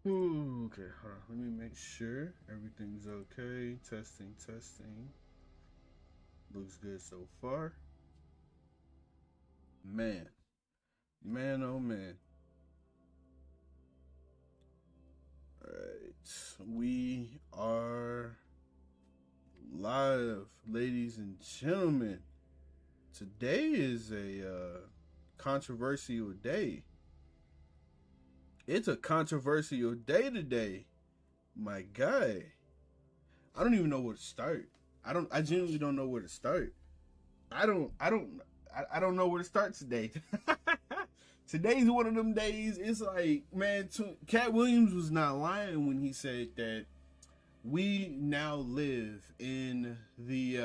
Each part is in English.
Ooh, okay, hold on. Let me make sure everything's okay. Testing. Looks good so far. Man, oh man. Alright, we are live, ladies and gentlemen. Today is a controversial day. It's a controversial day today. My guy. I don't even know where to start. I genuinely don't know where to start. I don't know where to start today. Today's one of them days. It's like, man, Cat Williams was not lying when he said that we now live in the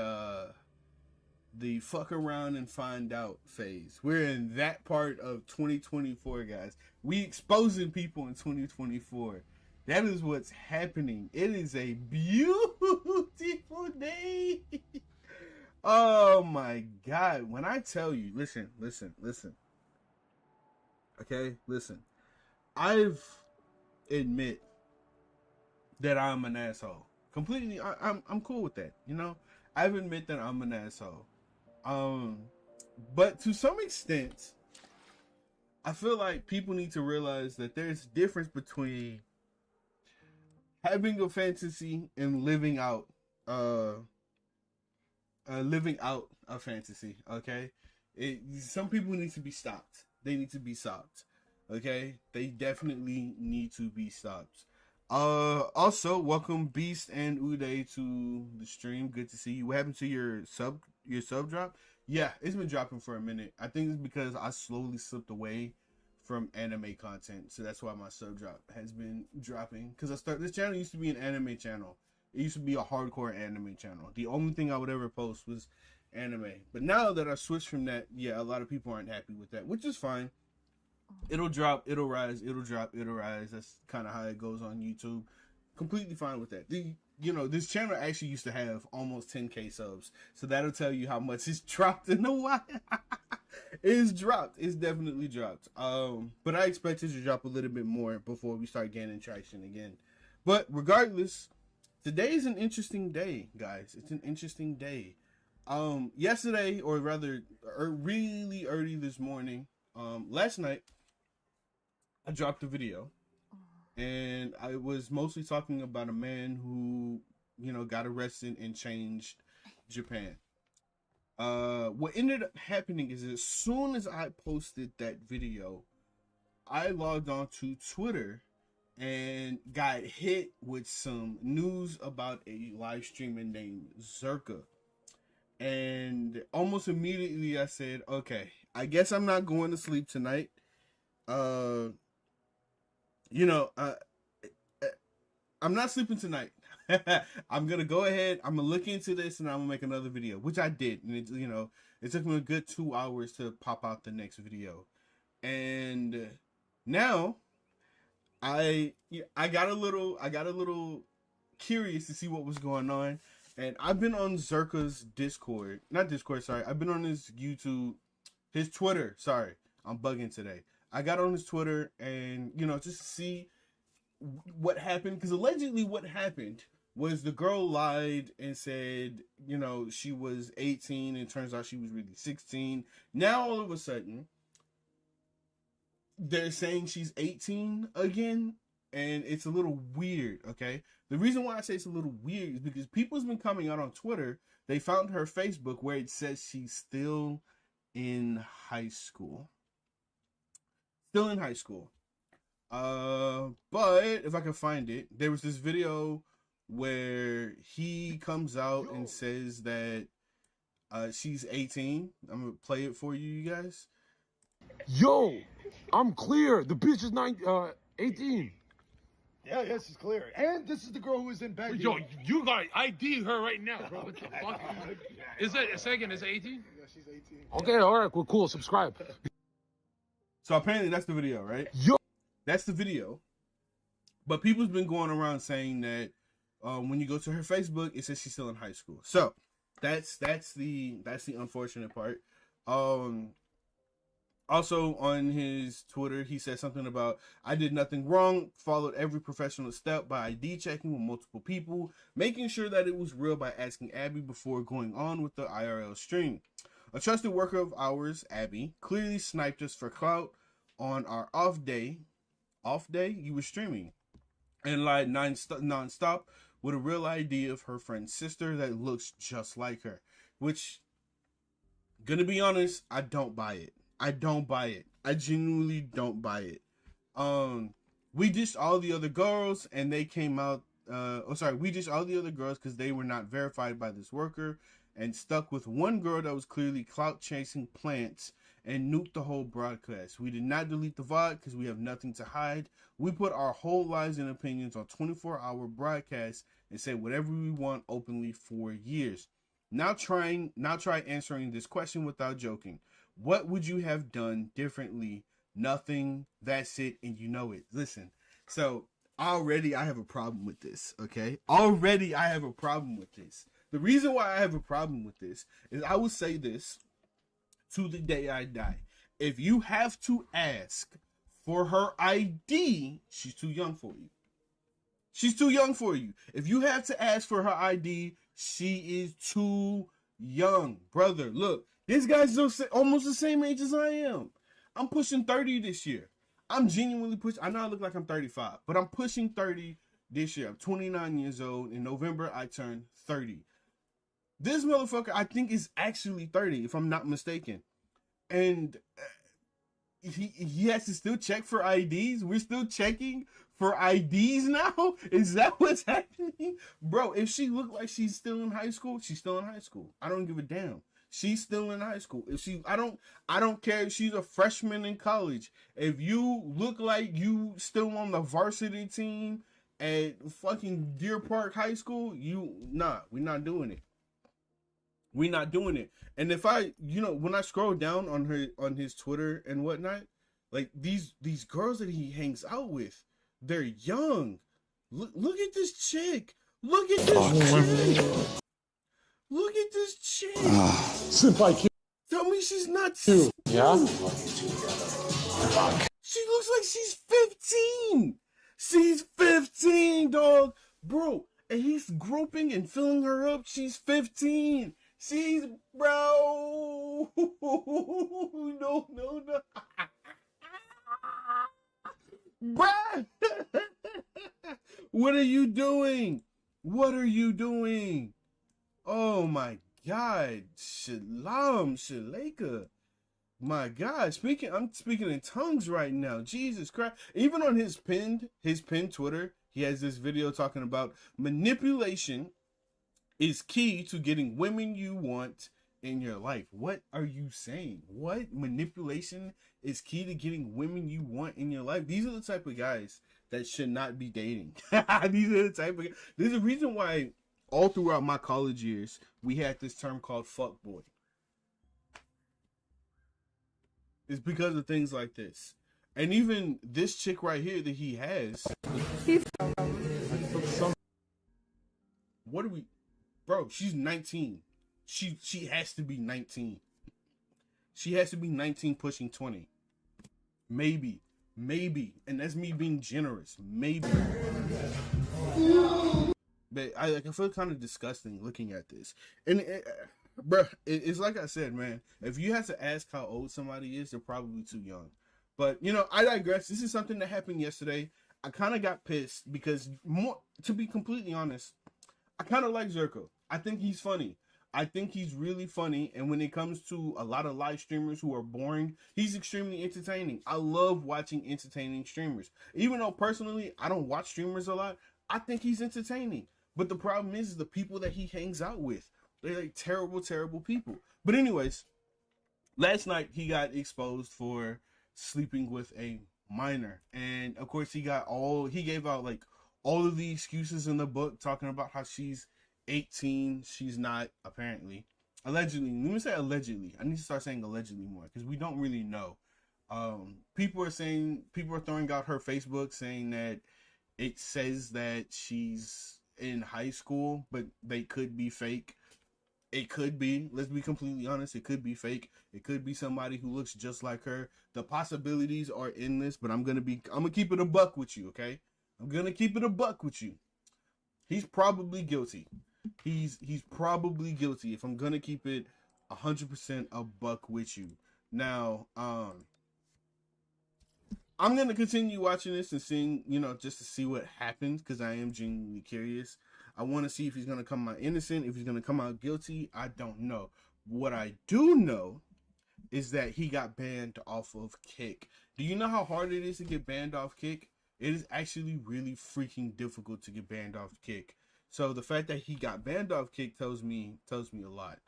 fuck around and find out phase. We're in that part of 2024, guys. We exposing people in 2024. That is what's happening. It is a beautiful day. Oh my God. When I tell you, listen. Okay, listen. I've admit that I'm an asshole. Completely, I'm cool with that. You know, I've admit that I'm an asshole. But to some extent, I feel like people need to realize that there's a difference between having a fantasy and living out a fantasy. Okay, some people need to be stopped. They need to be stopped. Okay, they definitely need to be stopped. Also, welcome Beast and Uday to the stream. Good to see you. What happened to your sub drop? Yeah, it's been dropping for a minute. I think it's because I slowly slipped away from anime content, so that's why my sub drop has been dropping. Because this channel used to be an anime channel. It used to be a hardcore anime channel. The only thing I would ever post was anime. But now that I switched from that, yeah, a lot of people aren't happy with that, which is fine. It'll drop, it'll rise, it'll drop, it'll rise. That's kind of how it goes on YouTube. Completely fine with that. This channel actually used to have almost 10K subs, so that'll tell you how much it's dropped in a while. It's dropped. It's definitely dropped. But I expect it to drop a little bit more before we start gaining traction again. But regardless, today's an interesting day, guys. It's an interesting day. Yesterday, or rather, really early this morning, last night, I dropped a video, and I was mostly talking about a man who, got arrested and changed Japan. What ended up happening is as soon as I posted that video, I logged on to Twitter and got hit with some news about a live streamer named Zherka. And almost immediately I said, okay, I guess I'm not going to sleep tonight. I'm not sleeping tonight. I'm gonna go ahead. I'm gonna look into this, and I'm gonna make another video, which I did. And it took me a good 2 hours to pop out the next video. And now, I got a little curious to see what was going on, and I've been on Zherka's I've been on his Twitter. Sorry, I'm bugging today. I got on his Twitter and, just to see what happened. Because allegedly what happened was the girl lied and said, she was 18 and turns out she was really 16. Now all of a sudden, they're saying she's 18 again. And it's a little weird, okay? The reason why I say it's a little weird is because people's been coming out on Twitter. They found her Facebook where it says she's still in high school. Still in high school. But if I can find it, there was this video where he comes out and says that she's 18. I'm gonna play it for you guys. Yo, I'm clear. The bitch is 18. Yeah, yes, it's clear. And this is the girl who was in bed. Yo, you got ID her right now, bro. What the fuck? Is it 18? Yeah, she's 18. Okay, all right, cool. Subscribe. So apparently that's the video, right? Yo, that's the video. But people's been going around saying that when you go to her Facebook, it says she's still in high school. So that's the unfortunate part. Also on his Twitter, he said something about, I did nothing wrong, followed every professional step by ID checking with multiple people, making sure that it was real by asking Abby before going on with the IRL stream. A trusted worker of ours, Abby, clearly sniped us for clout on our off day. Off day, you were streaming. And lied non-stop with a real ID of her friend's sister that looks just like her. Which, gonna be honest, I don't buy it. I don't buy it. I genuinely don't buy it. We ditched all the other girls and they came out. We ditched all the other girls because they were not verified by this worker and stuck with one girl that was clearly clout chasing plants and nuked the whole broadcast. We did not delete the VOD because we have nothing to hide. We put our whole lives and opinions on 24-hour broadcasts and say whatever we want openly for years. Now try answering this question without joking. What would you have done differently? Nothing. That's it, and you know it. Listen, so already I have a problem with this, okay? Already I have a problem with this. The reason why I have a problem with this is I will say this to the day I die. If you have to ask for her ID, she's too young for you. She's too young for you. If you have to ask for her ID, she is too young. Brother, look, this guy's almost the same age as I am. I'm pushing 30 this year. I'm genuinely pushing. I know I look like I'm 35, but I'm pushing 30 this year. I'm 29 years old. In November, I turn 30. This motherfucker, I think, is actually 30, if I'm not mistaken. And he has to still check for IDs. We're still checking for IDs now? Is that what's happening? Bro, if she look like she's still in high school, she's still in high school. I don't give a damn. She's still in high school. If she, I don't care if she's a freshman in college. If you look like you still on the varsity team at fucking Deer Park High School, we're not doing it. We're not doing it. And if when I scroll down on his Twitter and whatnot, like these girls that he hangs out with, they're young. Look at this chick. Look at this chick. Look at this chick. Senpai Q. Tell me she's not. Yeah? She looks like she's 15. She's 15, dog. Bro, and he's groping and filling her up. She's 15. She's, bro. No. Bruh. What are you doing? What are you doing? Oh my God. Shalom, Shaleka. My God. I'm speaking in tongues right now. Jesus Christ. Even on his pinned Twitter, he has this video talking about manipulation is key to getting women you want in your life. What are you saying? What? Manipulation is key to getting women you want in your life? These are the type of guys that should not be dating. These are the type of guys. There's a reason why all throughout my college years, we had this term called fuckboy. It's because of things like this. And even this chick right here that he has. What are we... Bro, she's 19. She has to be 19. She has to be 19 pushing 20. Maybe. And that's me being generous. Maybe. But I feel kind of disgusting looking at this. And it's like I said, man. If you have to ask how old somebody is, they're probably too young. But, I digress. This is something that happened yesterday. I kind of got pissed because, to be completely honest, I kind of like Zherka. I think he's funny. I think he's really funny. And when it comes to a lot of live streamers who are boring, he's extremely entertaining. I love watching entertaining streamers. Even though personally, I don't watch streamers a lot, I think he's entertaining. But the problem is the people that he hangs out with. They're like terrible, terrible people. But anyways, last night he got exposed for sleeping with a minor. And of course he gave out like all of the excuses in the book talking about how she's 18. She's not, apparently. Allegedly. Let me say allegedly. I need to start saying allegedly more because we don't really know. People are throwing out her Facebook saying that it says that she's in high school, but they could be fake. It could be, let's be completely honest, it could be fake. It could be somebody who looks just like her. The possibilities are endless, but I'm gonna keep it a buck with you, okay? I'm gonna keep it a buck with you. He's probably guilty. He's probably guilty if I'm gonna keep it 100% a buck with you. Now, I'm gonna continue watching this and seeing, just to see what happens, because I am genuinely curious. I want to see if he's gonna come out innocent, if he's gonna come out guilty. I don't know. What I do know is that he got banned off of Kick. Do you know how hard it is to get banned off Kick? It is actually really freaking difficult to get banned off Kick. So the fact that he got banned off Kick tells me a lot.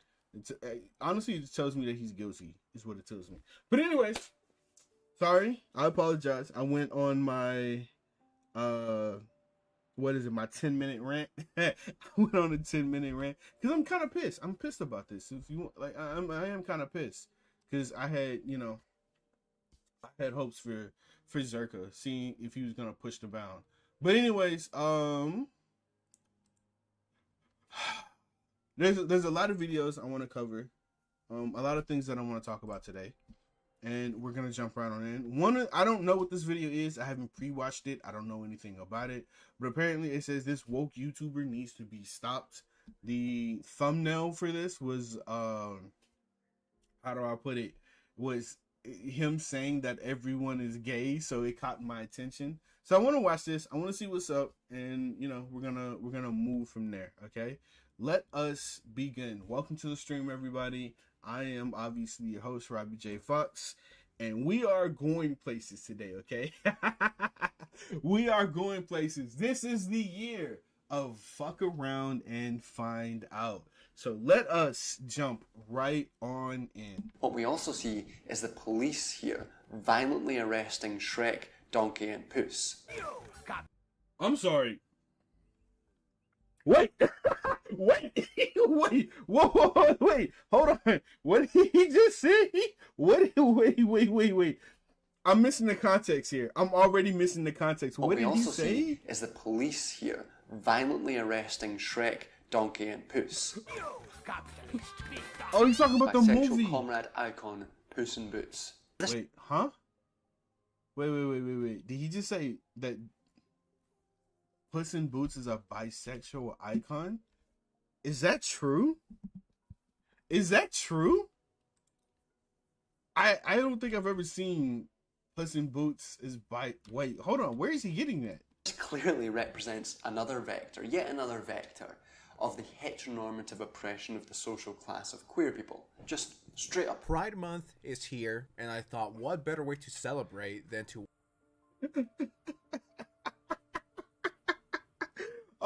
Honestly, it tells me that he's guilty, is what it tells me. But anyways, sorry, I apologize. I went on my my 10-minute rant. I went on a 10-minute rant because I'm kind of pissed. I'm pissed about this. If you want, like, I am kind of pissed because I had hopes for Zherka, seeing if he was gonna push the bound. But anyways, there's a lot of videos I want to cover, a lot of things that I want to talk about today, and we're gonna jump right on in. I don't know what this video is. I haven't pre-watched it. I don't know anything about it, but apparently it says this woke YouTuber needs to be stopped. The thumbnail for this was how do I put it? Was him saying that everyone is gay, so it caught my attention. So I want to watch this. I want to see what's up, and we're gonna move from there. Okay, let us begin. Welcome to the stream, everybody. I am obviously your host, Robbie J. Fox, and we are going places today. Okay, we are going places. This is the year of fuck around and find out. So let us jump right on in. What we also see is the police here violently arresting Shrek, Donkey and Puss. I'm sorry. Wait, wait, whoa, wait, hold on. What did he just say? Wait. I'm missing the context here. I'm already missing the context. What did he say? What we also see is the police here violently arresting Shrek, Donkey and Puss. Oh, he's talking about the Bisexual movie. comrade icon Puss in Boots. Wait, huh? Wait. Did he just say that Puss in Boots is a bisexual icon? Is that true? Is that true? I don't think I've ever seen Puss in Boots is bi. Wait, hold on. Where is he getting that? This clearly represents another vector, yet another vector, of the heteronormative oppression of the social class of queer people. Just straight up. Pride Month is here, and I thought, what better way to celebrate than to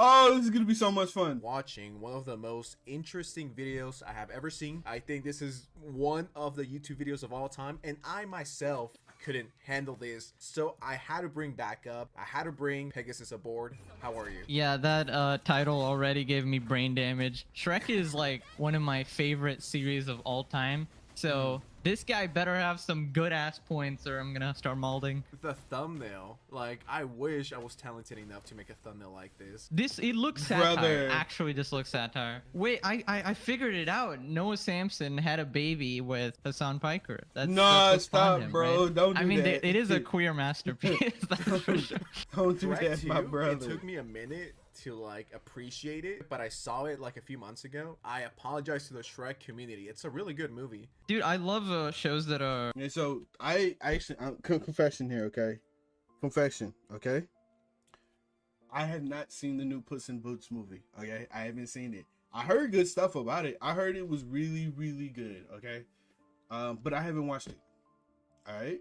Oh, this is gonna be so much fun. watching one of the most interesting videos I have ever seen. I think this is one of the YouTube videos of all time, and I myself couldn't handle this, so I had to bring backup. I had to bring Pegasus aboard. How are you? Yeah, that title already gave me brain damage. Shrek is like one of my favorite series of all time. So this guy better have some good ass points or I'm gonna start malding. The thumbnail, like, I wish I was talented enough to make a thumbnail like this. It looks satire. Brother. Actually, this looks satire. Wait, I figured it out. Noah Samson had a baby with Hassan Piker. That's what Stop, spawned him, bro. right? Don't do I mean, that. it is a queer masterpiece. That's for sure. Don't do Shrek that, my 2, brother. It took me a minute to like appreciate it, but I saw it like a few months ago. I apologize to the Shrek community. It's a really good movie. Dude, I love shows that are... Yeah, so I actually confession here, okay? Confession, okay? I have not seen the new Puss in Boots movie, okay? I haven't seen it. I heard good stuff about it. I heard it was really, really good, okay? But I haven't watched it. All right?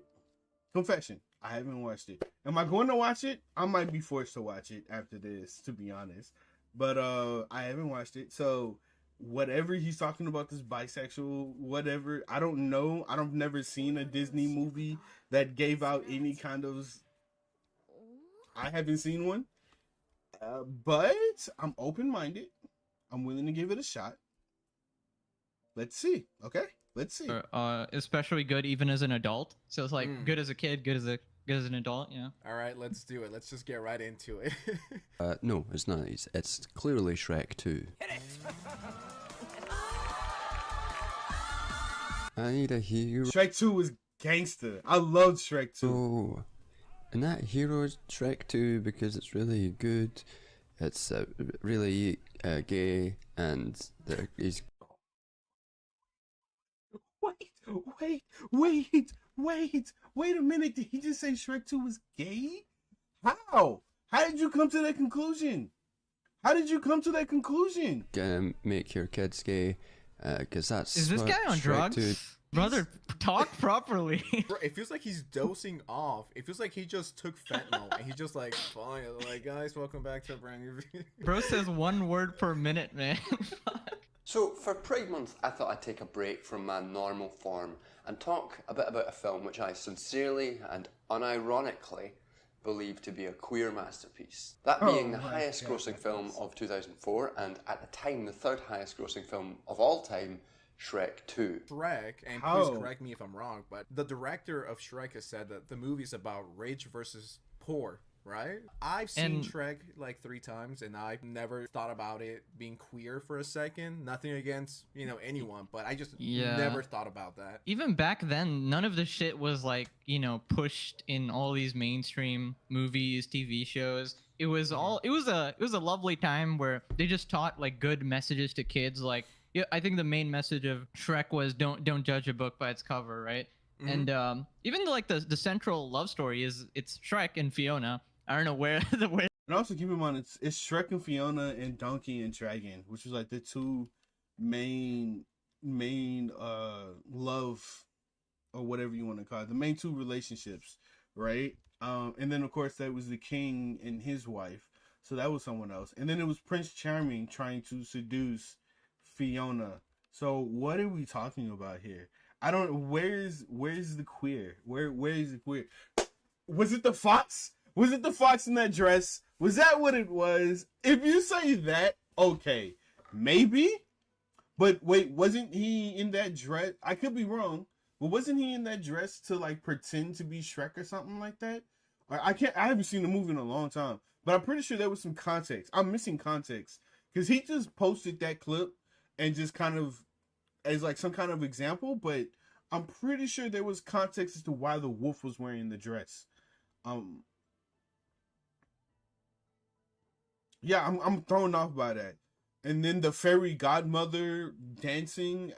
Confession. I haven't watched it. Am I going to watch it? I might be forced to watch it after this, to be honest. But I haven't watched it. So whatever he's talking about, this bisexual, whatever, I don't know. I've never seen a Disney movie that gave out any kind of... I haven't seen one. But I'm open-minded. I'm willing to give it a shot. Let's see. Okay? Let's see. especially good even as an adult. So it's like good as a kid, good as an adult, yeah. All right, let's do it. Let's just get right into it. No, it's not. It's clearly Shrek 2. I need a hero. Shrek 2 was gangster. I loved Shrek 2. Oh, and that hero is Shrek 2 because it's really good. It's really gay, and he's. Wait a minute. Did he just say Shrek 2 was gay? How? How did you come to that conclusion? Make your kids gay, because that's. Is this what guy on Shrek drugs? 2 Brother, talk properly. Bro, it feels like he's dosing off. It feels like he just took fentanyl and he's just like, fine, like, guys, welcome back to a brand new video. Bro says 1 word per minute, man. So for Pride Month, I thought I'd take a break from my normal form and talk a bit about a film which I sincerely and unironically believe to be a queer masterpiece. That being the highest grossing film of 2004 and at the time the 3rd highest grossing film of all time, Shrek 2. Shrek, and please correct me if I'm wrong, but the director of Shrek has said that the movie is about rich versus poor, right? I've seen Shrek like 3 times, and I've never thought about it being queer for a second. Nothing against, you know, anyone, but I just never thought about that. Even back then, none of the shit was like, you know, pushed in all these mainstream movies, TV shows. It was all, it was a lovely time where they just taught like good messages to kids. Like, yeah, I think the main message of Shrek was don't judge a book by its cover, right? And even like the central love story is it's Shrek and Fiona. I don't know where And also keep in mind it's Shrek and Fiona and Donkey and Dragon, which was like the 2 main love or whatever you want to call it, the main 2 relationships, right? And then of course that was the king and his wife, so that was someone else. And then it was Prince Charming trying to seduce Fiona. So what are we talking about here? I don't. Where's the queer? Where is the queer? Was it the fox? Was it the fox in that dress? Was that what it was? If you say that, okay, maybe. But wait, wasn't he in that dress? I could be wrong, but wasn't he in that dress to like pretend to be Shrek or something like that? I haven't seen the movie in a long time, but I'm pretty sure there was some context. I'm missing context because he just posted that clip and just kind of as like some kind of example, but I'm pretty sure there was context as to why the wolf was wearing the dress. Yeah, I'm thrown off by that. And then the fairy godmother dancing,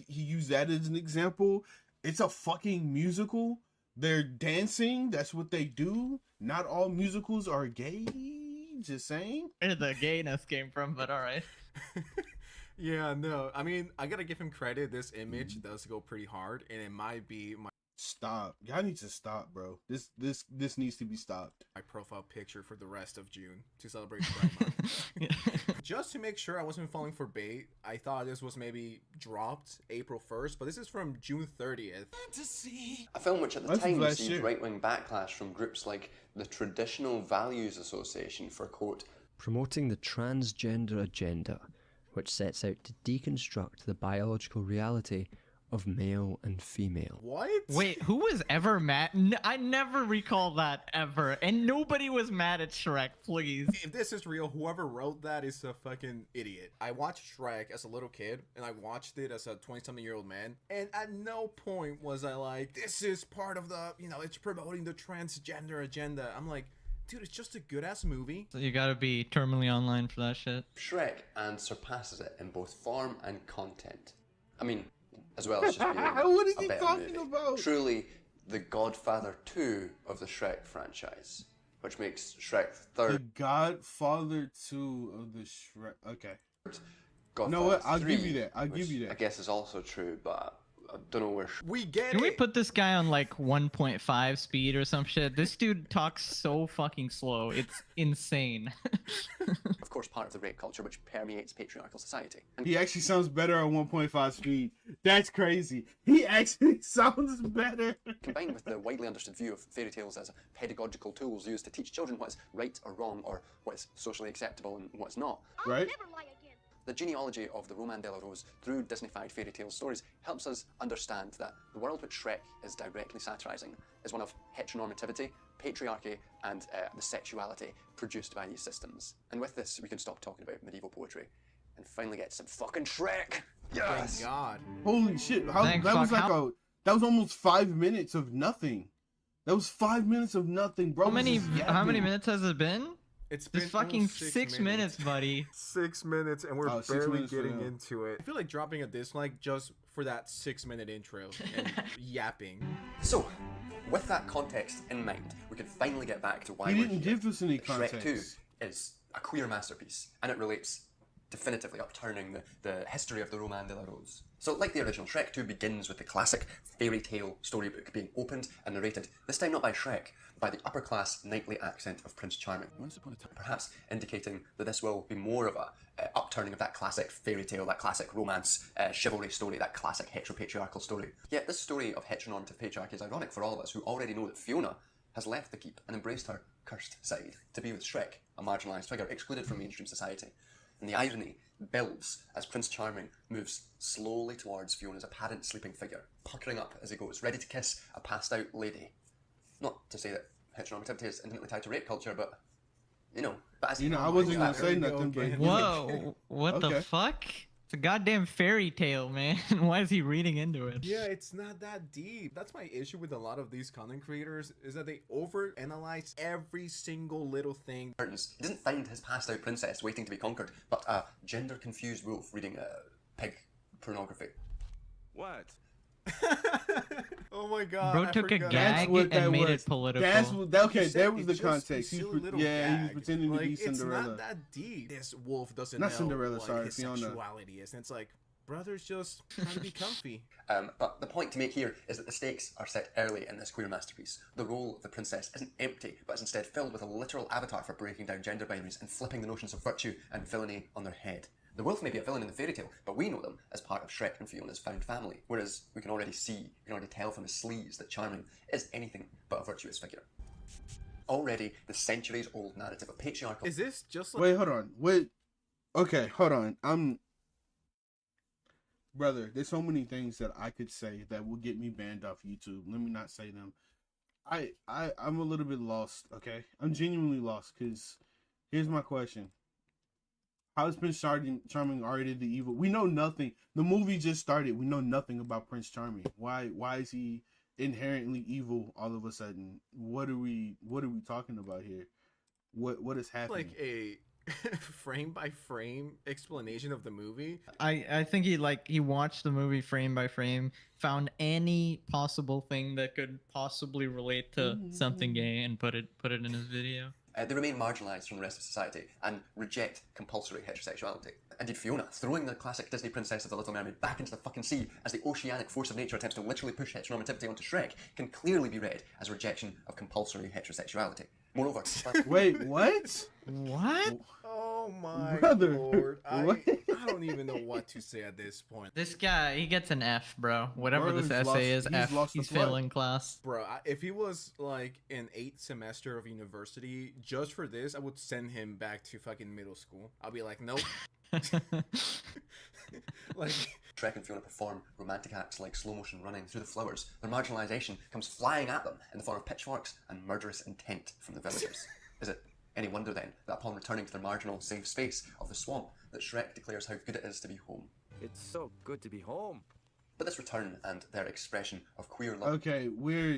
he used that as an example. It's a fucking musical. They're dancing. That's what they do. Not all musicals are gay. Just saying. Where the gayness came from, but all right. Yeah, no, I mean, I gotta give him credit. This image does go pretty hard, and it might be my stop. Y'all need to stop, bro. This needs to be stopped. My profile picture for the rest of June to celebrate Pride Month. Just to make sure I wasn't falling for bait, I thought this was maybe dropped April 1st, but this is from June 30th. A film which at the time received right-wing backlash from groups like the Traditional Values Association for, quote, promoting the transgender agenda, which sets out to deconstruct the biological reality of male and female. What? Wait, who was ever mad? I never recall that ever. And nobody was mad at Shrek, please. If this is real, whoever wrote that is a fucking idiot. I watched Shrek as a little kid, and I watched it as a 20-something-year-old man, and at no point was I like, this is part of the, you know, it's promoting the transgender agenda. I'm like, dude, it's just a good-ass movie. So you gotta be terminally online for that shit. Shrek and surpasses it in both form and content. I mean, as well as just being what is a he better talking movie. about? Truly, the Godfather 2 of the Shrek franchise, which makes Shrek third. The Godfather 2 of the Shrek. Okay. Godfather You know what? I'll 3, give you that. I'll give which you that. I guess is also true, but I don't know where. We get Can it. we put this guy on like 1.5 speed or some shit? This dude talks so fucking slow. It's insane. Of course, part of the rape culture which permeates patriarchal society. And He actually sounds better at 1.5 speed. That's crazy. He actually sounds better. combined with the widely understood view of fairy tales as pedagogical tools used to teach children what is right or wrong, or what is socially acceptable and what's not. Right? The genealogy of the Roman de la Rose through Disneyfied fairy tale stories helps us understand that the world which Shrek is directly satirising is one of heteronormativity, patriarchy, and the sexuality produced by these systems. And with this, we can stop talking about medieval poetry and finally get some fucking Shrek! Yes! Thank God. Holy shit! How, Thanks, that was fuck. like that was almost 5 minutes of nothing. That was 5 minutes of nothing, bro. How many was just how many yapping. minutes has it been? It's been It's fucking almost 6 minutes, buddy. 6 minutes, and we're Oh, 6 barely minutes for getting now. into it. I feel like dropping a dislike just for that 6-minute intro and yapping. So, with that context in mind, we can finally get back to why He we're didn't here. give us any Shrek 2 context. is a queer masterpiece, and it relates definitively upturning the history of the Roman de la Rose. So, like the original, Shrek 2 begins with the classic fairy tale storybook being opened and narrated, this time not by Shrek, but by the upper-class knightly accent of Prince Charming. Once upon a time, perhaps indicating that this will be more of a upturning of that classic fairy tale, that classic romance, chivalry story, that classic heteropatriarchal story. Yet this story of heteronormative patriarchy is ironic for all of us who already know that Fiona has left the keep and embraced her cursed side to be with Shrek, a marginalised figure excluded from mainstream society. And the irony builds as Prince Charming moves slowly towards Fiona's apparent sleeping figure, puckering up as he goes, ready to kiss a passed-out lady. Not to say that heteronormativity is intimately tied to rape culture, but, you know... But as I wasn't gonna say we go nothing, but again. Whoa, what the Okay. fuck? It's a goddamn fairy tale, man. Why is he reading into it? Yeah, it's not that deep. That's my issue with a lot of these content creators, is that they overanalyze every single little thing. He doesn't find his passed-out princess waiting to be conquered, but a gender-confused wolf reading pig pornography. What? Oh my god. Bro I took a forgot. gag what that and made was. it political. That's what. Okay, You said that was the it's just a context. silly little He was gag. pretending to be It's Cinderella. not that deep. This wolf doesn't Not know Cinderella, what sorry, his Fiona. sexuality is. And it's like, brothers just trying to be comfy. But the point to make here is that the stakes are set early in this queer masterpiece. The role of the princess isn't empty, but is instead filled with a literal avatar for breaking down gender binaries and flipping the notions of virtue and villainy on their head. The wolf may be a villain in the fairy tale, but we know them as part of Shrek and Fiona's found family, whereas we can already tell from his sleeves that Charming is anything but a virtuous figure. Already, the centuries-old narrative of patriarchal... Is this just like... Wait, hold on. Wait. Okay, hold on. Brother, there's so many things that I could say that will get me banned off YouTube. Let me not say them. I'm a little bit lost, okay? I'm genuinely lost, because here's my question. How is Prince Charming already the evil? We know nothing. The movie just started. We know nothing about Prince Charming. Why is he inherently evil all of a sudden? What are we talking about here? What is happening? like a frame by frame explanation of the movie? I think he watched the movie frame by frame, found any possible thing that could possibly relate to something gay, and put it in his video. They remain marginalised from the rest of society and reject compulsory heterosexuality. Indeed, Fiona, throwing the classic Disney princess of The Little Mermaid back into the fucking sea as the oceanic force of nature attempts to literally push heteronormativity onto Shrek, can clearly be read as a rejection of compulsory heterosexuality. Moreover, Wait, what? What? Oh my Brother, lord. what? I don't even know what to say at this point. This guy, he gets an F, bro. Whatever Bro, this he's essay lost- is, he's F. lost the He's plot. failing class. Bro, if he was like in 8th semester of university, just for this, I would send him back to fucking middle school. I'll be like, nope. Like, Shrek and Fiona perform romantic acts like slow motion running through the flowers. Their marginalisation comes flying at them in the form of pitchforks and murderous intent from the villagers. Is it any wonder then that upon returning to their marginal safe space of the swamp, that Shrek declares how good it is to be home? It's so good to be home. But this return and their expression of queer love... Okay,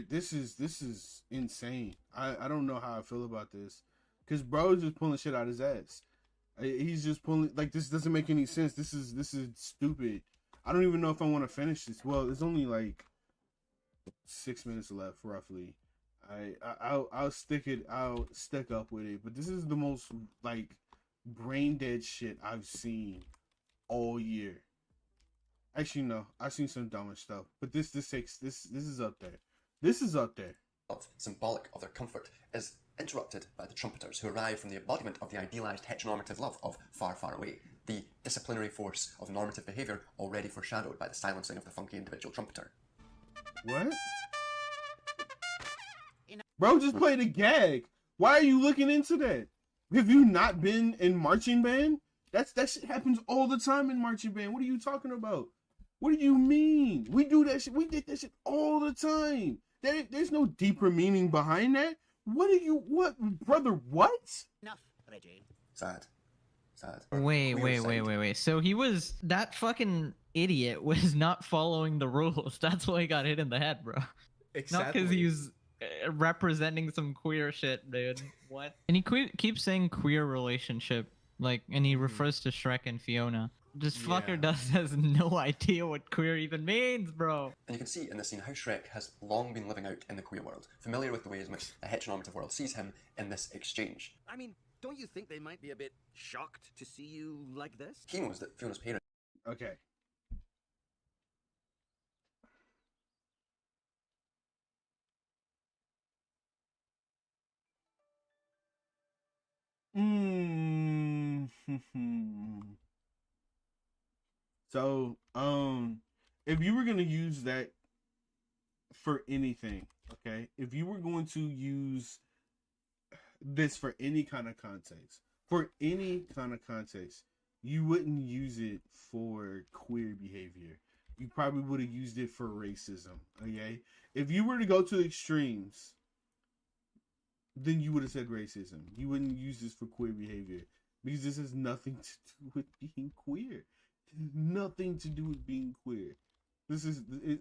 this is insane. I don't know how I feel about this, because bro is just pulling shit out his ass. He's just pulling, like, this doesn't make any sense. This is stupid. I don't even know if I want to finish this. Well, there's only like 6 minutes left, roughly. I'll stick up with it. But this is the most like brain dead shit I've seen all year. Actually, no, I've seen some dumber stuff. But this is up there. This is up there. Love, symbolic of their comfort, is interrupted by the trumpeters who arrive from the embodiment of the idealised heteronormative love of Far, Far Away, the disciplinary force of normative behaviour already foreshadowed by the silencing of the funky individual trumpeter. What? Bro just played a gag. Why are you looking into that? Have you not been in marching band? That shit happens all the time in marching band. What are you talking about? What do you mean? We do that shit. We did that shit all the time. There's no deeper meaning behind that. What, brother, what? Enough, Reggie. Sad. Wait. So he was that fucking idiot was not following the rules. That's why he got hit in the head, bro. Not because he was representing some queer shit, dude. What? And he keeps saying queer relationship, like, and he refers to Shrek and Fiona. This fucker has no idea what queer even means, bro. And you can see in this scene how Shrek has long been living out in the queer world, familiar with the ways in which a heteronormative world sees him in this exchange. I mean, don't you think they might be a bit shocked to see you like this? He knows that Fiona's parents... Okay. So, if you were gonna use that for anything, okay, if you were going to use this for any kind of context, you wouldn't use it for queer behavior. You probably would have used it for racism, okay? If you were to go to the extremes, then you would have said racism. You wouldn't use this for queer behavior because this has nothing to do with being queer. Nothing to do with being queer. This is it,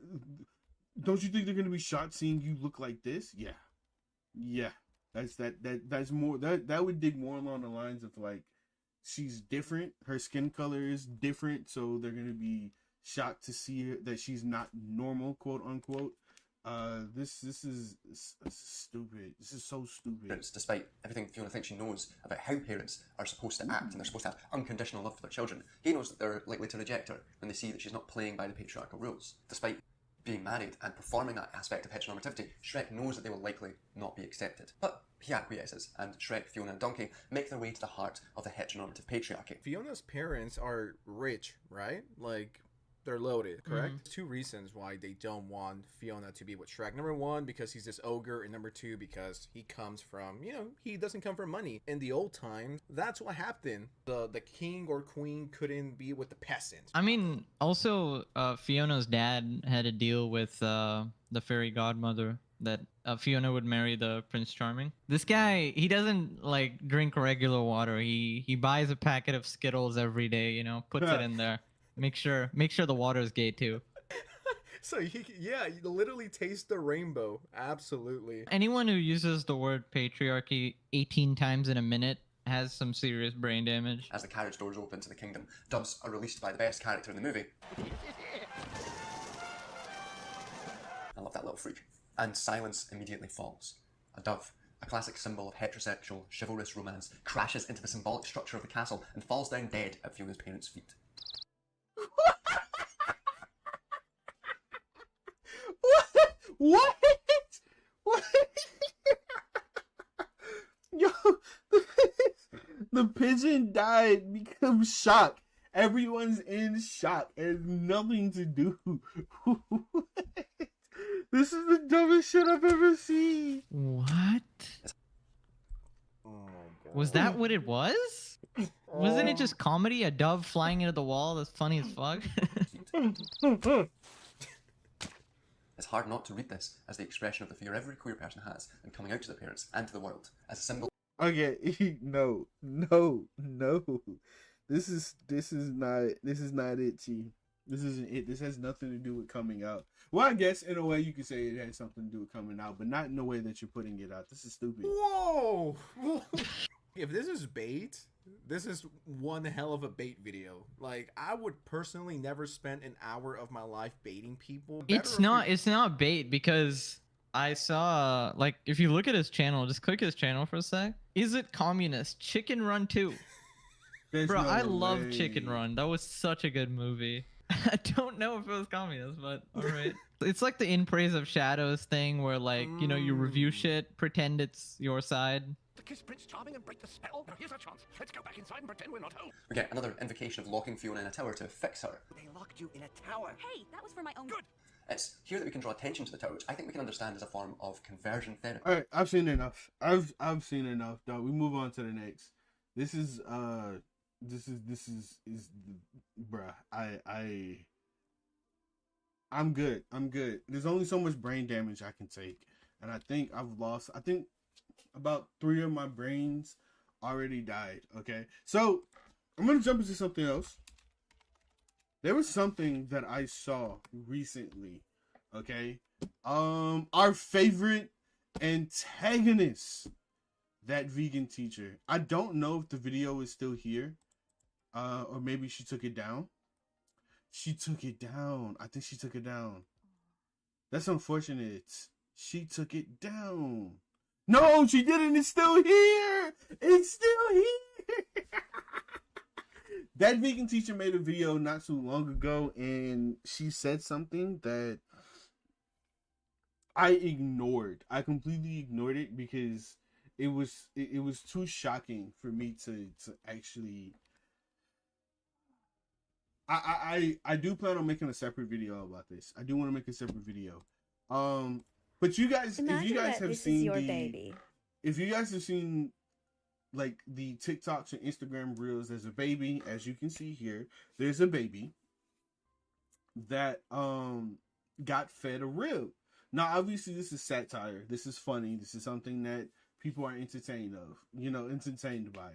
don't you think they're gonna be shocked seeing you look like this? Yeah. That's more that would dig more along the lines of like she's different, her skin color is different, so they're gonna be shocked to see her, that she's not normal, quote unquote. This is stupid. This is so stupid. Despite everything Fiona thinks she knows about how parents are supposed to act and they're supposed to have unconditional love for their children, he knows that they're likely to reject her when they see that she's not playing by the patriarchal rules. Despite being married and performing that aspect of heteronormativity, Shrek knows that they will likely not be accepted. But he acquiesces, and Shrek, Fiona and Donkey make their way to the heart of the heteronormative patriarchy. Fiona's parents are rich, right? Like, they're loaded, correct? Two reasons why they don't want Fiona to be with Shrek. Number one, because he's this ogre, and number two, because he comes from, he doesn't come from money. In the old times, that's what happened. The king or queen couldn't be with the peasant. I mean, also, Fiona's dad had a deal with the fairy godmother that Fiona would marry the Prince Charming. This guy, he doesn't like drink regular water. He buys a packet of Skittles every day, puts it in there. Make sure the water is gay too. So you literally taste the rainbow. Absolutely. Anyone who uses the word patriarchy 18 times in a minute has some serious brain damage. As the carriage doors open to the kingdom, doves are released by the best character in the movie. I love that little freak. And silence immediately falls. A dove, a classic symbol of heterosexual, chivalrous romance, crashes into the symbolic structure of the castle and falls down dead at Fiona's parents' feet. What? Yo, the pigeon died because of shock. Everyone's in shock. It has nothing to do. This is the dumbest shit I've ever seen. What? Oh my god. Was that what it was? Wasn't it just comedy? A dove flying into the wall? That's funny as fuck. It's hard not to read this as the expression of the fear every queer person has in coming out to their parents and to the world, as a symbol. Okay, no. This is not it, Chi. This isn't it. This has nothing to do with coming out. Well, I guess in a way you could say it has something to do with coming out, but not in the way that you're putting it out. This is stupid. Whoa! If this is bait, this is one hell of a bait video. Like, I would personally never spend an hour of my life baiting people. It's not bait because I saw, like, if you look at his channel, just click his channel for a sec. Is it communist? Chicken Run 2. Bro, I love Chicken Run. That was such a good movie. I don't know if it was communist, but alright. It's like the In Praise of Shadows thing where, like, you review shit, pretend it's your side. To kiss Prince Charming and break the spell? Now here's our chance. Let's go back inside and pretend we're not home. We get another invocation of locking Fiona in a tower to fix her. They locked you in a tower. Hey, that was for my own good. It's here that we can draw attention to the tower, which I think we can understand as a form of conversion therapy. Alright, I've seen enough. I've seen enough, dog. We move on to the next. This is bruh. I'm good. There's only so much brain damage I can take. And I think about 3 of my brains already died. Okay. So I'm gonna jump into something else. There was something that I saw recently. Okay. Our favorite antagonist, that vegan teacher. I don't know if the video is still here. Or maybe she took it down. She took it down. I think she took it down. That's unfortunate. She took it down. No, she didn't. It's still here. It's still here. That vegan teacher made a video not too long ago, and she said something that I ignored. I completely ignored it because it was too shocking for me to actually. I do plan on making a separate video about this. I do want to make a separate video. But you guys, Imagine if you guys that have this seen is your the, baby. if you guys have seen like the TikToks and Instagram reels, there's a baby, as you can see here. There's a baby that got fed a rib. Now, obviously, this is satire. This is funny. This is something that people are entertained by.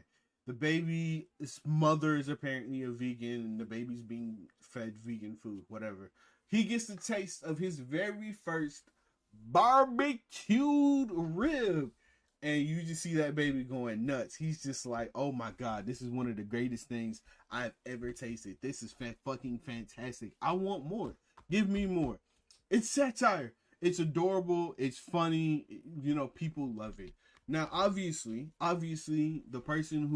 The baby's mother is apparently a vegan, and the baby's being fed vegan food, whatever. He gets the taste of his very first barbecued rib, and you just see that baby going nuts. He's just like, oh my God, this is one of the greatest things I've ever tasted. This is fucking fantastic. I want more. Give me more. It's satire. It's adorable. It's funny. You know, people love it. Now, obviously, the person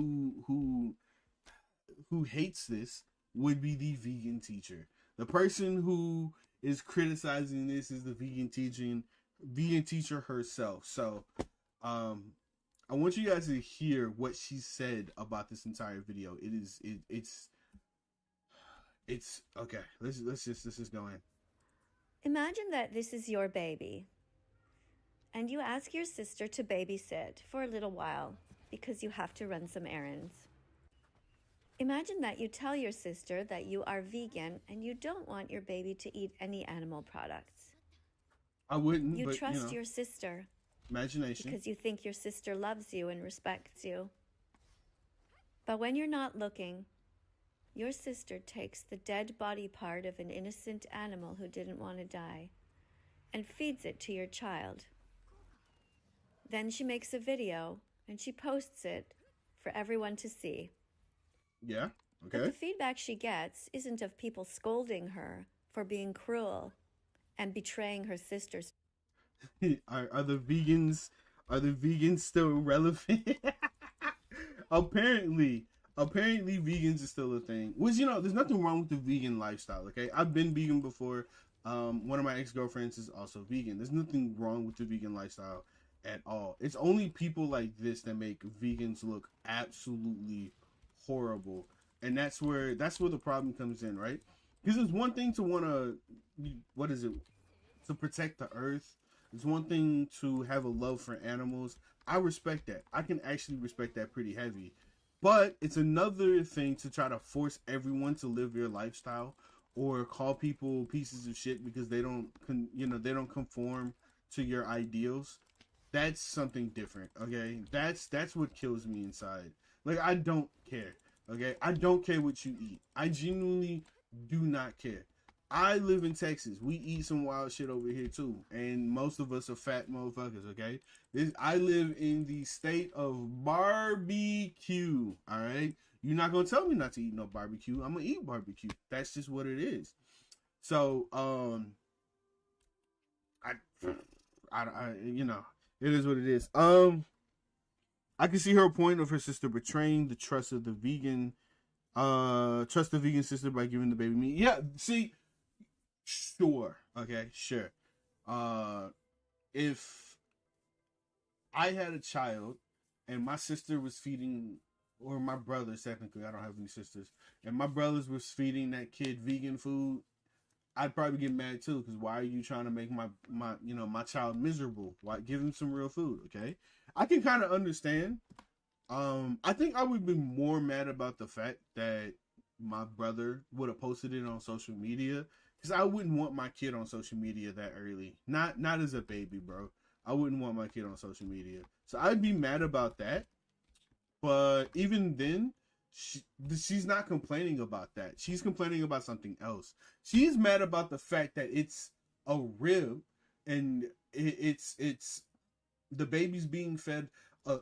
who hates this would be the vegan teacher. The person who is criticizing this is the vegan teacher herself. So, I want you guys to hear what she said about this entire video. It's okay. Let's just go in. Imagine that this is your baby, and you ask your sister to babysit for a little while because you have to run some errands. Imagine that you tell your sister that you are vegan and you don't want your baby to eat any animal products. I wouldn't. You but, trust your sister. Imagination. Because you think your sister loves you and respects you. But when you're not looking, your sister takes the dead body part of an innocent animal who didn't want to die and feeds it to your child. Then she makes a video and she posts it for everyone to see. Yeah, okay. But the feedback she gets isn't of people scolding her for being cruel and betraying her sisters. Are the vegans still relevant? Apparently vegans is still a thing. Which, you know, there's nothing wrong with the vegan lifestyle, okay? I've been vegan before. One of my ex-girlfriends is also vegan. There's nothing wrong with the vegan lifestyle at all. It's only people like this that make vegans look absolutely horrible. And that's where the problem comes in, right? Because it's one thing to want to, to protect the earth. It's one thing to have a love for animals. I respect that. I can actually respect that pretty heavy. But it's another thing to try to force everyone to live your lifestyle or call people pieces of shit because they don't conform to your ideals. That's something different, okay? That's what kills me inside. Like, I don't care, okay? I don't care what you eat. I genuinely do not care. I live in Texas. We eat some wild shit over here too, and most of us are fat motherfuckers, okay? I live in the state of barbecue, all right? You're not gonna tell me not to eat no barbecue. I'm gonna eat barbecue. That's just what it is. So, I you know, it is what it is. I can see her point of her sister betraying the trust of the vegan, sister by giving the baby meat. Yeah, see, sure, okay, sure. If I had a child and my sister was feeding, or my brothers, technically, I don't have any sisters, and my brothers was feeding that kid vegan food, I'd probably get mad too, because why are you trying to make my child miserable? Why give him some real food, okay? I can kind of understand. I think I would be more mad about the fact that my brother would have posted it on social media, because I wouldn't want my kid on social media that early. Not as a baby, bro. I wouldn't want my kid on social media. So I'd be mad about that. But even then, she's not complaining about that. She's complaining about something else. She's mad about the fact that it's a rib and it's the baby's being fed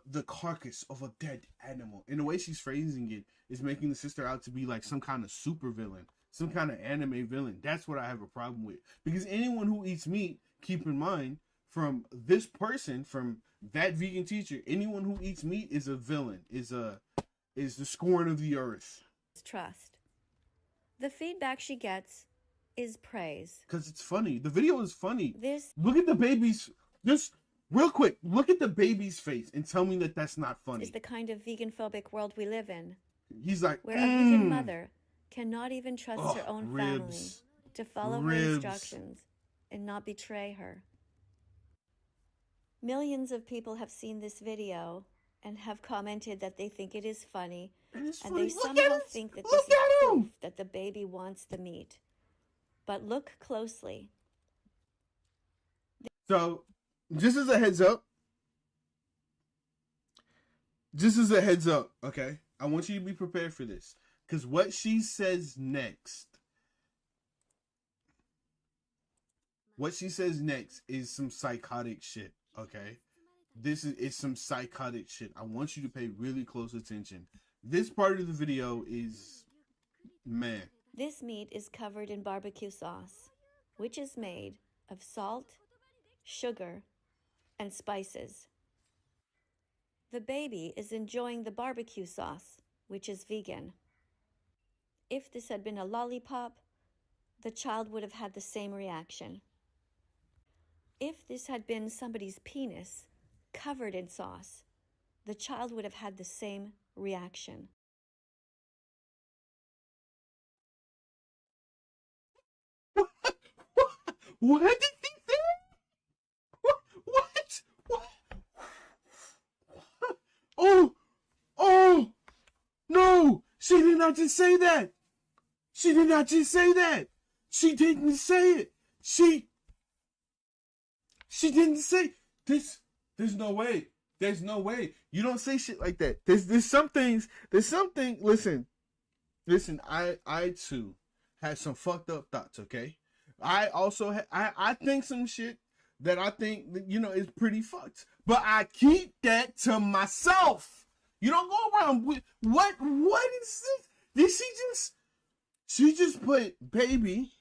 the carcass of a dead animal. And the way she's phrasing it is making the sister out to be like some kind of super villain, some kind of anime villain. That's what I have a problem with. Because anyone who eats meat, keep in mind, from this person, from that vegan teacher, anyone who eats meat is a villain, is the scorn of the earth. Trust. The feedback she gets is praise. Because it's funny. The video is funny. This Look at the baby's, just real quick, look at the baby's face and tell me that that's not funny. is the kind of vegan-phobic world we live in, He's like, where a vegan mother cannot even trust her own family ribs. to follow her Ribs. instructions and not betray her. Millions of people have seen this video and have commented that they think it is funny, and funny. they Look somehow at it. think that this Look is at him. proof that the baby wants the meat. But look closely. So, just as a heads up, okay? I want you to be prepared for this. Because what she says next is some psychotic shit, okay? This is some psychotic shit. I want you to pay really close attention. This part of the video is, man. This meat is covered in barbecue sauce, which is made of salt, sugar, and spices. The baby is enjoying the barbecue sauce, which is vegan. If this had been a lollipop, the child would have had the same reaction. If this had been somebody's penis covered in sauce, the child would have had the same reaction. What did he say? What? Oh, no, she did not just say that. She didn't say it. She didn't say this. There's no way. You don't say shit like that. There's some things. Listen, I too had some fucked up thoughts, okay? I also I think some shit that I think that, is pretty fucked. But I keep that to myself. You don't go around with what is this? She just put baby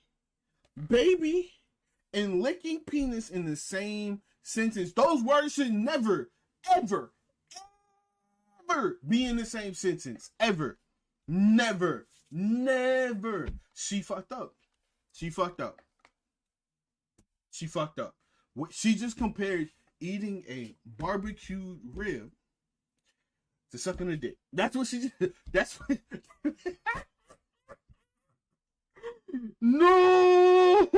and licking penis in the same sentence. Those words should never, ever be in the same sentence. Ever. Never. She fucked up. She just compared eating a barbecued rib to sucking a dick. That's what she did. That's what. No!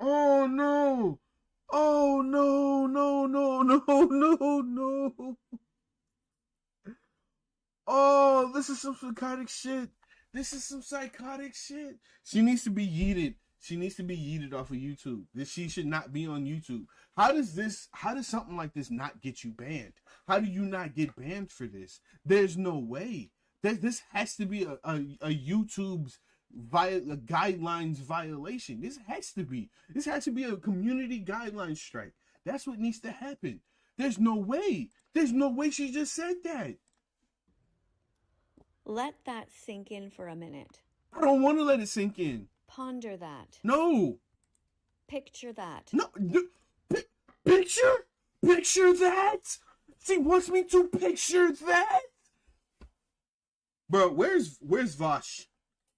Oh no! Oh no! Oh, this is some psychotic shit. She needs to be yeeted. She needs to be yeeted off of YouTube. She should not be on YouTube. How does something like this not get you banned? How do you not get banned for this? There's no way. This has to be a YouTube's a guidelines violation. This has to be a community guidelines strike. That's what needs to happen. There's no way she just said that. Let that sink in for a minute. I don't want to let it sink in. Ponder that. No. Picture that. No. Picture that. She wants me to picture that. Bro, where's Vosh?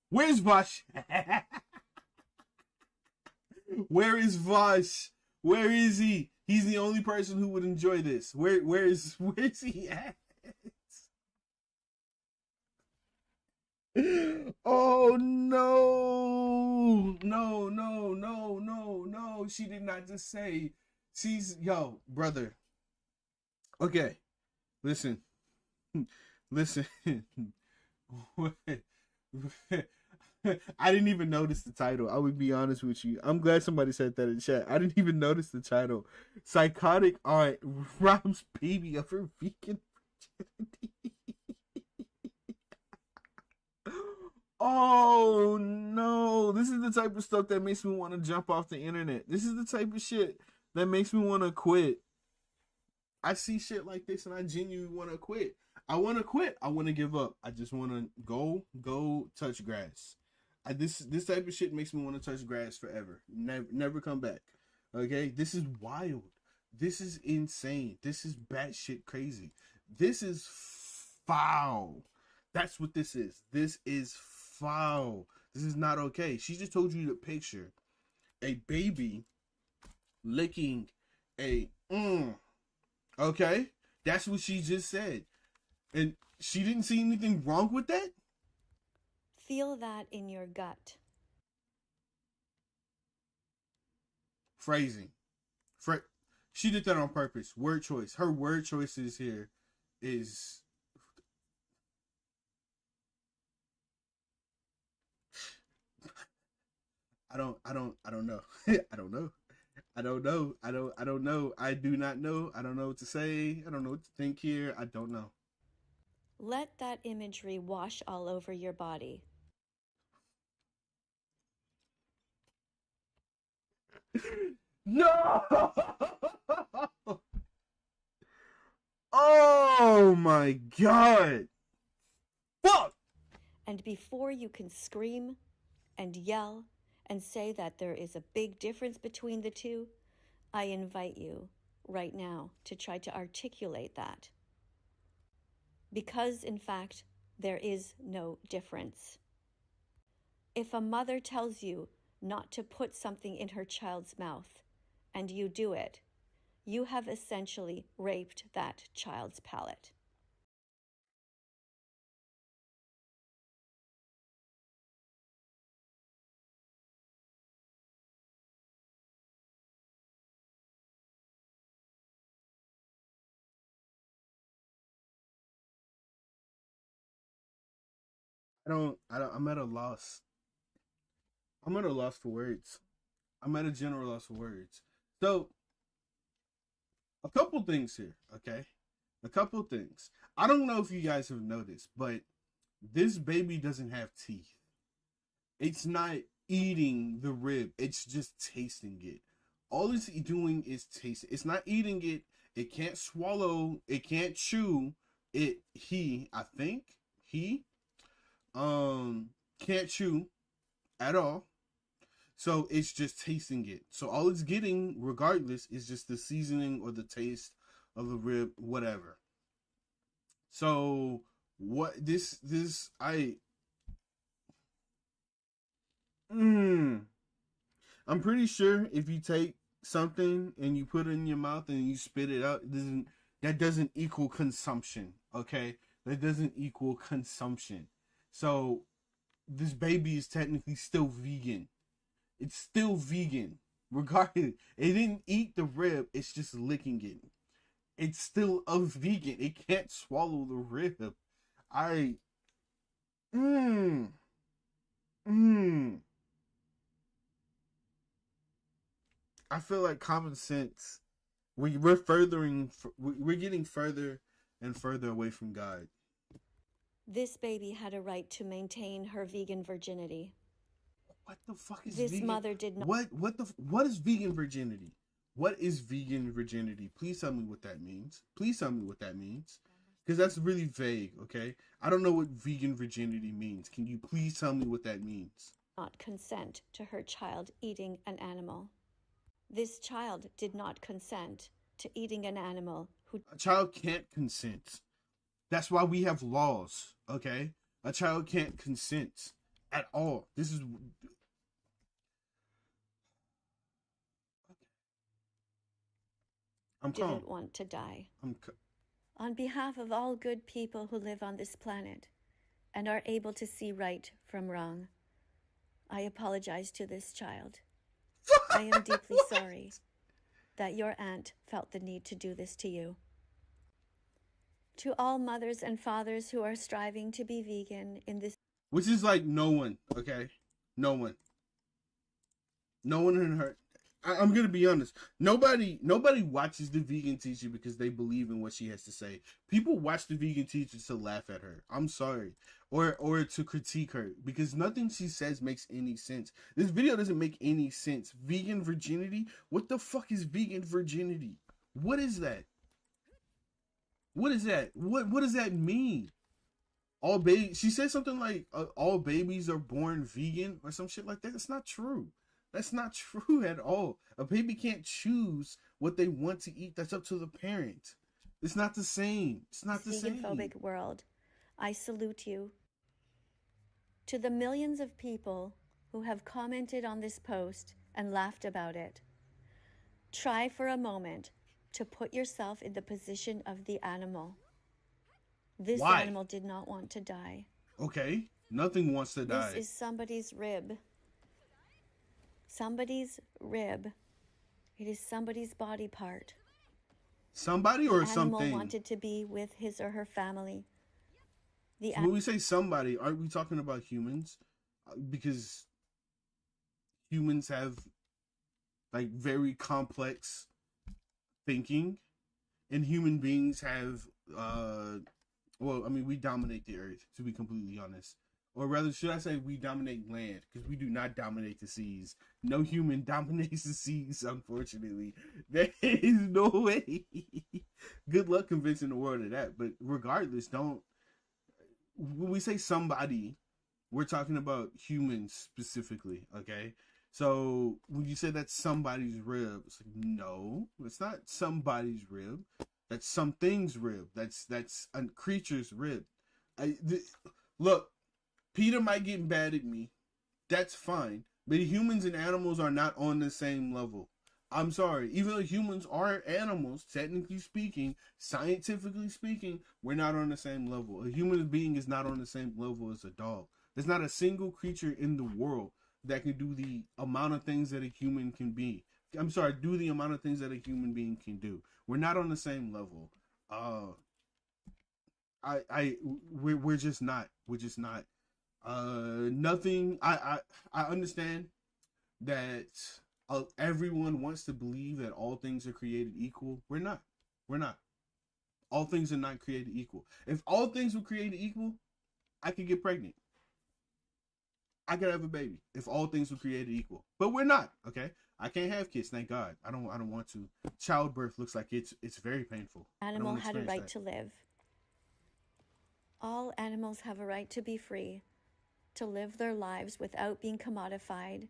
Where's Vosh? Where is Vosh? Where is he? He's the only person who would enjoy this. Where's he at? Oh no. She did not just say. Yo, brother. Okay. Listen. I didn't even notice the title. I would be honest with you. I'm glad somebody said that in chat. I didn't even notice the title. Psychotic aunt robs baby of her vegan Oh no, this is the type of stuff that makes me want to jump off the internet. This is the type of shit that makes me want to quit. I see shit like this and I genuinely want to quit. I want to quit. I want to give up. I just want to go touch grass. This type of shit makes me want to touch grass forever. Never come back. Okay? This is wild. This is insane. This is batshit crazy. This is foul. That's what this is. This is foul. This is not okay. She just told you to picture a baby licking a okay? That's what she just said. And she didn't see anything wrong with that? Feel that in your gut. Phrasing. She did that on purpose. Word choice. Her word choices here is I don't know. I don't know. I don't know. I don't know. I do not know. I don't know what to say. I don't know what to think here. I don't know. Let that imagery wash all over your body. No! Oh my god! Fuck! And before you can scream and yell and say that there is a big difference between the two, I invite you right now to try to articulate that. Because, in fact, there is no difference. If a mother tells you not to put something in her child's mouth, and you do it, you have essentially raped that child's palate. I'm at a loss. I'm at a loss for words. I'm at a general loss for words. So, a couple things here, okay? A couple things. I don't know if you guys have noticed, but this baby doesn't have teeth. It's not eating the rib. It's just tasting it. All it's doing is taste it. It's not eating it. It can't swallow. It can't chew. I think, can't chew at all. So it's just tasting it. So all it's getting, regardless, is just the seasoning or the taste of the rib, whatever. So I'm pretty sure if you take something and you put it in your mouth and you spit it out, that doesn't equal consumption, okay? That doesn't equal consumption. So this baby is technically still vegan. It's still vegan, regardless. It didn't eat the rib, it's just licking it. It's still a vegan. It can't swallow the rib. I feel like common sense. We're getting further and further away from God. This baby had a right to maintain her vegan virginity. What the fuck is this vegan? Mother did not. What is vegan virginity? What is vegan virginity? Please tell me what that means. Please tell me what that means. Because that's really vague, okay? I don't know what vegan virginity means. Can you please tell me what that means? Not consent to her child eating an animal. This child did not consent to eating an animal who... A child can't consent. That's why we have laws, okay? A child can't consent at all. This is... I'm calm. Didn't want to die. I'm on behalf of all good people who live on this planet and are able to see right from wrong, I apologize to this child. I am deeply sorry that your aunt felt the need to do this to you. To all mothers and fathers who are striving to be vegan in this... Which is like no one, okay? No one. No one in her... I'm gonna be honest. Nobody watches the vegan teacher because they believe in what she has to say. People watch the vegan teacher to laugh at her. I'm sorry, or to critique her because nothing she says makes any sense. This video doesn't make any sense. Vegan virginity? What the fuck is vegan virginity? What is that? What is that? What does that mean? All baby. She said something like all babies are born vegan or some shit like that. That's not true. That's not true at all. A baby can't choose what they want to eat. That's up to the parent. It's not the same. It's not the same. Vegan-phobic world, I salute you. To the millions of people who have commented on this post and laughed about it, try for a moment to put yourself in the position of the animal. This animal did not want to die. Okay, nothing wants to die. This is somebody's rib. Somebody's rib. It is somebody's body part. Somebody or the animal something? Wanted to be with his or her family. So when we say somebody, aren't we talking about humans? Because humans have like very complex thinking, and human beings have well, I mean, we dominate the earth, to be completely honest. Or rather, should I say we dominate land? Because we do not dominate the seas. No human dominates the seas, unfortunately. There is no way. Good luck convincing the world of that. But regardless, when we say somebody, we're talking about humans specifically, okay? So when you say that's somebody's rib, it's like, no, it's not somebody's rib. That's something's rib. That's a creature's rib. Look, Peter might get mad at me. That's fine. But humans and animals are not on the same level. I'm sorry. Even though humans are animals, technically speaking, scientifically speaking, we're not on the same level. A human being is not on the same level as a dog. There's not a single creature in the world that can do the amount of things that a human can be. I'm sorry, do the amount of things that a human being can do. We're not on the same level. We're just not. We're just not. Nothing. I understand that everyone wants to believe that all things are created equal. We're not. We're not. All things are not created equal. If all things were created equal, I could get pregnant. I could have a baby if all things were created equal. But we're not, okay? I can't have kids, thank God. I don't want to. Childbirth looks like it's very painful. Animal had a right to live. All animals have a right to be free, to live their lives without being commodified,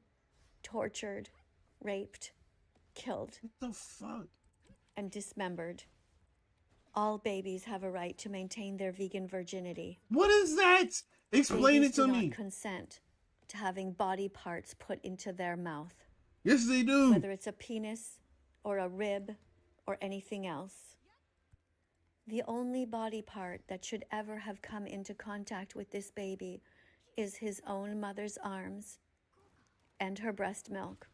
tortured, raped, killed. What the fuck? And dismembered. All babies have a right to maintain their vegan virginity. What is that? Explain Babies it to do me. not consent to having body parts put into their mouth. Yes, they do. Whether it's a penis or a rib or anything else. The only body part that should ever have come into contact with this baby is his own mother's arms and her breast milk.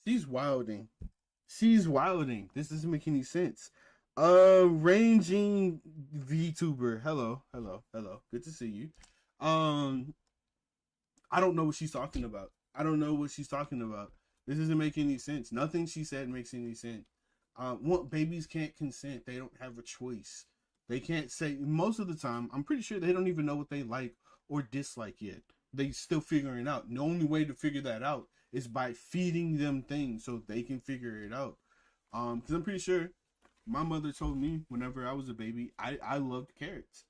She's wilding. She's wilding. This doesn't make any sense. Ranging VTuber. Hello. Good to see you. I don't know what she's talking about. This doesn't make any sense. Nothing she said makes any sense. Babies can't consent. They don't have a choice. They can't say, most of the time, I'm pretty sure they don't even know what they like or dislike yet. They still figuring it out. And the only way to figure that out is by feeding them things so they can figure it out. Because I'm pretty sure my mother told me whenever I was a baby, I loved carrots.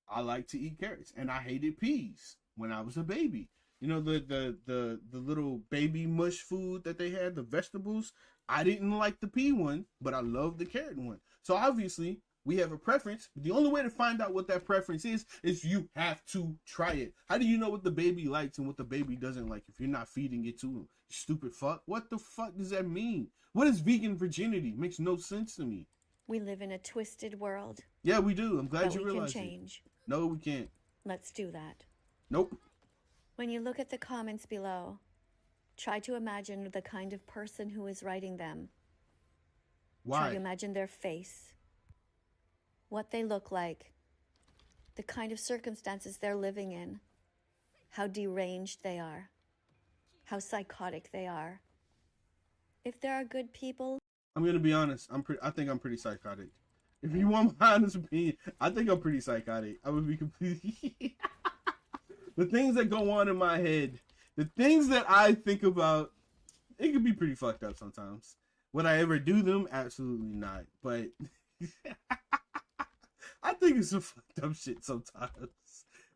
I like to eat carrots, and I hated peas when I was a baby. You know, the little baby mush food that they had, the vegetables. I didn't like the pea one, but I loved the carrot one. So obviously, we have a preference. The only way to find out what that preference is you have to try it. How do you know what the baby likes and what the baby doesn't like if you're not feeding it to them? You stupid fuck. What the fuck does that mean? What is vegan virginity? Makes no sense to me. We live in a twisted world. Yeah, we do. I'm glad you realize it. We can change. No, we can't. Let's do that. Nope. When you look at the comments below, try to imagine the kind of person who is writing them. Why? Try to imagine their face, what they look like, the kind of circumstances they're living in, how deranged they are, how psychotic they are. If there are good people, I'm gonna be honest. I think I'm pretty psychotic. If you want my honest opinion, I think I'm pretty psychotic. I would be completely. The things that go on in my head, the things that I think about, it can be pretty fucked up sometimes. Would I ever do them? Absolutely not. But I think it's some fucked up shit sometimes.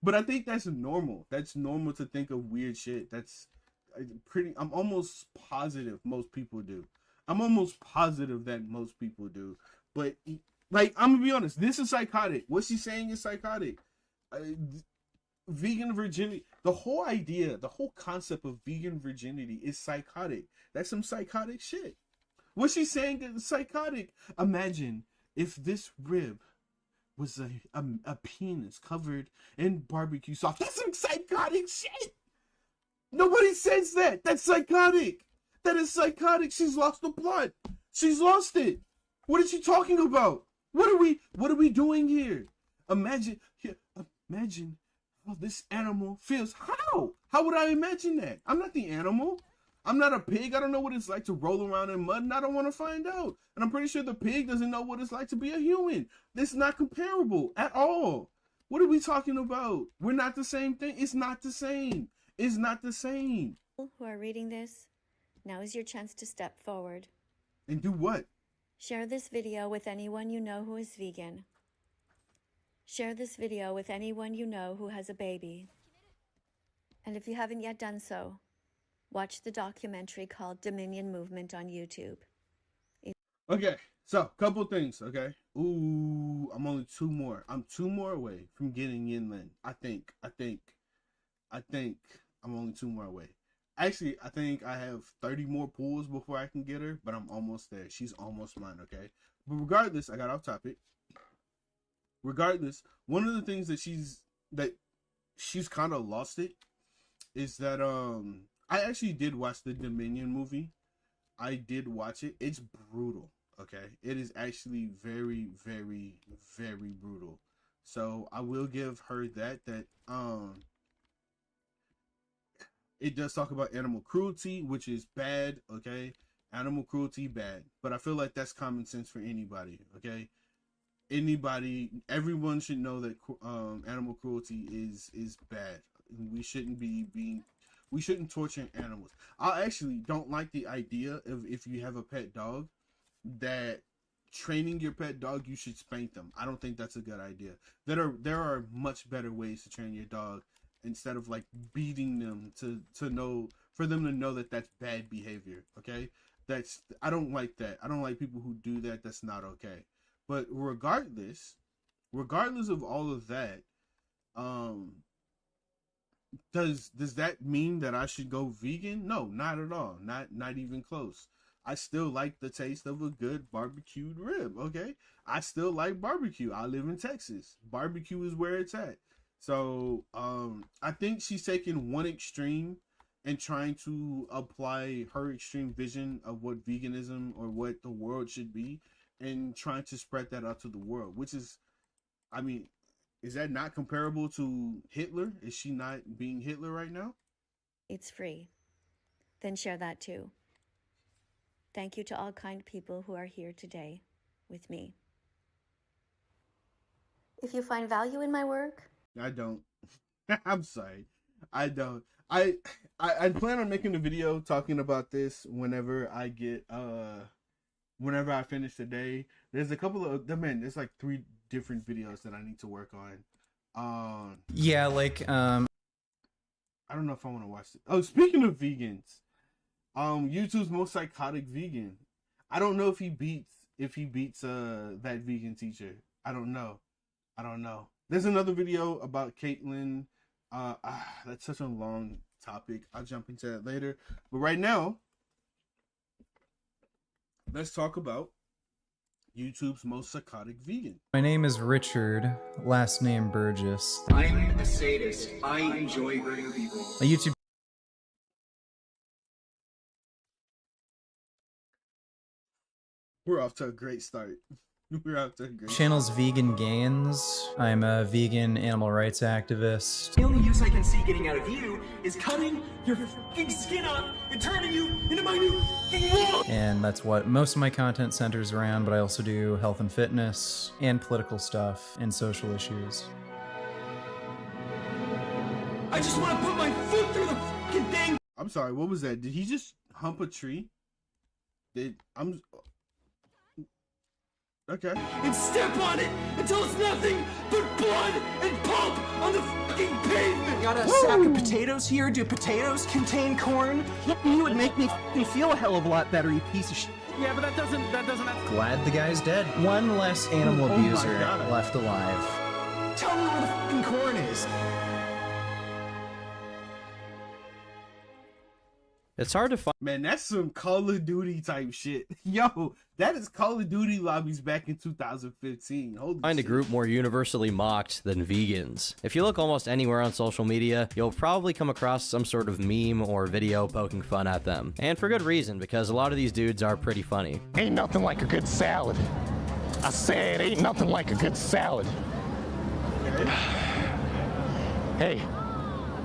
But I think that's normal. That's normal to think of weird shit. That's pretty. I'm almost positive most people do. I'm almost positive that most people do. But like, I'm gonna be honest. This is psychotic. What she's saying is psychotic. Vegan virginity, the whole idea, the whole concept of vegan virginity is psychotic. That's some psychotic shit. What she's saying is psychotic. Imagine if this rib was a penis covered in barbecue sauce. That's some psychotic shit. Nobody says that. That's psychotic. That is psychotic. She's lost the plot. She's lost it. What is she talking about? What are we doing here? Imagine how this animal feels. How would I imagine that? I'm not the animal. I'm not a pig. I don't know what it's like to roll around in mud, and I don't want to find out. And I'm pretty sure the pig doesn't know what it's like to be a human. This is not comparable at all. What are we talking about? We're not the same thing. It's not the same. It's not the same. who are reading this, now is your chance to step forward. And do what? Share this video with anyone you know who is vegan. Share this video with anyone you know who has a baby. And if you haven't yet done so, watch the documentary called Dominion Movement on YouTube. Okay, so couple things, okay? Ooh, I'm only two more. I'm two more away from getting Yinlin. I think I'm only two more away. Actually, I think I have 30 more pulls before I can get her, but I'm almost there. She's almost mine, okay? But regardless, I got off topic. Regardless, one of the things that she's kind of lost it is that I actually did watch the Dominion movie. I did watch it. It's brutal, okay? It is actually very, very, very brutal. So I will give her that it does talk about animal cruelty, which is bad, okay? Animal cruelty, bad. But I feel like that's common sense for anybody, okay? Everyone should know that animal cruelty is bad. We shouldn't torture animals. I actually don't like the idea of, if you have a pet dog, that training your pet dog, you should spank them. I don't think that's a good idea. There are much better ways to train your dog, instead of like beating them for them to know that that's bad behavior, okay? I don't like that. I don't like people who do that. That's not okay. But regardless of all of that, does that mean that I should go vegan? No, not at all. Not even close. I still like the taste of a good barbecued rib, okay? I still like barbecue. I live in Texas. Barbecue is where it's at. So, I think she's taking one extreme and trying to apply her extreme vision of what veganism or what the world should be, and trying to spread that out to the world, which is, I mean, is that not comparable to Hitler? Is she not being Hitler right now? It's free. Then share that too. Thank you to all kind people who are here today with me. If you find value in my work, I don't. I'm sorry. I don't. I plan on making a video talking about this whenever I finish the day. There's a couple of there's like 3 different videos that I need to work on. Yeah, like I don't know if I want to watch it. Oh, speaking of vegans, YouTube's most psychotic vegan. I don't know if he beats that vegan teacher. I don't know. There's another video about Caitlyn. That's such a long topic. I'll jump into that later. But right now, let's talk about YouTube's most psychotic vegan. my name is Richard, last name Burgess. I'm a sadist. I enjoy hurting people. A YouTube We're off to a great start. We're out to a great Channel's Vegan Gains. I'm a vegan animal rights activist. The only use I can see getting out of you is cutting your fucking skin off and turning you into my new fucking wall. And that's what most of my content centers around, but I also do health and fitness and political stuff and social issues. I just want to put my foot through the fucking thing. I'm sorry, what was that? Did he just hump a tree? Okay. And step on it until it's nothing but blood and pulp on the fucking pavement. Got a sack of potatoes here. Do potatoes contain corn? You would make me fucking feel a hell of a lot better, you piece of shit. Yeah, but that doesn't. Glad the guy's dead. One less animal Oh my abuser God. left alive. Tell me where the fucking corn is. It's hard to find. Man, that's some Call of Duty type shit. Yo, that is Call of Duty lobbies back in 2015. Holy Find a shit. group more universally mocked than vegans. If you look almost anywhere on social media, you'll probably come across some sort of meme or video poking fun at them. And for good reason, because a lot of these dudes are pretty funny. Ain't nothing like a good salad. I said, ain't nothing like a good salad. Hey,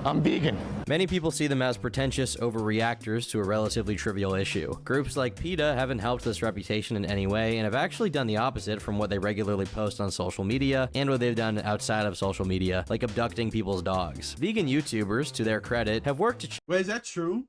I'm vegan. Many people see them as pretentious overreactors to a relatively trivial issue. Groups like PETA haven't helped this reputation in any way and have actually done the opposite from what they regularly post on social media and what they've done outside of social media, like abducting people's dogs. Vegan YouTubers, to their credit, have worked to Wait, is that true?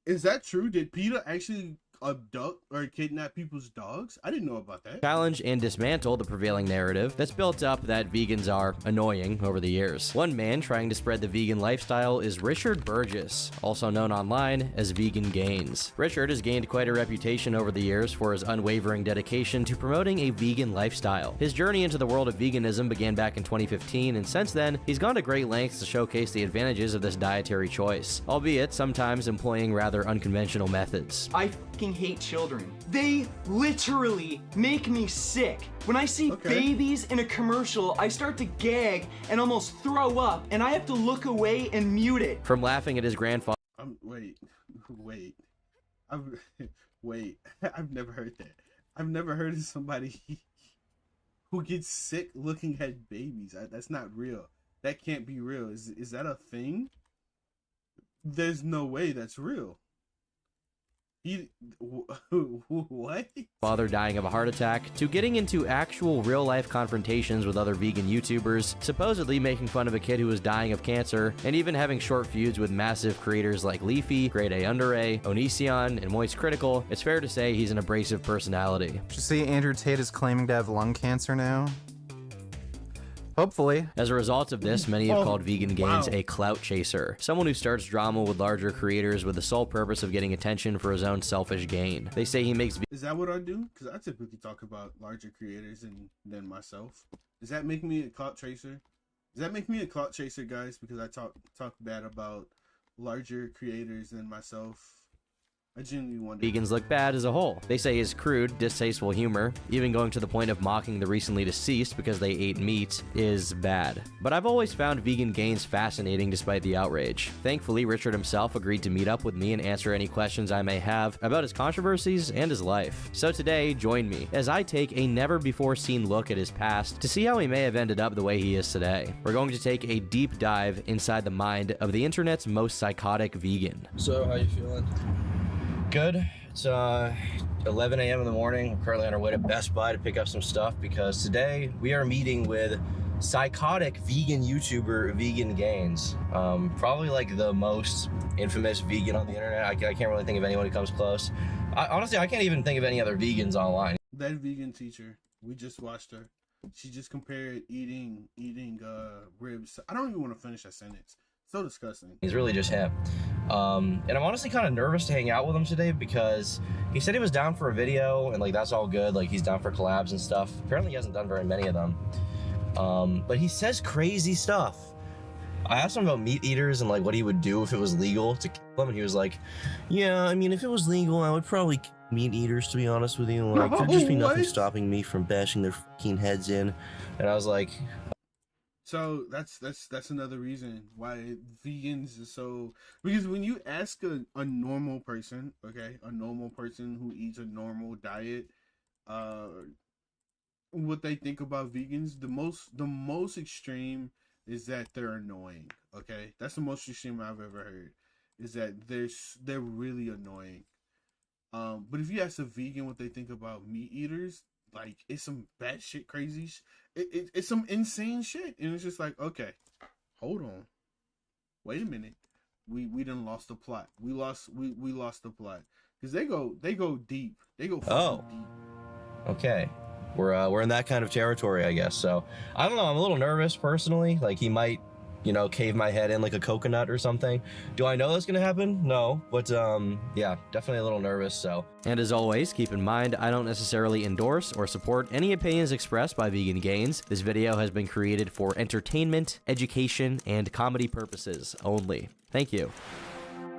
Is that true? Did PETA actually abduct or kidnap people's dogs? I didn't know about that. challenge and dismantle the prevailing narrative that's built up that vegans are annoying over the years. One man trying to spread the vegan lifestyle is Richard Burgess, also known online as Vegan Gains. Richard has gained quite a reputation over the years for his unwavering dedication to promoting a vegan lifestyle. His journey into the world of veganism began back in 2015, and since then, he's gone to great lengths to showcase the advantages of this dietary choice, albeit sometimes employing rather unconventional methods. I fucking hate children. They literally make me sick. When I see babies in a commercial, I start to gag and almost throw up, and I have to look away and mute it. From laughing at his grandfather. Wait. I've never heard that. I've never heard of somebody who gets sick looking at babies. That's not real. That can't be real. Is that a thing? There's no way that's real. What? Father dying of a heart attack, to getting into actual real-life confrontations with other vegan YouTubers, supposedly making fun of a kid who was dying of cancer, and even having short feuds with massive creators like Leafy, Grade A Under A, Onision, and Moist Critical. It's fair to say he's an abrasive personality. Did you see Andrew Tate is claiming to have lung cancer now? Hopefully. As a result of this, many have called Vegan Gains a clout chaser, someone who starts drama with larger creators with the sole purpose of getting attention for his own selfish gain. They say he makes. Is that what I do? Because I typically talk about larger creators than myself. Does that make me a clout chaser? Does that make me a clout chaser, guys? Because I talk bad about larger creators than myself. I genuinely wonder. Vegans look bad as a whole. They say his crude, distasteful humor, even going to the point of mocking the recently deceased because they ate meat, is bad. But I've always found Vegan Gains fascinating despite the outrage. Thankfully, Richard himself agreed to meet up with me and answer any questions I may have about his controversies and his life. So today, join me as I take a never-before-seen look at his past to see how he may have ended up the way he is today. We're going to take a deep dive inside the mind of the internet's most psychotic vegan. So, how you feeling? Good. It's 11 a.m. in the morning. We're currently on our way to Best Buy to pick up some stuff because today we are meeting with psychotic vegan YouTuber Vegan Gains. Probably like the most infamous vegan on the internet. I can't really think of anyone who comes close. Honestly, I can't even think of any other vegans online. That vegan teacher, we just watched her. She just compared eating ribs. I don't even want to finish that sentence. So disgusting. He's really just him. And I'm honestly kind of nervous to hang out with him today because he said he was down for a video and like that's all good. Like he's down for collabs and stuff. Apparently he hasn't done very many of them. But he says crazy stuff. I asked him about meat eaters and like what he would do if it was legal to kill them, and he was like, yeah, I mean, if it was legal, I would probably kill meat eaters, to be honest with you. Like there'd just be nothing stopping me from bashing their fucking heads in. And I was like, so that's another reason why vegans is so, because when you ask a normal person, okay, a normal person who eats a normal diet, what they think about vegans, the most extreme is that they're annoying. Okay, that's the most extreme I've ever heard. Is that they're really annoying. But if you ask a vegan what they think about meat eaters, like it's some batshit crazy. It's some insane shit, and it's just like, okay, hold on, wait a minute, we done lost the plot. We lost the plot because they go deep. They go fucking deep. Okay. We're in that kind of territory, I guess. So I don't know. I'm a little nervous personally. Like he might, cave my head in like a coconut or something. Do I know that's gonna happen? No, but yeah, definitely a little nervous. So. And as always, keep in mind, I don't necessarily endorse or support any opinions expressed by Vegan Gains. This video has been created for entertainment, education, and comedy purposes only. Thank you.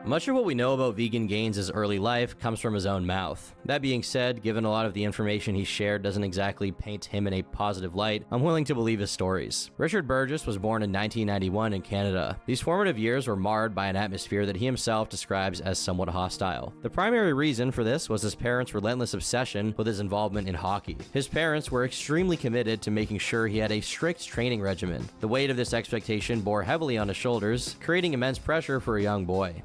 Much of what we know about Vegan Gains' early life comes from his own mouth. That being said, given a lot of the information he shared doesn't exactly paint him in a positive light, I'm willing to believe his stories. Richard Burgess was born in 1991 in Canada. These formative years were marred by an atmosphere that he himself describes as somewhat hostile. The primary reason for this was his parents' relentless obsession with his involvement in hockey. His parents were extremely committed to making sure he had a strict training regimen. The weight of this expectation bore heavily on his shoulders, creating immense pressure for a young boy.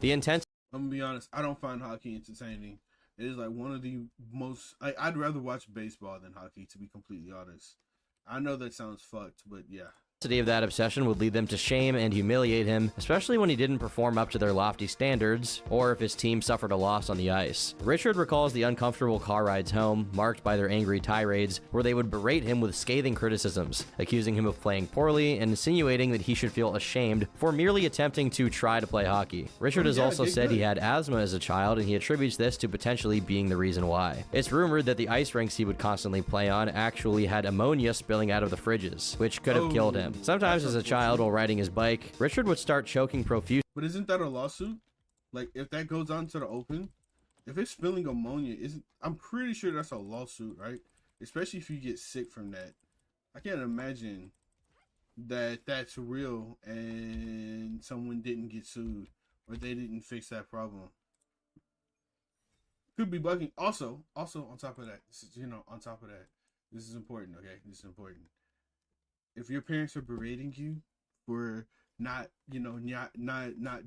I'm gonna be honest, I don't find hockey entertaining. It is like one of the most. I'd rather watch baseball than hockey, to be completely honest. I know that sounds fucked, but yeah. Of that obsession would lead them to shame and humiliate him, especially when he didn't perform up to their lofty standards, or if his team suffered a loss on the ice. Richard recalls the uncomfortable car rides home, marked by their angry tirades, where they would berate him with scathing criticisms, accusing him of playing poorly and insinuating that he should feel ashamed for merely attempting to try to play hockey. Richard has also said he had asthma as a child, and he attributes this to potentially being the reason why. It's rumored that the ice rinks he would constantly play on actually had ammonia spilling out of the fridges, which could have killed him. Sometimes as a child while riding his bike, Richard would start choking profusely. But isn't that a lawsuit? Like, if that goes on to the open, if it's spilling ammonia, I'm pretty sure that's a lawsuit, right? Especially if you get sick from that. I can't imagine that that's real and someone didn't get sued or they didn't fix that problem. Could be bugging. Also, on top of that, on top of that, this is important, okay? This is important. If your parents are berating you for not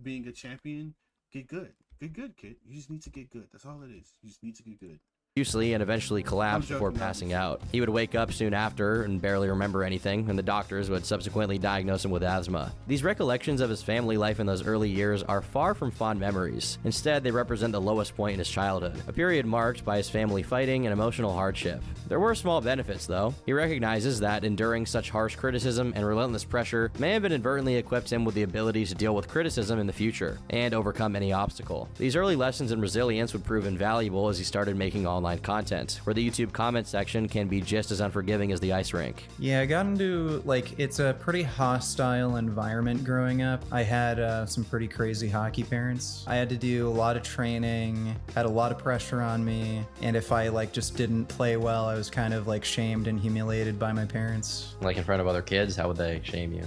being a champion, get good. Get good, kid. You just need to get good. That's all it is. You just need to get good. And eventually collapsed before passing out. He would wake up soon after and barely remember anything, and the doctors would subsequently diagnose him with asthma. These recollections of his family life in those early years are far from fond memories. Instead, they represent the lowest point in his childhood, a period marked by his family fighting and emotional hardship. There were small benefits, though. He recognizes that enduring such harsh criticism and relentless pressure may have inadvertently equipped him with the ability to deal with criticism in the future and overcome any obstacle. These early lessons in resilience would prove invaluable as he started making online content, where the YouTube comment section can be just as unforgiving as the ice rink. Yeah, I got into, it's a pretty hostile environment growing up. I had some pretty crazy hockey parents. I had to do a lot of training, had a lot of pressure on me, and if I, just didn't play well, I was kind of, shamed and humiliated by my parents. Like in front of other kids? How would they shame you?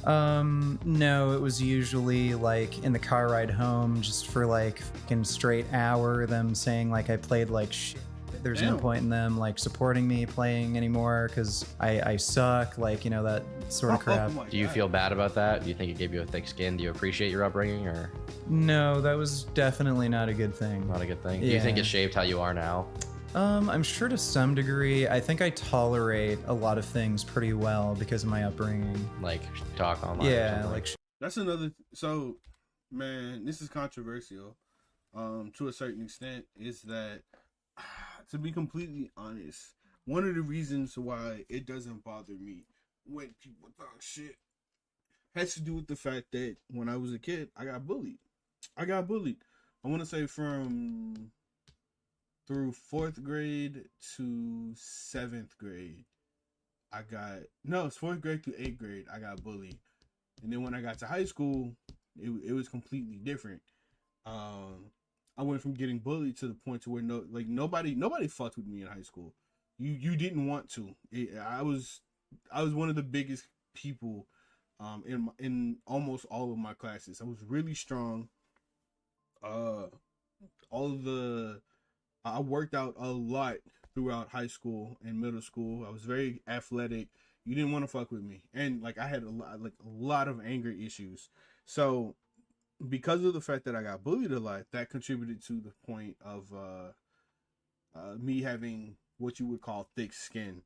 No, it was usually, in the car ride home, just for, fucking straight hour, them saying, I played, shit. There's no point in them supporting me playing anymore because I suck, that sort of crap. Do you feel bad about that? Do you think it gave you a thick skin? Do you appreciate your upbringing, or? No, that was definitely not a good thing. Not a good thing. Do you think it shaped how you are now? I'm sure to some degree. I think I tolerate a lot of things pretty well because of my upbringing. Like talk online. Yeah, that's another. So, man, this is controversial. To a certain extent, is that. To be completely honest, one of the reasons why it doesn't bother me when people talk shit has to do with the fact that when I was a kid, I got bullied. I want to say through 4th grade to 7th grade. It's 4th grade through 8th grade. I got bullied. And then when I got to high school, it was completely different. I went from getting bullied to the point to where nobody fucked with me in high school. You didn't want to. I was one of the biggest people in almost all of my classes. I was really strong. I worked out a lot throughout high school and middle school. I was very athletic. You didn't want to fuck with me, and like I had a lot of anger issues. So because of the fact that I got bullied a lot, that contributed to the point of me having what you would call thick skin.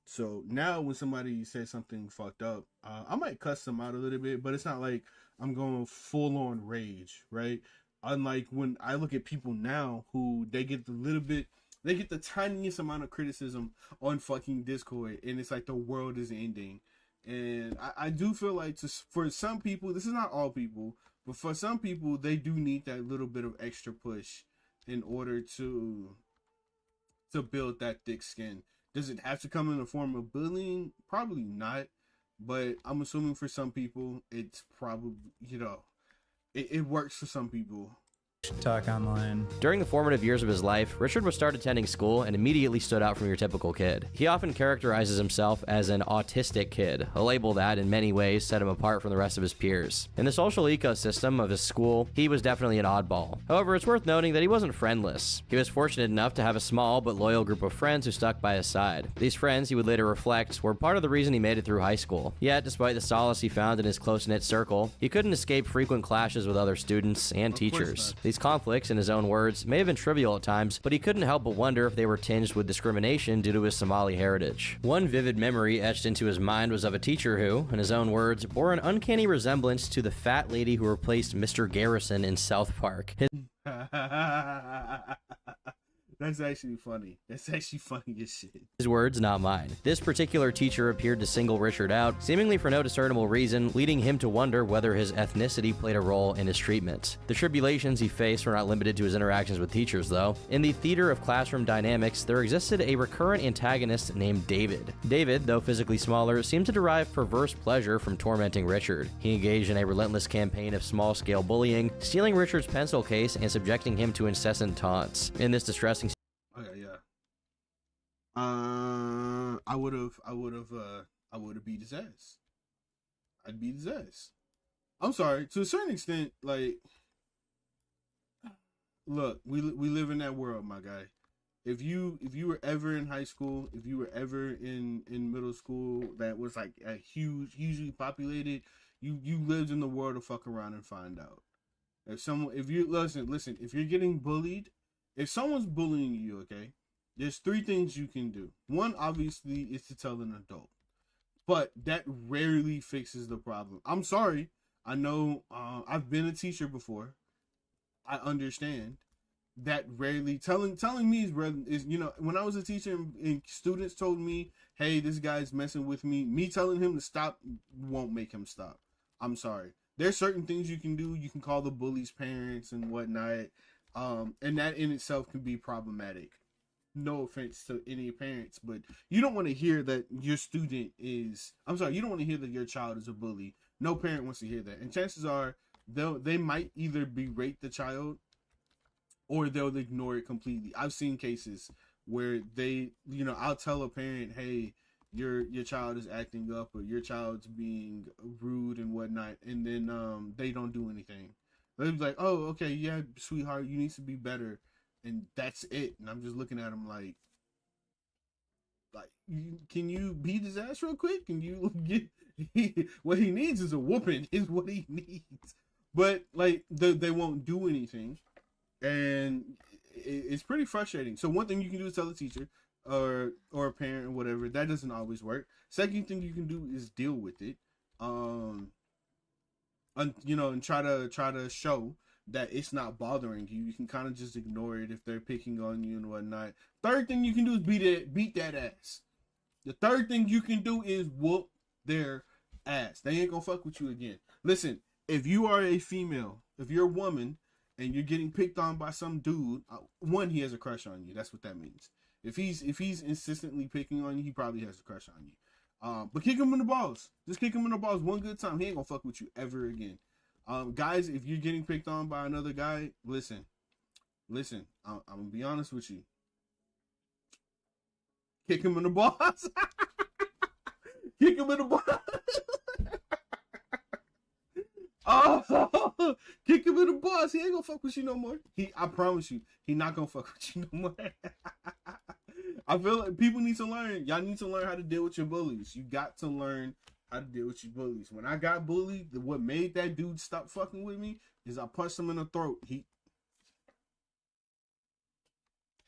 So now when somebody says something fucked up, I might cuss them out a little bit, but it's not like I'm going full on rage, right? Unlike when I look at people now who they get the tiniest amount of criticism on fucking Discord, and it's like the world is ending. And I do feel like for some people, this is not all people, but for some people, they do need that little bit of extra push in order to build that thick skin. Does it have to come in the form of bullying? Probably not. But I'm assuming for some people, it's probably, it works for some people. Talk online. During the formative years of his life, Richard would start attending school and immediately stood out from your typical kid. He often characterizes himself as an autistic kid, a label that in many ways set him apart from the rest of his peers. In the social ecosystem of his school, he was definitely an oddball. However, it's worth noting that he wasn't friendless. He was fortunate enough to have a small but loyal group of friends who stuck by his side. These friends, he would later reflect, were part of the reason he made it through high school. Yet, despite the solace he found in his close-knit circle, he couldn't escape frequent clashes with other students and teachers. These conflicts, in his own words, may have been trivial at times, but he couldn't help but wonder if they were tinged with discrimination due to his Somali heritage. One vivid memory etched into his mind was of a teacher who, in his own words, bore an uncanny resemblance to the fat lady who replaced Mr. Garrison in South Park. That's actually funny. That's actually funny as shit. His words, not mine. This particular teacher appeared to single Richard out, seemingly for no discernible reason, leading him to wonder whether his ethnicity played a role in his treatment. The tribulations he faced were not limited to his interactions with teachers, though. In the theater of classroom dynamics, there existed a recurrent antagonist named David. David, though physically smaller, seemed to derive perverse pleasure from tormenting Richard. He engaged in a relentless campaign of small-scale bullying, stealing Richard's pencil case and subjecting him to incessant taunts. In this distressing Okay, yeah. I would have beat his ass. I'd beat his ass. I'm sorry. To a certain extent, like, look, we live in that world, my guy. If you were ever in high school, if you were ever in middle school that was like a hugely populated, you lived in the world to fuck around and find out. If you're getting bullied. If someone's bullying you, okay, there's three things you can do. One, obviously, is to tell an adult. But that rarely fixes the problem. I'm sorry. I know I've been a teacher before. I understand. That rarely telling me is when I was a teacher and students told me, hey, this guy's messing with me telling him to stop won't make him stop. I'm sorry. There's certain things you can do. You can call the bully's parents and whatnot. And that in itself can be problematic. No offense to any parents, but you don't want to hear that your student is, you don't want to hear that your child is a bully. No parent wants to hear that. And chances are they might either berate the child or they'll ignore it completely. I've seen cases where I'll tell a parent, hey, your child is acting up or your child's being rude and whatnot. And then they don't do anything. They'd be like, oh, okay, yeah, sweetheart, you need to be better. And that's it. And I'm just looking at him like, can you beat his ass real quick? Can you get, what he needs is a whooping is what he needs. But like, they won't do anything. And it's pretty frustrating. So one thing you can do is tell a teacher or a parent or whatever. That doesn't always work. Second thing you can do is deal with it. And try to show that it's not bothering you. You can kind of just ignore it if they're picking on you and whatnot. Third thing you can do is beat that ass. The third thing you can do is whoop their ass. They ain't gonna fuck with you again. Listen, if you are a female, if you're a woman, and you're getting picked on by some dude, one, he has a crush on you. That's what that means. If he's insistently picking on you, he probably has a crush on you. But kick him in the balls. Just kick him in the balls one good time. He ain't gonna fuck with you ever again. Guys, if you're getting picked on by another guy, listen. I'm gonna be honest with you. Kick him in the balls. Kick him in the balls. Oh, kick him in the balls. He ain't gonna fuck with you no more. I promise you, he not gonna fuck with you no more. I feel like people need to learn. Y'all need to learn how to deal with your bullies. You got to learn how to deal with your bullies. When I got bullied, what made that dude stop fucking with me is I punched him in the throat. He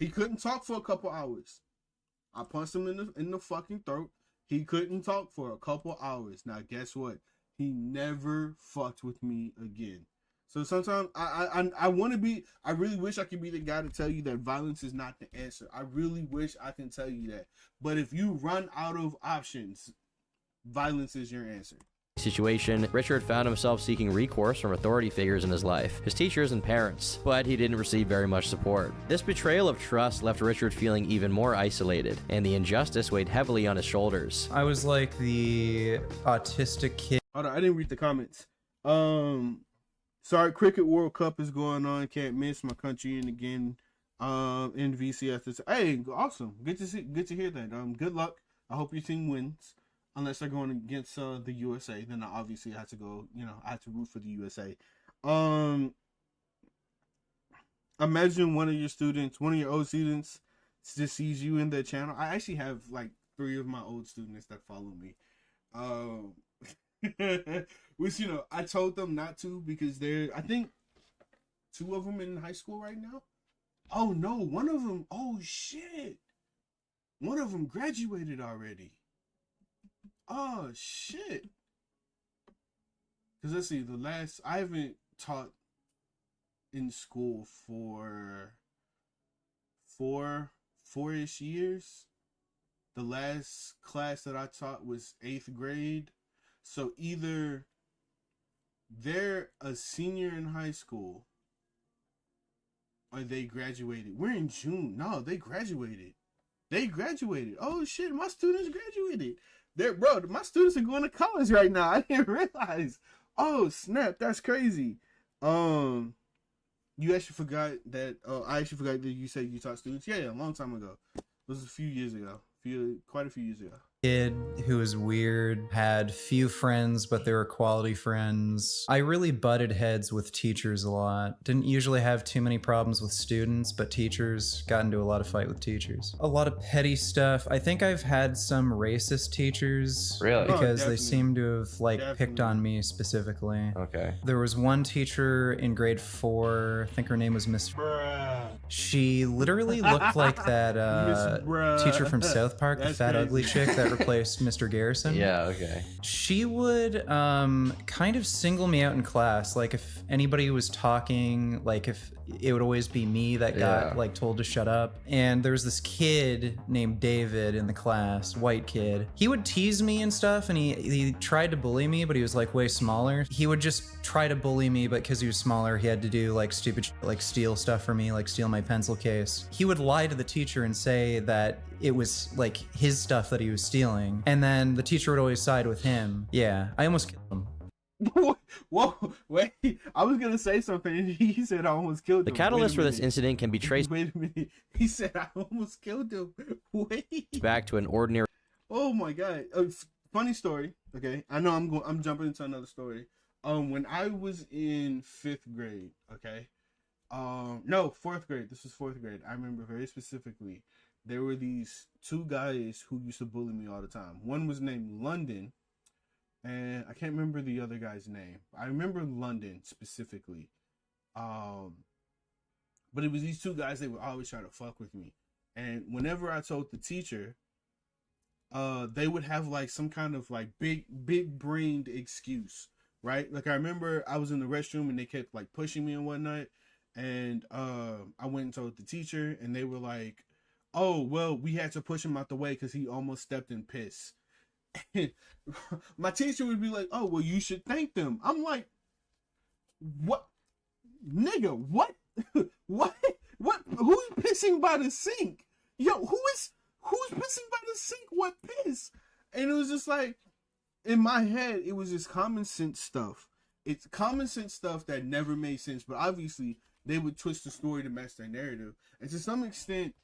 couldn't talk for a couple hours. I punched him in the fucking throat. He couldn't talk for a couple hours. Now guess what? He never fucked with me again. So sometimes I want to be. I really wish I could be the guy to tell you that violence is not the answer. I really wish I can tell you that. But if you run out of options, violence is your answer. Situation, Richard found himself seeking recourse from authority figures in his life, his teachers and parents, but he didn't receive very much support. This betrayal of trust left Richard feeling even more isolated, and the injustice weighed heavily on his shoulders. I was like the autistic kid. Hold on, I didn't read the comments. Sorry, Cricket World Cup is going on. Can't miss my country in again. In VCS. Hey, awesome. Good to hear that. Good luck. I hope your team wins. Unless they're going against the USA, then I obviously have to go. I have to root for the USA. Imagine one of your old students, just sees you in their channel. I actually have like 3 of my old students that follow me. Which I told them not to because I think 2 of them in high school right now. Oh no, one of them. Oh shit, one of them graduated already. Oh shit. Because let's see, I haven't taught in school for 4-ish years. The last class that I taught was 8th grade. So either they're a senior in high school or they graduated. We're in June. No, they graduated. Oh shit, my students graduated. My students are going to college right now. I didn't realize. Oh snap, that's crazy. You actually forgot that. I actually forgot that you said you taught students. Yeah, a long time ago. It was a few years ago. Quite a few years ago. Kid who was weird, had few friends, but they were quality friends. I really butted heads with teachers a lot. Didn't usually have too many problems with students, but teachers, got into a lot of fight with teachers. A lot of petty stuff. I think I've had some racist teachers. Really? Because they seem to have picked on me specifically. Okay. There was one teacher in grade 4, I think her name was Miss She literally looked like that teacher from South Park, the fat ugly chick that replaced Mr. Garrison. Yeah, okay. She would kind of single me out in class. Like if anybody was talking, like if it would always be me that got like told to shut up. And there was this kid named David in the class, white kid. He would tease me and stuff, and he tried to bully me, but he was like way smaller. He would just try to bully me, but because he was smaller, he had to do like stupid like steal stuff from me, like steal my pencil case. He would lie to the teacher and say that it was like his stuff that he was stealing, and then the teacher would always side with him. Yeah, I almost killed him. Whoa, wait, I was gonna say something and he said I almost killed him. The catalyst for this incident can be traced Wait a minute. He said I almost killed him. Wait. back to an ordinary. Oh my god. Funny story. Okay. I know I'm jumping into another story. When I was in 5th grade, okay. No, 4th grade. This was 4th grade. I remember very specifically. There were these 2 guys who used to bully me all the time. One was named London, and I can't remember the other guy's name. I remember London specifically. But it was these 2 guys, they would always try to fuck with me. And whenever I told the teacher, they would have like some kind of like big brained excuse, right? Like I remember I was in the restroom and they kept like pushing me and whatnot. And I went and told the teacher, and they were like, oh, well, we had to push him out the way because he almost stepped in piss. And my teacher would be like, oh, well, you should thank them. I'm like, what? Nigga, what? What? Who's pissing by the sink? Yo, who's pissing by the sink? What piss? And it was just like, in my head, it was just common sense stuff. It's common sense stuff that never made sense, but obviously they would twist the story to match their narrative. And to some extent,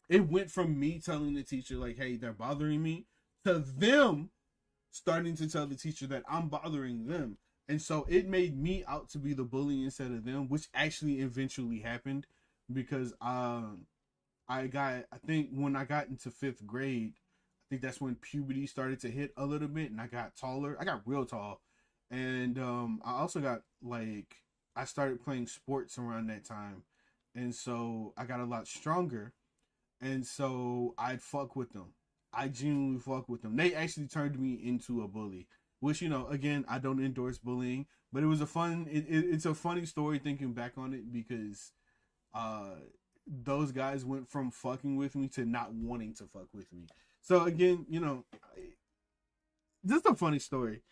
it went from me telling the teacher like, hey, they're bothering me, to them starting to tell the teacher that I'm bothering them. And so it made me out to be the bully instead of them, which actually eventually happened because I I think when I got into 5th grade, I think that's when puberty started to hit a little bit, and I got taller. I got real tall, and I also got like, I started playing sports around that time, and so I got a lot stronger, and so I'd fuck with them. I genuinely fuck with them. They actually turned me into a bully, which, you know, again, I don't endorse bullying, but it was a fun. It's a funny story thinking back on it, because those guys went from fucking with me to not wanting to fuck with me. So again, you know, just a funny story.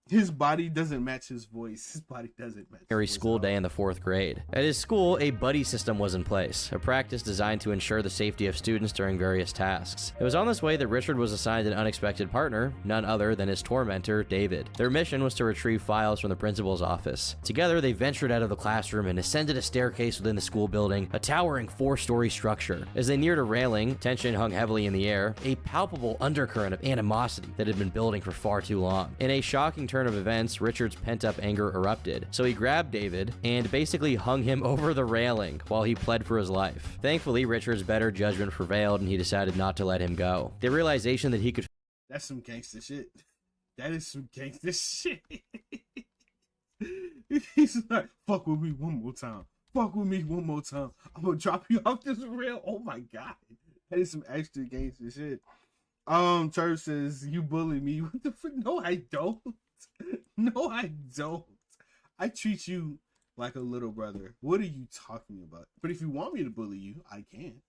His body doesn't match his voice. His body doesn't match his Every voice school day in the 4th grade. At his school, a buddy system was in place, a practice designed to ensure the safety of students during various tasks. It was on this way that Richard was assigned an unexpected partner, none other than his tormentor, David. Their mission was to retrieve files from the principal's office. Together, they ventured out of the classroom and ascended a staircase within the school building, a towering 4-story structure. As they neared a railing, tension hung heavily in the air, a palpable undercurrent of animosity that had been building for far too long. In a shocking turn of events, Richard's pent-up anger erupted, so he grabbed David and basically hung him over the railing while he pled for his life. Thankfully, Richard's better judgment prevailed and he decided not to let him go. The realization that he could... That's some gangster shit. That is some gangster shit. He's like, fuck with me one more time. Fuck with me one more time. I'm gonna drop you off this rail. Oh my god. That is some extra gangster shit. Turf says, you bully me. What the fuck? No, I don't. No, I don't. I treat you like a little brother. What are you talking about? But if you want me to bully you, I can.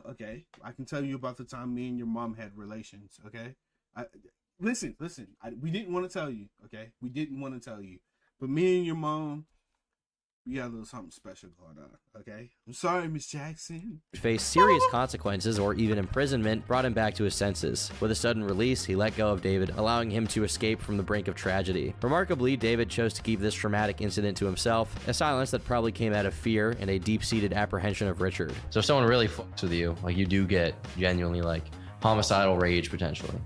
Okay. I can tell you about the time me and your mom had relations, okay? Listen. We didn't want to tell you, okay? We didn't want to tell you. But me and your mom, we got a little something special going on, okay? I'm sorry, Miss Jackson. Face serious consequences or even imprisonment brought him back to his senses. With a sudden release, he let go of David, allowing him to escape from the brink of tragedy. Remarkably, David chose to keep this traumatic incident to himself, a silence that probably came out of fear and a deep-seated apprehension of Richard. So if someone really fucks with you, like you do get genuinely like homicidal rage potentially.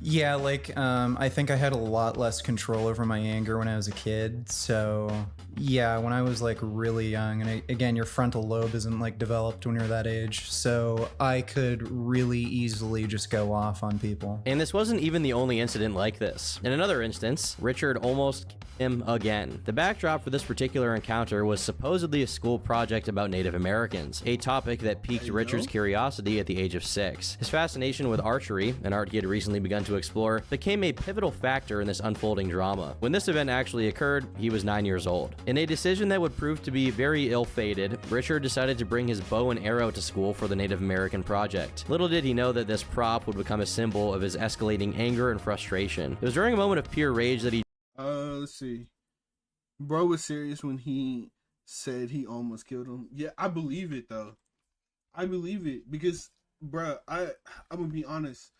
Yeah, like, I think I had a lot less control over my anger when I was a kid, so yeah, when I was like really young, and again, your frontal lobe isn't like developed when you're that age, so I could really easily just go off on people. And this wasn't even the only incident like this. In another instance, Richard almost killed him again. The backdrop for this particular encounter was supposedly a school project about Native Americans, a topic that piqued Richard's curiosity at the age of 6. His fascination with archery, an art he had recently begun to explore, became a pivotal factor in this unfolding drama. When this event actually occurred, he was 9 years old. In a decision that would prove to be very ill-fated, Richard decided to bring his bow and arrow to school for the Native American project. Little did he know that this prop would become a symbol of his escalating anger and frustration. It was during a moment of pure rage that he... Let's see. Bro was serious when he said he almost killed him. Yeah, I believe it, though. I believe it, because, bruh, I'm gonna be honest.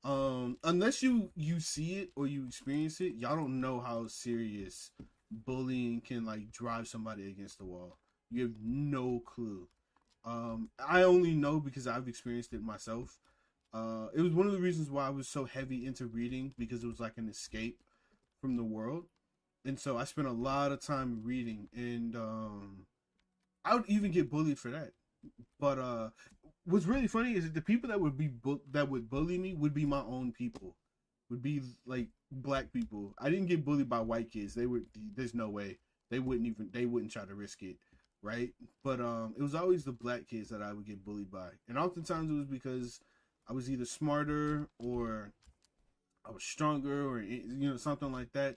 Unless you see it or you experience it, y'all don't know how serious bullying can like drive somebody against the wall. You have no clue. I only know because I've experienced it myself. It was one of the reasons why I was so heavy into reading, because it was like an escape from the world. And so I spent a lot of time reading, and I would even get bullied for that. But what's really funny is that the people that would bully me would be my own people, would be like black people. I didn't get bullied by white kids. There's no way they wouldn't try to risk it, right? But it was always the black kids that I would get bullied by, and oftentimes it was because I was either smarter or I was stronger, or something like that.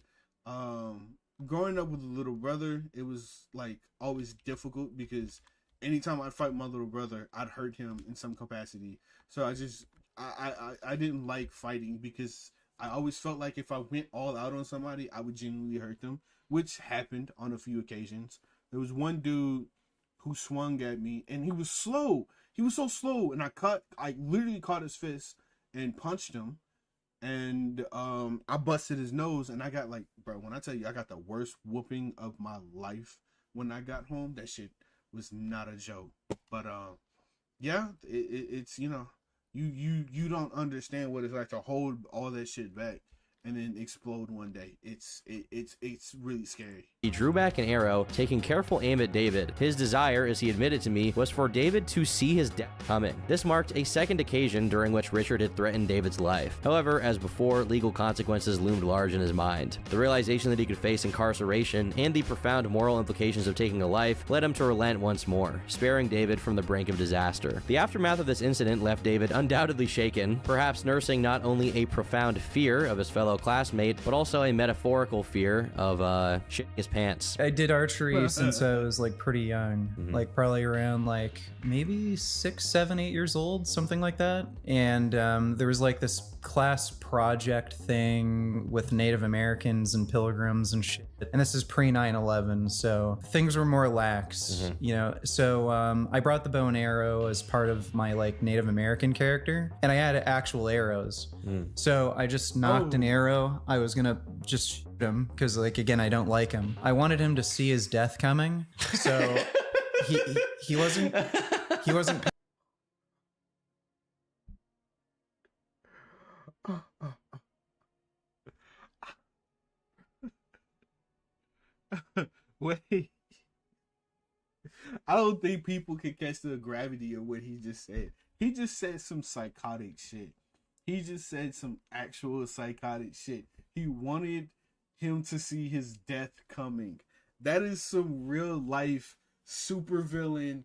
Growing up with a little brother, it was like always difficult because anytime I'd fight my little brother, I'd hurt him in some capacity. So I didn't like fighting, because I always felt like if I went all out on somebody, I would genuinely hurt them, which happened on a few occasions. There was one dude who swung at me, and he was slow. He was so slow, and I literally caught his fist and punched him. And I busted his nose, and I got like, bro, when I tell you I got the worst whooping of my life when I got home, that shit was not a joke. But yeah, it's you don't understand what it's like to hold all that shit back. and then explode one day. It's really scary. He drew back an arrow, taking careful aim at David. His desire, as he admitted to me, was for David to see his death coming. This marked a second occasion during which Richard had threatened David's life. However, as before, legal consequences loomed large in his mind. The realization that he could face incarceration and the profound moral implications of taking a life led him to relent once more, sparing David from the brink of disaster. The aftermath of this incident left David undoubtedly shaken, perhaps nursing not only a profound fear of his fellow classmate, but also a metaphorical fear of shitting his pants. I did archery since I was like pretty young, like probably around like maybe 6, 7, 8 years old, something like that. And there was like this class project thing with Native Americans and pilgrims and shit. And this is pre 9/11, so things were more lax, you know. So I brought the bow and arrow as part of my like Native American character, and I had actual arrows. So I just knocked an arrow. I was gonna just shoot him because, like, again, I don't like him. I wanted him to see his death coming, so he wasn't. Wait. I don't think people can catch the gravity of what he just said. He just said some psychotic shit. He just said some actual psychotic shit. He wanted him to see his death coming. That is some real life supervillain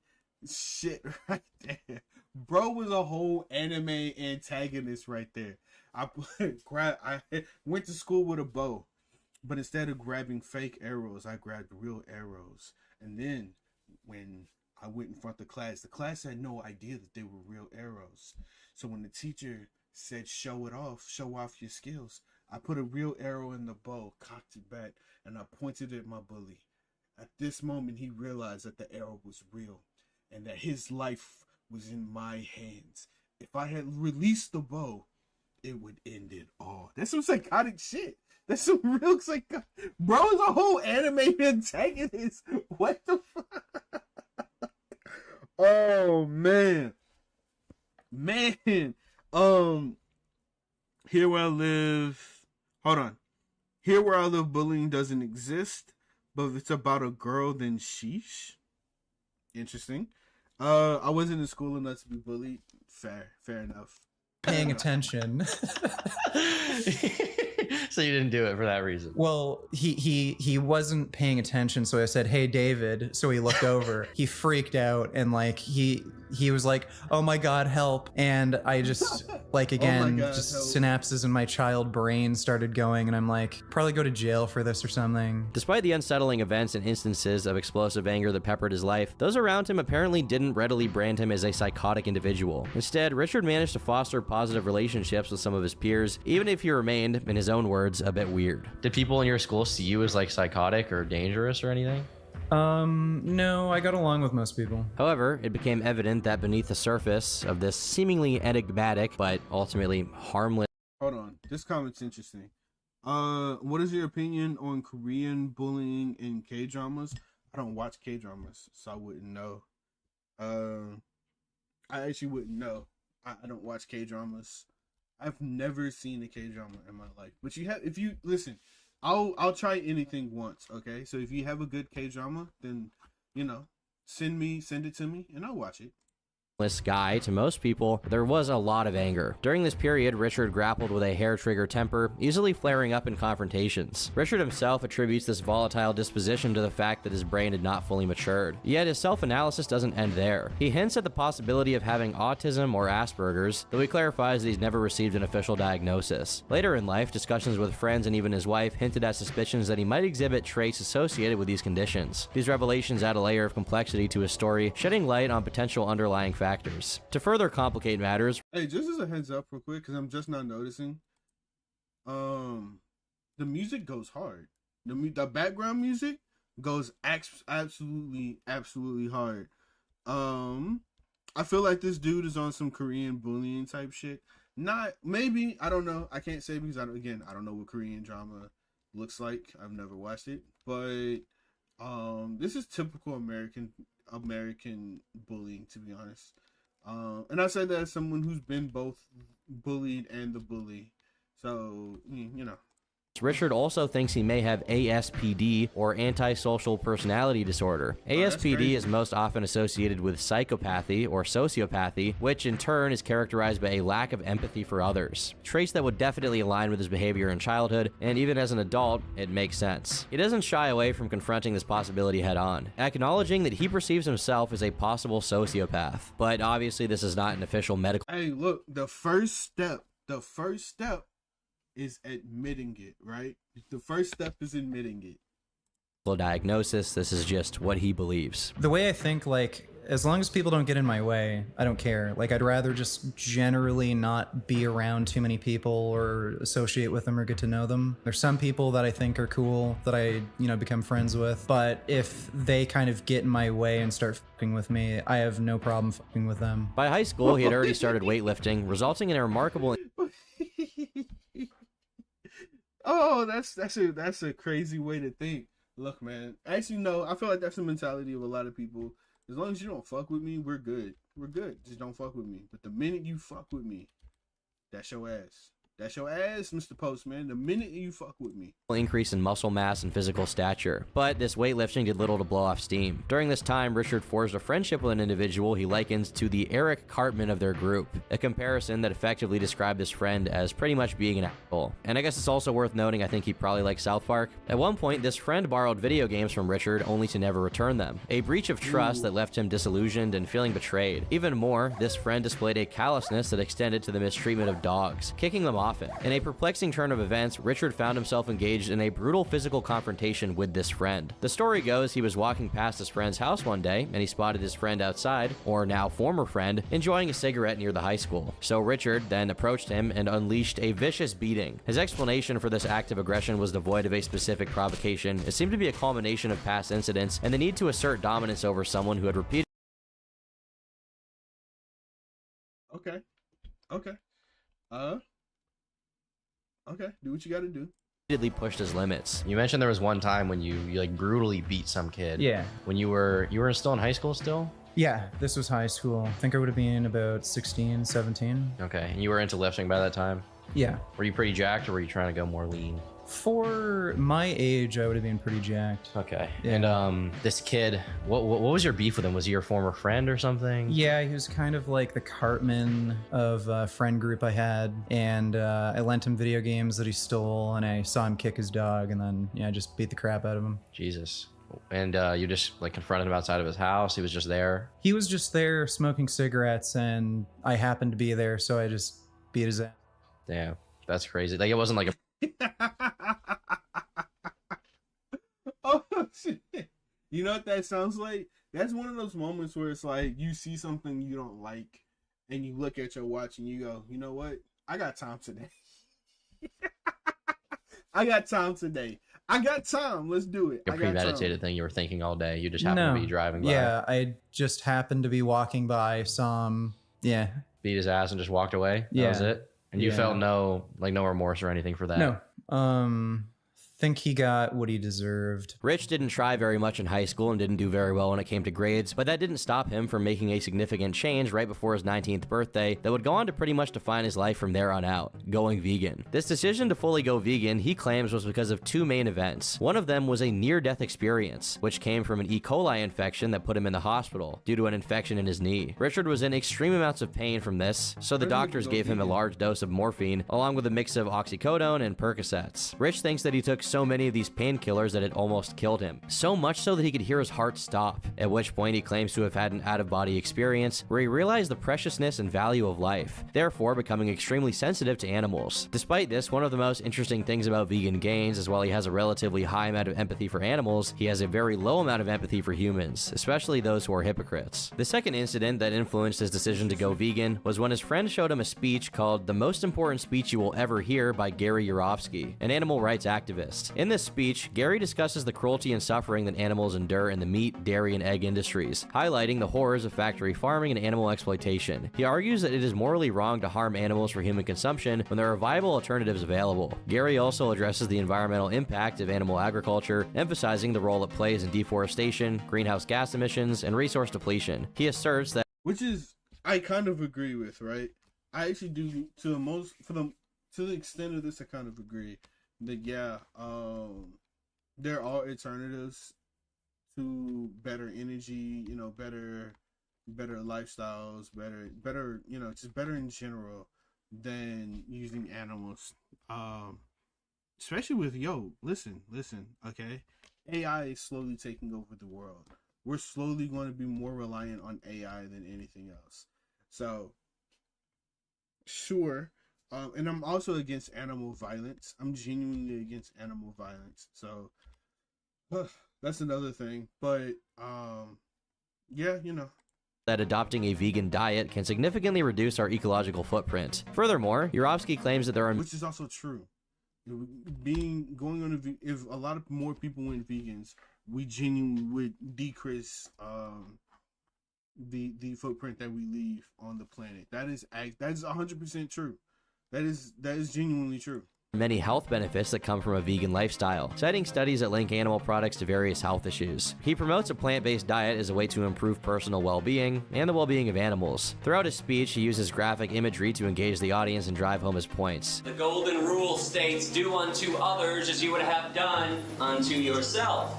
shit right there. Bro was a whole anime antagonist right there. I went to school with a bow, but instead of grabbing fake arrows, I grabbed real arrows. And then when I went in front of the class had no idea that they were real arrows. So when the teacher said, show off your skills, I put a real arrow in the bow, cocked it back, and I pointed at my bully. At this moment, he realized that the arrow was real and that his life was in my hands. If I had released the bow, it would end it all. That's some psychotic shit. That's some real psychotic. Bro is a whole anime antagonist. What the fuck? Oh, man. Here where I live. Hold on. Here where I live, bullying doesn't exist. But if it's about a girl, then sheesh. Interesting. I wasn't in school enough to be bullied. Fair enough. Paying attention. So you didn't do it for that reason. Well, he wasn't paying attention, so I said, "Hey, David." So he looked over. He freaked out and like he was like, "Oh my God, help!" And I just like again, just synapses in my child brain started going, and I'm like, probably go to jail for this or something. Despite the unsettling events and instances of explosive anger that peppered his life, those around him apparently didn't readily brand him as a psychotic individual. Instead, Richard managed to foster positive relationships with some of his peers, even if he remained, in his own words, a bit weird. Did people in your school see you as like psychotic or dangerous or anything? No, I got along with most people. However, it became evident that beneath the surface of this seemingly enigmatic but ultimately harmless... Hold on, this comment's interesting. What is your opinion on Korean bullying in K-dramas? I don't watch K-dramas, so I wouldn't know. I actually wouldn't know. I don't watch K-dramas. I've never seen a K-drama in my life. But if you listen, I'll try anything once, okay? So if you have a good K-drama, then, you know, send it to me and I'll watch it. Guy to most people, there was a lot of anger. During this period, Richard grappled with a hair-trigger temper, easily flaring up in confrontations. Richard himself attributes this volatile disposition to the fact that his brain had not fully matured. Yet his self-analysis doesn't end there. He hints at the possibility of having autism or Asperger's, though he clarifies that he's never received an official diagnosis. Later in life, discussions with friends and even his wife hinted at suspicions that he might exhibit traits associated with these conditions. These revelations add a layer of complexity to his story, shedding light on potential underlying factors. To further complicate matters, hey, just as a heads up real quick, because I'm just not noticing, the music goes hard. The background music goes absolutely hard. I feel like this dude is on some Korean bullying type shit. Not maybe, I don't know. I can't say because I don't know what Korean drama looks like. I've never watched it, but this is typical American bullying, to be honest. And I say that as someone who's been both bullied and the bully. So, you know, Richard also thinks he may have ASPD, or antisocial personality disorder. ASPD is most often associated with psychopathy or sociopathy, which in turn is characterized by a lack of empathy for others. Traits that would definitely align with his behavior in childhood, and even as an adult, it makes sense. He doesn't shy away from confronting this possibility head on, acknowledging that he perceives himself as a possible sociopath. But obviously this is not an official medical. Hey, look, the first step is admitting it, right? The first step is admitting it. Diagnosis. This is just what he believes. The way I think, like, as long as people don't get in my way, I don't care. Like, I'd rather just generally not be around too many people or associate with them or get to know them. There's some people that I think are cool that I, become friends with. But if they kind of get in my way and start fucking with me, I have no problem fucking with them. By high school, he had already started weightlifting, resulting in a remarkable... Oh, that's a crazy way to think. Look, man. Actually, no, I feel like that's the mentality of a lot of people. As long as you don't fuck with me, we're good. We're good. Just don't fuck with me. But the minute you fuck with me, that's your ass. That's your ass, Mr. Postman. The minute you fuck with me. Increase in muscle mass and physical stature. But this weightlifting did little to blow off steam. During this time, Richard forged a friendship with an individual he likens to the Eric Cartman of their group, a comparison that effectively described his friend as pretty much being an asshole. And I guess it's also worth noting, I think he probably likes South Park. At one point, this friend borrowed video games from Richard only to never return them, a breach of trust that left him disillusioned and feeling betrayed. Even more, this friend displayed a callousness that extended to the mistreatment of dogs, kicking them off it. In a perplexing turn of events, Richard found himself engaged in a brutal physical confrontation with this friend. The story goes he was walking past his friend's house one day, and he spotted his friend outside, or now former friend, enjoying a cigarette near the high school. So Richard then approached him and unleashed a vicious beating. His explanation for this act of aggression was devoid of a specific provocation. It seemed to be a culmination of past incidents and the need to assert dominance over someone who had repeated. Okay. Okay, do what you gotta do. Repeatedly pushed his limits. You mentioned there was one time when you like brutally beat some kid. Yeah. When you were still in high school still? Yeah, this was high school. I think I would have been about 16, 17. Okay, and you were into lifting by that time? Yeah. Were you pretty jacked or were you trying to go more lean? For my age, I would have been pretty jacked. Okay. Yeah. And this kid, what was your beef with him? Was he your former friend or something? Yeah, he was kind of like the Cartman of a friend group I had, and I lent him video games that he stole, and I saw him kick his dog, and then I just beat the crap out of him. Jesus. And you just like confronted him outside of his house? He was just there? He was just there smoking cigarettes, and I happened to be there, so I just beat his ass. Damn, that's crazy. Like, it wasn't like a... Oh shit! You know what that sounds like? That's one of those moments where it's like you see something you don't like, and you look at your watch and you go, "You know what? I got time today. I got time today. I got time. Let's do it." A premeditated thing you were thinking all day. You just happened to be driving by. Yeah, I just happened to be walking by, saw him. Yeah. Beat his ass and just walked away. Yeah. That was it. And you felt no remorse or anything for that? No. Think he got what he deserved. Rich didn't try very much in high school and didn't do very well when it came to grades, but that didn't stop him from making a significant change right before his 19th birthday that would go on to pretty much define his life from there on out, going vegan. This decision to fully go vegan, he claims, was because of two main events. One of them was a near-death experience, which came from an E. coli infection that put him in the hospital due to an infection in his knee. Richard was in extreme amounts of pain from this, so the doctors gave him a large dose of morphine, along with a mix of oxycodone and Percocets. Rich thinks that he took so many of these painkillers that it almost killed him. So much so that he could hear his heart stop, at which point he claims to have had an out-of-body experience where he realized the preciousness and value of life, therefore becoming extremely sensitive to animals. Despite this, one of the most interesting things about Vegan Gains is while he has a relatively high amount of empathy for animals, he has a very low amount of empathy for humans, especially those who are hypocrites. The second incident that influenced his decision to go vegan was when his friend showed him a speech called "The Most Important Speech You Will Ever Hear" by Gary Yourofsky, an animal rights activist. In this speech, Gary discusses the cruelty and suffering that animals endure in the meat, dairy, and egg industries, highlighting the horrors of factory farming and animal exploitation. He argues that it is morally wrong to harm animals for human consumption when there are viable alternatives available. Gary also addresses the environmental impact of animal agriculture, emphasizing the role it plays in deforestation, greenhouse gas emissions, and resource depletion. He asserts that, which is I kind of agree with, right? I actually do to the extent of this, I kind of agree. that yeah, there are alternatives to better energy, you know, better lifestyles, better, you know, just better in general than using animals. Especially with listen, okay? AI is slowly taking over the world. We're slowly going to be more reliant on AI than anything else. So, sure. And I'm also against animal violence. I'm genuinely against animal violence. So, that's another thing. But, yeah, you know. That adopting a vegan diet can significantly reduce our ecological footprint. Furthermore, Yurovsky claims that there are... Which is also true. If a lot of more people went vegans, we genuinely would decrease the footprint that we leave on the planet. That is 100% true. That is genuinely true. Many health benefits that come from a vegan lifestyle, citing studies that link animal products to various health issues. He promotes a plant-based diet as a way to improve personal well-being and the well-being of animals. Throughout his speech, he uses graphic imagery to engage the audience and drive home his points. The golden rule states, do unto others as you would have done unto yourself.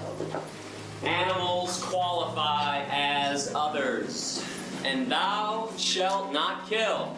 Animals qualify as others, and thou shalt not kill.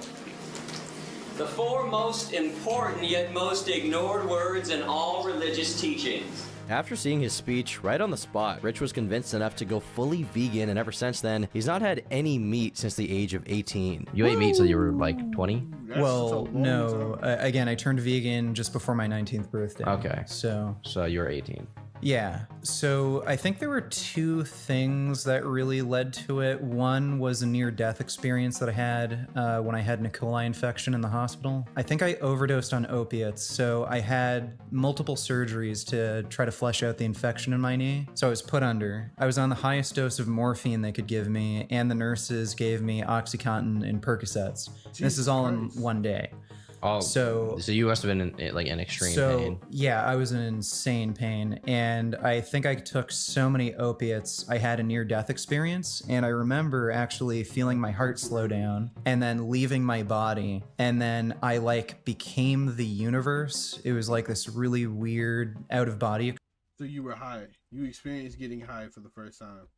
The four most important yet most ignored words in all religious teachings. After seeing his speech right on the spot, Rich was convinced enough to go fully vegan, and ever since then, he's not had any meat since the age of 18. You ate meat till you were like 20? Well, no. Again, I turned vegan just before my 19th birthday. Okay. So you were 18. Yeah. So I think there were two things that really led to it. One was a near-death experience that I had when I had an E. coli infection in the hospital. I think I overdosed on opiates, so I had multiple surgeries to try to flush out the infection in my knee. So I was put under. I was on the highest dose of morphine they could give me, and the nurses gave me OxyContin and Percocets. This is all in one day. Oh, so you must have been in like an extreme pain. Yeah, I was in insane pain, and I think I took so many opiates, I had a near-death experience, and I remember actually feeling my heart slow down, and then leaving my body, and then I like became the universe. It was like this really weird out-of-body. So you were high. You experienced getting high for the first time.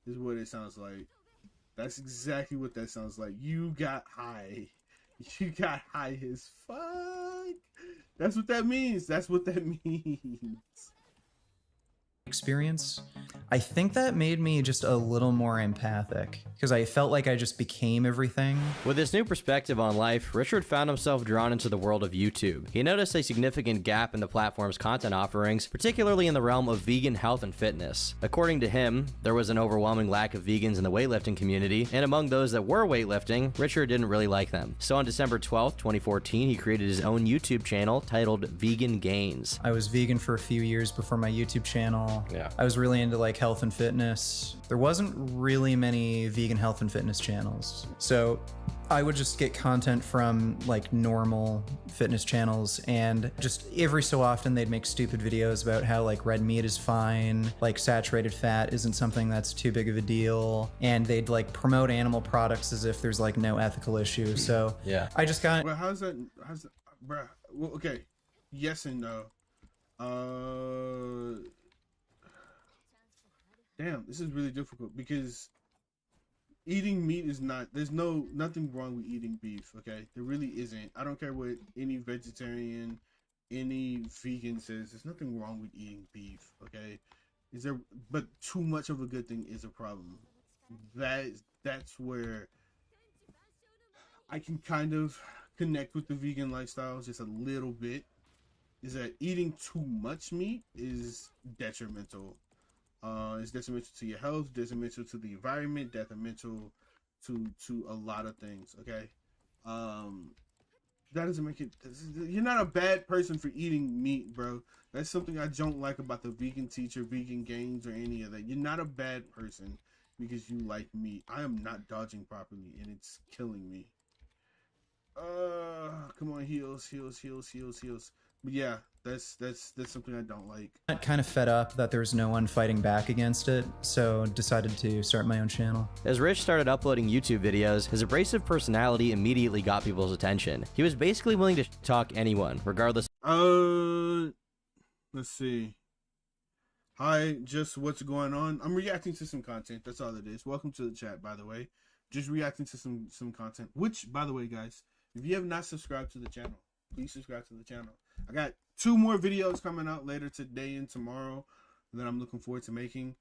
This is what it sounds like. That's exactly what that sounds like. You got high. You got high as fuck. That's what that means. That's what that means. Experience. I think that made me just a little more empathic because I felt like I just became everything. With this new perspective on life, Richard found himself drawn into the world of YouTube. He noticed a significant gap in the platform's content offerings, particularly in the realm of vegan health and fitness. According to him, there was an overwhelming lack of vegans in the weightlifting community, and among those that were weightlifting, Richard didn't really like them. So on December 12th, 2014, he created his own YouTube channel titled Vegan Gains. I was vegan for a few years before my YouTube channel. Yeah. I was really into like health and fitness. There wasn't really many vegan health and fitness channels. So I would just get content from like normal fitness channels, and just every so often they'd make stupid videos about how like red meat is fine, like saturated fat isn't something that's too big of a deal, and they'd like promote animal products as if there's like no ethical issue. So yeah, I just got... Well, how's that, bruh? Well, okay, yes and no. Damn, this is really difficult because eating meat is not, there's nothing wrong with eating beef, okay? There really isn't. I don't care what any vegetarian, any vegan says, there's nothing wrong with eating beef, okay? But too much of a good thing is a problem. That's where I can kind of connect with the vegan lifestyle just a little bit, is that eating too much meat is detrimental. It's detrimental to your health, detrimental to the environment, detrimental to a lot of things, okay? That doesn't make it... You're not a bad person for eating meat, bro. That's something I don't like about the vegan teacher, vegan gains, or any of that. You're not a bad person because you like meat. I am not dodging properly, and it's killing me. Come on, heals. But yeah, that's something I don't like. I kind of fed up that there's no one fighting back against it, so decided to start my own channel. As Rich started uploading YouTube videos, his abrasive personality immediately got people's attention. He was basically willing to talk anyone, regardless. Let's see. Hi, just what's going on? I'm reacting to some content. That's all it is. Welcome to the chat, by the way. Just reacting to some content. Which, by the way, guys, if you have not subscribed to the channel, please subscribe to the channel. I got 2 more videos coming out later today and tomorrow that I'm looking forward to making.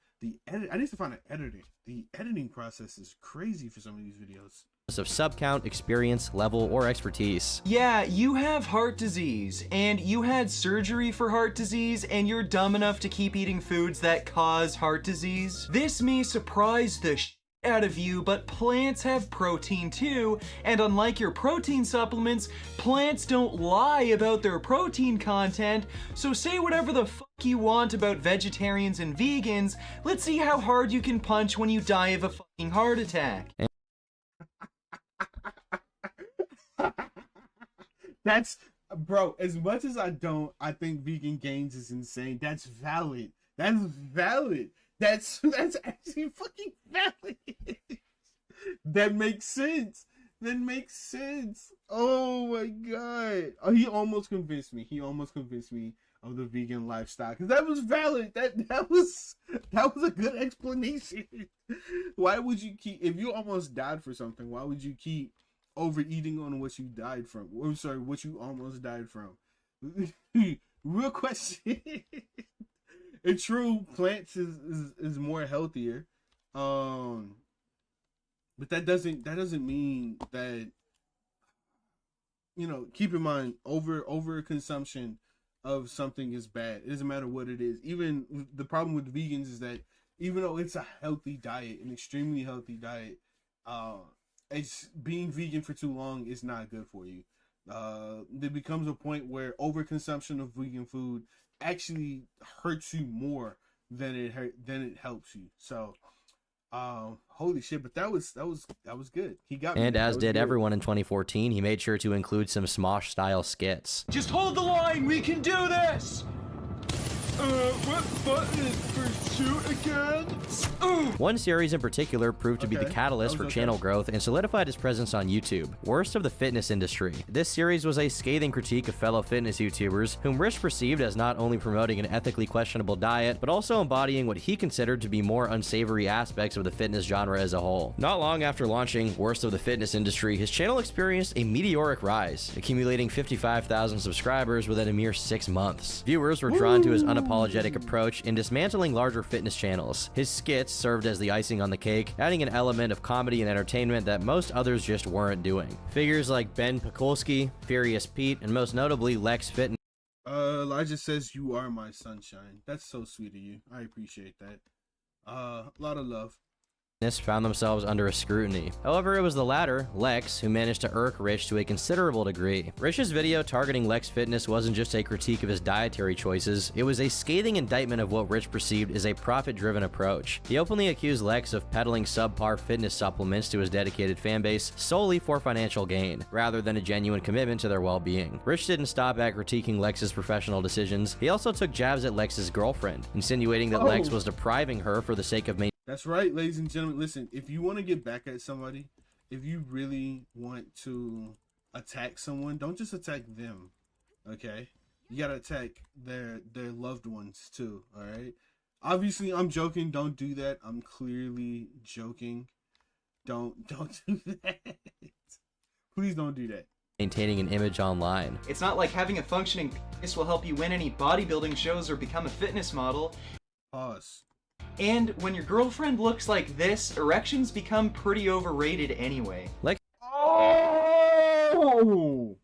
I need to find an editor. The editing process is crazy for some of these videos. Of sub count, experience, level, or expertise. Yeah, you have heart disease, and you had surgery for heart disease, and you're dumb enough to keep eating foods that cause heart disease. This may surprise the out of you, but plants have protein too, and unlike your protein supplements, plants don't lie about their protein content, so say whatever the fuck you want about vegetarians and vegans. Let's see how hard you can punch when you die of a fucking heart attack. That's, bro, as much as I think vegan gains is insane. That's valid. That's valid. That's actually fucking valid. That makes sense. That makes sense. Oh my god. Oh, he almost convinced me. He almost convinced me of the vegan lifestyle, because that was valid. That was a good explanation. Why would you keep, if you almost died for something, why would you keep overeating on what you died from? I'm sorry, what you almost died from. Real question. It's true, plants is more healthier, but that doesn't mean that, you know, keep in mind, over consumption of something is bad. It doesn't matter what it is. Even the problem with vegans is that even though it's a healthy diet, an extremely healthy diet, it's being vegan for too long is not good for you. There becomes a point where overconsumption of vegan food actually hurts you more than it helps you. So, holy shit! But that was good. He got me. And as did everyone in 2014, he made sure to include some Smosh style skits. Just hold the line. We can do this. What button is for shoot again? One series in particular proved to be the catalyst for channel growth and solidified his presence on YouTube. Worst of the fitness industry. This series was a scathing critique of fellow fitness YouTubers, whom Rich perceived as not only promoting an ethically questionable diet, but also embodying what he considered to be more unsavory aspects of the fitness genre as a whole. Not long after launching Worst of the Fitness Industry, his channel experienced a meteoric rise, accumulating 55,000 subscribers within a mere 6 months. Viewers were drawn to his unapologetic approach in dismantling larger fitness channels. His skits served as the icing on the cake, adding an element of comedy and entertainment that most others just weren't doing. Figures like Ben Pekulski, Furious Pete, and most notably Lex Fitness. Elijah says, "You are my sunshine." That's so sweet of you. I appreciate that. A lot of love. Found themselves under a scrutiny. However, it was the latter, Lex, who managed to irk Rich to a considerable degree. Rich's video targeting Lex Fitness wasn't just a critique of his dietary choices, it was a scathing indictment of what Rich perceived as a profit-driven approach. He openly accused Lex of peddling subpar fitness supplements to his dedicated fanbase solely for financial gain, rather than a genuine commitment to their well-being. Rich didn't stop at critiquing Lex's professional decisions, he also took jabs at Lex's girlfriend, insinuating that Lex was depriving her for the sake of maintaining. That's right, ladies and gentlemen. Listen, if you want to get back at somebody, if you really want to attack someone, don't just attack them, okay? You gotta attack their loved ones too, all right? Obviously, I'm joking. Don't do that. I'm clearly joking. Don't do that. Please don't do that. Maintaining an image online. It's not like having a functioning penis will help you win any bodybuilding shows or become a fitness model. Pause. And when your girlfriend looks like this, erections become pretty overrated anyway. Like, oh,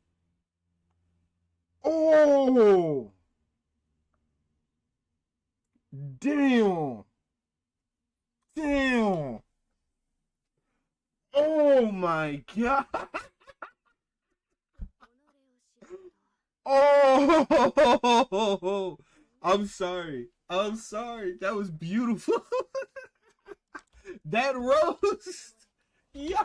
damn, oh my god, oh, I'm sorry. That was beautiful. That roast, yo,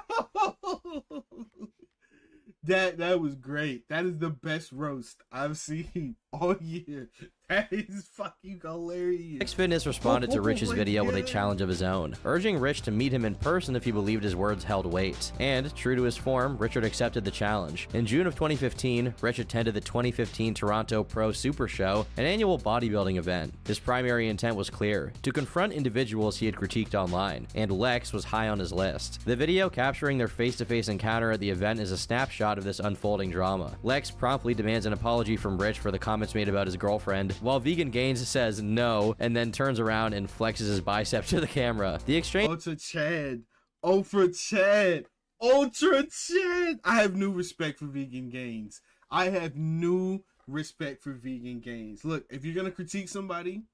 that was great. That is the best roast I've seen all year. That is fucking hilarious. Lex Fitness responded to Rich's video with a challenge of his own, urging Rich to meet him in person if he believed his words held weight. And, true to his form, Richard accepted the challenge. In June of 2015, Rich attended the 2015 Toronto Pro Super Show, an annual bodybuilding event. His primary intent was clear: to confront individuals he had critiqued online, and Lex was high on his list. The video capturing their face-to-face encounter at the event is a snapshot of this unfolding drama. Lex promptly demands an apology from Rich for the comments made about his girlfriend, while Vegan Gains says no and then turns around and flexes his bicep to the camera. The exchange— Ultra Chad. Ultra Chad. Ultra Chad. I have new respect for Vegan Gains. I have new respect for Vegan Gains. Look, if you're gonna critique somebody,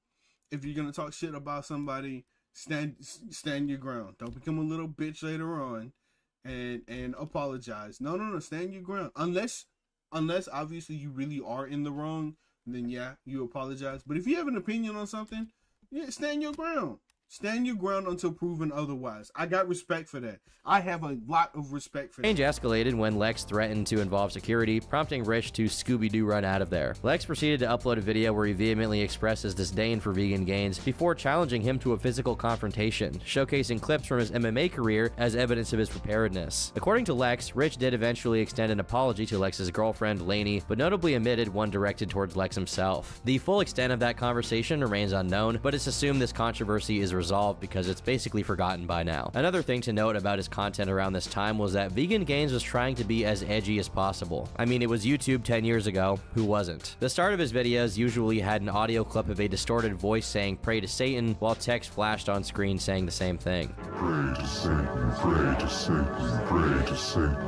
if you're gonna talk shit about somebody, stand your ground. Don't become a little bitch later on and apologize. No, stand your ground. Unless obviously you really are in the wrong, then yeah, you apologize. But if you have an opinion on something, yeah, stand your ground. Stand your ground until proven otherwise. I got respect for that. I have a lot of respect for that. Exchange escalated when Lex threatened to involve security, prompting Rich to Scooby-Doo run out of there. Lex proceeded to upload a video where he vehemently expressed his disdain for Vegan Gains before challenging him to a physical confrontation, showcasing clips from his MMA career as evidence of his preparedness. According to Lex, Rich did eventually extend an apology to Lex's girlfriend, Lainey, but notably omitted one directed towards Lex himself. The full extent of that conversation remains unknown, but it's assumed this controversy is resolved because it's basically forgotten by now. Another thing to note about his content around this time was that Vegan Gains was trying to be as edgy as possible. I mean, it was YouTube 10 years ago, who wasn't? The start of his videos usually had an audio clip of a distorted voice saying "pray to Satan," while text flashed on screen saying the same thing. Pray to Satan, pray to Satan, pray to Satan.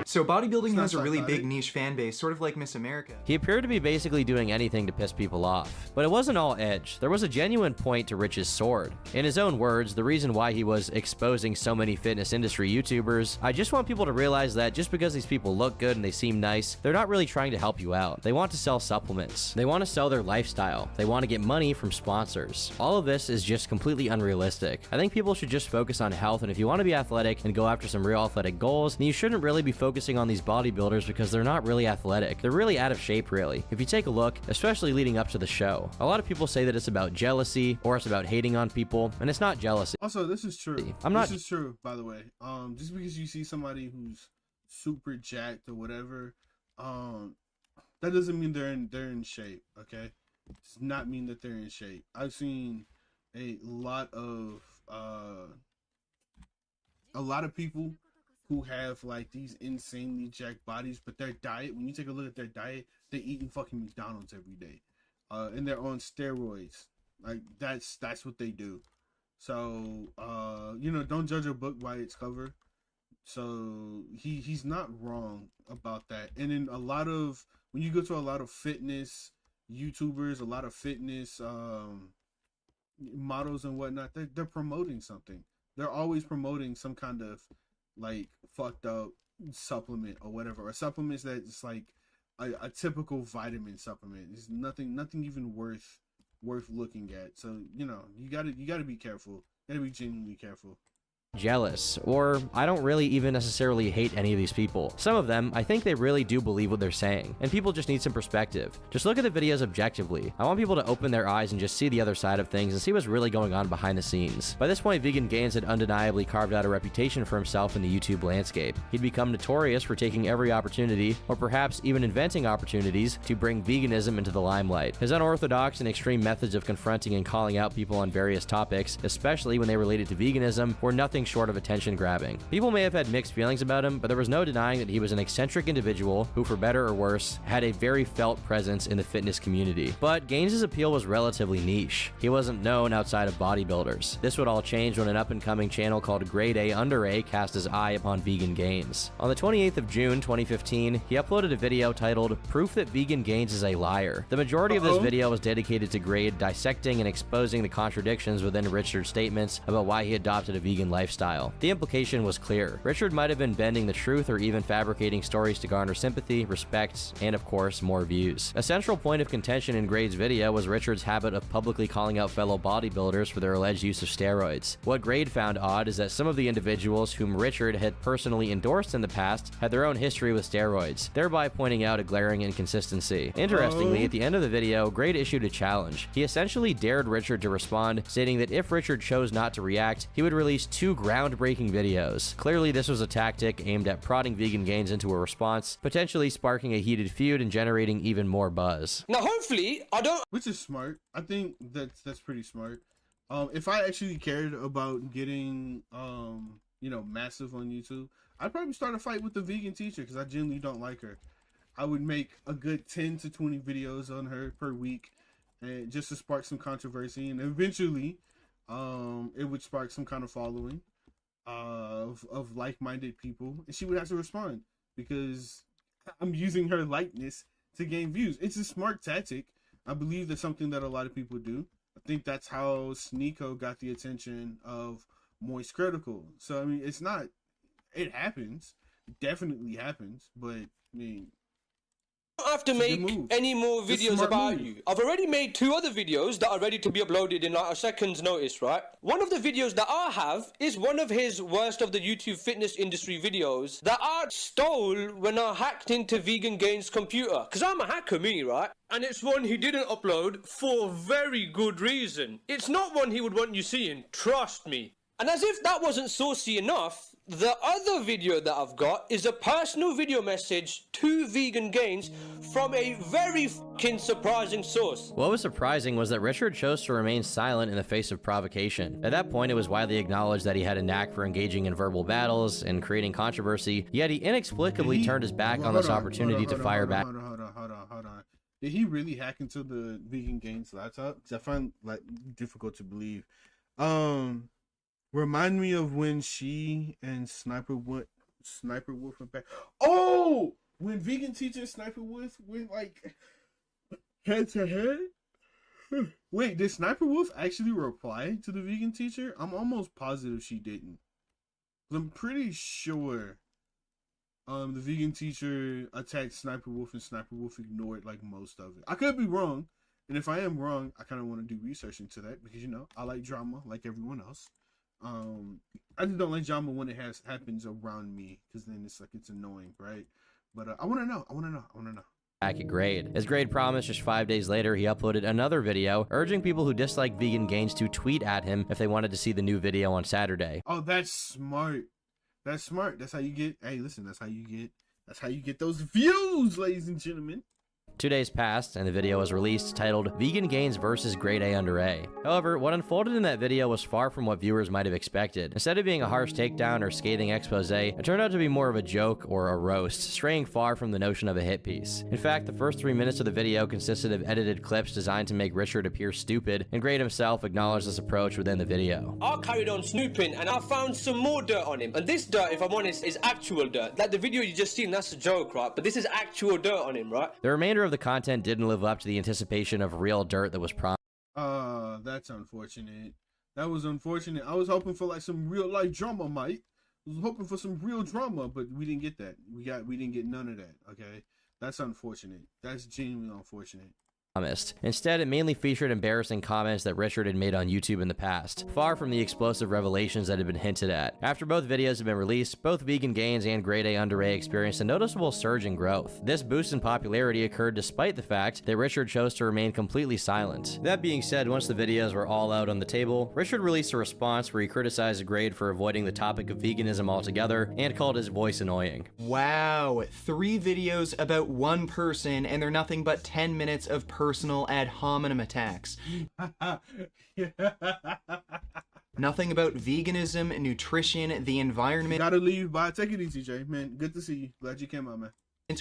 So bodybuilding has a really big niche fan base, sort of like Miss America. He appeared to be basically doing anything to piss people off. But it wasn't all edge. There was a genuine point to Rich's sword. In his own words, the reason why he was exposing so many fitness industry YouTubers: "I just want people to realize that just because these people look good and they seem nice, they're not really trying to help you out. They want to sell supplements. They want to sell their lifestyle. They want to get money from sponsors. All of this is just completely unrealistic. I think people should just focus on health, and if you want to be athletic and go after some real athletic goals, then you shouldn't really be focusing on these bodybuilders because they're not really athletic. They're really out of shape, really. If you take a look, especially leading up to the show, a lot of people say that it's about jealousy or it's about hating on people, and it's not jealousy." Also, this is true. This is true, by the way. Just because you see somebody who's super jacked or whatever, that doesn't mean they're in shape. Okay, it does not mean that they're in shape. I've seen a lot of people who have like these insanely jacked bodies, but their diet, when you take a look at their diet, they're eating fucking McDonald's every day, and they're on steroids. Like that's what they do. So don't judge a book by its cover. So he's not wrong about that. And in when you go to a lot of fitness YouTubers, a lot of fitness models and whatnot, they're promoting something. They're always promoting some kind of like fucked up supplement or whatever, or supplements that's like a typical vitamin supplement. It's nothing even worth looking at. So you gotta be careful. You gotta be genuinely careful. Jealous, or I don't really even necessarily hate any of these people. Some of them, I think they really do believe what they're saying, and people just need some perspective. Just look at the videos objectively. I want people to open their eyes and just see the other side of things and see what's really going on behind the scenes. By this point, Vegan Gains had undeniably carved out a reputation for himself in the YouTube landscape. He'd become notorious for taking every opportunity, or perhaps even inventing opportunities, to bring veganism into the limelight. His unorthodox and extreme methods of confronting and calling out people on various topics, especially when they related to veganism, were nothing short of attention grabbing. People may have had mixed feelings about him, but there was no denying that he was an eccentric individual who, for better or worse, had a very felt presence in the fitness community. But Gaines' appeal was relatively niche. He wasn't known outside of bodybuilders. This would all change when an up-and-coming channel called Grade A Under A cast his eye upon Vegan Gains. On the 28th of June 2015, he uploaded a video titled "Proof that Vegan Gains is a Liar." The majority of this video was dedicated to Grade dissecting and exposing the contradictions within Richard's statements about why he adopted a vegan lifestyle. lifestyle. The implication was clear. Richard might have been bending the truth or even fabricating stories to garner sympathy, respect, and of course, more views. A central point of contention in Grade's video was Richard's habit of publicly calling out fellow bodybuilders for their alleged use of steroids. What Grade found odd is that some of the individuals whom Richard had personally endorsed in the past had their own history with steroids, thereby pointing out a glaring inconsistency. Interestingly, at the end of the video, Grade issued a challenge. He essentially dared Richard to respond, stating that if Richard chose not to react, he would release 2 groundbreaking videos. Clearly, this was a tactic aimed at prodding Vegan Gains into a response, potentially sparking a heated feud and generating even more buzz. Now, hopefully, I don't. Which is smart. I think that's pretty smart. If I actually cared about getting, you know, massive on YouTube, I'd probably start a fight with the vegan teacher because I genuinely don't like her. I would make a good 10 to 20 videos on her per week, and just to spark some controversy, and eventually, it would spark some kind of following of like-minded people, and she would have to respond because I'm using her likeness to gain views. It's a smart tactic. I believe that's something that a lot of people do. I think that's how Sneeko got the attention of Moist Critical. So, I mean, it's not, it happens. It definitely happens, but, I mean, don't have to make any more videos about you. I've already made 2 other videos that are ready to be uploaded in like a second's notice, right? One of the videos that I have is one of his worst of the YouTube fitness industry videos that I stole when I hacked into Vegan Gains' computer. Because I'm a hacker, me, right? And it's one he didn't upload for very good reason. It's not one he would want you seeing, trust me. And as if that wasn't saucy enough, the other video that I've got is a personal video message to Vegan Gains from a very fucking surprising source. What was surprising was that Richard chose to remain silent in the face of provocation. At that point, it was widely acknowledged that he had a knack for engaging in verbal battles and creating controversy, yet he inexplicably turned his back on this opportunity to fire back. Hold on. Did he really hack into the Vegan Gains laptop? Because I find like difficult to believe. Remind me of when she and Sniper Wolf went back. Oh, when Vegan Teacher and Sniper Wolf went like head to head. Wait, did Sniper Wolf actually reply to the Vegan Teacher? I'm almost positive she didn't. I'm pretty sure the Vegan Teacher attacked Sniper Wolf and Sniper Wolf ignored like most of it. I could be wrong, and if I am wrong, I kind of want to do research into that because, you know, I like drama like everyone else. I just don't like drama when it happens around me because then it's like it's annoying, right? But I want to know. Back at Grade. As Grade promised, just 5 days later, he uploaded another video urging people who dislike Vegan Gains to tweet at him if they wanted to see the new video on Saturday. Oh, that's smart. That's smart. That's how you get. Hey, listen. That's how you get those views, ladies and gentlemen. 2 days passed, and the video was released titled Vegan Gains vs. Grade A under A. However, what unfolded in that video was far from what viewers might have expected. Instead of being a harsh takedown or scathing expose, it turned out to be more of a joke or a roast, straying far from the notion of a hit piece. In fact, the first 3 minutes of the video consisted of edited clips designed to make Richard appear stupid, and Grade himself acknowledged this approach within the video. I carried on snooping and I found some more dirt on him. And this dirt, if I'm honest, is actual dirt. Like the video you just seen, that's a joke, right? But this is actual dirt on him, right? The remainder of the content didn't live up to the anticipation of real dirt that was promised. That's unfortunate. That was unfortunate. I was hoping for like some real life drama, Mike. I was hoping for some real drama, but we didn't get that. We didn't get none of that. Okay, that's unfortunate. That's genuinely unfortunate. Instead, it mainly featured embarrassing comments that Richard had made on YouTube in the past, far from the explosive revelations that had been hinted at. After both videos had been released, both Vegan Gains and Grade A under A experienced a noticeable surge in growth. This boost in popularity occurred despite the fact that Richard chose to remain completely silent. That being said, once the videos were all out on the table, Richard released a response where he criticized Grade for avoiding the topic of veganism altogether and called his voice annoying. Wow, 3 videos about one person and they're nothing but 10 minutes of personal ad hominem attacks. Nothing about veganism, nutrition, the environment. Gotta leave. Bye. Take it easy, Jay. Man, good to see you. Glad you came out, man.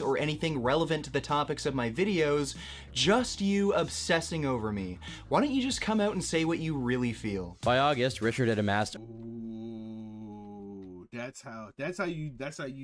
Or anything relevant to the topics of my videos, just you obsessing over me. Why don't you just come out and say what you really feel? By August, Richard had amassed. Ooh, that's how you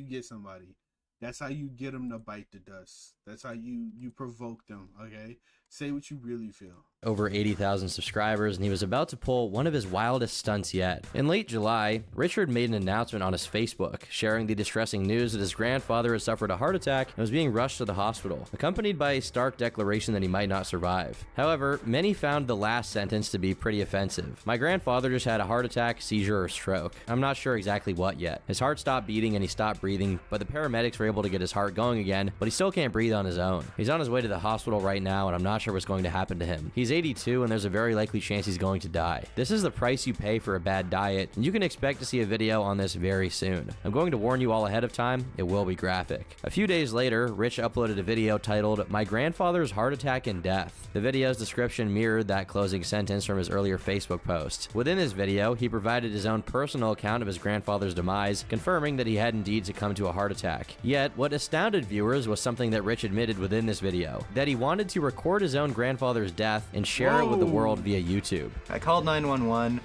get somebody. That's how you get them to bite the dust. That's how you provoke them, okay? Say what you really feel. Over 80,000 subscribers, and he was about to pull one of his wildest stunts yet. In late July, Richard made an announcement on his Facebook, sharing the distressing news that his grandfather had suffered a heart attack and was being rushed to the hospital, accompanied by a stark declaration that he might not survive. However, many found the last sentence to be pretty offensive. My grandfather just had a heart attack, seizure, or stroke. I'm not sure exactly what yet. His heart stopped beating and he stopped breathing, but the paramedics were able to get his heart going again, but he still can't breathe on his own. He's on his way to the hospital right now, and I'm not sure what's going to happen to him. He's 82 and there's a very likely chance he's going to die. This is the price you pay for a bad diet, and you can expect to see a video on this very soon. I'm going to warn you all ahead of time, it will be graphic. A few days later, Rich uploaded a video titled, "My Grandfather's Heart Attack and Death." The video's description mirrored that closing sentence from his earlier Facebook post. Within this video, he provided his own personal account of his grandfather's demise, confirming that he had indeed succumbed to a heart attack. Yet, what astounded viewers was something that Rich admitted within this video, that he wanted to record his own grandfather's death and share it with the world via YouTube. I called 911.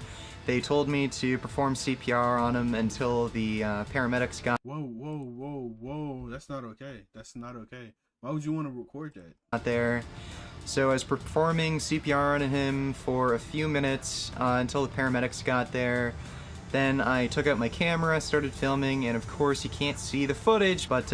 They told me to perform CPR on him until the paramedics got Whoa. That's not okay. That's not okay. Why would you want to record that? there. So I was performing CPR on him for a few minutes until the paramedics got there. Then I took out my camera, started filming, and of course you can't see the footage, but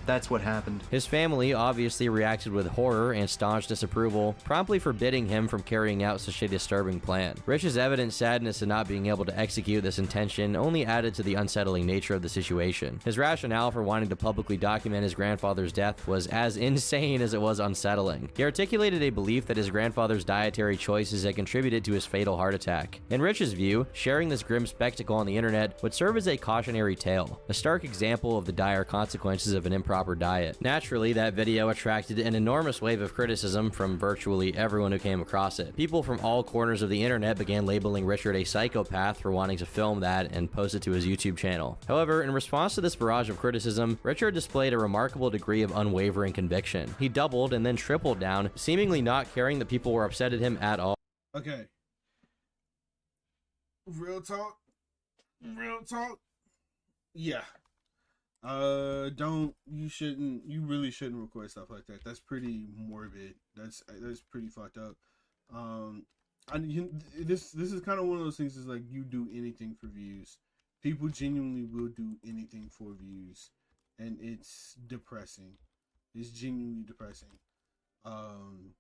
that's what happened. His family obviously reacted with horror and staunch disapproval, promptly forbidding him from carrying out such a disturbing plan. Rich's evident sadness at not being able to execute this intention only added to the unsettling nature of the situation. His rationale for wanting to publicly document his grandfather's death was as insane as it was unsettling. He articulated a belief that his grandfather's dietary choices had contributed to his fatal heart attack. In Rich's view, sharing this grim spectacle on the internet would serve as a cautionary tale, a stark example of the dire consequences of an improper diet. Naturally, that video attracted an enormous wave of criticism from virtually everyone who came across it. People from all corners of the internet began labeling Richard a psychopath for wanting to film that and post it to his YouTube channel. However, in response to this barrage of criticism, Richard displayed a remarkable degree of unwavering conviction. He doubled and then tripled down, seemingly not caring that people were upset at him at all. Okay. Real talk. Yeah. You really shouldn't record stuff like that. That's pretty morbid. That's pretty fucked up. This is kind of one of those things, is like, you do anything for views. People genuinely will do anything for views, and it's depressing. It's genuinely depressing. I'm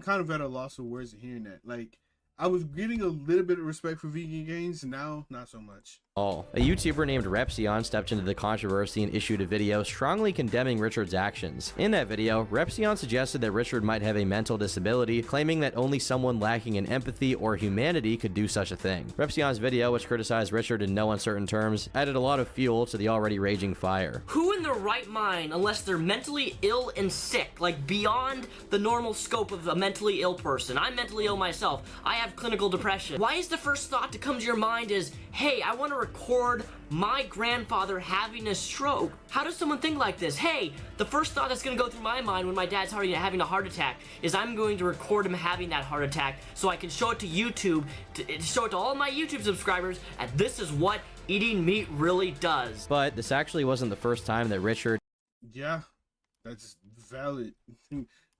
kind of at a loss of words of hearing that. Like, I was getting a little bit of respect for vegan gains, now not so much. A YouTuber named Repsion stepped into the controversy and issued a video strongly condemning Richard's actions. In that video, Repsion suggested that Richard might have a mental disability, claiming that only someone lacking in empathy or humanity could do such a thing. Repsion's video, which criticized Richard in no uncertain terms, added a lot of fuel to the already raging fire. Who in their right mind, unless they're mentally ill and sick, like beyond the normal scope of a mentally ill person? I'm mentally ill myself. I have clinical depression. Why is the first thought to come to your mind is, hey, I want to record my grandfather having a stroke? How does someone think like this? Hey, the first thought that's going to go through my mind when my dad's having a heart attack is I'm going to record him having that heart attack so I can show it to YouTube, to show it to all my YouTube subscribers, and this is what eating meat really does. But this actually wasn't the first time that Richard... Yeah, that's valid.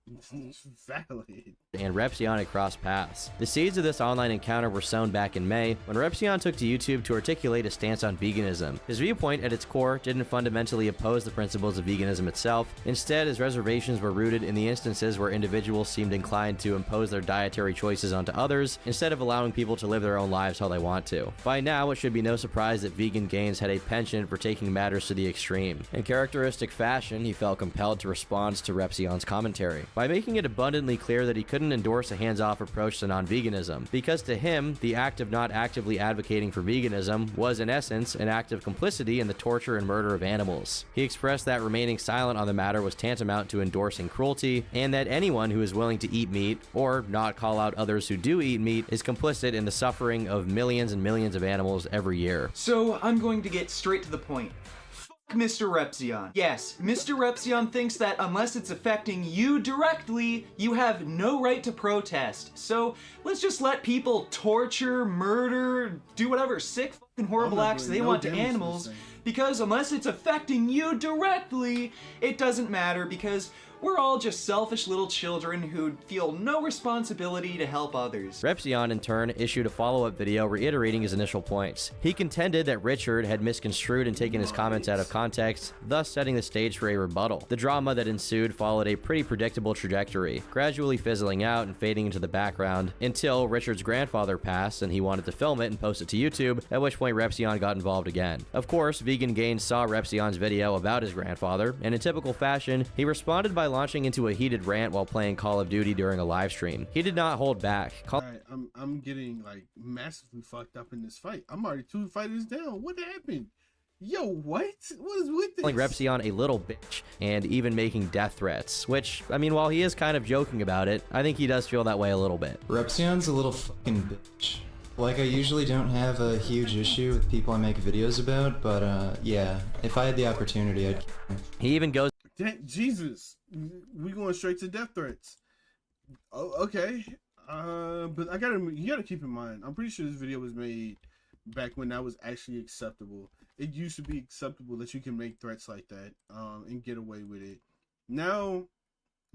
Valid. And Repsion had crossed paths. The seeds of this online encounter were sown back in May, when Repsion took to YouTube to articulate a stance on veganism. His viewpoint at its core didn't fundamentally oppose the principles of veganism itself. Instead, his reservations were rooted in the instances where individuals seemed inclined to impose their dietary choices onto others, instead of allowing people to live their own lives how they want to. By now, it should be no surprise that Vegan Gains had a penchant for taking matters to the extreme. In characteristic fashion, he felt compelled to respond to Repsion's commentary, by making it abundantly clear that he couldn't endorse a hands-off approach to non-veganism, because to him, the act of not actively advocating for veganism was in essence an act of complicity in the torture and murder of animals. He expressed that remaining silent on the matter was tantamount to endorsing cruelty, and that anyone who is willing to eat meat, or not call out others who do eat meat, is complicit in the suffering of millions and millions of animals every year. So I'm going to get straight to the point. Mr. Repsion. Yes, Mr. Repsion thinks that unless it's affecting you directly, you have no right to protest. So let's just let people torture, murder, do whatever sick fucking horrible acts they want to animals, because unless it's affecting you directly, it doesn't matter, because We're all just selfish little children who feel no responsibility to help others. Repzion, in turn, issued a follow-up video reiterating his initial points. He contended that Richard had misconstrued and taken his comments out of context, thus setting the stage for a rebuttal. The drama that ensued followed a pretty predictable trajectory, gradually fizzling out and fading into the background, until Richard's grandfather passed and he wanted to film it and post it to YouTube, at which point Repzion got involved again. Of course, Vegan Gains saw Repzion's video about his grandfather, and in typical fashion, he responded by launching into a heated rant while playing Call of Duty during a live stream. He did not hold back. Alright, I'm getting like massively fucked up in this fight. I'm already 2 fighters down. What happened? Yo, what? What is with this? Calling Repzion a little bitch and even making death threats, which, I mean, while he is kind of joking about it, I think he does feel that way a little bit. Repzion's a little fucking bitch. Like, I usually don't have a huge issue with people I make videos about, but yeah, if I had the opportunity, I'd kill him. He even goes, Jesus, we going straight to death threats. Oh, okay. But you gotta keep in mind, I'm pretty sure this video was made back when that was actually acceptable. It used to be acceptable that you can make threats like that, and get away with it. Now,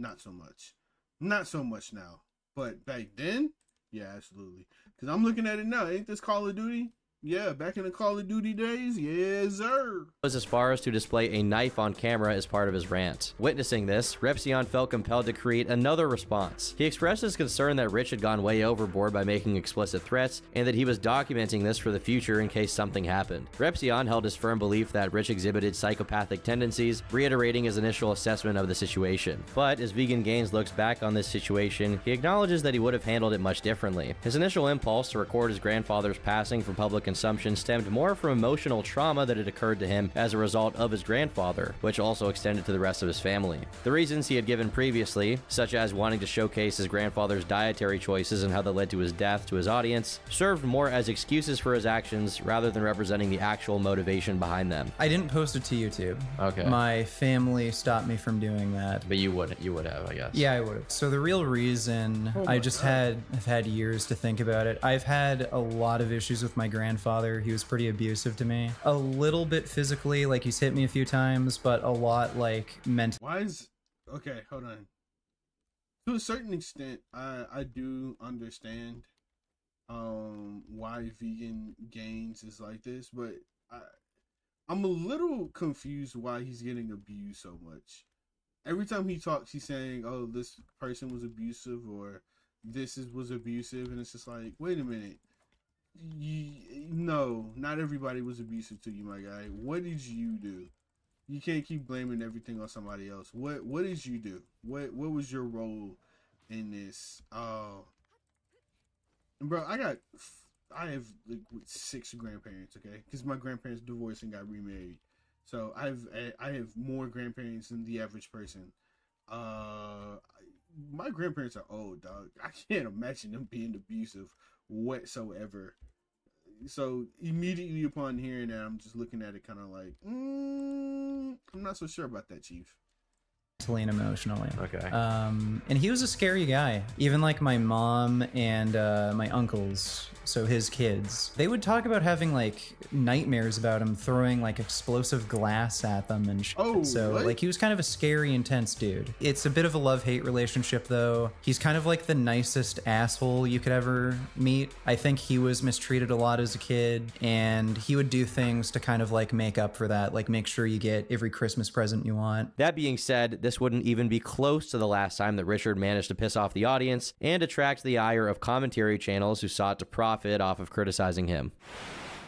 not so much. Not so much now. But back then, yeah, absolutely. Because I'm looking at it now. Ain't this Call of Duty? Yeah, back in the Call of Duty days, yes, sir. Goes as far as to display a knife on camera as part of his rant. Witnessing this, Repzion felt compelled to create another response. He expressed his concern that Rich had gone way overboard by making explicit threats, and that he was documenting this for the future in case something happened. Repzion held his firm belief that Rich exhibited psychopathic tendencies, reiterating his initial assessment of the situation. But as Vegan Gains looks back on this situation, he acknowledges that he would have handled it much differently. His initial impulse to record his grandfather's passing for public consumption stemmed more from emotional trauma that had occurred to him as a result of his grandfather, which also extended to the rest of his family. The reasons he had given previously, such as wanting to showcase his grandfather's dietary choices and how they led to his death to his audience, served more as excuses for his actions rather than representing the actual motivation behind them. I didn't post it to YouTube. Okay. My family stopped me from doing that. But you would have, I guess. Yeah, I would have. So the real reason I've had years to think about it. I've had a lot of issues with my grandfather. He was pretty abusive to me. A little bit physically, like he's hit me a few times, but a lot like mentally. Okay, hold on. To a certain extent, I do understand why Vegan Gains is like this, but I'm a little confused why he's getting abused so much. Every time he talks, he's saying, oh, this person was abusive, or was abusive, and it's just like, wait a minute. No, not everybody was abusive to you, my guy. What did you do? You can't keep blaming everything on somebody else. What did you do? What was your role in this? Bro, I have like 6 grandparents, okay? Because my grandparents divorced and got remarried, so I have more grandparents than the average person. My grandparents are old, dog. I can't imagine them being abusive whatsoever. So immediately upon hearing that, I'm just looking at it kind of like, I'm not so sure about that, Chief. Mentally and emotionally. Okay. And he was a scary guy. Even like my mom and my uncles, so his kids, they would talk about having like nightmares about him throwing like explosive glass at them and shit. Oh, so what? like he was kind of a scary, intense dude. It's a bit of a love-hate relationship though. He's kind of like the nicest asshole you could ever meet. I think he was mistreated a lot as a kid, and he would do things to kind of like make up for that, like make sure you get every Christmas present you want. That being said, this wouldn't even be close to the last time that Richard managed to piss off the audience and attract the ire of commentary channels who sought to profit off of criticizing him.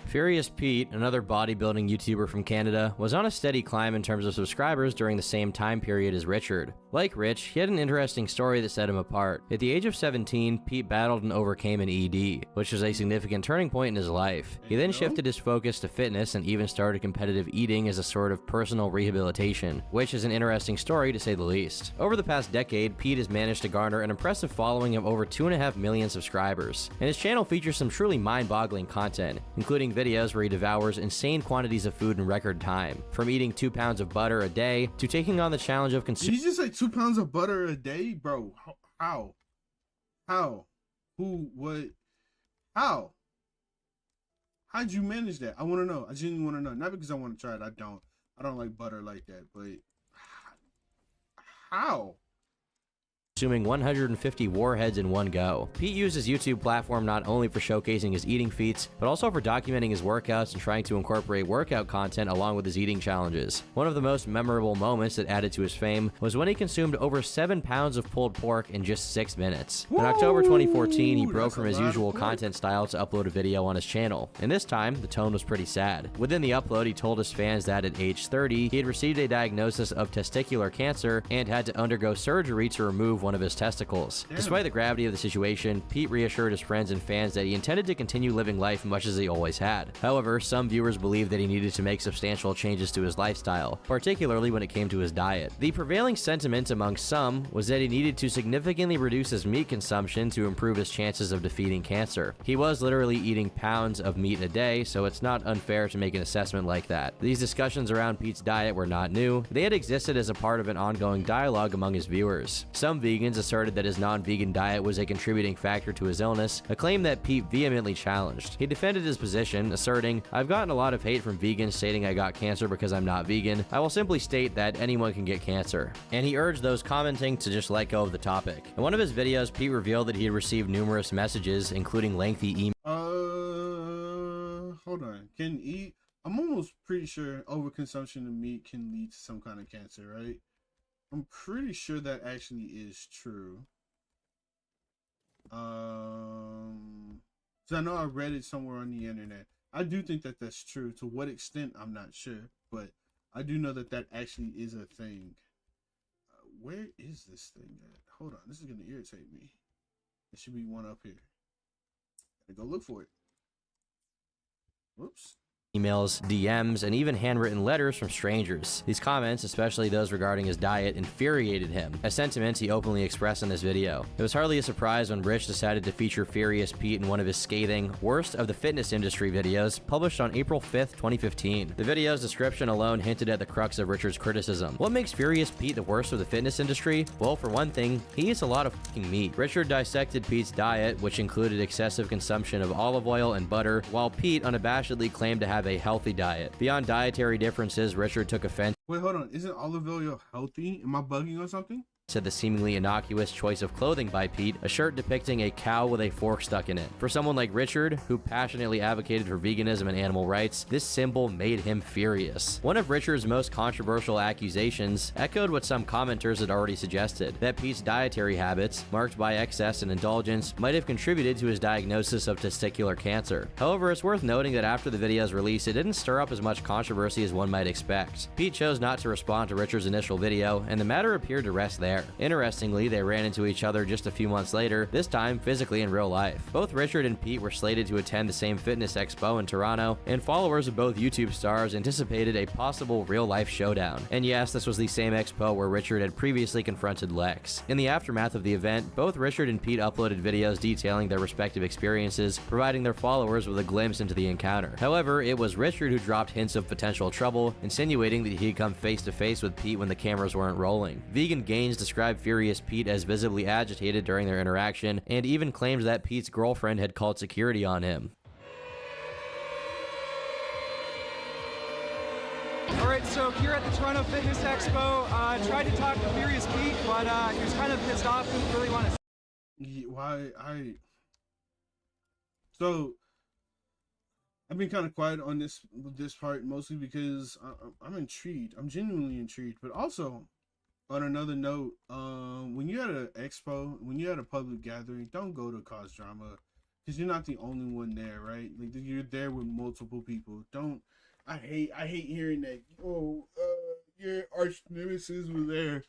Furious Pete, another bodybuilding YouTuber from Canada, was on a steady climb in terms of subscribers during the same time period as Richard. Like Rich, he had an interesting story that set him apart. At the age of 17, Pete battled and overcame an ED, which was a significant turning point in his life. He then shifted his focus to fitness and even started competitive eating as a sort of personal rehabilitation, which is an interesting story to say the least. Over the past decade, Pete has managed to garner an impressive following of over 2.5 million subscribers, and his channel features some truly mind-boggling content, including videos where he devours insane quantities of food in record time, from eating 2 pounds of butter a day to taking on the challenge of Did you just say 2 pounds of butter a day, bro? How? Who? What? How? How'd you manage that? I want to know. I genuinely want to know. Not because I want to try it. I don't like butter like that. But How? Consuming 150 warheads in one go. Pete used his YouTube platform not only for showcasing his eating feats, but also for documenting his workouts and trying to incorporate workout content along with his eating challenges. One of the most memorable moments that added to his fame was when he consumed over 7 pounds of pulled pork in just 6 minutes. In October 2014, he broke from his usual content style to upload a video on his channel, and this time, the tone was pretty sad. Within the upload, he told his fans that at age 30, he had received a diagnosis of testicular cancer and had to undergo surgery to remove one of his testicles. Despite the gravity of the situation, Pete reassured his friends and fans that he intended to continue living life much as he always had. However, some viewers believed that he needed to make substantial changes to his lifestyle, particularly when it came to his diet. The prevailing sentiment among some was that he needed to significantly reduce his meat consumption to improve his chances of defeating cancer. He was literally eating pounds of meat a day, so it's not unfair to make an assessment like that. These discussions around Pete's diet were not new. They had existed as a part of an ongoing dialogue among his viewers. Some vegans asserted that his non-vegan diet was a contributing factor to his illness, a claim that Pete vehemently challenged. He defended his position, asserting, "I've gotten a lot of hate from vegans stating I got cancer because I'm not vegan. I will simply state that anyone can get cancer." And he urged those commenting to just let go of the topic. In one of his videos, Pete revealed that he had received numerous messages, including lengthy emails. Hold on. I'm almost pretty sure overconsumption of meat can lead to some kind of cancer, right? I'm pretty sure that actually is true. So I know I read it somewhere on the internet. I do think that that's true. To what extent, I'm not sure, but I do know that that actually is a thing. Where is this thing at? Hold on, this is gonna irritate me. There should be one up here. Gotta go look for it. Whoops. Emails, DMs, and even handwritten letters from strangers. These comments, especially those regarding his diet, infuriated him, a sentiment he openly expressed in this video. It was hardly a surprise when Rich decided to feature Furious Pete in one of his scathing, worst of the fitness industry videos, published on April 5th, 2015. The video's description alone hinted at the crux of Richard's criticism. What makes Furious Pete the worst of the fitness industry? Well, for one thing, he eats a lot of fucking meat. Richard dissected Pete's diet, which included excessive consumption of olive oil and butter, while Pete unabashedly claimed to have a healthy diet. Beyond dietary differences, Richard took offense. Wait, hold on. Isn't olive oil healthy? Am I bugging on something? To the seemingly innocuous choice of clothing by Pete, a shirt depicting a cow with a fork stuck in it. For someone like Richard, who passionately advocated for veganism and animal rights, this symbol made him furious. One of Richard's most controversial accusations echoed what some commenters had already suggested, that Pete's dietary habits, marked by excess and indulgence, might have contributed to his diagnosis of testicular cancer. However, it's worth noting that after the video's release, it didn't stir up as much controversy as one might expect. Pete chose not to respond to Richard's initial video, and the matter appeared to rest there. Interestingly, they ran into each other just a few months later, this time physically in real life. Both Richard and Pete were slated to attend the same fitness expo in Toronto, and followers of both YouTube stars anticipated a possible real-life showdown. And yes, this was the same expo where Richard had previously confronted Lex. In the aftermath of the event, both Richard and Pete uploaded videos detailing their respective experiences, providing their followers with a glimpse into the encounter. However, it was Richard who dropped hints of potential trouble, insinuating that he'd come face-to-face with Pete when the cameras weren't rolling. Vegan Gains described Furious Pete as visibly agitated during their interaction, and even claimed that Pete's girlfriend had called security on him. Alright, so here at the Toronto Fitness Expo, I tried to talk to Furious Pete, but he was kind of pissed off, didn't really want to. So I've been kind of quiet on this part, mostly because I'm intrigued. I'm genuinely intrigued, but also on another note, when you're at an expo, when you're at a public gathering, don't go to cause drama, because you're not the only one there, right? Like, you're there with multiple people. I hate hearing that. Oh, your arch nemesis was there,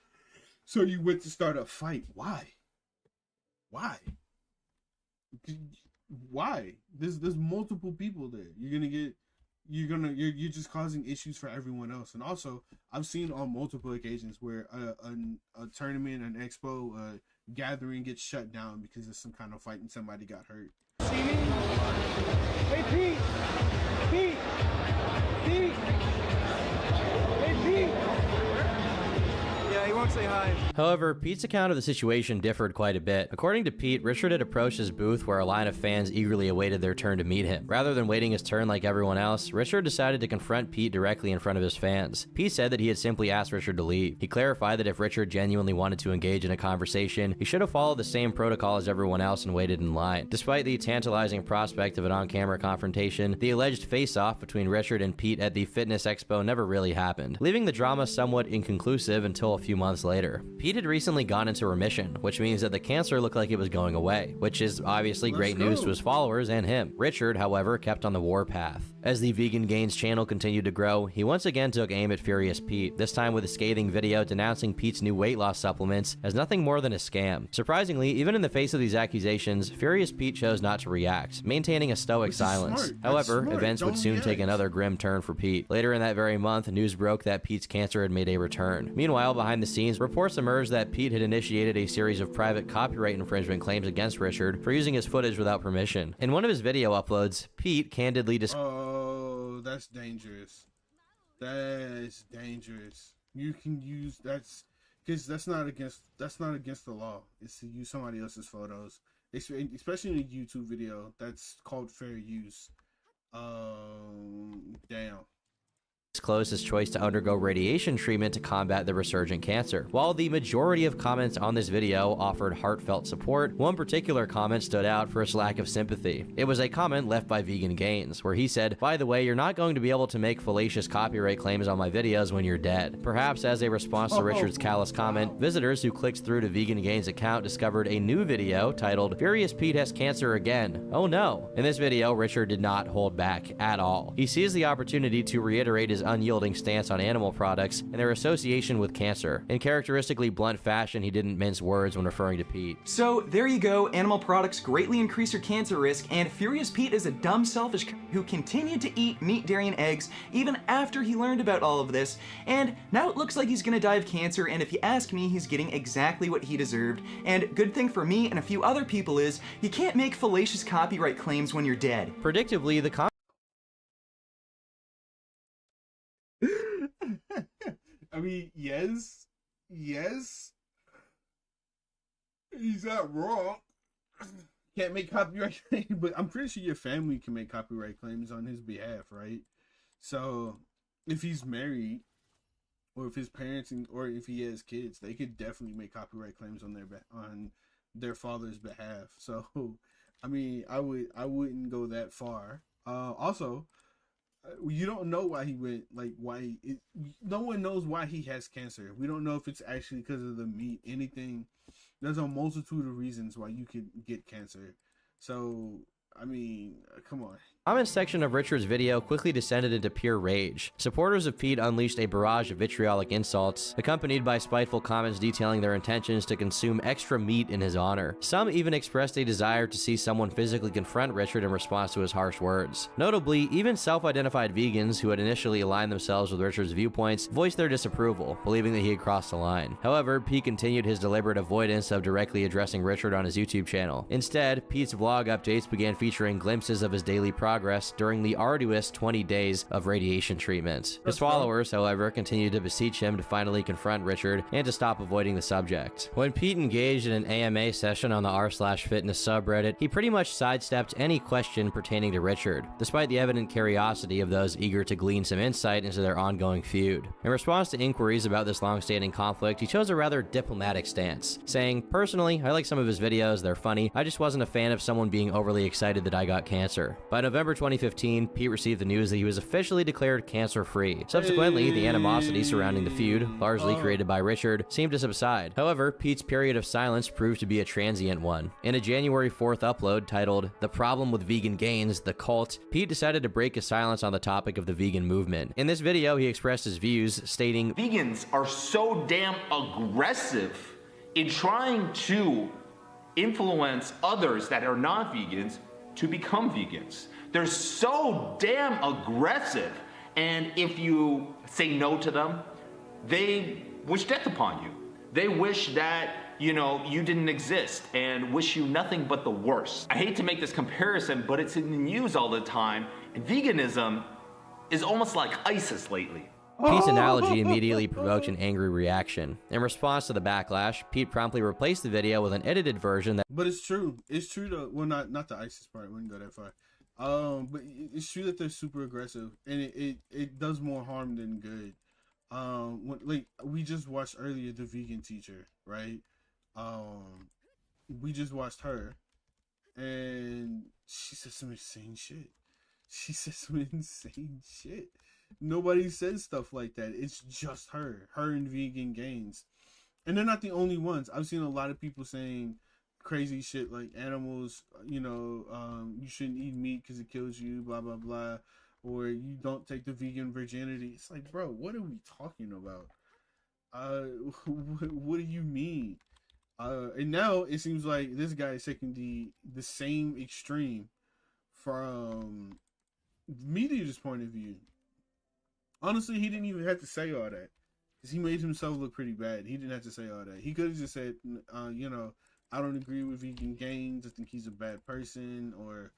so you went to start a fight. Why? There's multiple people there. You're just causing issues for everyone else. And also, I've seen on multiple occasions where a tournament, an expo, gathering gets shut down because of some kind of fight and somebody got hurt. See me? Hey, Pete! Pete! Pete! Hey, Pete! Yeah, he won't say hi. However, Pete's account of the situation differed quite a bit. According to Pete, Richard had approached his booth where a line of fans eagerly awaited their turn to meet him. Rather than waiting his turn like everyone else, Richard decided to confront Pete directly in front of his fans. Pete said that he had simply asked Richard to leave. He clarified that if Richard genuinely wanted to engage in a conversation, he should have followed the same protocol as everyone else and waited in line. Despite the tantalizing prospect of an on-camera confrontation, the alleged face-off between Richard and Pete at the fitness expo never really happened, leaving the drama somewhat inconclusive until a few months later. Pete had recently gone into remission, which means that the cancer looked like it was going away, which is obviously great news to his followers and him. Richard, however, kept on the warpath. As the Vegan Gains channel continued to grow, he once again took aim at Furious Pete, this time with a scathing video denouncing Pete's new weight loss supplements as nothing more than a scam. Surprisingly, even in the face of these accusations, Furious Pete chose not to react, maintaining a stoic silence. However, events would soon take another grim turn for Pete. Later in that very month, news broke that Pete's cancer had made a return. Meanwhile, behind the scenes, reports emerged that Pete had initiated a series of private copyright infringement claims against Richard for using his footage without permission. In one of his video uploads, Pete candidly Oh, that's dangerous. That's dangerous. You can use because that's not against the law. It's to use somebody else's photos, especially in a YouTube video. That's called fair use. Damn. Disclosed his choice to undergo radiation treatment to combat the resurgent cancer. While the majority of comments on this video offered heartfelt support, one particular comment stood out for its lack of sympathy. It was a comment left by Vegan Gains, where he said, "By the way, you're not going to be able to make fallacious copyright claims on my videos when you're dead." Perhaps as a response to Richard's callous comment, visitors who clicked through to Vegan Gains' account discovered a new video titled, "Furious Pete has cancer again. Oh no." In this video, Richard did not hold back at all. He seized the opportunity to reiterate his unyielding stance on animal products and their association with cancer. In characteristically blunt fashion, he didn't mince words when referring to Pete. So there you go, animal products greatly increase your cancer risk, and Furious Pete is a dumb, selfish who continued to eat meat, dairy, and eggs even after he learned about all of this, and now it looks like he's gonna die of cancer, and if you ask me, he's getting exactly what he deserved. And good thing for me and a few other people is, you can't make fallacious copyright claims when you're dead. Predictably, the I mean, yes, he's not wrong. Can't make copyright claims, but I'm pretty sure your family can make copyright claims on his behalf, right? So, if he's married, or if his parents, or if he has kids, they could definitely make copyright claims on their father's behalf. So, I mean, I wouldn't go that far. Also, you don't know why he went, no one knows why he has cancer. We don't know if it's actually because of the meat, anything. There's a multitude of reasons why you could get cancer. So, I mean, come on. comment section of Richard's video quickly descended into pure rage. Supporters of Pete unleashed a barrage of vitriolic insults, accompanied by spiteful comments detailing their intentions to consume extra meat in his honor. Some even expressed a desire to see someone physically confront Richard in response to his harsh words. Notably, even self-identified vegans who had initially aligned themselves with Richard's viewpoints voiced their disapproval, believing that he had crossed the line. However, Pete continued his deliberate avoidance of directly addressing Richard on his YouTube channel. Instead, Pete's vlog updates began featuring glimpses of his daily progress during the arduous 20 days of radiation treatment. His followers, however, continued to beseech him to finally confront Richard and to stop avoiding the subject. When Pete engaged in an AMA session on the r/fitness subreddit, he pretty much sidestepped any question pertaining to Richard, despite the evident curiosity of those eager to glean some insight into their ongoing feud. In response to inquiries about this long-standing conflict, he chose a rather diplomatic stance, saying, "Personally, I like some of his videos, they're funny, I just wasn't a fan of someone being overly excited that I got cancer." By November 2015, Pete received the news that he was officially declared cancer-free. Subsequently, the animosity surrounding the feud, largely created by Richard, seemed to subside. However, Pete's period of silence proved to be a transient one. In a January 4th upload titled "The Problem with Vegan Gains, The Cult," Pete decided to break his silence on the topic of the vegan movement. In this video, he expressed his views, stating, "Vegans are so damn aggressive in trying to influence others that are not vegans to become vegans. They're so damn aggressive, and if you say no to them, they wish death upon you. They wish that, you didn't exist and wish you nothing but the worst. I hate to make this comparison, but it's in the news all the time, and veganism is almost like ISIS lately. Pete's analogy immediately provoked an angry reaction. In response to the backlash, Pete promptly replaced the video with an edited version that— But it's true. It's true though. Well, not the ISIS part. I wouldn't go that far. But it's true that they're super aggressive, and it does more harm than good. Like we just watched earlier, the vegan teacher, right? We just watched her, and she said some insane shit. She said some insane shit. Nobody says stuff like that. It's just her and Vegan Gains. And they're not the only ones. I've seen a lot of people saying crazy shit like animals, you shouldn't eat meat because it kills you, blah, blah, blah. Or you don't take the vegan virginity. It's like, bro, what are we talking about? What do you mean? And now it seems like this guy is taking the same extreme from media's point of view. Honestly, he didn't even have to say all that, because he made himself look pretty bad. He didn't have to say all that. He could have just said, I don't agree with Vegan Gains. I think he's a bad person, or,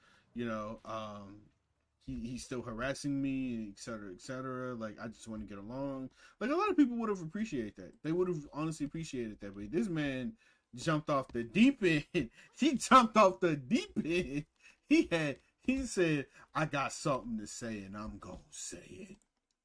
he's still harassing me, etc., etc. Like, I just want to get along. Like, a lot of people would have appreciated that. They would have honestly appreciated that. But this man jumped off the deep end. He jumped off the deep end. He said, I got something to say, and I'm gonna say it.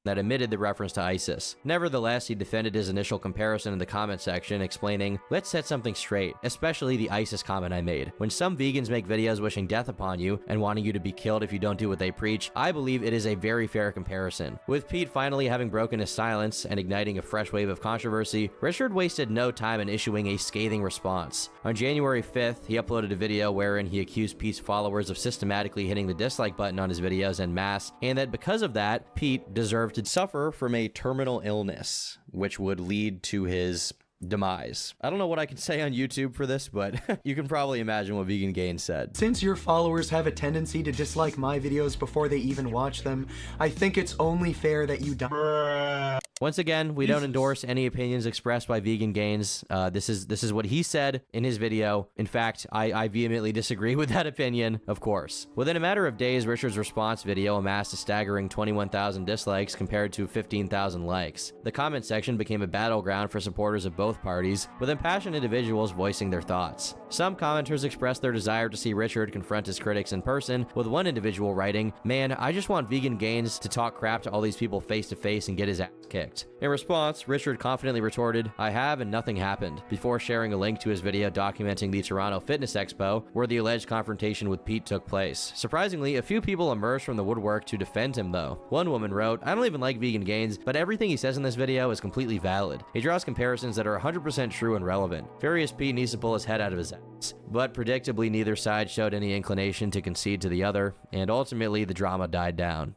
that omitted the reference to ISIS. Nevertheless, he defended his initial comparison in the comment section, explaining, "Let's set something straight, especially the ISIS comment I made. When some vegans make videos wishing death upon you and wanting you to be killed if you don't do what they preach, I believe it is a very fair comparison." With Pete finally having broken his silence and igniting a fresh wave of controversy, Richard wasted no time in issuing a scathing response. On January 5th, he uploaded a video wherein he accused Pete's followers of systematically hitting the dislike button on his videos en masse, and that because of that, Pete deserved to suffer from a terminal illness, which would lead to his demise. I don't know what I can say on YouTube for this, but you can probably imagine what Vegan Gains said. Since your followers have a tendency to dislike my videos before they even watch them, I think it's only fair that you die. Once again, we don't endorse any opinions expressed by Vegan Gains. This is what he said in his video. In fact, I vehemently disagree with that opinion, of course. Within a matter of days, Richard's response video amassed a staggering 21,000 dislikes compared to 15,000 likes. The comment section became a battleground for supporters of both parties, with impassioned individuals voicing their thoughts. Some commenters expressed their desire to see Richard confront his critics in person, with one individual writing, "Man, I just want Vegan Gains to talk crap to all these people face to face and get his ass kicked." In response, Richard confidently retorted, "I have and nothing happened," before sharing a link to his video documenting the Toronto Fitness Expo, where the alleged confrontation with Pete took place. Surprisingly, a few people emerged from the woodwork to defend him though. One woman wrote, "I don't even like Vegan Gains, but everything he says in this video is completely valid. He draws comparisons that are 100% true and relevant. Furious Pete needs to pull his head out of his ass." But predictably, neither side showed any inclination to concede to the other, and ultimately the drama died down.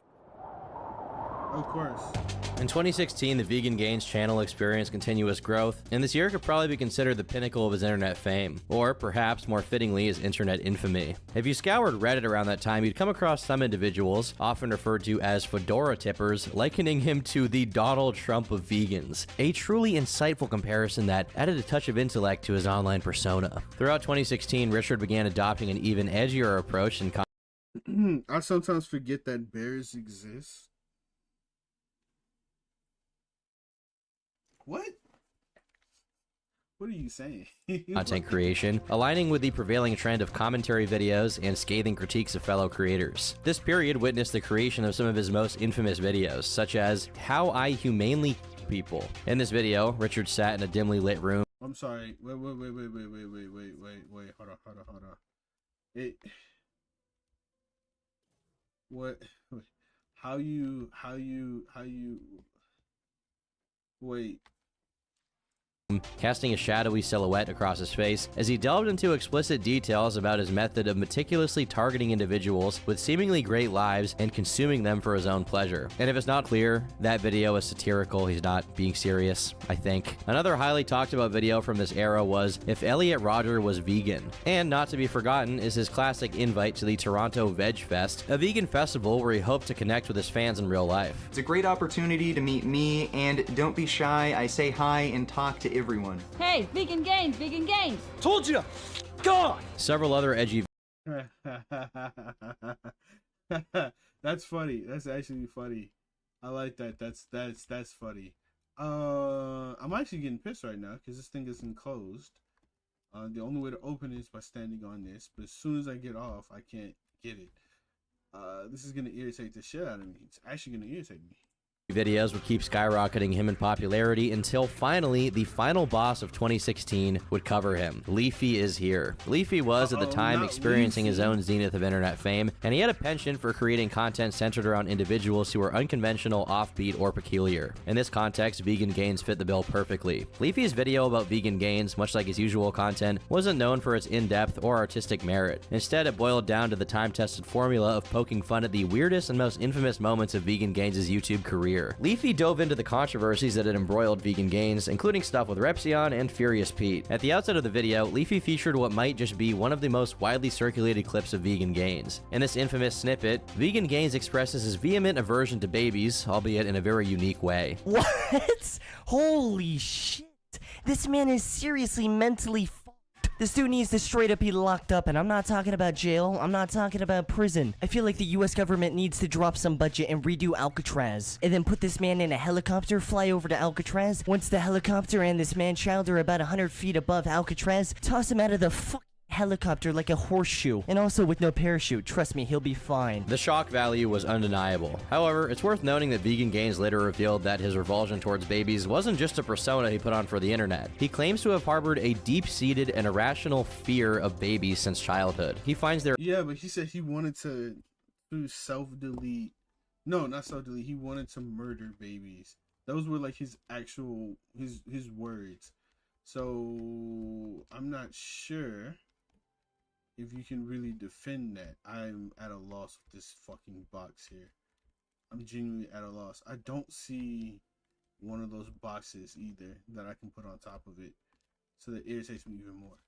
Of course. In 2016, the Vegan Gains channel experienced continuous growth, and this year could probably be considered the pinnacle of his internet fame, or perhaps more fittingly, his internet infamy. If you scoured Reddit around that time, you'd come across some individuals, often referred to as fedora tippers, likening him to the Donald Trump of vegans, a truly insightful comparison that added a touch of intellect to his online persona. Throughout 2016, Richard began adopting an even edgier approach and I sometimes forget that bears exist. What? What are you saying? content creation, aligning with the prevailing trend of commentary videos and scathing critiques of fellow creators. This period witnessed the creation of some of his most infamous videos, such as How I Humanely Kill People. In this video, Richard sat in a dimly lit room. I'm sorry. Wait. Hold on. What? How you? Wait. Casting a shadowy silhouette across his face as he delved into explicit details about his method of meticulously targeting individuals with seemingly great lives and consuming them for his own pleasure. And if it's not clear, that video is satirical. He's not being serious, I think. Another highly talked about video from this era was If Elliot Rodger Was Vegan. And not to be forgotten is his classic invite to the Toronto Veg Fest, a vegan festival where he hoped to connect with his fans in real life. It's a great opportunity to meet me, and don't be shy, I say hi and talk to everyone. Hey, Vegan Gains, Vegan Gains! Told you! God! Several other edgy That's funny. That's actually funny. I like that. That's funny. I'm actually getting pissed right now because this thing isn't closed. The only way to open it is by standing on this, but as soon as I get off, I can't get it. This is gonna irritate the shit out of me. It's actually gonna irritate me. Videos would keep skyrocketing him in popularity until finally the final boss of 2016 would cover him. Leafy is here. Leafy was at the time experiencing his own zenith of internet fame, and he had a penchant for creating content centered around individuals who were unconventional, offbeat, or peculiar. In this context, Vegan Gains fit the bill perfectly. Leafy's video about Vegan Gains, much like his usual content, wasn't known for its in-depth or artistic merit. Instead, it boiled down to the time-tested formula of poking fun at the weirdest and most infamous moments of Vegan Gains' YouTube career. Leafy dove into the controversies that had embroiled Vegan Gains, including stuff with Repsion and Furious Pete. At the outset of the video, Leafy featured what might just be one of the most widely circulated clips of Vegan Gains. In this infamous snippet, Vegan Gains expresses his vehement aversion to babies, albeit in a very unique way. What? Holy shit. This man is seriously mentally fucked. This dude needs to straight up be locked up, and I'm not talking about jail, I'm not talking about prison. I feel like the US government needs to drop some budget and redo Alcatraz, and then put this man in a helicopter, fly over to Alcatraz. Once the helicopter and this man-child are about 100 feet above Alcatraz, toss him out of the fucking helicopter like a horseshoe, and also with no parachute. Trust me, he'll be fine. The shock value was undeniable. However, it's worth noting that Vegan Gains later revealed that his revulsion towards babies wasn't just a persona he put on for the internet. He claims to have harbored a deep-seated and irrational fear of babies since childhood. He finds their— Yeah, but he said he wanted to do self-delete. No, not self-delete. He wanted to murder babies. Those were like his actual his words. So I'm not sure if you can really defend that. I'm at a loss with this fucking box here. I'm genuinely at a loss. I don't see one of those boxes either that I can put on top of it, so that irritates me even more.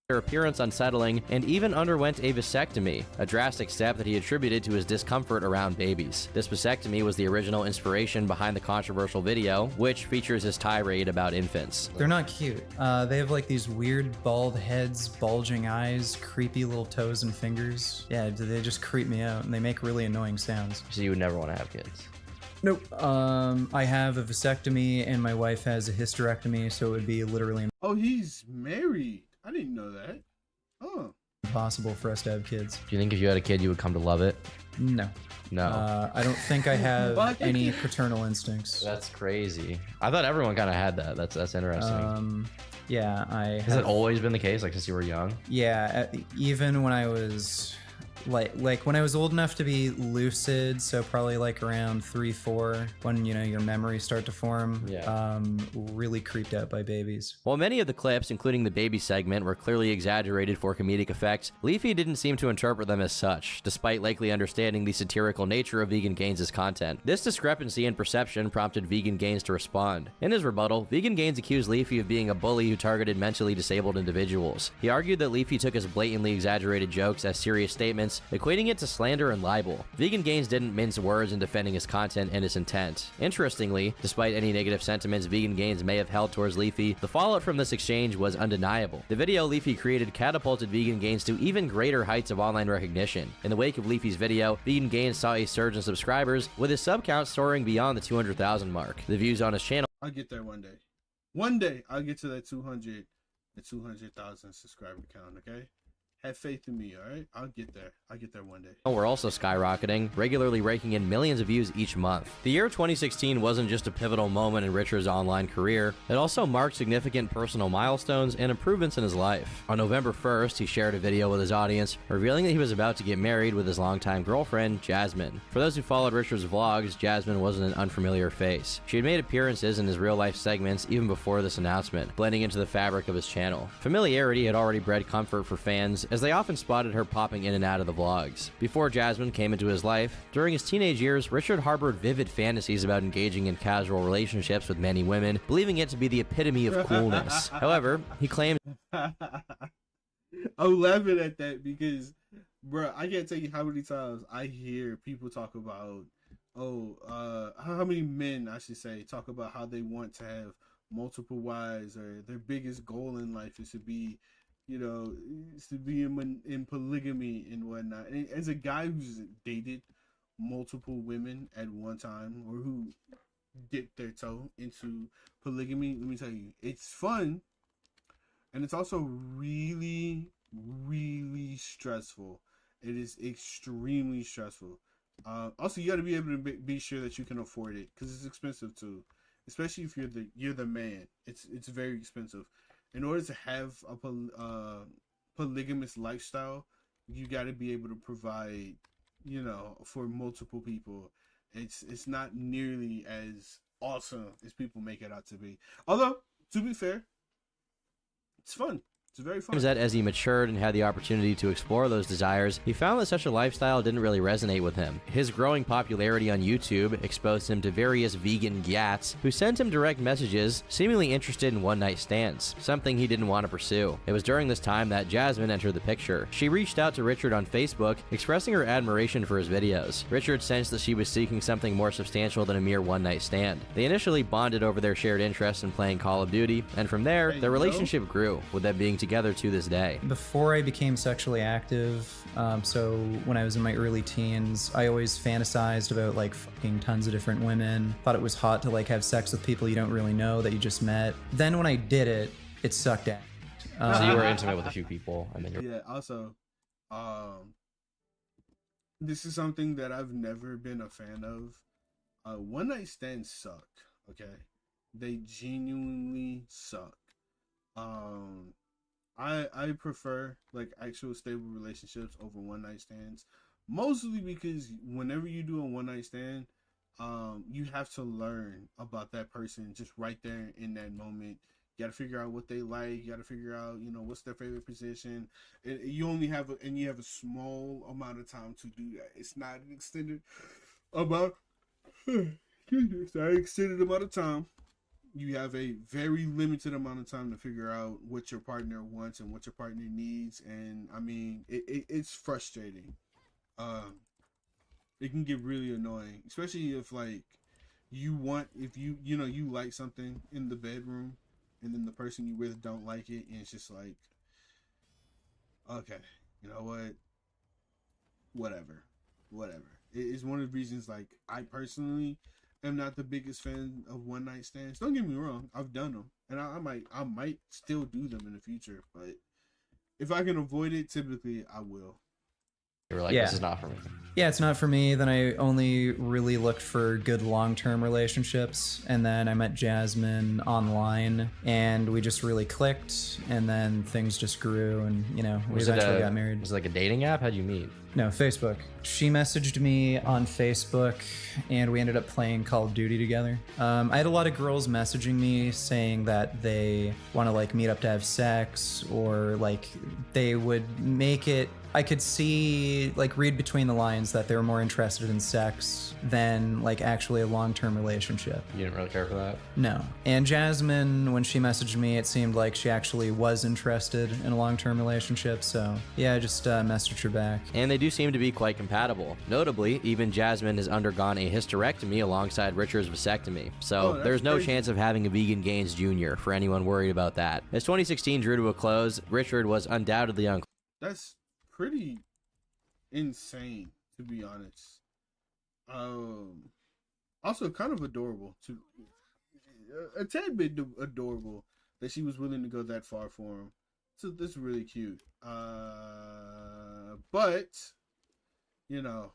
Their appearance unsettling, and even underwent a vasectomy, a drastic step that he attributed to his discomfort around babies. This vasectomy was the original inspiration behind the controversial video, which features his tirade about infants. They're not cute. They have like these weird bald heads, bulging eyes, creepy little toes and fingers. Yeah, they just creep me out, and they make really annoying sounds. So you would never want to have kids? Nope. I have a vasectomy, and my wife has a hysterectomy, so it would be literally Oh, he's married. I didn't know that. Oh. impossible for us to have kids. Do you think if you had a kid, you would come to love it? No. No. I don't think I have any paternal instincts. That's crazy. I thought everyone kind of had that. That's interesting. Yeah, Has it always been the case, like since you were young? Yeah, even when I was like when I was old enough to be lucid, so probably like around 3-4, when your memories start to form. Yeah. Really creeped out by babies. While many of the clips, including the baby segment, were clearly exaggerated for comedic effect, Leafy didn't seem to interpret them as such, despite likely understanding the satirical nature of Vegan Gains' content. This discrepancy in perception prompted Vegan Gains to respond. In his rebuttal, Vegan Gains accused Leafy of being a bully who targeted mentally disabled individuals. He argued that Leafy took his blatantly exaggerated jokes as serious statements, equating it to slander and libel. Vegan Gains didn't mince words in defending his content and his intent. Interestingly, despite any negative sentiments Vegan Gains may have held towards Leafy, the fallout from this exchange was undeniable. The video Leafy created catapulted Vegan Gains to even greater heights of online recognition. In the wake of Leafy's video, Vegan Gains saw a surge in subscribers, with his sub count soaring beyond the 200,000 mark. The views on his channel— I'll get there one day. One day I'll get to that 200,000 subscriber count, okay? Have faith in me, all right? I'll get there. I'll get there one day. were also skyrocketing, regularly raking in millions of views each month. The year 2016 wasn't just a pivotal moment in Richard's online career, it also marked significant personal milestones and improvements in his life. On November 1st, he shared a video with his audience, revealing that he was about to get married with his longtime girlfriend, Jasmine. For those who followed Richard's vlogs, Jasmine wasn't an unfamiliar face. She had made appearances in his real-life segments even before this announcement, blending into the fabric of his channel. Familiarity had already bred comfort for fans, as they often spotted her popping in and out of the vlogs. Before Jasmine came into his life, during his teenage years, Richard harbored vivid fantasies about engaging in casual relationships with many women, believing it to be the epitome of coolness. However, he claimed— I'm laughing at that because, bro, I can't tell you how many times I hear people talk about, how many men, I should say, talk about how they want to have multiple wives, or their biggest goal in life is to be in polygamy and whatnot. And as a guy who's dated multiple women at one time, or who dip their toe into polygamy, let me tell you, it's fun, and it's also really, really stressful. It is extremely stressful. Also, you got to be able to be sure that you can afford it, because it's expensive too, especially if you're the man. It's very expensive. In order to have a polygamous lifestyle, you got to be able to provide, for multiple people. It's not nearly as awesome as people make it out to be. Although, to be fair, it's fun. It's very fun. Seems that as he matured and had the opportunity to explore those desires, he found that such a lifestyle didn't really resonate with him. His growing popularity on YouTube exposed him to various vegan gyats who sent him direct messages, seemingly interested in one-night stands, something he didn't want to pursue. It was during this time that Jasmine entered the picture. She reached out to Richard on Facebook, expressing her admiration for his videos. Richard sensed that she was seeking something more substantial than a mere one-night stand. They initially bonded over their shared interest in playing Call of Duty, and from there, their relationship grew, with them being together to this day. Before I became sexually active, so when I was in my early teens, I always fantasized about like fucking tons of different women. Thought it was hot to like have sex with people you don't really know that you just met. Then when I did it, it sucked ass. So you were intimate with a few people, and then you're... Yeah. Also, this is something that I've never been a fan of. One night stands suck. Okay, they genuinely suck. I prefer like actual stable relationships over one night stands, mostly because whenever you do a one night stand, you have to learn about that person just right there in that moment. You got to figure out what they like. You got to figure out, what's their favorite position. You only have a small amount of time to do that. It's not an extended amount. It's not an extended amount of time. You have a very limited amount of time to figure out what your partner wants and what your partner needs, and I mean, it's frustrating. It can get really annoying, especially if like you like something in the bedroom, and then the person you with don't like it, and it's just like, okay, you know what? Whatever. It's one of the reasons like I personally am not the biggest fan of one night stands. Don't get me wrong, I've done them, and I might still do them in the future. But if I can avoid it, typically I will. You were like, this is not for me. Yeah, it's not for me. Then I only really looked for good long-term relationships, and then I met Jasmine online, and we just really clicked, and then things just grew, and we eventually got married. Was it like a dating app? How'd you meet? No, Facebook. She messaged me on Facebook, and we ended up playing Call of Duty together. I had a lot of girls messaging me saying that they want to like meet up to have sex, or like they would make it. I could see, like, read between the lines that they were more interested in sex than like actually a long-term relationship. You didn't really care for that? No. And Jasmine, when she messaged me, it seemed like she actually was interested in a long-term relationship. So yeah, I just messaged her back. And they do seem to be quite compatible. Notably, even Jasmine has undergone a hysterectomy alongside Richard's vasectomy. So there's no chance of having a vegan Gaines Jr. for anyone worried about that. As 2016 drew to a close, Richard was undoubtedly on. That's pretty insane, to be honest. Also kind of adorable, a tad bit adorable that she was willing to go that far for him. So this is really cute. But I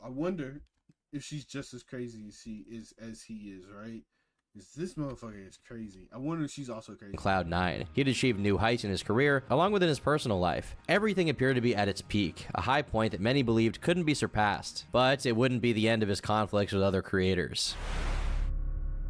wonder if she's just as crazy as he is, right? This motherfucker is crazy. I wonder if she's also crazy. Cloud 9. He had achieved new heights in his career, along with in his personal life. Everything appeared to be at its peak, a high point that many believed couldn't be surpassed. But it wouldn't be the end of his conflicts with other creators.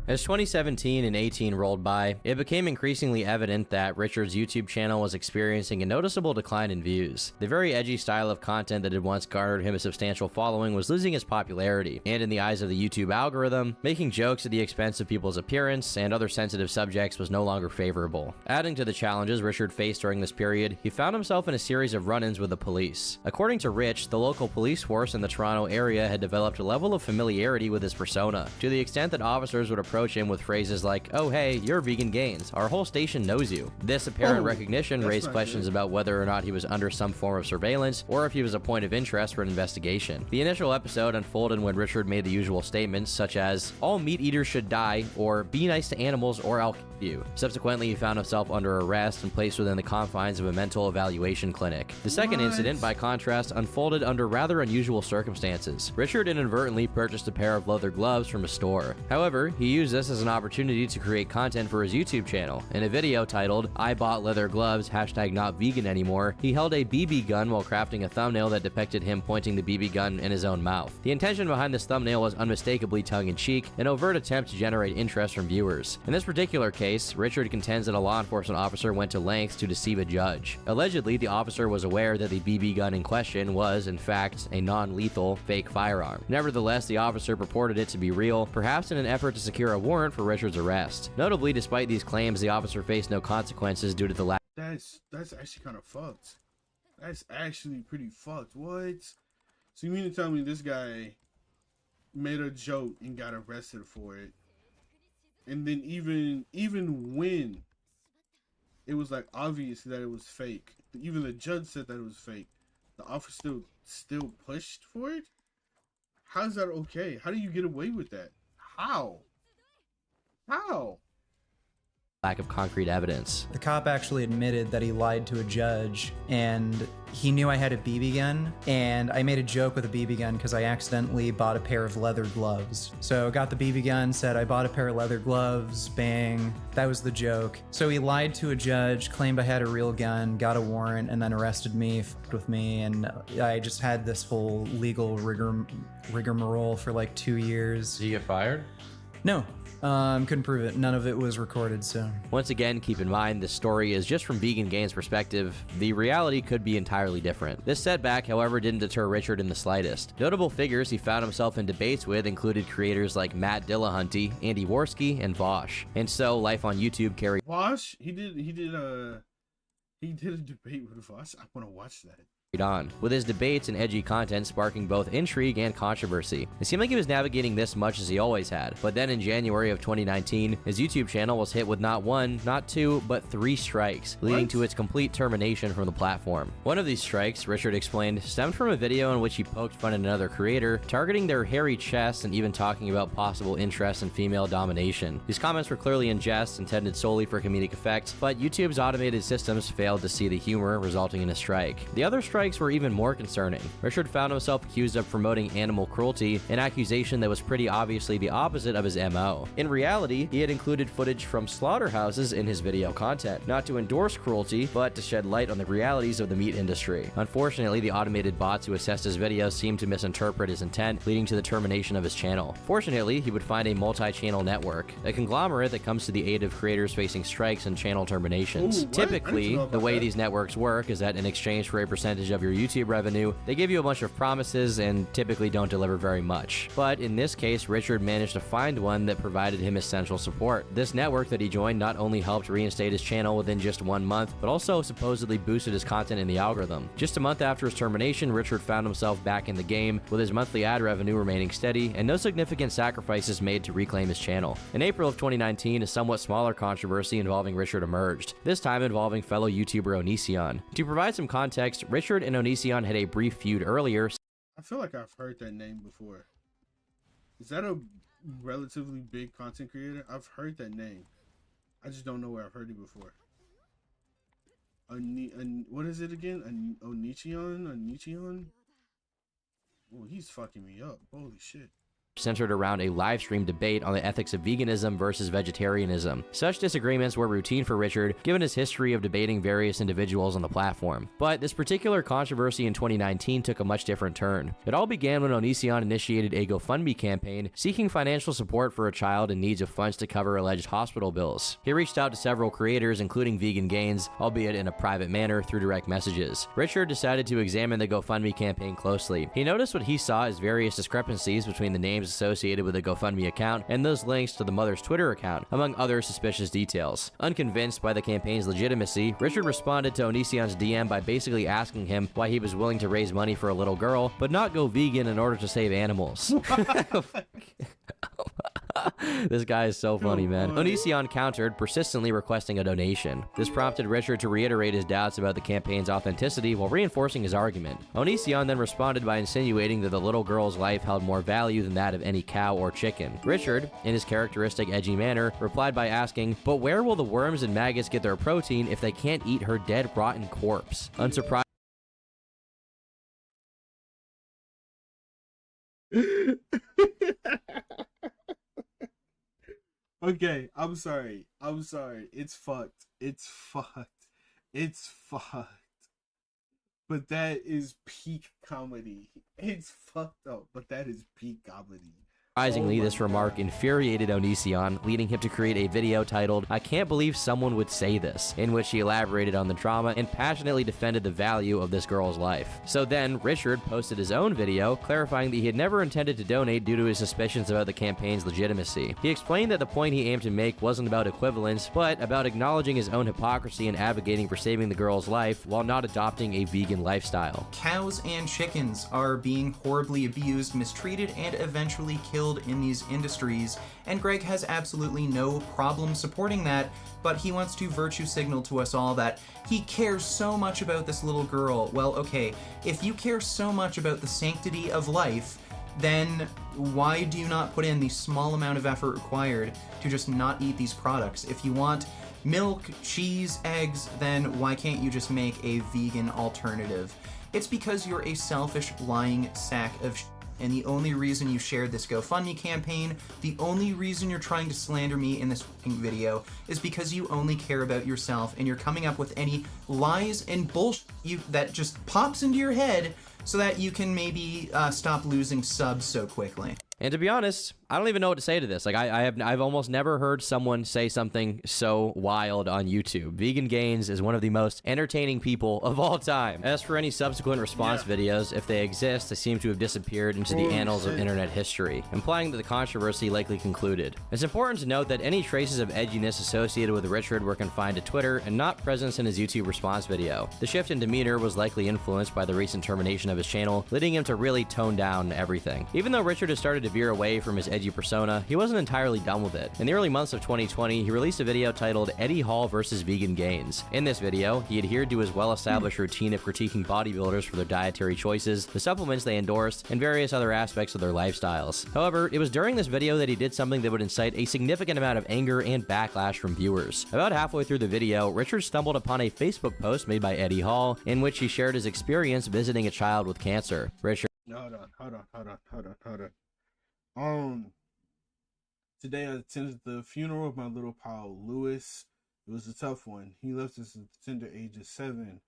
As 2017 and 18 rolled by, it became increasingly evident that Richard's YouTube channel was experiencing a noticeable decline in views. The very edgy style of content that had once garnered him a substantial following was losing its popularity, and in the eyes of the YouTube algorithm, making jokes at the expense of people's appearance and other sensitive subjects was no longer favorable. Adding to the challenges Richard faced during this period, he found himself in a series of run-ins with the police. According to Rich, the local police force in the Toronto area had developed a level of familiarity with his persona, to the extent that officers would approach approach him with phrases like, "Oh hey, you're Vegan Gains. Our whole station knows you." This apparent recognition raised questions about whether or not he was under some form of surveillance or if he was a point of interest for an investigation. The initial episode unfolded when Richard made the usual statements such as, "All meat eaters should die," or "Be nice to animals or I'll kill you." Subsequently, he found himself under arrest and placed within the confines of a mental evaluation clinic. The second incident, by contrast, unfolded under rather unusual circumstances. Richard inadvertently purchased a pair of leather gloves from a store. However, he used this as an opportunity to create content for his YouTube channel. In a video titled, "I bought leather gloves, #not vegan anymore," he held a BB gun while crafting a thumbnail that depicted him pointing the BB gun in his own mouth. The intention behind this thumbnail was unmistakably tongue-in-cheek, an overt attempt to generate interest from viewers. In this particular case, Richard contends that a law enforcement officer went to lengths to deceive a judge. Allegedly, the officer was aware that the BB gun in question was, in fact, a non-lethal fake firearm. Nevertheless, the officer purported it to be real, perhaps in an effort to secure a warrant for Richard's arrest. Notably, despite these claims, the officer faced no consequences due to the lack. That's actually kind of fucked. That's actually pretty fucked. What? So you mean to tell me this guy made a joke and got arrested for it, and then even when it was like obvious that it was fake, even the judge said that it was fake, the officer still pushed for it? How's that okay? How do you get away with that? How? Lack of concrete evidence. The cop actually admitted that he lied to a judge, and he knew I had a BB gun, and I made a joke with a BB gun because I accidentally bought a pair of leather gloves. So got the BB gun, said I bought a pair of leather gloves, bang, that was the joke. So he lied to a judge, claimed I had a real gun, got a warrant, and then arrested me, fucked with me, and I just had this whole legal rigmarole for like 2 years. Did you get fired? No. Couldn't prove it. None of it was recorded, so. Once again, keep in mind this story is just from Vegan Gains' perspective. The reality could be entirely different. This setback, however, didn't deter Richard in the slightest. Notable figures he found himself in debates with included creators like Matt Dillahunty, Andy Worski, and Vosh. And so, life on YouTube carried. Vosh? He did a debate with Vosh. I want to watch that. On, with his debates and edgy content sparking both intrigue and controversy. It seemed like he was navigating this much as he always had, but then in January of 2019, his YouTube channel was hit with not one, not two, but 3 strikes, leading to its complete termination from the platform. One of these strikes, Richard explained, stemmed from a video in which he poked fun at another creator, targeting their hairy chests and even talking about possible interest in female domination. These comments were clearly in jest, intended solely for comedic effect, but YouTube's automated systems failed to see the humor, resulting in a strike. The other strikes were even more concerning. Richard found himself accused of promoting animal cruelty, an accusation that was pretty obviously the opposite of his MO. In reality, he had included footage from slaughterhouses in his video content, not to endorse cruelty, but to shed light on the realities of the meat industry. Unfortunately, the automated bots who assessed his videos seemed to misinterpret his intent, leading to the termination of his channel. Fortunately, he would find a multi-channel network, a conglomerate that comes to the aid of creators facing strikes and channel terminations. Typically, the way these networks work is that in exchange for a percentage of your YouTube revenue, they give you a bunch of promises and typically don't deliver very much. But in this case, Richard managed to find one that provided him essential support. This network that he joined not only helped reinstate his channel within just 1 month, but also supposedly boosted his content in the algorithm. Just a month after his termination, Richard found himself back in the game, with his monthly ad revenue remaining steady and no significant sacrifices made to reclaim his channel. In April of 2019, a somewhat smaller controversy involving Richard emerged, this time involving fellow YouTuber Onision. To provide some context, Richard and Onision had a brief feud earlier. I feel like I've heard that name before. Is that a relatively big content creator? I've heard that name. I just don't know where I've heard it before. What is it again? Onision? Oh, he's fucking me up. Holy shit. Centered around a live stream debate on the ethics of veganism versus vegetarianism. Such disagreements were routine for Richard, given his history of debating various individuals on the platform. But this particular controversy in 2019 took a much different turn. It all began when Onision initiated a GoFundMe campaign seeking financial support for a child in need of funds to cover alleged hospital bills. He reached out to several creators, including Vegan Gains, albeit in a private manner through direct messages. Richard decided to examine the GoFundMe campaign closely. He noticed what he saw as various discrepancies between the names associated with the GoFundMe account and those links to the mother's Twitter account, among other suspicious details. Unconvinced by the campaign's legitimacy, Richard responded to Onision's DM by basically asking him why he was willing to raise money for a little girl, but not go vegan in order to save animals. This guy is so funny, man. Onision countered, persistently requesting a donation. This prompted Richard to reiterate his doubts about the campaign's authenticity while reinforcing his argument. Onision then responded by insinuating that the little girl's life held more value than that of any cow or chicken. Richard, in his characteristic edgy manner, replied by asking, "But where will the worms and maggots get their protein if they can't eat her dead, rotten corpse?" Unsurprisingly, Okay, I'm sorry. It's fucked. It's fucked. But that is peak comedy. It's fucked up, but that is peak comedy. Surprisingly, this remark infuriated Onision, leading him to create a video titled, "I Can't Believe Someone Would Say This," in which he elaborated on the drama and passionately defended the value of this girl's life. So then, Richard posted his own video, clarifying that he had never intended to donate due to his suspicions about the campaign's legitimacy. He explained that the point he aimed to make wasn't about equivalence, but about acknowledging his own hypocrisy and advocating for saving the girl's life while not adopting a vegan lifestyle. Cows and chickens are being horribly abused, mistreated, and eventually killed in these industries, and Greg has absolutely no problem supporting that, but he wants to virtue signal to us all that he cares so much about this little girl. Well, okay, if you care so much about the sanctity of life, then why do you not put in the small amount of effort required to just not eat these products? If you want milk, cheese, eggs, then why can't you just make a vegan alternative? It's because you're a selfish, lying sack of shit. And the only reason you shared this GoFundMe campaign, the only reason you're trying to slander me in this video is because you only care about yourself and you're coming up with any lies and bullshit that just pops into your head so that you can maybe stop losing subs so quickly. And to be honest, I don't even know what to say to this. Like, I've almost never heard someone say something so wild on YouTube. Vegan Gains is one of the most entertaining people of all time. As for any subsequent response videos, if they exist, they seem to have disappeared into the annals of internet history, implying that the controversy likely concluded. It's important to note that any traces of edginess associated with Richard were confined to Twitter and not present in his YouTube response video. The shift in demeanor was likely influenced by the recent termination of his channel, leading him to really tone down everything. Even though Richard has started to veer away from his edgy persona, he wasn't entirely done with it. In the early months of 2020, he released a video titled Eddie Hall vs. Vegan Gains. In this video, he adhered to his well-established routine of critiquing bodybuilders for their dietary choices, the supplements they endorsed, and various other aspects of their lifestyles. However, it was during this video that he did something that would incite a significant amount of anger and backlash from viewers. About halfway through the video, Richard stumbled upon a Facebook post made by Eddie Hall, in which he shared his experience visiting a child with cancer. Richard Today I attended the funeral of my little pal Lewis. It was a tough one. He left us at the tender age of 7.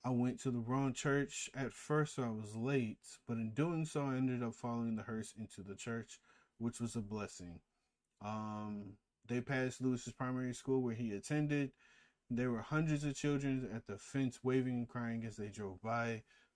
I went to the wrong church at first, so I was late, but in doing so, I ended up following the hearse into the church, which was a blessing. They passed Lewis's primary school where he attended. There were hundreds of children at the fence waving and crying as they drove by.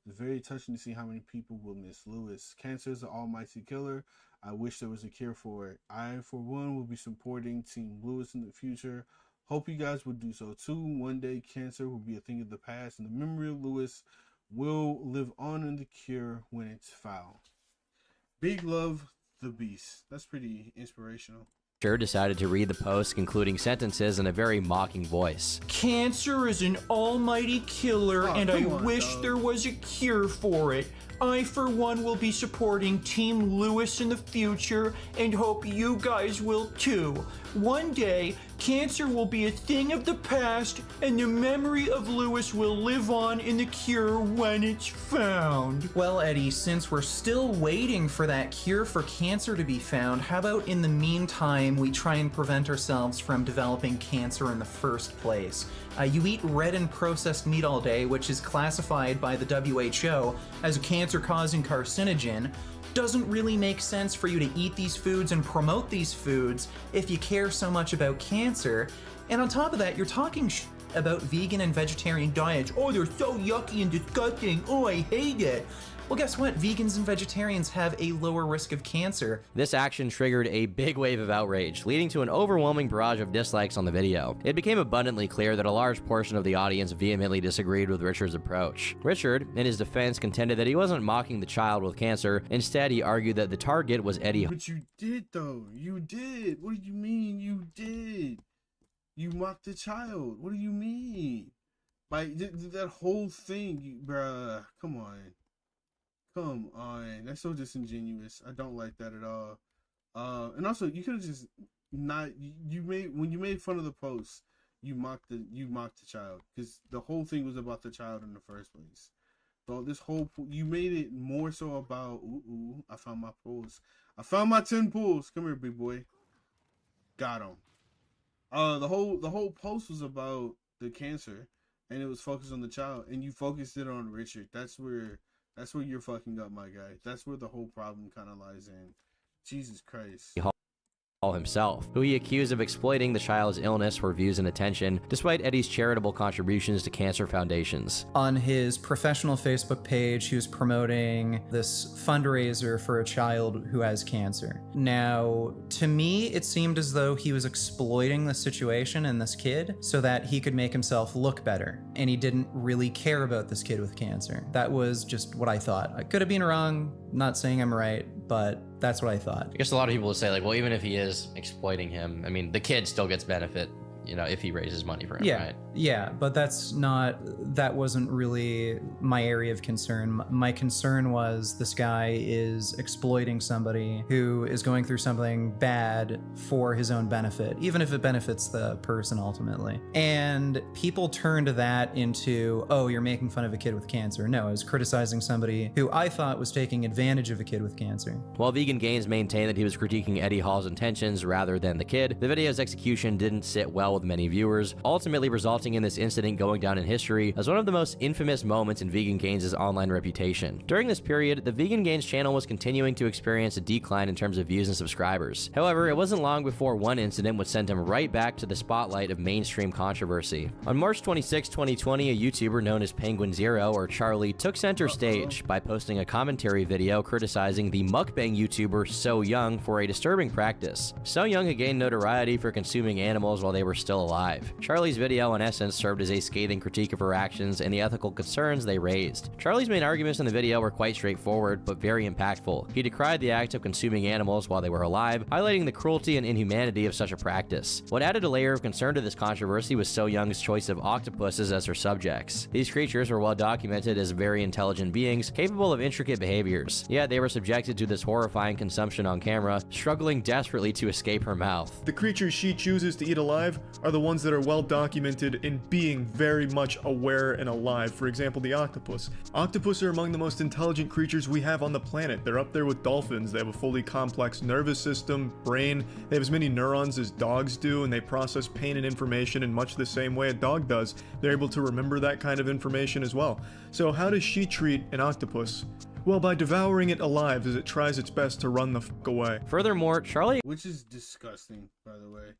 It was very touching to see how many people will miss Lewis. Cancer is an almighty killer. I wish there was a cure for it. I, for one, will be supporting Team Lewis in the future. Hope you guys will do so too. One day, cancer will be a thing of the past, and the memory of Lewis will live on in the cure when it's found. Big love, the Beast. That's pretty inspirational. decided to read the post, concluding sentences in a very mocking voice. Cancer is an almighty killer, and I wish there was a cure for it. I, for one, will be supporting Team Lewis in the future, and hope you guys will too. One day, cancer will be a thing of the past, and the memory of Lewis will live on in the cure when it's found. Well, Eddie, since we're still waiting for that cure for cancer to be found, how about in the meantime we try and prevent ourselves from developing cancer in the first place? You eat red and processed meat all day, which is classified by the WHO as a cancer-causing carcinogen. Doesn't really make sense for you to eat these foods and promote these foods if you care so much about cancer. And on top of that, you're talking about vegan and vegetarian diets. Oh, they're so yucky and disgusting. Oh, I hate it. Well, guess what? Vegans and vegetarians have a lower risk of cancer. This action triggered a big wave of outrage, leading to an overwhelming barrage of dislikes on the video. It became abundantly clear that a large portion of the audience vehemently disagreed with Richard's approach. Richard, in his defense, contended that he wasn't mocking the child with cancer. Instead, he argued that the target was Eddie. But you did, though. You did. What do you mean you did? You mocked the child. What do you mean? Like, that whole thing, bruh. Come on. Come on. That's so disingenuous. I don't like that at all. And also, you could have just not, when you made fun of the post, you mocked the child, because the whole thing was about the child in the first place. So this whole, you made it more so about, I found my pulls. I found my 10 pulls. Come here, big boy. Got him. The whole post was about the cancer, and it was focused on the child, and you focused it on Richard. That's where you're fucking up, my guy. That's where the whole problem kind of lies in. Jesus Christ. Himself, who he accused of exploiting the child's illness for views and attention, despite Eddie's charitable contributions to cancer foundations. On his professional Facebook page, he was promoting this fundraiser for a child who has cancer. Now, to me, it seemed as though he was exploiting the situation and this kid so that he could make himself look better, and he didn't really care about this kid with cancer. That was just what I thought. I could have been wrong, not saying I'm right, but that's what I thought. I guess a lot of people would say, like, well, even if he is exploiting him, I mean, the kid still gets benefit, you know, if he raises money for him, right? Yeah, but that wasn't really my area of concern. My concern was this guy is exploiting somebody who is going through something bad for his own benefit, even if it benefits the person ultimately. And people turned that into, oh, you're making fun of a kid with cancer. No, I was criticizing somebody who I thought was taking advantage of a kid with cancer. While Vegan Gains maintained that he was critiquing Eddie Hall's intentions rather than the kid, the video's execution didn't sit well with many viewers, ultimately resulting in this incident going down in history as one of the most infamous moments in Vegan Gains' online reputation. During this period, the Vegan Gains channel was continuing to experience a decline in terms of views and subscribers. However, it wasn't long before one incident would send him right back to the spotlight of mainstream controversy. On March 26, 2020, a YouTuber known as Penguin Zero, or Charlie, took center stage by posting a commentary video criticizing the mukbang YouTuber So Young for a disturbing practice. So Young had gained notoriety for consuming animals while they were still alive. Charlie's video, in essence, served as a scathing critique of her actions and the ethical concerns they raised. Charlie's main arguments in the video were quite straightforward, but very impactful. He decried the act of consuming animals while they were alive, highlighting the cruelty and inhumanity of such a practice. What added a layer of concern to this controversy was So Young's choice of octopuses as her subjects. These creatures were well documented as very intelligent beings, capable of intricate behaviors. Yet they were subjected to this horrifying consumption on camera, struggling desperately to escape her mouth. The creatures she chooses to eat alive are the ones that are well documented in being very much aware and alive. For example, the octopus. Octopus are among the most intelligent creatures we have on the planet. They're up there with dolphins. They have a fully complex nervous system, brain. They have as many neurons as dogs do, and they process pain and information in much the same way a dog does. They're able to remember that kind of information as well. So how does she treat an octopus? Well, by devouring it alive as it tries its best to run the fuck away. Furthermore, Charlie, which is disgusting, by the way.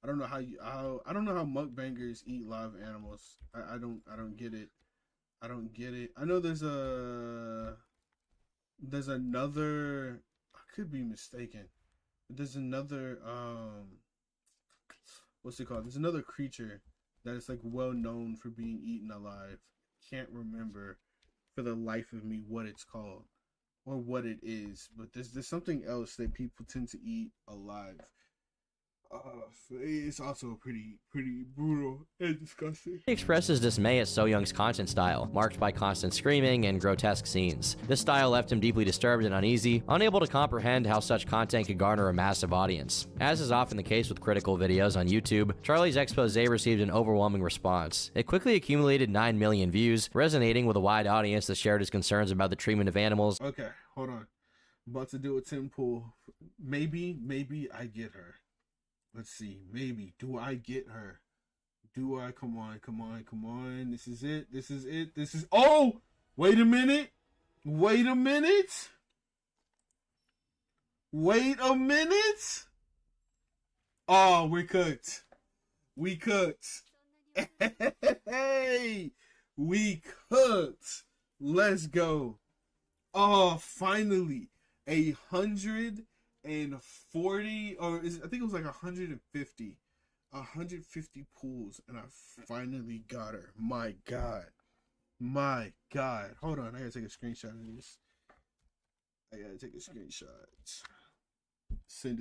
I don't know I don't know how mukbangers eat live animals. I don't get it. I don't get it. I know there's another, I could be mistaken. There's another what's it called? There's another creature that is like well known for being eaten alive. Can't remember for the life of me what it's called or what it is, but there's something else that people tend to eat alive. It's also pretty brutal and disgusting. He expresses dismay at So Young's content style, marked by constant screaming and grotesque scenes. This style left him deeply disturbed and uneasy, unable to comprehend how such content could garner a massive audience. As is often the case with critical videos on YouTube, Charlie's expose received an overwhelming response. It quickly accumulated 9 million views, resonating with a wide audience that shared his concerns about the treatment of animals. Okay, hold on. I'm about to do a 10 pull. Maybe I get her. Let's see. Maybe. Do I get her? Do I? Come on. This is it. Oh! Wait a minute. Wait a minute. Oh, we're cooked. We cooked. Hey! We cooked. Let's go. Oh, finally, 140, or I think it was like 150 pools, and I finally got her. My God. Hold on, I gotta take a screenshot of this. Send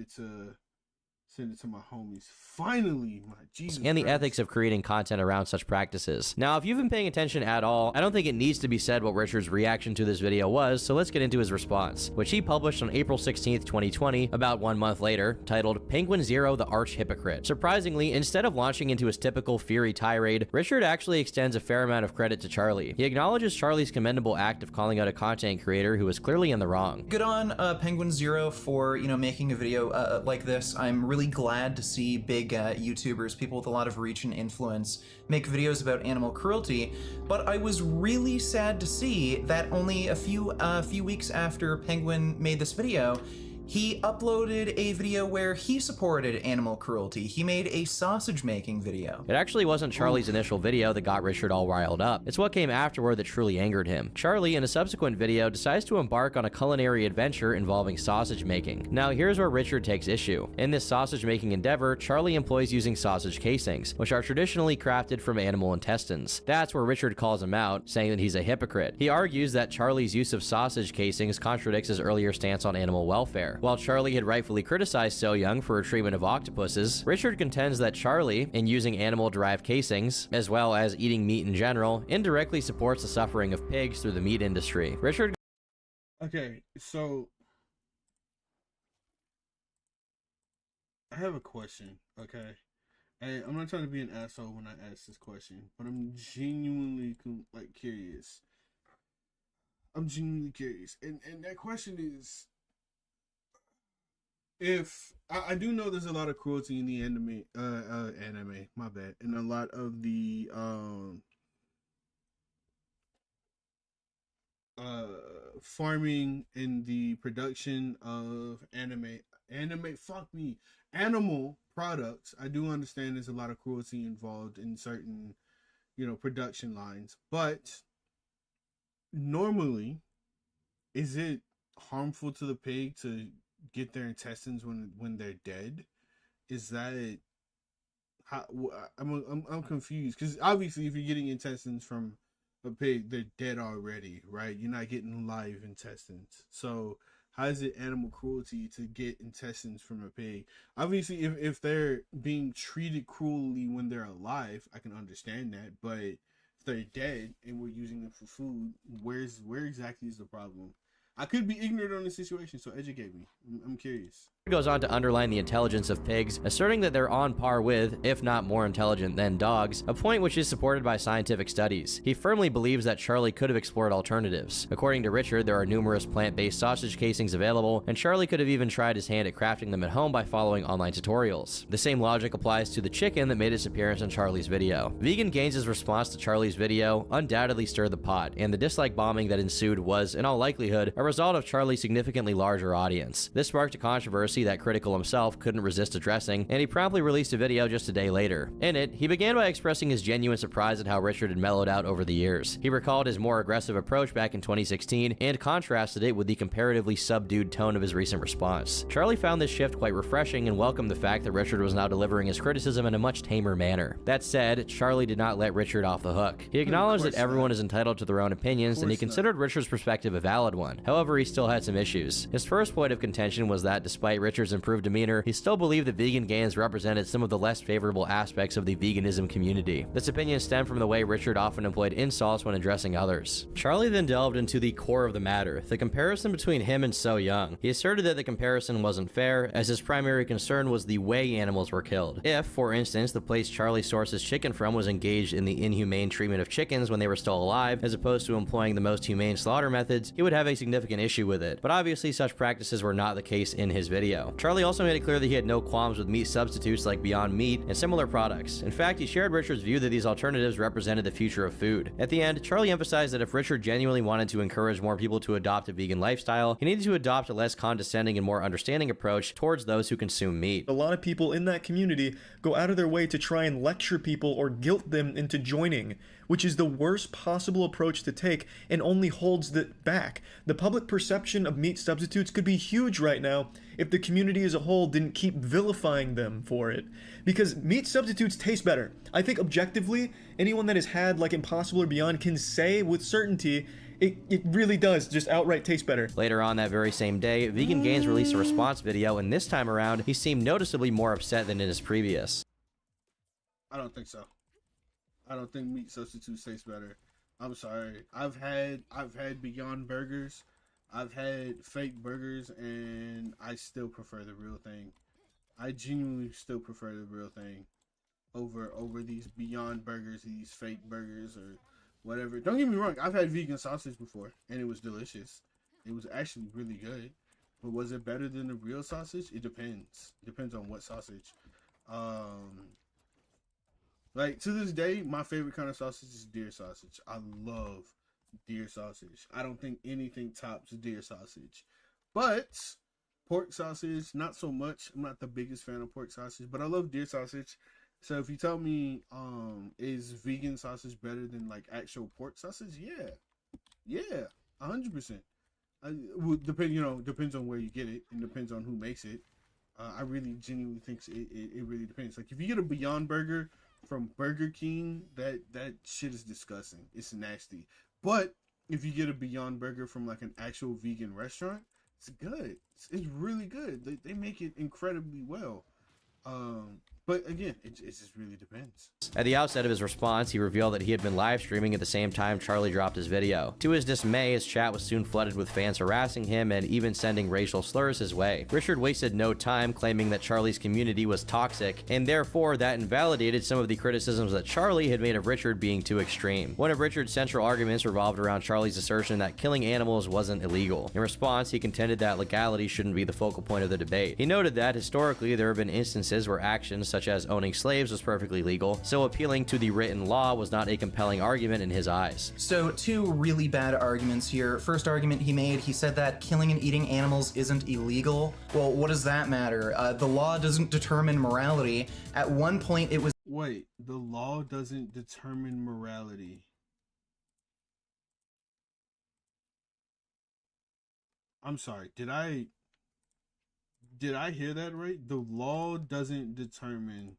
it to my homies. Finally, my Jesus. And the Christ. ethics of creating content around such practices. Now, if you've been paying attention at all, I don't think it needs to be said what Richard's reaction to this video was, so let's get into his response, which he published on April 16th, 2020, about 1 month later, titled Penguin Zero the Arch Hypocrite. Surprisingly, instead of launching into his typical fiery tirade, Richard actually extends a fair amount of credit to Charlie. He acknowledges Charlie's commendable act of calling out a content creator who was clearly in the wrong. Good on Penguin Zero for, making a video like this. I'm really glad to see big YouTubers, people with a lot of reach and influence, make videos about animal cruelty, but I was really sad to see that only a few weeks after Penguin made this video, he uploaded a video where he supported animal cruelty. He made a sausage making video. It actually wasn't Charlie's initial video that got Richard all riled up. It's what came afterward that truly angered him. Charlie, in a subsequent video, decides to embark on a culinary adventure involving sausage making. Now, here's where Richard takes issue. In this sausage making endeavor, Charlie employs using sausage casings, which are traditionally crafted from animal intestines. That's where Richard calls him out, saying that he's a hypocrite. He argues that Charlie's use of sausage casings contradicts his earlier stance on animal welfare. While Charlie had rightfully criticized So Young for her treatment of octopuses, Richard contends that Charlie, in using animal-derived casings, as well as eating meat in general, indirectly supports the suffering of pigs through the meat industry. Richard... Okay, so... I have a question, okay? And I'm not trying to be an asshole when I ask this question, but I'm genuinely, curious. And that question is... If I do know there's a lot of cruelty in the anime, my bad, and a lot of the farming and the production of animal products. I do understand there's a lot of cruelty involved in certain, production lines, but normally, is it harmful to the pig to get their intestines when they're dead? Is that how? I'm confused, because obviously if you're getting intestines from a pig, they're dead already, right? You're not getting live intestines. So how is it animal cruelty to get intestines from a pig? Obviously if they're being treated cruelly when they're alive, I can understand that, but if they're dead and we're using them for food, where exactly is the problem? I could be ignorant on the situation, so educate me. I'm curious. Goes on to underline the intelligence of pigs, asserting that they're on par with, if not more intelligent than, dogs, a point which is supported by scientific studies. He firmly believes that Charlie could have explored alternatives. According to Richard, there are numerous plant-based sausage casings available, and Charlie could have even tried his hand at crafting them at home by following online tutorials. The same logic applies to the chicken that made its appearance in Charlie's video. Vegan Gains' response to Charlie's video undoubtedly stirred the pot, and the dislike bombing that ensued was, in all likelihood, a result of Charlie's significantly larger audience. This sparked a controversy that Critical himself couldn't resist addressing, and he promptly released a video just a day later. In it, he began by expressing his genuine surprise at how Richard had mellowed out over the years. He recalled his more aggressive approach back in 2016 and contrasted it with the comparatively subdued tone of his recent response. Charlie found this shift quite refreshing and welcomed the fact that Richard was now delivering his criticism in a much tamer manner. That said, Charlie did not let Richard off the hook. He acknowledged that everyone is entitled to their own opinions, and he considered Richard's perspective a valid one. However, he still had some issues. His first point of contention was that despite Richard's improved demeanor, he still believed that Vegan Gains represented some of the less favorable aspects of the veganism community. This opinion stemmed from the way Richard often employed insults when addressing others. Charlie then delved into the core of the matter, the comparison between him and So Young. He asserted that the comparison wasn't fair, as his primary concern was the way animals were killed. If, for instance, the place Charlie sources chicken from was engaged in the inhumane treatment of chickens when they were still alive, as opposed to employing the most humane slaughter methods, he would have a significant issue with it. But obviously such practices were not the case in his video. video. Charlie also made it clear that he had no qualms with meat substitutes like Beyond Meat and similar products. In fact, he shared Richard's view that these alternatives represented the future of food. At the end, Charlie emphasized that if Richard genuinely wanted to encourage more people to adopt a vegan lifestyle, he needed to adopt a less condescending and more understanding approach towards those who consume meat. A lot of people in that community go out of their way to try and lecture people or guilt them into joining, which is the worst possible approach to take and only holds it back. The public perception of meat substitutes could be huge right now if the community as a whole didn't keep vilifying them for it. Because meat substitutes taste better. I think objectively, anyone that has had like Impossible or Beyond can say with certainty it really does just outright taste better. Later on that very same day, Vegan Gains released a response video, and this time around, he seemed noticeably more upset than in his previous. I don't think so. I don't think meat substitutes taste better. I'm sorry. I've had Beyond Burgers. I've had fake burgers, and I still prefer the real thing. I genuinely still prefer the real thing over these Beyond Burgers, these fake burgers, or whatever. Don't get me wrong. I've had vegan sausage before, and it was delicious. It was actually really good. But was it better than the real sausage? It depends. It depends on what sausage. Like, to this day, my favorite kind of sausage is deer sausage. I love deer sausage. I don't think anything tops deer sausage. But pork sausage, not so much. I'm not the biggest fan of pork sausage, but I love deer sausage. So if you tell me, is vegan sausage better than like actual pork sausage? Yeah, 100%. Depends on where you get it, and depends on who makes it. I really genuinely think it really depends. Like, if you get a Beyond Burger from Burger King, that shit is disgusting. It's nasty. But if you get a Beyond Burger from like an actual vegan restaurant, it's good. It's really good. They make it incredibly well. But again, it just really depends. At the outset of his response, he revealed that he had been live streaming at the same time Charlie dropped his video. To his dismay, his chat was soon flooded with fans harassing him and even sending racial slurs his way. Richard wasted no time claiming that Charlie's community was toxic, and therefore that invalidated some of the criticisms that Charlie had made of Richard being too extreme. One of Richard's central arguments revolved around Charlie's assertion that killing animals wasn't illegal. In response, he contended that legality shouldn't be the focal point of the debate. He noted that historically there have been instances where actions such as owning slaves was perfectly legal, so appealing to the written law was not a compelling argument in his eyes. So, two really bad arguments here. First argument he made, he said that killing and eating animals isn't illegal. Well, what does that matter? The law doesn't determine morality. At one point it was— Wait, the law doesn't determine morality. I'm sorry, did I hear that right? The law doesn't determine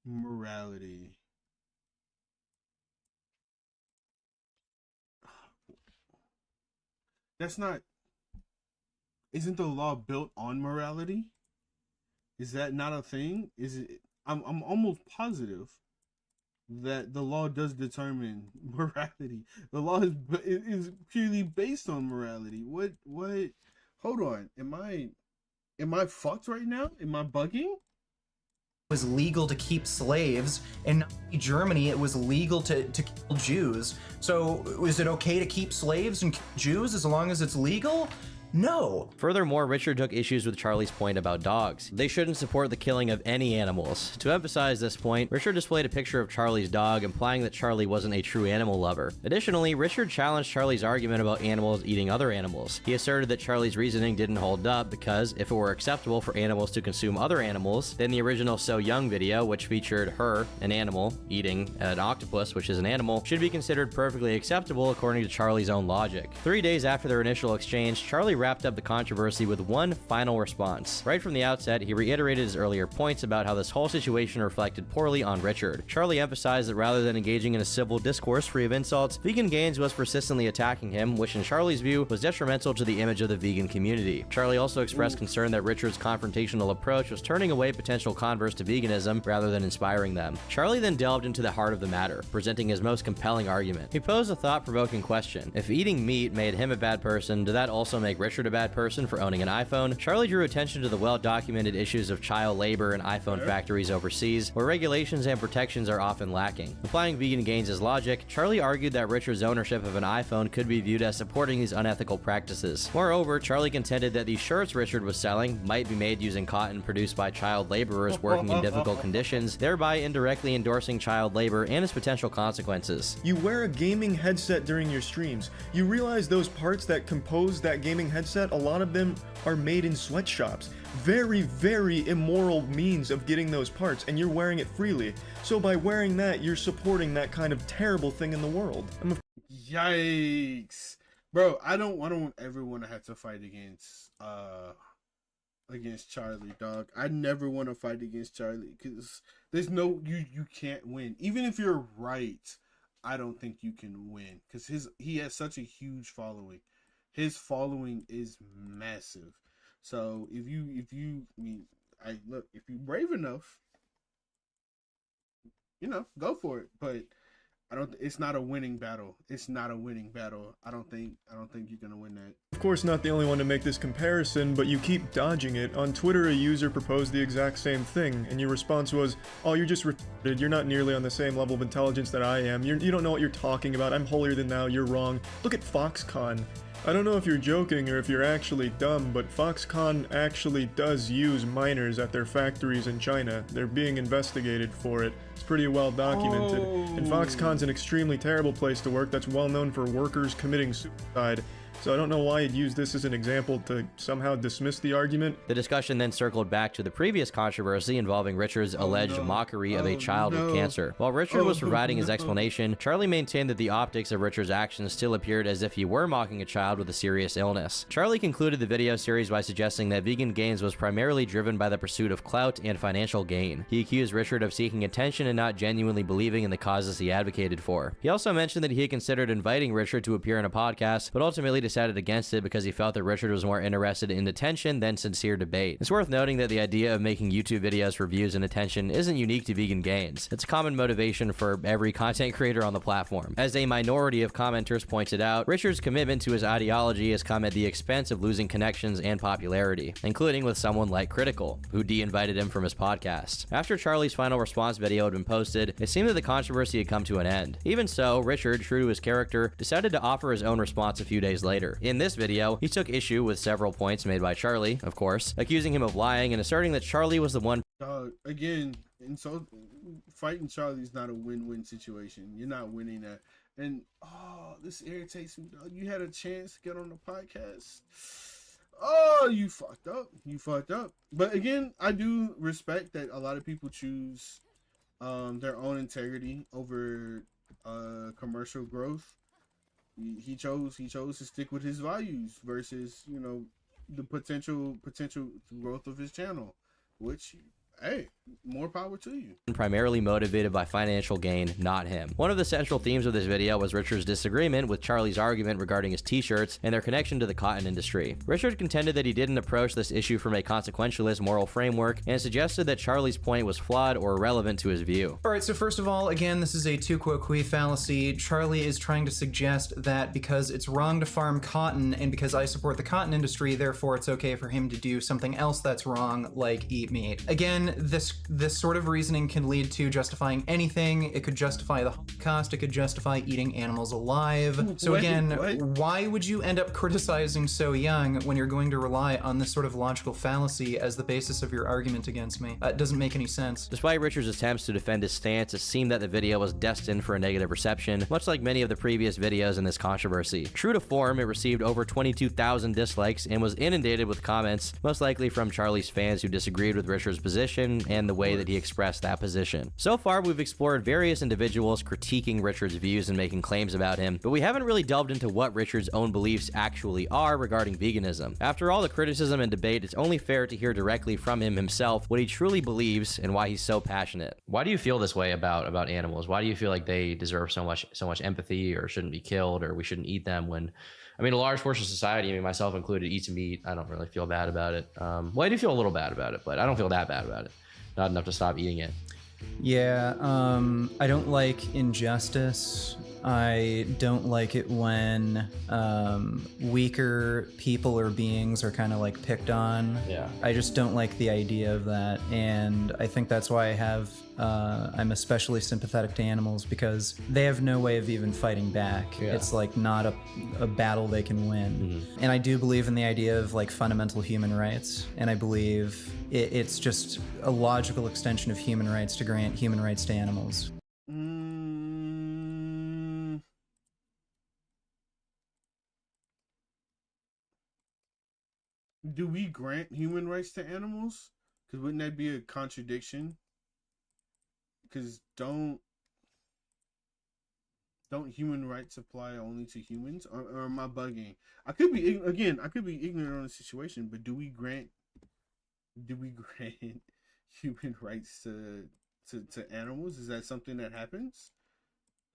morality. That's not... Isn't the law built on morality? Is that not a thing? Is it? I'm almost positive that the law does determine morality. The law is purely based on morality. What? Hold on. Am I fucked right now? Am I bugging? It was legal to keep slaves. In Nazi Germany, it was legal to kill Jews. So is it okay to keep slaves and kill Jews as long as it's legal? No. Furthermore, Richard took issues with Charlie's point about dogs. They shouldn't support the killing of any animals. To emphasize this point, Richard displayed a picture of Charlie's dog, implying that Charlie wasn't a true animal lover. Additionally, Richard challenged Charlie's argument about animals eating other animals. He asserted that Charlie's reasoning didn't hold up because if it were acceptable for animals to consume other animals, then the original So Young video, which featured her, an animal, eating an octopus, which is an animal, should be considered perfectly acceptable according to Charlie's own logic. 3 days after their initial exchange, Charlie wrapped up the controversy with one final response. Right from the outset, he reiterated his earlier points about how this whole situation reflected poorly on Richard. Charlie emphasized that rather than engaging in a civil discourse free of insults, Vegan Gains was persistently attacking him, which in Charlie's view was detrimental to the image of the vegan community. Charlie also expressed concern that Richard's confrontational approach was turning away potential converts to veganism rather than inspiring them. Charlie then delved into the heart of the matter, presenting his most compelling argument. He posed a thought-provoking question. If eating meat made him a bad person, did that also make Richard Richard a bad person for owning an iPhone, Charlie drew attention to the well-documented issues of child labor in iPhone factories overseas, where regulations and protections are often lacking. Applying Vegan Gains' logic, Charlie argued that Richard's ownership of an iPhone could be viewed as supporting these unethical practices. Moreover, Charlie contended that these shirts Richard was selling might be made using cotton produced by child laborers working in difficult conditions, thereby indirectly endorsing child labor and its potential consequences. You wear a gaming headset during your streams. You realize those parts that compose that gaming headset, a lot of them are made in sweatshops. Very, very immoral means of getting those parts, and you're wearing it freely. So by wearing that, you're supporting that kind of terrible thing in the world. Yikes. Bro, I don't ever want to have to fight against Charlie, dog. I never want to fight against Charlie because there's no you can't win. Even if you're right, I don't think you can win because he has such a huge following. His following is massive. So if you're brave enough, go for it. But it's not a winning battle. It's not a winning battle. I don't think you're gonna win that. Of course, not the only one to make this comparison, but you keep dodging it. On Twitter, a user proposed the exact same thing, and your response was, "Oh, you're just retarded. You're not nearly on the same level of intelligence that I am. You don't know what you're talking about. I'm holier than thou. You're wrong. Look at Foxconn." I don't know if you're joking or if you're actually dumb, but Foxconn actually does use minors at their factories in China. They're being investigated for it. It's pretty well documented. And Foxconn's an extremely terrible place to work that's well known for workers committing suicide. So I don't know why you'd use this as an example to somehow dismiss the argument. The discussion then circled back to the previous controversy involving Richard's alleged mockery of a child with cancer. While Richard was providing his explanation, Charlie maintained that the optics of Richard's actions still appeared as if he were mocking a child with a serious illness. Charlie concluded the video series by suggesting that Vegan Gains was primarily driven by the pursuit of clout and financial gain. He accused Richard of seeking attention and not genuinely believing in the causes he advocated for. He also mentioned that he had considered inviting Richard to appear in a podcast, but ultimately decided against it because he felt that Richard was more interested in attention than sincere debate. It's worth noting that the idea of making YouTube videos for views and attention isn't unique to Vegan Gains. It's a common motivation for every content creator on the platform. As a minority of commenters pointed out, Richard's commitment to his ideology has come at the expense of losing connections and popularity, including with someone like Critical, who de-invited him from his podcast. After Charlie's final response video had been posted, it seemed that the controversy had come to an end. Even so, Richard, true to his character, decided to offer his own response a few days later. In this video, he took issue with several points made by Charlie, of course, accusing him of lying and asserting that Charlie was the one. Again, and so fighting Charlie is not a win-win situation. You're not winning that. And this irritates me, dog. You had a chance to get on the podcast. Oh, you fucked up. You fucked up. But again, I do respect that a lot of people choose their own integrity over commercial growth. He chose to stick with his values versus, the potential growth of his channel, which, hey, more power to you. Primarily motivated by financial gain, not him. One of the central themes of this video was Richard's disagreement with Charlie's argument regarding his t-shirts and their connection to the cotton industry. Richard contended that he didn't approach this issue from a consequentialist moral framework and suggested that Charlie's point was flawed or irrelevant to his view. Alright, so first of all, again, this is a tu quo qui fallacy. Charlie is trying to suggest that because it's wrong to farm cotton and because I support the cotton industry, therefore it's okay for him to do something else that's wrong, like eat meat. Again, this sort of reasoning can lead to justifying anything. It could justify the Holocaust. It could justify eating animals alive. So again, why would you end up criticizing So Young when you're going to rely on this sort of logical fallacy as the basis of your argument against me? It doesn't make any sense. Despite Richard's attempts to defend his stance, it seemed that the video was destined for a negative reception, much like many of the previous videos in this controversy. True to form, it received over 22,000 dislikes and was inundated with comments, most likely from Charlie's fans who disagreed with Richard's position and the way that he expressed that position. So far, we've explored various individuals critiquing Richard's views and making claims about him, but we haven't really delved into what Richard's own beliefs actually are regarding veganism. After all the criticism and debate, it's only fair to hear directly from him himself what he truly believes and why he's so passionate. Why do you feel this way about animals? Why do you feel like they deserve so much empathy or shouldn't be killed or we shouldn't eat them when, a large portion of society, myself included, eats meat? I don't really feel bad about it. Well, I do feel a little bad about it, but I don't feel that bad about it. Not enough to stop eating it. Yeah, I don't like injustice. I don't like it when weaker people or beings are kind of like picked on. Yeah. I just don't like the idea of that, and I think that's why I'm especially sympathetic to animals, because they have no way of even fighting back. Yeah. It's like not a battle they can win. And I do believe in the idea of like fundamental human rights, and I believe it's just a logical extension of human rights to grant human rights to animals. Do we grant human rights to animals? Because wouldn't that be a contradiction? Because don't human rights apply only to humans, or am I bugging? I could be ignorant on the situation, but do we grant human rights to animals? Is that something that happens?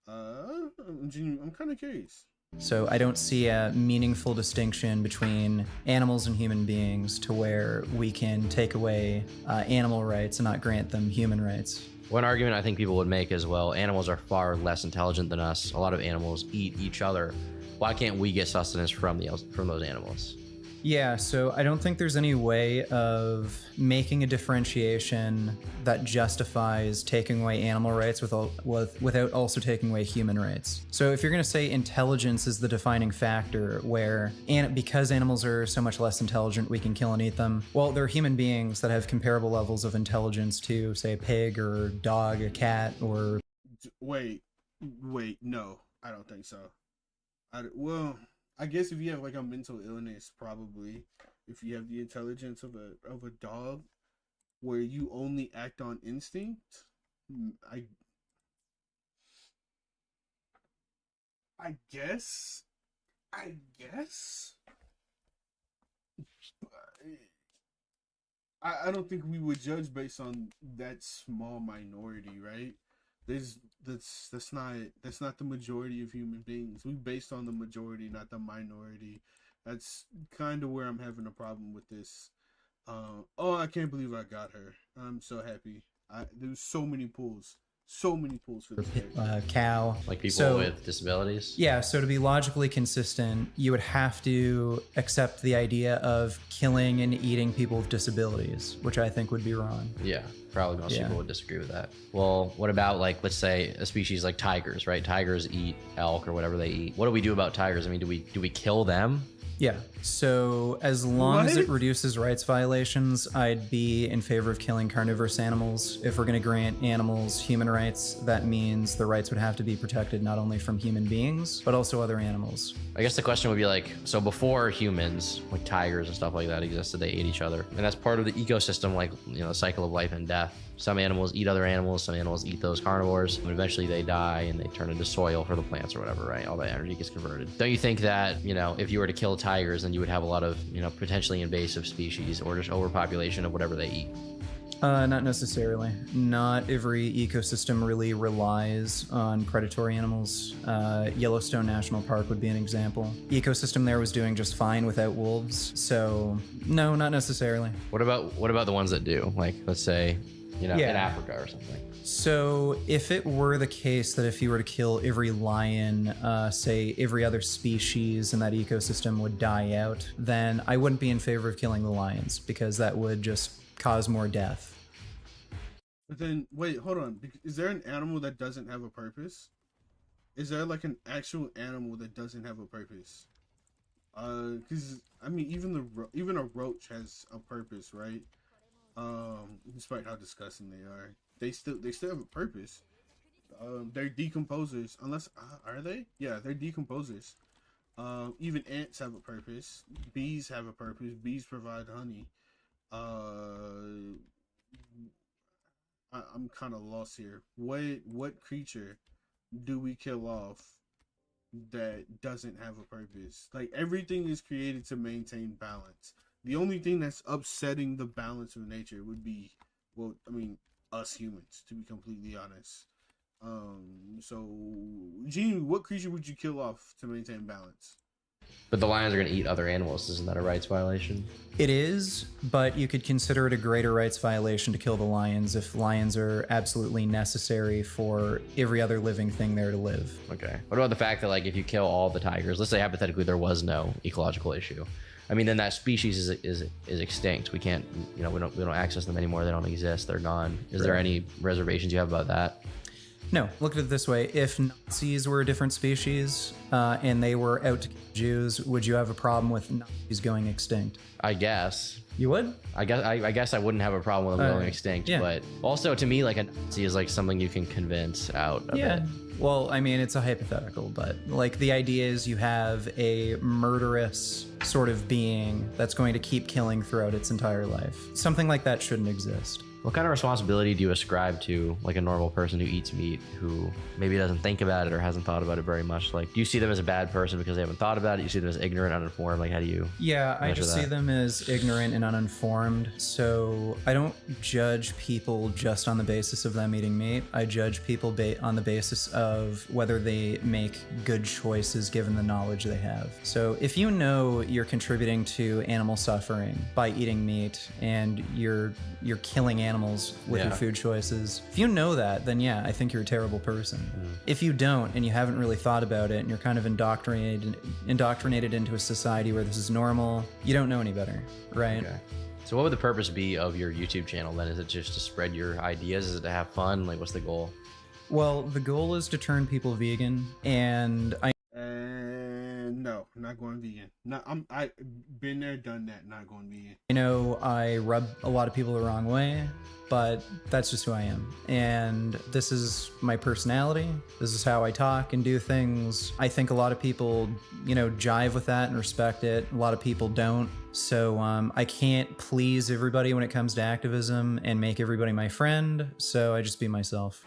I'm kind of curious. So I don't see a meaningful distinction between animals and human beings to where we can take away animal rights and not grant them human rights. One argument I think people would make is, well, animals are far less intelligent than us. A lot of animals eat each other. Why can't we get sustenance from those animals? Yeah, so I don't think there's any way of making a differentiation that justifies taking away animal rights without also taking away human rights. So if you're going to say intelligence is the defining factor, because animals are so much less intelligent, we can kill and eat them. Well, there are human beings that have comparable levels of intelligence to, say, a pig or dog, a cat, or... Wait, no, I don't think so. I guess if you have like a mental illness, probably. If you have the intelligence of a dog, where you only act on instinct, I guess. I don't think we would judge based on that small minority, right? That's not the majority of human beings. We based on the majority, not the minority. That's kind of where I'm having a problem with this. I can't believe I got her. I'm so happy. There's so many pulls for this cow. Like people with disabilities? Yeah, so to be logically consistent, you would have to accept the idea of killing and eating people with disabilities, which I think would be wrong. Yeah, probably most people would disagree with that. Well, what about, like, let's say a species like tigers, right? Tigers eat elk or whatever they eat. What do we do about tigers? I mean, do we kill them? Yeah, so as long as it reduces rights violations, I'd be in favor of killing carnivorous animals. If we're going to grant animals human rights, that means the rights would have to be protected not only from human beings, but also other animals. I guess the question would be like, so before humans, like tigers and stuff like that existed, they ate each other. And that's part of the ecosystem, like, the cycle of life and death. Some animals eat other animals, some animals eat those carnivores, and eventually they die and they turn into soil for the plants or whatever, right? All that energy gets converted. Don't you think that, if you were to kill tigers, then you would have a lot of, potentially invasive species or just overpopulation of whatever they eat? Not necessarily. Not every ecosystem really relies on predatory animals. Yellowstone National Park would be an example. Ecosystem there was doing just fine without wolves, so no, not necessarily. What about the ones that do? Like, let's say, in Africa or something. So if it were the case that if you were to kill every lion, say every other species in that ecosystem would die out, then I wouldn't be in favor of killing the lions, because that would just cause more death. But then, wait, hold on. Is there an animal that doesn't have a purpose? Is there like an actual animal that doesn't have a purpose? Because I mean, even a roach has a purpose, right? Despite how disgusting they are, they still have a purpose. They're decomposers. Unless are they? Yeah, they're decomposers. Even ants have a purpose. Bees have a purpose. Bees provide honey. I'm kind of lost here. What creature do we kill off that doesn't have a purpose? Like, everything is created to maintain balance. The only thing that's upsetting the balance of nature would be, well, I mean, us humans, to be completely honest. So, Gene, what creature would you kill off to maintain balance? But the lions are going to eat other animals. Isn't that a rights violation? It is, but you could consider it a greater rights violation to kill the lions if lions are absolutely necessary for every other living thing there to live. Okay. What about the fact that, like, if you kill all the tigers, let's say hypothetically there was no ecological issue, I mean, then that species is extinct. We can't, you know, we don't access them anymore. They don't exist. They're gone. Is there any reservations you have about that? No, look at it this way. If Nazis were a different species and they were out to kill Jews, would you have a problem with Nazis going extinct? I guess. You would? I guess I wouldn't have a problem with them going extinct, yeah. But also to me, like, a Nazi is like something you can convince out of it. Well, I mean, it's a hypothetical, but like the idea is you have a murderous sort of being that's going to keep killing throughout its entire life. Something like that shouldn't exist. What kind of responsibility do you ascribe to, like, a normal person who eats meat, who maybe doesn't think about it or hasn't thought about it very much? Like, do you see them as a bad person because they haven't thought about it? You see them as ignorant, uninformed? Like, how do you Yeah, I just see that? them as ignorant and uninformed. So I don't judge people just on the basis of them eating meat. I judge people on the basis of whether they make good choices given the knowledge they have. So if you know you're contributing to animal suffering by eating meat and you're killing animals with your food choices, if you know that, then yeah, I think you're a terrible person. If you don't and you haven't really thought about it and you're kind of indoctrinated into a society where this is normal, you don't know any better, right? Okay. So what would the purpose be of your YouTube channel then? Is it just to spread your ideas? Is it to have fun? Like, what's the goal? Well, the goal is to turn people vegan, and no, not going vegan. I've been there, done that. Not going vegan. I know I rub a lot of people the wrong way, but that's just who I am. And this is my personality. This is how I talk and do things. I think a lot of people, jive with that and respect it. A lot of people don't. So I can't please everybody when it comes to activism and make everybody my friend. So I just be myself.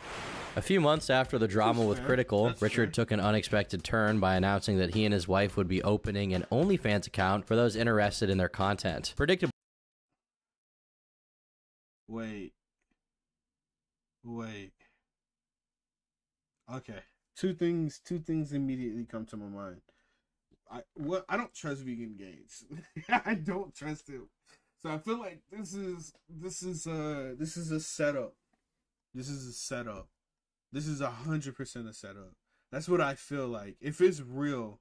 A few months after the drama with Critical, Richard took an unexpected turn by announcing that he and his wife would be opening an OnlyFans account for those interested in their content. Predictably. Wait. Okay. Two things immediately come to my mind. I don't trust Vegan Gains. I don't trust him. So I feel like this is a setup. This is a setup. This is 100% a setup. That's what I feel like. If it's real,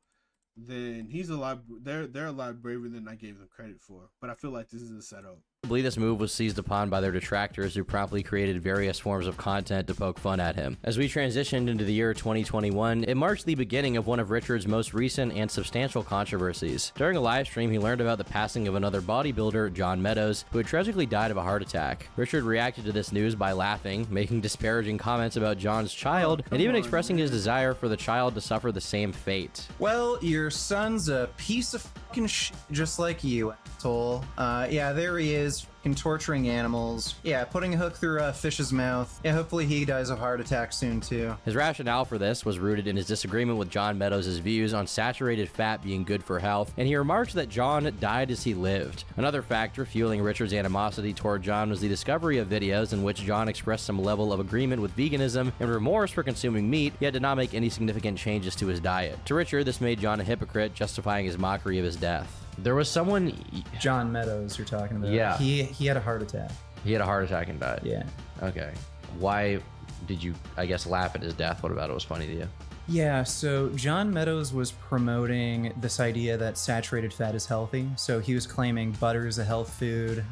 then they're a lot braver than I gave them credit for. But I feel like this is a setup. This move was seized upon by their detractors, who promptly created various forms of content to poke fun at him. As we transitioned into the year 2021, it marked the beginning of one of Richard's most recent and substantial controversies. During a live stream, he learned about the passing of another bodybuilder, John Meadows, who had tragically died of a heart attack. Richard reacted to this news by laughing, making disparaging comments about John's child, and even expressing his desire for the child to suffer the same fate. Well, your son's a piece of fucking shit, just like you, asshole. Yeah, there he is, fucking torturing animals. Yeah, putting a hook through a fish's mouth. Yeah, hopefully he dies of a heart attack soon, too. His rationale for this was rooted in his disagreement with John Meadows' views on saturated fat being good for health, and he remarked that John died as he lived. Another factor fueling Richard's animosity toward John was the discovery of videos in which John expressed some level of agreement with veganism and remorse for consuming meat, yet did not make any significant changes to his diet. To Richard, this made John a hypocrite, justifying his mockery of his death. There was someone... John Meadows you're talking about. Yeah. He had a heart attack. He had a heart attack and died. Yeah. Okay. Why did you, I guess, laugh at his death? What about it was funny to you? Yeah, so John Meadows was promoting this idea that saturated fat is healthy. So he was claiming butter is a health food,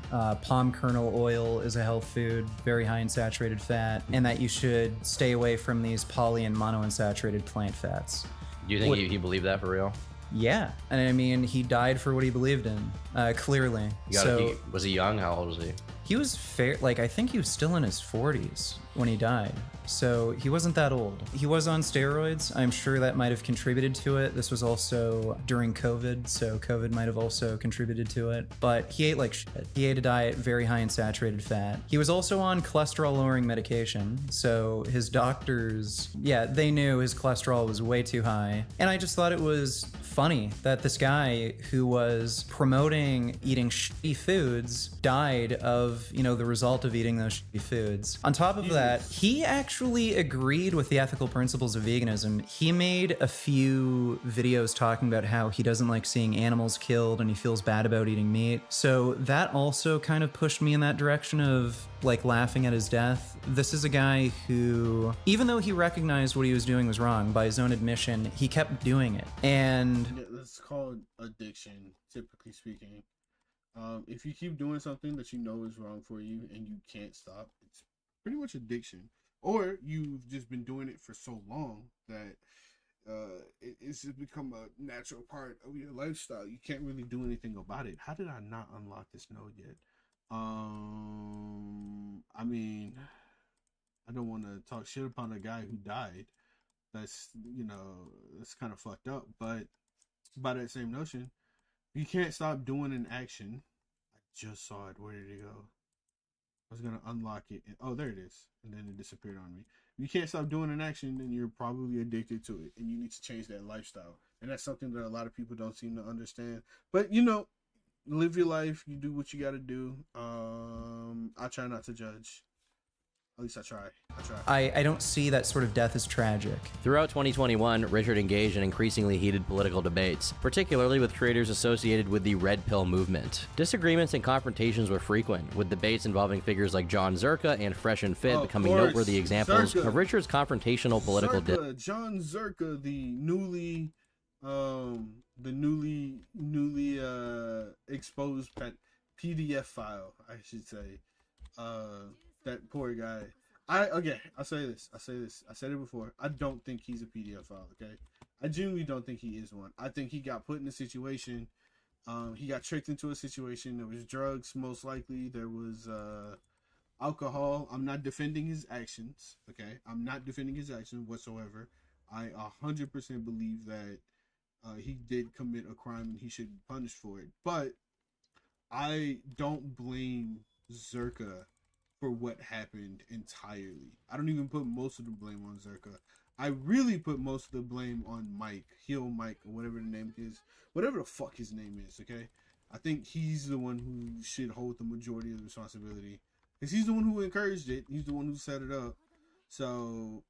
palm kernel oil is a health food, very high in saturated fat, and that you should stay away from these poly and monounsaturated plant fats. Do you think he believed that for real? Yeah, and I mean, he died for what he believed in, clearly. Was he young? How old was he? He was I think he was still in his 40s when he died. So he wasn't that old. He was on steroids. I'm sure that might have contributed to it. This was also during COVID, so COVID might have also contributed to it. But he ate like shit. He ate a diet very high in saturated fat. He was also on cholesterol-lowering medication, so his doctors, they knew his cholesterol was way too high. And I just thought it was funny that this guy who was promoting eating shitty foods died of of, you know, the result of eating those shitty foods. On top of that, he actually agreed with the ethical principles of veganism. He made a few videos talking about how he doesn't like seeing animals killed and he feels bad about eating meat. So that also kind of pushed me in that direction of like laughing at his death. This is a guy who, even though he recognized what he was doing was wrong, by his own admission, he kept doing it. And it's called addiction, typically speaking. If you keep doing something that you know is wrong for you and you can't stop, it's pretty much addiction. Or you've just been doing it for so long that it's just become a natural part of your lifestyle. You can't really do anything about it. How did I not unlock this node yet? I mean, I don't want to talk shit upon a guy who died. That's, you know, that's kind of fucked up. But by that same notion, you can't stop doing an action. I just saw it. Where did it go? I was going to unlock it. Oh, there it is. And then it disappeared on me. You can't stop doing an action, then you're probably addicted to it. And you need to change that lifestyle. And that's something that a lot of people don't seem to understand. But, you know, live your life. You do what you got to do. I try not to judge. At least I try. I don't see that sort of death as tragic. Throughout 2021, Richard engaged in increasingly heated political debates, particularly with creators associated with the Red Pill movement. Disagreements and confrontations were frequent, with debates involving figures like John Zherka and Fresh and Fit becoming noteworthy examples of Richard's confrontational political John Zherka, the newly exposed PDF file, I should say. That poor guy. I'll say this. I said it before. I don't think he's a PDF file, okay? I genuinely don't think he is one. I think he got put in a situation. He got tricked into a situation. There was drugs, most likely. There was alcohol. I'm not defending his actions, okay? I'm not defending his actions whatsoever. I 100% believe that he did commit a crime and he should be punished for it. But I don't blame Zherka for what happened entirely. I don't even put most of the blame on Zherka. I really put most of the blame on Mike, Heel Mike, or whatever the name is, whatever the fuck his name is, okay? I think he's the one who should hold the majority of the responsibility, because he's the one who encouraged it. He's the one who set it up. So,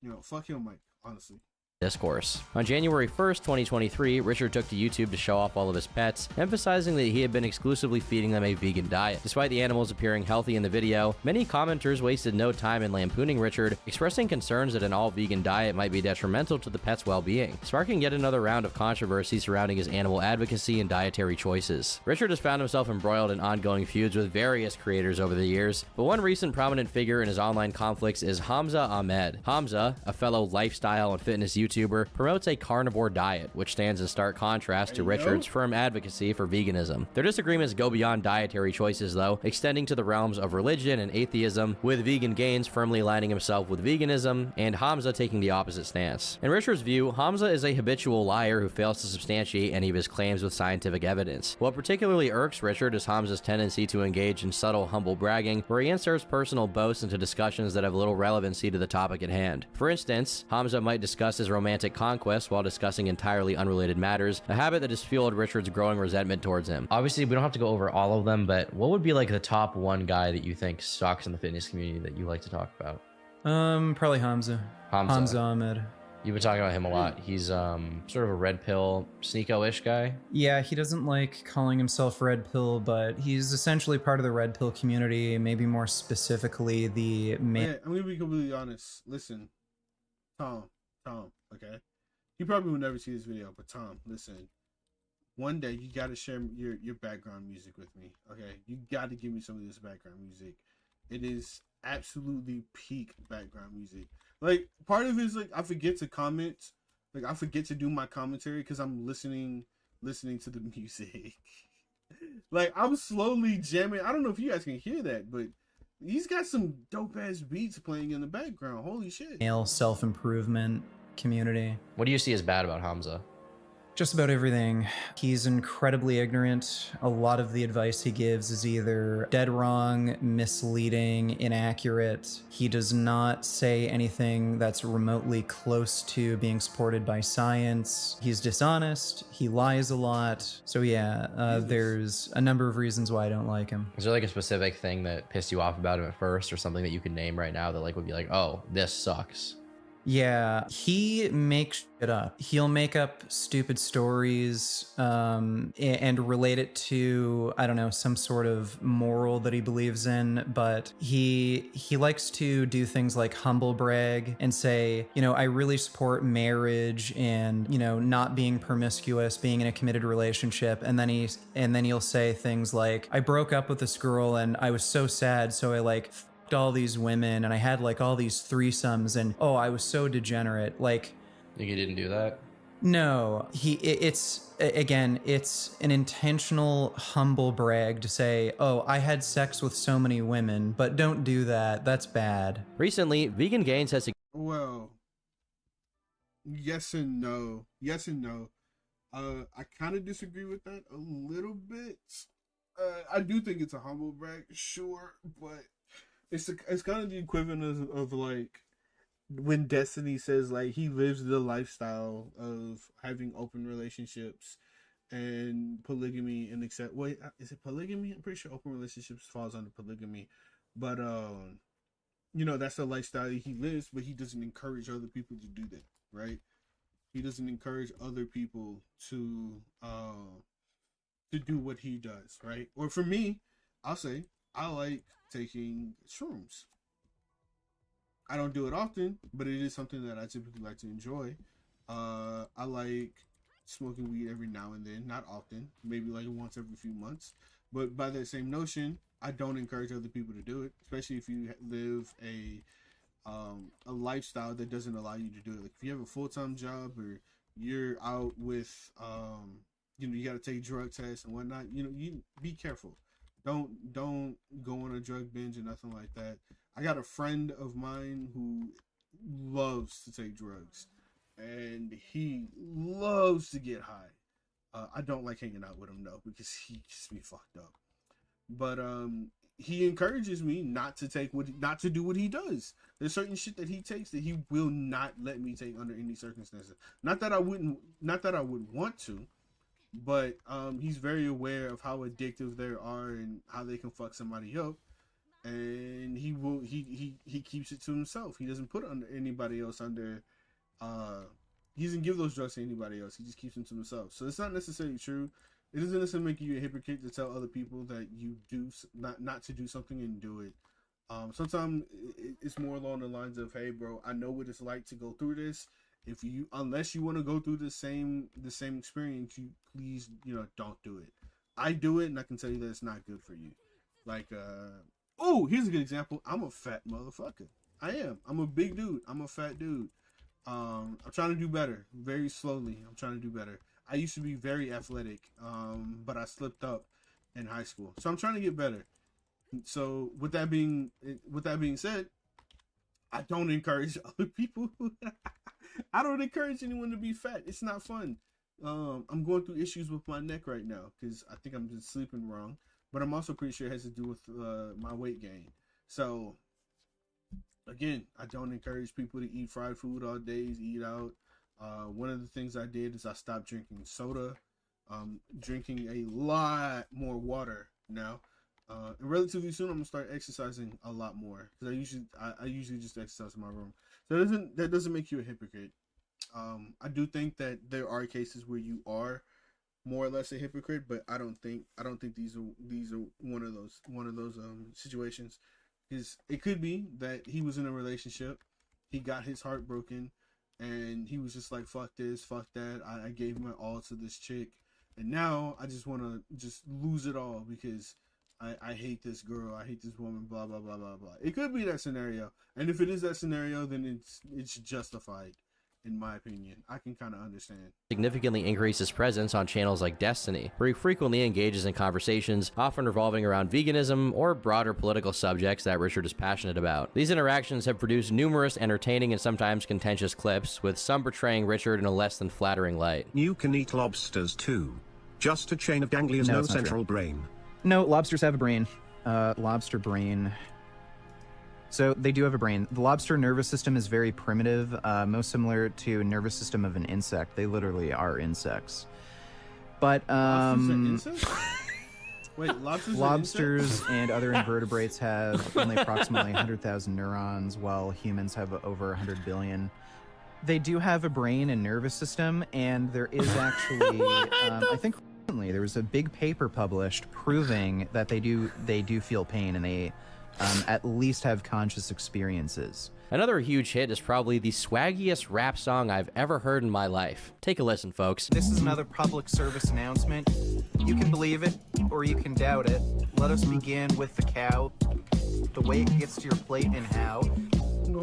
you know, fuck Heel Mike, honestly. discourse. On January 1st, 2023, Richard took to YouTube to show off all of his pets, emphasizing that he had been exclusively feeding them a vegan diet. Despite the animals appearing healthy in the video, many commenters wasted no time in lampooning Richard, expressing concerns that an all-vegan diet might be detrimental to the pet's well-being, sparking yet another round of controversy surrounding his animal advocacy and dietary choices. Richard has found himself embroiled in ongoing feuds with various creators over the years, but one recent prominent figure in his online conflicts is Hamza Ahmed. Hamza, a fellow lifestyle and fitness YouTuber, promotes a carnivore diet, which stands in stark contrast to Richard's firm advocacy for veganism. Their disagreements go beyond dietary choices, though, extending to the realms of religion and atheism, with Vegan Gains firmly aligning himself with veganism, and Hamza taking the opposite stance. In Richard's view, Hamza is a habitual liar who fails to substantiate any of his claims with scientific evidence. What particularly irks Richard is Hamza's tendency to engage in subtle, humble bragging, where he inserts personal boasts into discussions that have little relevancy to the topic at hand. For instance, Hamza might discuss his romantic conquest while discussing entirely unrelated matters, a habit that has fueled Richard's growing resentment towards him. Obviously, we don't have to go over all of them, but what would be like the top one guy that you think sucks in the fitness community that you like to talk about? Probably Hamza. Hamza Ahmed. You've been talking about him a lot. He's sort of a red pill, sneako-ish guy. Yeah, he doesn't like calling himself red pill, but he's essentially part of the red pill community, maybe more specifically the Yeah, I'm gonna be completely honest. Listen, Tom, okay? You probably will never see this video, but Tom, listen. One day you gotta share your background music with me, okay? You gotta give me some of this background music. It is absolutely peak background music. Like, part of it is like I forget to comment, like I forget to do my commentary because I'm listening to the music. Like, I'm slowly jamming. I don't know if you guys can hear that, but he's got some dope ass beats playing in the background. Holy shit. Male self-improvement community. What do you see as bad about Hamza? Just about everything. He's incredibly ignorant. A lot of the advice he gives is either dead wrong, misleading, inaccurate. He does not say anything that's remotely close to being supported by science. He's dishonest. He lies a lot. So yeah, there's a number of reasons why I don't like him. Is there like a specific thing that pissed you off about him at first, or something that you could name right now that like would be like, oh, this sucks? Yeah, he makes shit up. He'll make up stupid stories and relate it to, I don't know, some sort of moral that he believes in, but he likes to do things like humble brag and say, you know, I really support marriage and, you know, not being promiscuous, being in a committed relationship, and then he'll say things like, I broke up with this girl and I was so sad, so I like all these women and I had like all these threesomes and oh, I was so degenerate. Like, you didn't do that? No, it's an intentional humble brag to say, oh, I had sex with so many women, but don't do that. That's bad. Recently, Vegan Gains has... Well, yes and no. Yes and no. I kind of disagree with that a little bit. I do think it's a humble brag, sure, but it's kind of the equivalent of like when Destiny says like he lives the lifestyle of having open relationships and polygamy and accept. Wait, is it polygamy? I'm pretty sure open relationships falls under polygamy, but you know, that's the lifestyle he lives, but he doesn't encourage other people to do that, right? He doesn't encourage other people to do what he does, right? Or for me, I'll say I like taking shrooms. I don't do it often, but it is something that I typically like to enjoy. I like smoking weed every now and then, not often, maybe like once every few months. But by that same notion, I don't encourage other people to do it, especially if you live a lifestyle that doesn't allow you to do it. Like if you have a full-time job or you're out with, you know, you got to take drug tests and whatnot, you know, you be careful. Don't go on a drug binge or nothing like that. I got a friend of mine who loves to take drugs, and he loves to get high. I don't like hanging out with him though, because he gets me fucked up. But he encourages me not to do what he does. There's certain shit that he takes that he will not let me take under any circumstances. Not that I would want to, but he's very aware of how addictive they are and how they can fuck somebody up, and he keeps it to himself. He doesn't put anybody else under. He doesn't give those drugs to anybody else. He just keeps them to himself. So it's not necessarily true. It doesn't necessarily make you a hypocrite to tell other people that you do not to do something and do it. Sometimes it's more along the lines of, hey, bro, I know what it's like to go through this. Unless you want to go through the same experience, you please, you know, don't do it. I do it, and I can tell you that it's not good for you. Like, here's a good example. I'm a fat motherfucker. I am. I'm a big dude. I'm a fat dude. I'm trying to do better. Very slowly, I'm trying to do better. I used to be very athletic, but I slipped up in high school. So I'm trying to get better. So with that being said, I don't encourage other people. I don't encourage anyone to be fat. It's not fun. I'm going through issues with my neck right now because I think I'm just sleeping wrong. But I'm also pretty sure it has to do with my weight gain. So, again, I don't encourage people to eat fried food all days, eat out. One of the things I did is I stopped drinking soda. Drinking a lot more water now. And relatively soon, I'm gonna start exercising a lot more because I usually just exercise in my room. So that doesn't make you a hypocrite. I do think that there are cases where you are more or less a hypocrite, but I don't think these are one of those situations. Because it could be that he was in a relationship, he got his heart broken, and he was just like, fuck this, fuck that. I gave my all to this chick, and now I just want to just lose it all because I hate this girl, I hate this woman, blah blah blah blah blah. It could be that scenario, and if it is that scenario, then it's justified. in my opinion. I can kind of understand. Significantly increase his presence on channels like Destiny, where he frequently engages in conversations, often revolving around veganism or broader political subjects that Richard is passionate about. These interactions have produced numerous entertaining and sometimes contentious clips, with some portraying Richard in a less than flattering light. You can eat lobsters too. Just a chain of ganglions, no it's not central true. brain. No, lobsters have a brain. Lobster brain. So they do have a brain. The lobster nervous system is very primitive, most similar to a nervous system of an insect. They literally are insects. But Lobsters are insects? Wait, lobsters and other invertebrates have only approximately 100,000 neurons, while humans have over 100 billion. They do have a brain and nervous system, and there is actually, I think recently there was a big paper published proving that they do feel pain, and they at least have conscious experiences. Another huge hit is probably the swaggiest rap song I've ever heard in my life. Take a listen, folks. This is another public service announcement. You can believe it, or you can doubt it. Let us begin with the cow, the way it gets to your plate and how.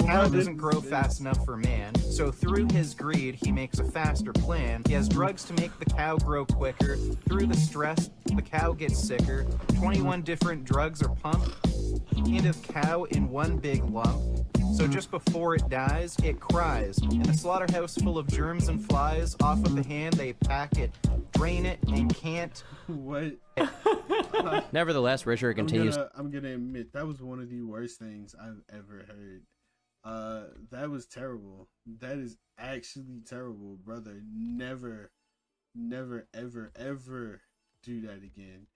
Cow doesn't grow fast enough for man, so through his greed, he makes a faster plan. He has drugs to make the cow grow quicker. Through the stress, the cow gets sicker. 21 different drugs are pumped into the cow in one big lump. So just before it dies, it cries. In a slaughterhouse full of germs and flies, off with the hand they pack it, drain it, and can't. What? Nevertheless, Richard continues. I'm gonna admit that was one of the worst things I've ever heard. That was terrible. That is actually terrible, brother. Never, ever, ever do that again.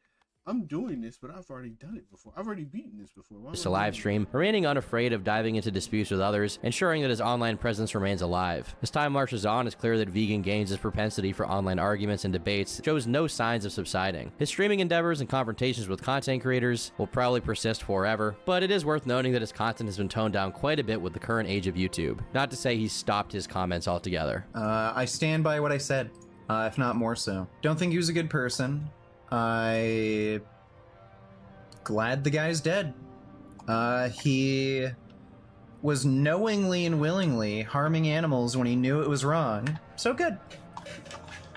I'm doing this, but I've already done it before. I've already beaten this before. To live stream, remaining unafraid of diving into disputes with others, ensuring that his online presence remains alive. As time marches on, it's clear that Vegan Gains' propensity for online arguments and debates shows no signs of subsiding. His streaming endeavors and confrontations with content creators will probably persist forever, but it is worth noting that his content has been toned down quite a bit with the current age of YouTube. Not to say he's stopped his comments altogether. I stand by what I said, if not more so. Don't think he was a good person. Glad the guy's dead. He was knowingly and willingly harming animals when he knew it was wrong. So good.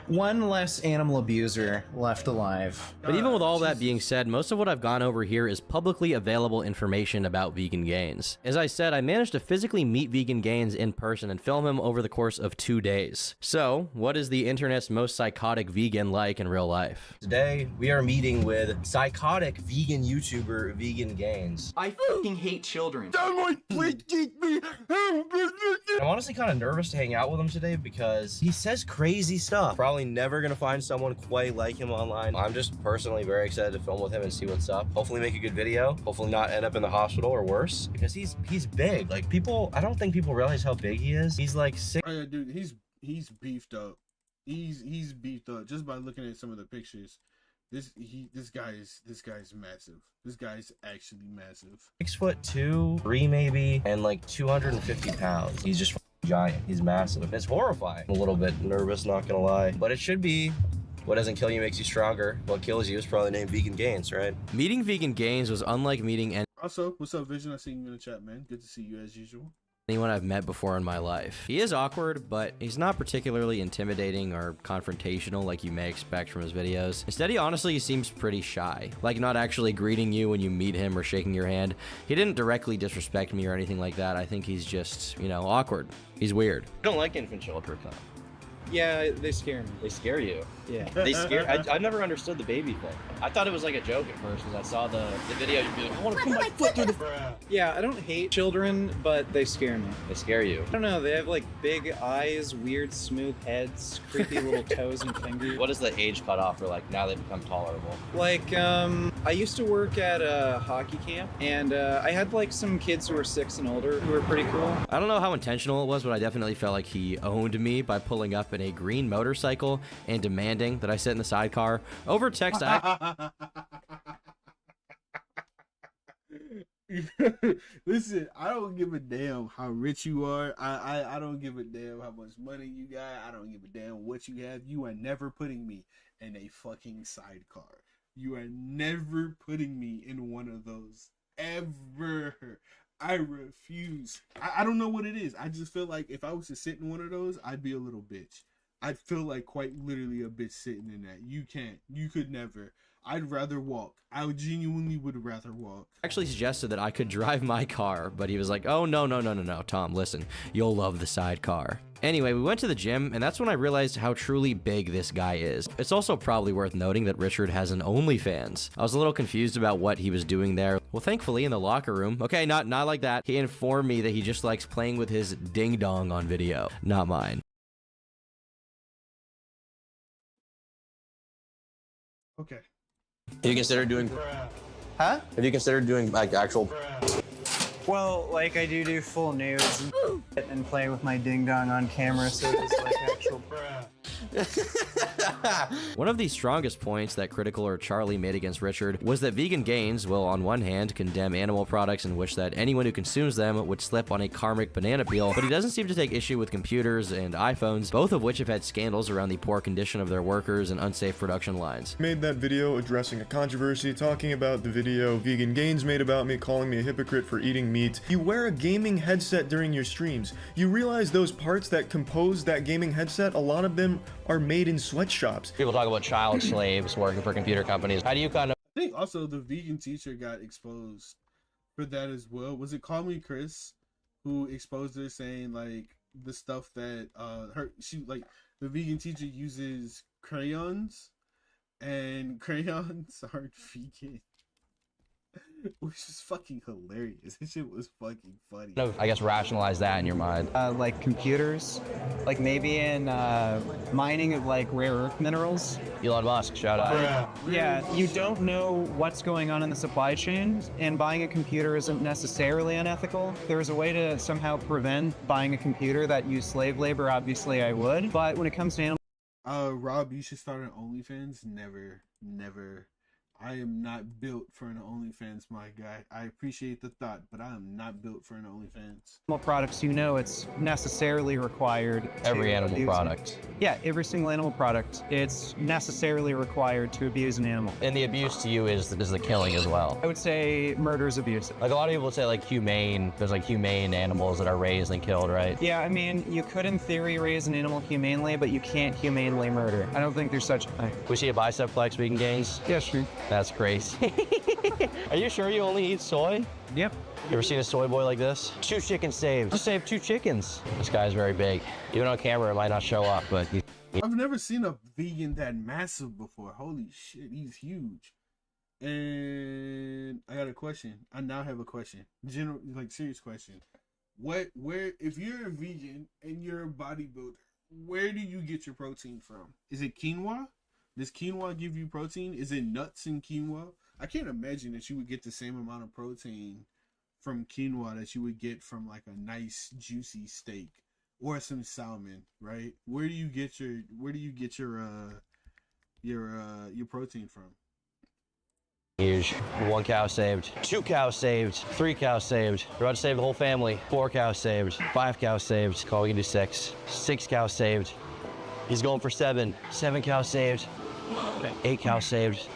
One less animal abuser left alive. But even with all that being said, most of what I've gone over here is publicly available information about Vegan Gains. As I said, I managed to physically meet Vegan Gains in person and film him over the course of 2 days. So, what is the internet's most psychotic vegan like in real life? Today, we are meeting with psychotic vegan YouTuber Vegan Gains. I fucking hate children. I'm honestly kind of nervous to hang out with him today because he says crazy stuff. Probably never gonna find someone quite like him online. I'm just personally very excited to film with him and see what's up. Hopefully make a good video. Hopefully not end up in the hospital or worse, because he's big. Like, people, I don't think people realize how big he is. He's like 6. Oh, yeah, dude, he's beefed up. He's beefed up just by looking at some of the pictures. This guy's massive. This guy's actually massive. 6'2", 3 maybe, and like 250 pounds. He's just giant. He's massive. It's horrifying. I'm a little bit nervous, not gonna lie, but it should be. What doesn't kill you makes you stronger. What kills you is probably named Vegan Gains, right? Meeting Vegan Gains was unlike meeting Also, what's up, Vision? I seen you in the chat, man. Good to see you as usual. anyone I've met before in my life. He is awkward, but he's not particularly intimidating or confrontational like you may expect from his videos. Instead, he honestly seems pretty shy, like not actually greeting you when you meet him or shaking your hand. He didn't directly disrespect me or anything like that. I think he's just, you know, awkward. He's weird. I don't like infant children, though. Yeah, they scare me. They scare you? Yeah. They scare. I never understood the baby thing. I thought it was like a joke at first because I saw the video. You'd be like, I want to put my foot through the. Yeah, I don't hate children, but they scare me. They scare you. I don't know. They have like big eyes, weird smooth heads, creepy little toes and fingers. What is the age cutoff for like now they've become tolerable? Like, I used to work at a hockey camp, and I had like some kids who were 6 and older who were pretty cool. I don't know how intentional it was, but I definitely felt like he owned me by pulling up in a green motorcycle and demanding that I sit in the sidecar. Over text, Listen, I don't give a damn how rich you are. I don't give a damn how much money you got. I don't give a damn what you have. You are never putting me in a fucking sidecar. You are never putting me in one of those. Ever. I refuse. I don't know what it is. I just feel like if I was to sit in one of those, I'd be a little bitch. I'd feel like quite literally a bitch sitting in that. You can't. You could never. I'd rather walk. I genuinely would rather walk. Actually suggested that I could drive my car, but he was like, oh, no, Tom, listen, you'll love the sidecar. Anyway, we went to the gym, and that's when I realized how truly big this guy is. It's also probably worth noting that Richard has an OnlyFans. I was a little confused about what he was doing there. Well, thankfully, in the locker room, okay, not like that, he informed me that he just likes playing with his ding-dong on video, not mine. Okay. Have you considered doing... Huh? Have you considered doing, like, actual... Well, like I do full nudes and play with my ding dong on camera, so it's like actual. One of the strongest points that Critical or Charlie made against Richard was that Vegan Gains will, on one hand, condemn animal products and wish that anyone who consumes them would slip on a karmic banana peel, but he doesn't seem to take issue with computers and iPhones, both of which have had scandals around the poor condition of their workers and unsafe production lines. Made that video addressing a controversy, talking about the video Vegan Gains made about me, calling me a hypocrite for eating meat. You wear a gaming headset during your streams. You realize those parts that compose that gaming headset, a lot of them are made in sweatshops. People talk about child slaves working for computer companies. How do you kind of... I think also the vegan teacher got exposed for that as well. Was it Call Me Chris who exposed her saying like the stuff that the vegan teacher uses crayons and crayons aren't vegan. Which is fucking hilarious. This shit was fucking funny. I guess rationalize that in your mind. Like computers, like maybe in mining of like rare earth minerals. Elon Musk, shout out. Yeah, you don't know what's going on in the supply chain, and buying a computer isn't necessarily unethical. There's a way to somehow prevent buying a computer that used slave labor. Obviously, I would. But when it comes to animal, Rob, you should start an OnlyFans. Never. I am not built for an OnlyFans, my guy. I appreciate the thought, but I am not built for an OnlyFans. Products, you know, it's necessarily required. Every animal product. Yeah, every single animal product. It's necessarily required to abuse an animal. And the abuse to you is the killing as well. I would say murder is abusive. Like a lot of people say like humane, there's like humane animals that are raised and killed, right? Yeah, I mean, you could in theory raise an animal humanely, but you can't humanely murder. I don't think there's such a thing. We see a bicep flex Vegan Gains? Yeah, sure. That's crazy. Are you sure you only eat soy? Yep. You ever seen a soy boy like this? 2 chickens saved. Just saved 2 chickens. This guy's very big. Even on camera, it might not show up, but I've never seen a vegan that massive before. Holy shit, he's huge. And I got a question. I now have a question. General, like serious question. If you're a vegan and you're a bodybuilder, where do you get your protein from? Is it quinoa? Does quinoa give you protein? Is it nuts in quinoa? I can't imagine that you would get the same amount of protein from quinoa that you would get from like a nice juicy steak or some salmon, right? Where do you get your protein from? huge. 1 cow saved, 2 cows saved, 3 cows saved. We're about to save the whole family. 4 cows saved, 5 cows saved. Call, we can do 6. 6 cows saved. He's going for 7. 7 cows saved. 8 cows saved.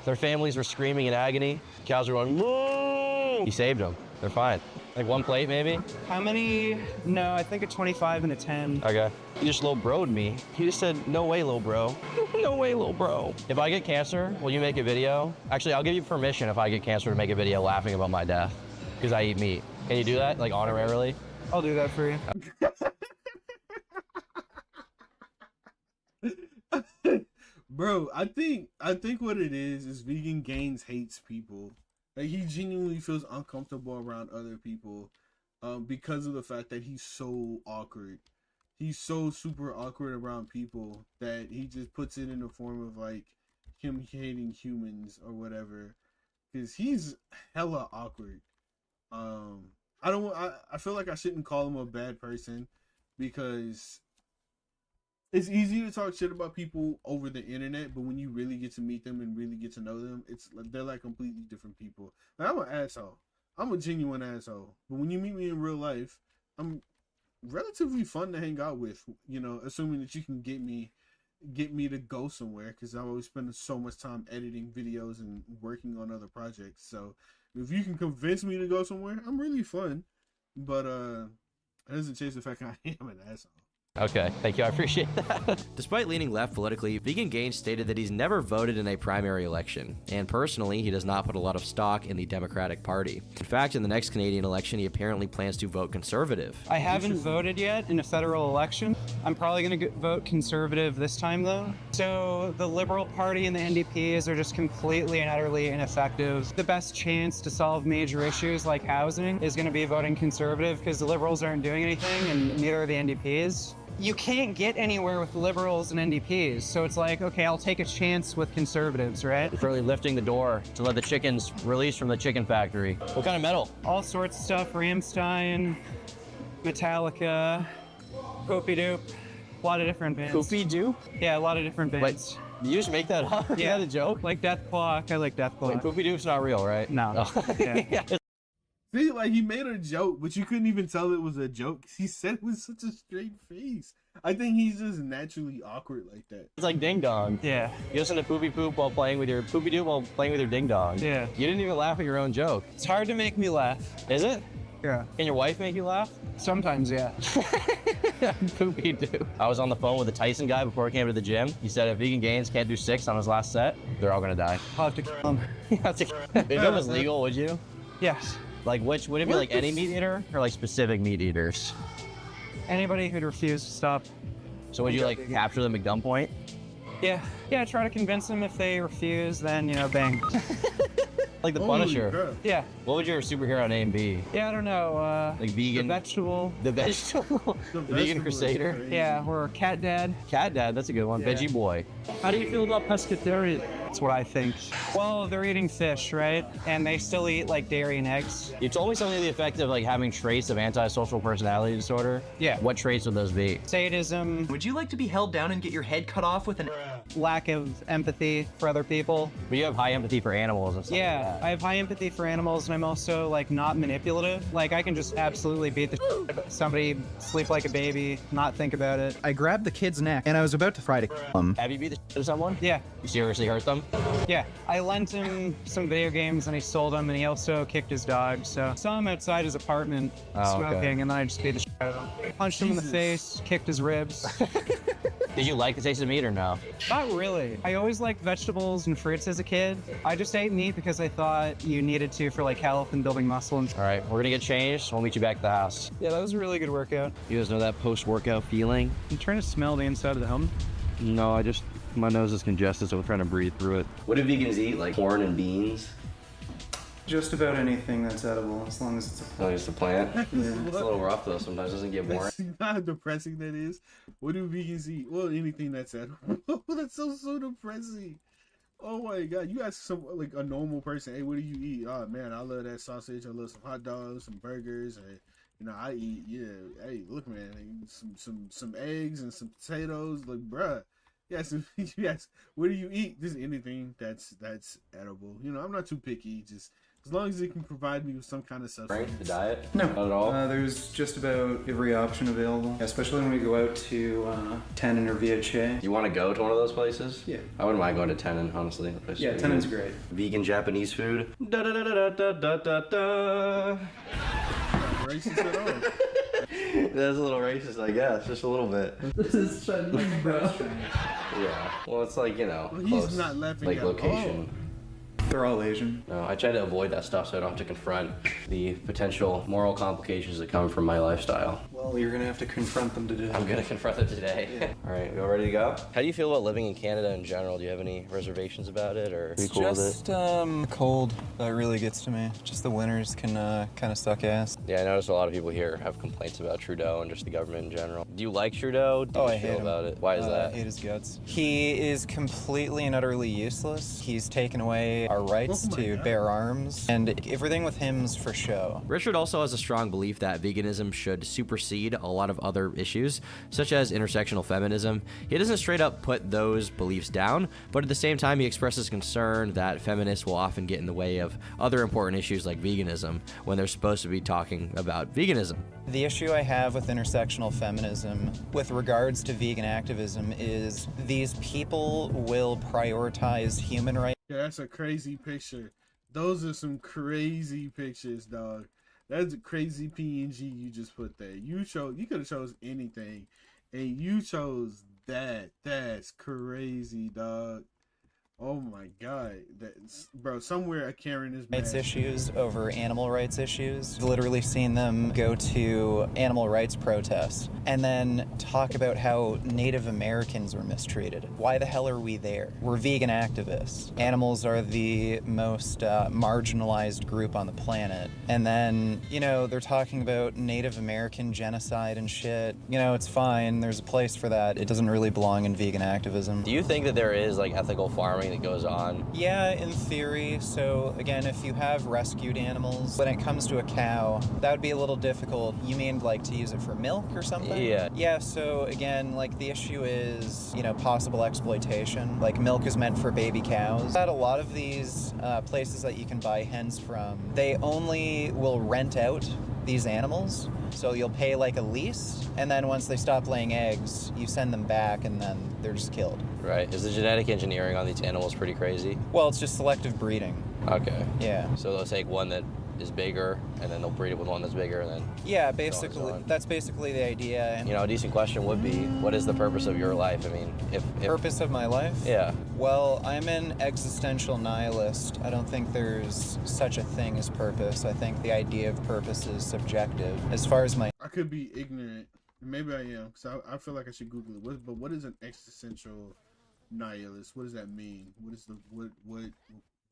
Their families were screaming in agony. Cows were going, moo! He saved them. They're fine. Like 1 plate, maybe? How many? No, I think a 25 and a 10. Okay. You just low bro'd me. You just said, no way, little bro. No way, little bro. If I get cancer, will you make a video? Actually, I'll give you permission if I get cancer to make a video laughing about my death. Because I eat meat. Can you do that, like, honorarily? I'll do that for you. Bro, I think what it is Vegan Gains hates people. Like, he genuinely feels uncomfortable around other people because of the fact that he's so awkward. He's so super awkward around people that he just puts it in the form of like him hating humans or whatever. Because he's hella awkward. I feel like I shouldn't call him a bad person because it's easy to talk shit about people over the internet, but when you really get to meet them and really get to know them, they're like completely different people. Like, I'm an asshole. I'm a genuine asshole. But when you meet me in real life, I'm relatively fun to hang out with, you know, assuming that you can get me to go somewhere, because I always spend so much time editing videos and working on other projects. So If you can convince me to go somewhere, I'm really fun. But it doesn't change the fact I am an asshole. Okay, thank you. I appreciate that. Despite leaning left politically, Vegan Gains stated that he's never voted in a primary election, and personally, he does not put a lot of stock in the Democratic Party. In fact, in the next Canadian election, he apparently plans to vote Conservative. I haven't voted yet in a federal election. I'm probably going to vote Conservative this time, though. So the Liberal Party and the NDPs are just completely and utterly ineffective. The best chance to solve major issues like housing is going to be voting Conservative because the Liberals aren't doing anything, and neither are the NDPs. You can't get anywhere with Liberals and NDPs, so it's like, okay, I'll take a chance with Conservatives, right? Really lifting the door to let the chickens release from the chicken factory. What kind of metal? All sorts of stuff, Rammstein, Metallica, Poopy Doop, a lot of different bands. Poopy Doop? Yeah, a lot of different bands. Wait, you just make that up? Yeah. Is that a joke? Like Death Clock, I like Death Clock. Wait, Poopy Doop's not real, right? No. Oh. Yeah. See, like, he made a joke, but you couldn't even tell it was a joke. He said it with such a straight face. I think he's just naturally awkward like that. It's like Ding Dong. Yeah. You listen to Poopy Poop while playing with your Poopy Doop while playing with your Ding Dong. Yeah. You didn't even laugh at your own joke. It's hard to make me laugh. Is it? Yeah. Can your wife make you laugh? Sometimes, yeah. Poopy Doop. I was on the phone with the Tyson guy before I came to the gym. He said if Vegan Gains can't do 6 on his last set, they're all gonna die. I'll have to kill him. If it was legal, would you? Yes. Like which, would it be like any meat eater or like specific meat eaters? Anybody who'd refuse to stop. So would you like capture them at gunpoint? Yeah. Yeah, try to convince them. If they refuse, then, you know, bang. Like the Punisher. Yeah. What would your superhero name be? Yeah, I don't know. Like vegan. The vegetable. The vegetable. The vegan crusader. Yeah, or Cat Dad. Cat Dad, that's a good one. Yeah. Veggie Boy. How do you feel about pescatarian? That's what I think. Well, they're eating fish, right? And they still eat like dairy and eggs. You told me something to the effect of like having traits of antisocial personality disorder. Yeah. What traits would those be? Sadism. Would you like to be held down and get your head cut off with an Lack of empathy for other people. But you have high empathy for animals and stuff. Yeah, like that. I have high empathy for animals, and I'm also like not manipulative. Like I can just absolutely beat the shit out of somebody, sleep like a baby, not think about it. I grabbed the kid's neck and I was about to try to kill him. Have you beat the shit out of someone? Yeah. You seriously hurt them? Yeah. I lent him some video games and he sold them, and he also kicked his dog. So I saw him outside his apartment smoking, and then I just beat the shit out of him. Punched him in the face, kicked his ribs. Did you like the taste of meat or no? Not really. I always liked vegetables and fruits as a kid. I just ate meat because I thought you needed to for like health and building muscle. And All right, we're gonna get changed. We'll meet you back at the house. yeah, that was a really good workout. You guys know that post-workout feeling? I'm trying to smell the inside of the helmet. No, my nose is congested, so we're trying to breathe through it. What do vegans eat? Like corn and beans? Just about anything that's edible, as long as it's a Oh, it's a plant? Yeah. It's a little rough though, sometimes it doesn't get boring. See how depressing that is? What do vegans eat? Well, anything that's edible. That's so depressing. Oh my god, you ask some like a normal person, hey, what do you eat? Oh man, I love that sausage. I love some hot dogs, some burgers, and you know, I eat hey, look man, some eggs and some potatoes. Like, bruh, yes, yes. What do you eat? Just anything that's edible. You know, I'm not too picky. Just as long as it can provide me with some kind of substance. Right? The diet? No. Not at all? There's just about every option available, especially when we go out to Tenon or VHA. You want to go to one of those places? Yeah. I wouldn't mind going to Tenon, honestly. Yeah, Tenon's great. Vegan Japanese food. Da da da da da da da da. Racist at all. That's a little racist, I guess. Just a little bit. This is Chinese, bro. Yeah. Well, it's like, you know, Well, close, he's not laughing like at location. They're all Asian. No, I try to avoid that stuff so I don't have to confront the potential moral complications that come from my lifestyle. Well, you're gonna have to confront them today. I'm gonna confront them today. All right, you all ready to go? How do you feel about living in Canada in general? Do you have any reservations about it, or are you cool with it? Cold. That really gets to me. Just the winters can kind of suck ass. Yeah, I noticed a lot of people here have complaints about Trudeau and just the government in general. Do you like Trudeau? How do you feel about it? Why is that? I hate his guts. He is completely and utterly useless. He's taken away our rights to bear arms, and everything with him's for show. Richard also has a strong belief that veganism should supersede a lot of other issues, such as intersectional feminism. He doesn't straight up put those beliefs down, but at the same time he expresses concern that feminists will often get in the way of other important issues like veganism when they're supposed to be talking about veganism. The issue I have with intersectional feminism with regards to vegan activism is these people will prioritize human rights. Yeah, that's a crazy picture. Those are some crazy pictures, dog. That's a crazy PNG you just put there. You could have chose anything, and you chose that. That's crazy, dog. Oh my god, bro. Somewhere a Karen is mad. Rights issues over animal rights issues. I've literally seen them go to animal rights protests and then talk about how Native Americans were mistreated. Why the hell are we there? We're vegan activists. Animals are the most marginalized group on the planet. And then, you know, they're talking about Native American genocide and shit. You know, it's fine. There's a place for that. It doesn't really belong in vegan activism. Do you think that there is like ethical farming that goes on? Yeah, in theory. So again, if you have rescued animals, when it comes to a cow, that would be a little difficult. You mean like to use it for milk or something? Yeah. Yeah, so again, like the issue is, you know, possible exploitation. Like milk is meant for baby cows. At a lot of these places that you can buy hens from, they only will rent out these animals. So you'll pay like a lease, and then once they stop laying eggs, you send them back and then they're just killed. Right. Is the genetic engineering on these animals pretty crazy? Well, it's just selective breeding. Okay. Yeah. So they'll take one that is bigger, and then they'll breed it with one that's bigger, and then... Yeah, basically, that's basically the idea. You know, a decent question would be, what is the purpose of your life? I mean, if Purpose of my life? Yeah. Well, I'm an existential nihilist. I don't think there's such a thing as purpose. I think the idea of purpose is subjective. As far as my... I could be ignorant. Maybe I am, because I feel like I should Google it. But what is an existential nihilist? What does that mean? What is the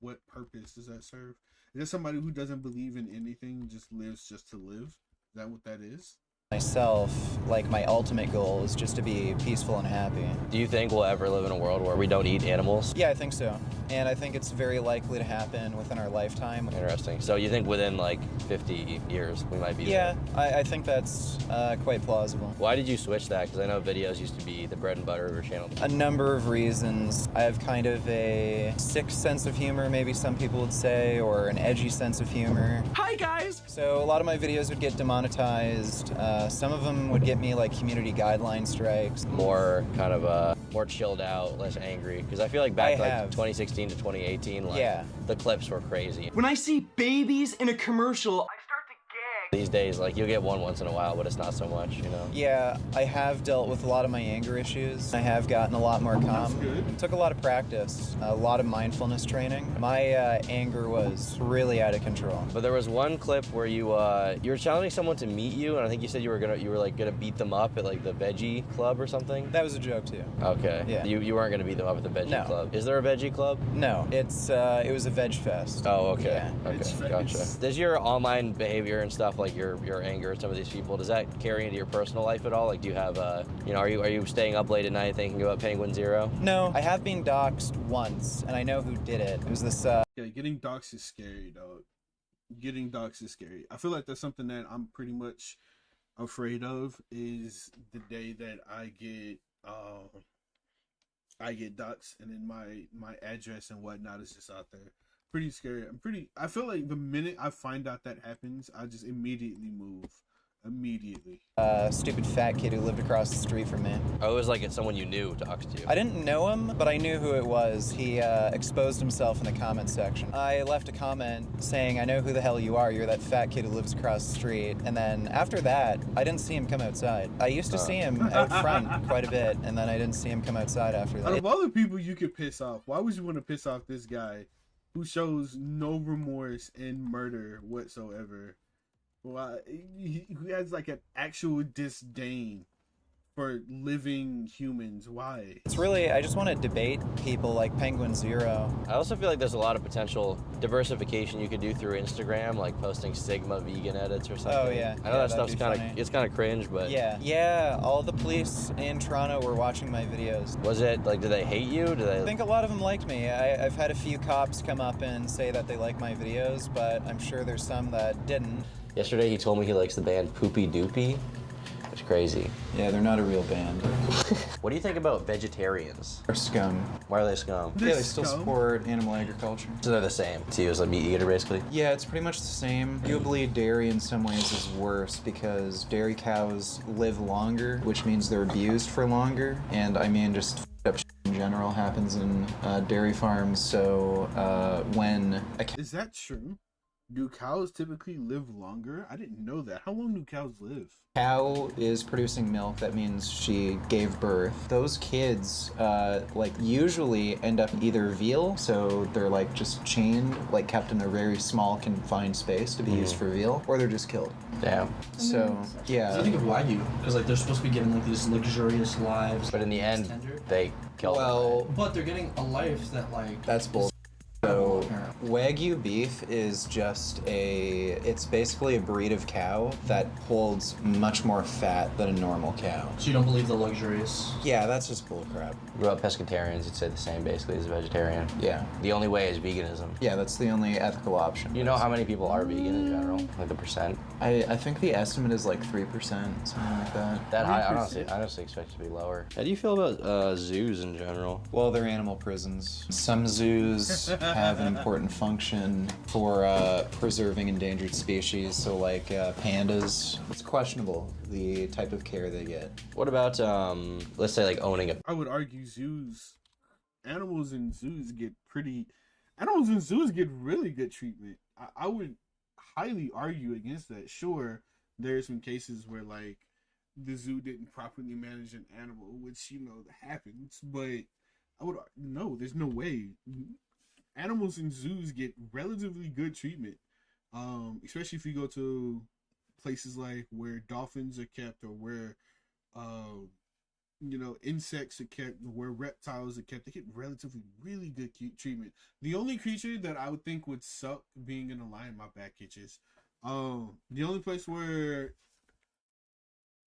what purpose does that serve? Is that somebody who doesn't believe in anything, just lives just to live? Is that what that is? Myself, like my ultimate goal is just to be peaceful and happy. Do you think we'll ever live in a world where we don't eat animals? Yeah, I think so. And I think it's very likely to happen within our lifetime. Interesting. So you think within like 50 years we might be Yeah, there? I think that's quite plausible. Why did you switch that? Because I know videos used to be the bread and butter of your channel. A number of reasons. I have kind of a sick sense of humor, maybe some people would say, or an edgy sense of humor. Hi guys! So a lot of my videos would get demonetized. Some of them would get me like community guideline strikes. More kind of more chilled out, less angry. Because I feel like back like 2016 to 2018, like the clips were crazy. When I see babies in a commercial, These days, like you'll get one once in a while, but it's not so much, you know? Yeah, I have dealt with a lot of my anger issues. I have gotten a lot more calm. That's good. It took a lot of practice, a lot of mindfulness training. My anger was really out of control. But there was one clip where you were challenging someone to meet you, and I think you said you were gonna beat them up at like the veggie club or something. That was a joke too. Okay. Yeah. You weren't gonna beat them up at the veggie club. Is there a veggie club? No, it was a veg fest. Oh, okay. Yeah. Okay, gotcha. Does your online behavior and stuff, like your anger at some of these people, does that carry into your personal life at all? Like, do you have you know, are you staying up late at night thinking about Penguin Zero? No, I have been doxxed once, and I know who did it. It was this. Yeah, getting doxxed is scary, dog. Getting doxxed is scary. I feel like that's something that I'm pretty much afraid of. Is the day that I get doxxed, and then my address and whatnot is just out there. Pretty scary. I feel like the minute I find out that happens, I just immediately move. Immediately. Stupid fat kid who lived across the street from me. Oh, it was like it's someone you knew doxed you. I didn't know him, but I knew who it was. He exposed himself in the comment section. I left a comment saying, "I know who the hell you are. You're that fat kid who lives across the street." And then after that, I didn't see him come outside. I used to see him out front quite a bit, and then I didn't see him come outside after that. Out of all the people you could piss off, why would you want to piss off this guy who shows no remorse in murder whatsoever? Well, he has like an actual disdain for living humans. Why? It's really, I just want to debate people like Penguin Zero. I also feel like there's a lot of potential diversification you could do through Instagram, like posting Sigma vegan edits or something. Oh yeah. I know that stuff's it's kind of cringe, but yeah. All the police in Toronto were watching my videos. Was it like, do they hate you? I think a lot of them liked me. I've had a few cops come up and say that they like my videos, but I'm sure there's some that didn't. Yesterday he told me he likes the band Poopy Doopy. It's crazy. Yeah, they're not a real band. What do you think about vegetarians? They're scum. Why are they scum? Yeah, they still support animal agriculture. So they're the same to you as a meat eater, basically? Yeah, it's pretty much the same. Arguably, dairy in some ways is worse because dairy cows live longer, which means they're abused for longer. And I mean, just up in general happens in dairy farms. So when is that true? Do cows typically live longer? I didn't know that. How long do cows live? cow is producing milk, that means she gave birth. Those kids, like, usually end up either veal, so they're like just chained, like kept in a very small confined space to be used for veal, or they're just killed. Damn. So, yeah. I think of Wagyu, because like they're supposed to be given like these luxurious lives. But in the end, they kill them. Well, but they're getting a life that like. That's bull. So, Wagyu beef is just it's basically a breed of cow that holds much more fat than a normal cow. So you don't believe the luxurious? Yeah, that's just bullcrap. What about pescatarians? You'd say the same basically as a vegetarian. Yeah. The only way is veganism. Yeah, that's the only ethical option. You know how many people are vegan in general? Like the percent? I think the estimate is like 3%, something like that. That high? I honestly expect it to be lower. How do you feel about zoos in general? Well, they're animal prisons. Some zoos have an important function for preserving endangered species, so like pandas. It's questionable the type of care they get. What about, let's say like owning a... I would argue animals in zoos get really good treatment. I would highly argue against that. Sure, there's some cases where like the zoo didn't properly manage an animal, which happens, but there's no way. Animals in zoos get relatively good treatment, especially if you go to places like where dolphins are kept, or where insects are kept, where reptiles are kept. They get relatively really good treatment. The only creature that I would think would suck being in a lion, my back itches. The only place where,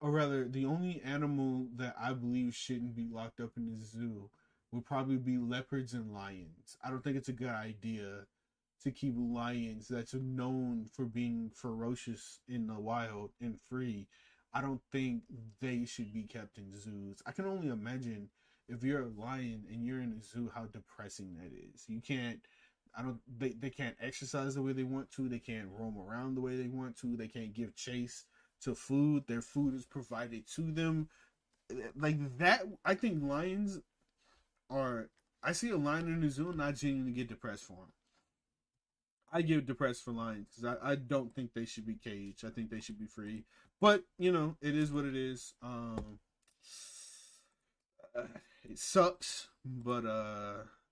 or rather, the only animal that I believe shouldn't be locked up in the zoo would probably be leopards and lions. I don't think it's a good idea to keep lions that's known for being ferocious in the wild and free. I don't think they should be kept in zoos. I can only imagine if you're a lion and you're in a zoo, how depressing that is. They can't exercise the way they want to. They can't roam around the way they want to. They can't give chase to food. Their food is provided to them. Like that, I think lions I see a lion in the zoo and I genuinely get depressed for them. I get depressed for lions because I don't think they should be caged. I think they should be free. But, it is what it is. It sucks, but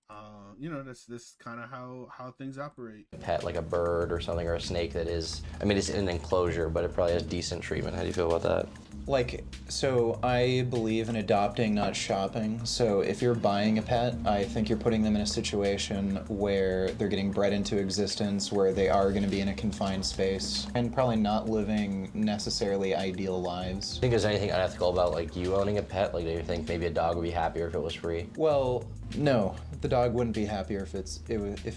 that's kind of how things operate. Pet like a bird or something, or a snake that is, it's in an enclosure, but it probably has decent treatment. How do you feel about that? So I believe in adopting, not shopping. So if you're buying a pet, I think you're putting them in a situation where they're getting bred into existence, where they are going to be in a confined space, and probably not living necessarily ideal lives. Do you think there's anything unethical about like you owning a pet? Like, do you think maybe a dog would be happier if it was free? Well, no. The dog wouldn't be happier if it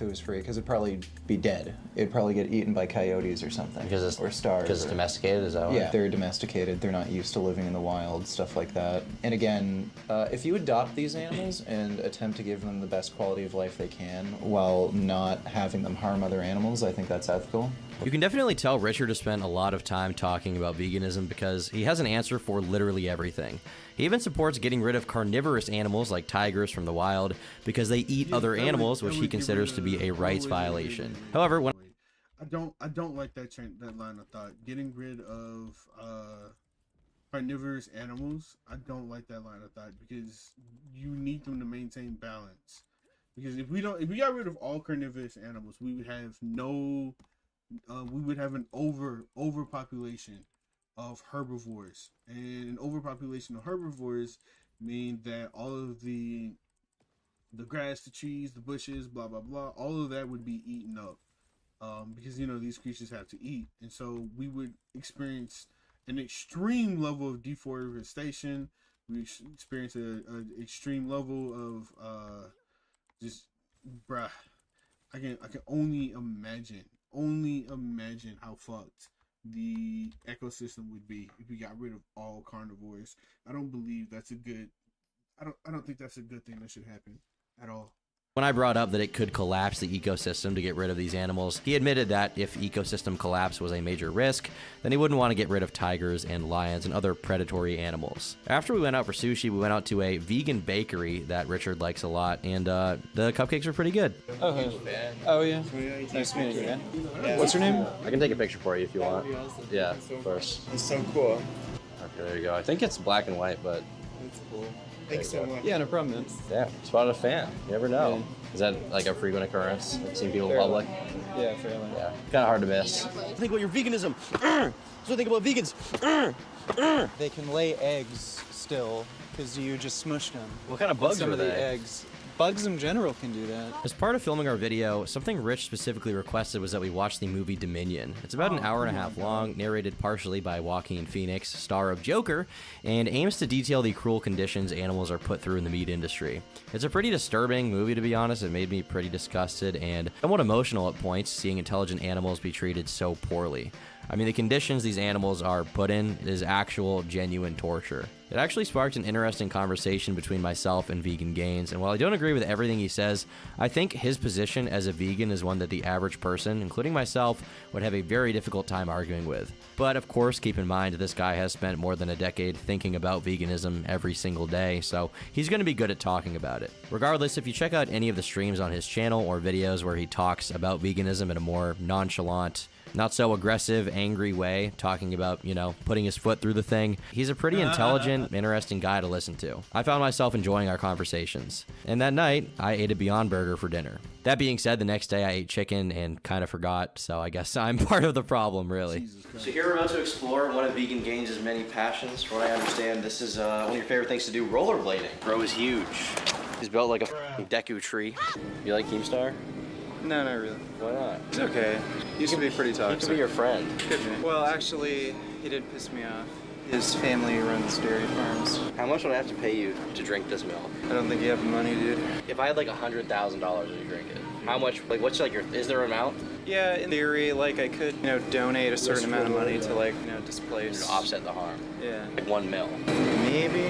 was free, because it'd probably be dead. It'd probably get eaten by coyotes or something. Or starve. Because it's domesticated, is that why? Yeah, they're domesticated. They're not used to living in the wild, stuff like that. And again, if you adopt these animals and attempt to give them the best quality of life they can while not having them harm other animals, I think that's ethical. You can definitely tell Richard has spent a lot of time talking about veganism because he has an answer for literally everything. He even supports getting rid of carnivorous animals like tigers from the wild because they eat other animals, which he considers to be a rights violation. However, when I don't like that line of thought. Getting rid of carnivorous animals, I don't like that line of thought, because you need them to maintain balance. Because if we got rid of all carnivorous animals, we would have an overpopulation of herbivores, and an overpopulation of herbivores mean that all of the grass, the trees, the bushes, blah blah blah, all of that would be eaten up, because these creatures have to eat, and so we would experience an extreme level of deforestation. We experience an extreme level of I can only imagine how fucked the ecosystem would be if we got rid of all carnivores. I don't think that's a good thing that should happen at all. When I brought up that it could collapse the ecosystem to get rid of these animals, he admitted that if ecosystem collapse was a major risk, then he wouldn't want to get rid of tigers and lions and other predatory animals. After we went out for sushi, we went out to a vegan bakery that Richard likes a lot, and the cupcakes are pretty good. Okay. Oh, yeah. Nice meeting you, man. What's your name? I can take a picture for you if you want. Yeah, of course. It's so cool. Okay, there you go. I think it's black and white, but... That's cool. Thanks so much. Yeah, no problem, man. Yeah, spotted a fan. You never know. Yeah. Is that like a frequent occurrence? Like seeing people in public? Yeah, fairly. Yeah, kind of hard to miss. Think about your veganism. So think about vegans. They can lay eggs still because you just smushed them. What kind of bugs Some are of they? the eggs. Bugs in general can do that. As part of filming our video, something Rich specifically requested was that we watch the movie Dominion. It's about an hour and a half long, narrated partially by Joaquin Phoenix, star of Joker, and aims to detail the cruel conditions animals are put through in the meat industry. It's a pretty disturbing movie, to be honest. It made me pretty disgusted and somewhat emotional at points, seeing intelligent animals be treated so poorly. I mean, the conditions these animals are put in is actual, genuine torture. It actually sparked an interesting conversation between myself and Vegan Gains, and while I don't agree with everything he says, I think his position as a vegan is one that the average person, including myself, would have a very difficult time arguing with. But of course, keep in mind this guy has spent more than a decade thinking about veganism every single day, so he's going to be good at talking about it. Regardless, if you check out any of the streams on his channel or videos where he talks about veganism in a more nonchalant, not so aggressive, angry way, talking about, you know, putting his foot through the thing, he's a pretty intelligent, interesting guy to listen to. I found myself enjoying our conversations. And that night, I ate a Beyond Burger for dinner. That being said, the next day I ate chicken and kind of forgot, so I guess I'm part of the problem, really. So here we're about to explore one of Vegan Gains' many passions. From what I understand, this is one of your favorite things to do, rollerblading. Bro is huge. He's built like a Deku tree. You like Keemstar? No, not really. Why not? It's okay. He used to be pretty toxic. He could be your friend. Could be. Well, actually, he did piss me off. His family runs dairy farms. How much would I have to pay you to drink this milk? I don't think you have the money, dude. If I had like $100,000 to drink it, how much, like what's like your, is there an amount? Yeah, in theory, like I could, you know, donate a certain amount of money to like, you know, displace. To offset the harm. Yeah. Like 1 mil. Maybe.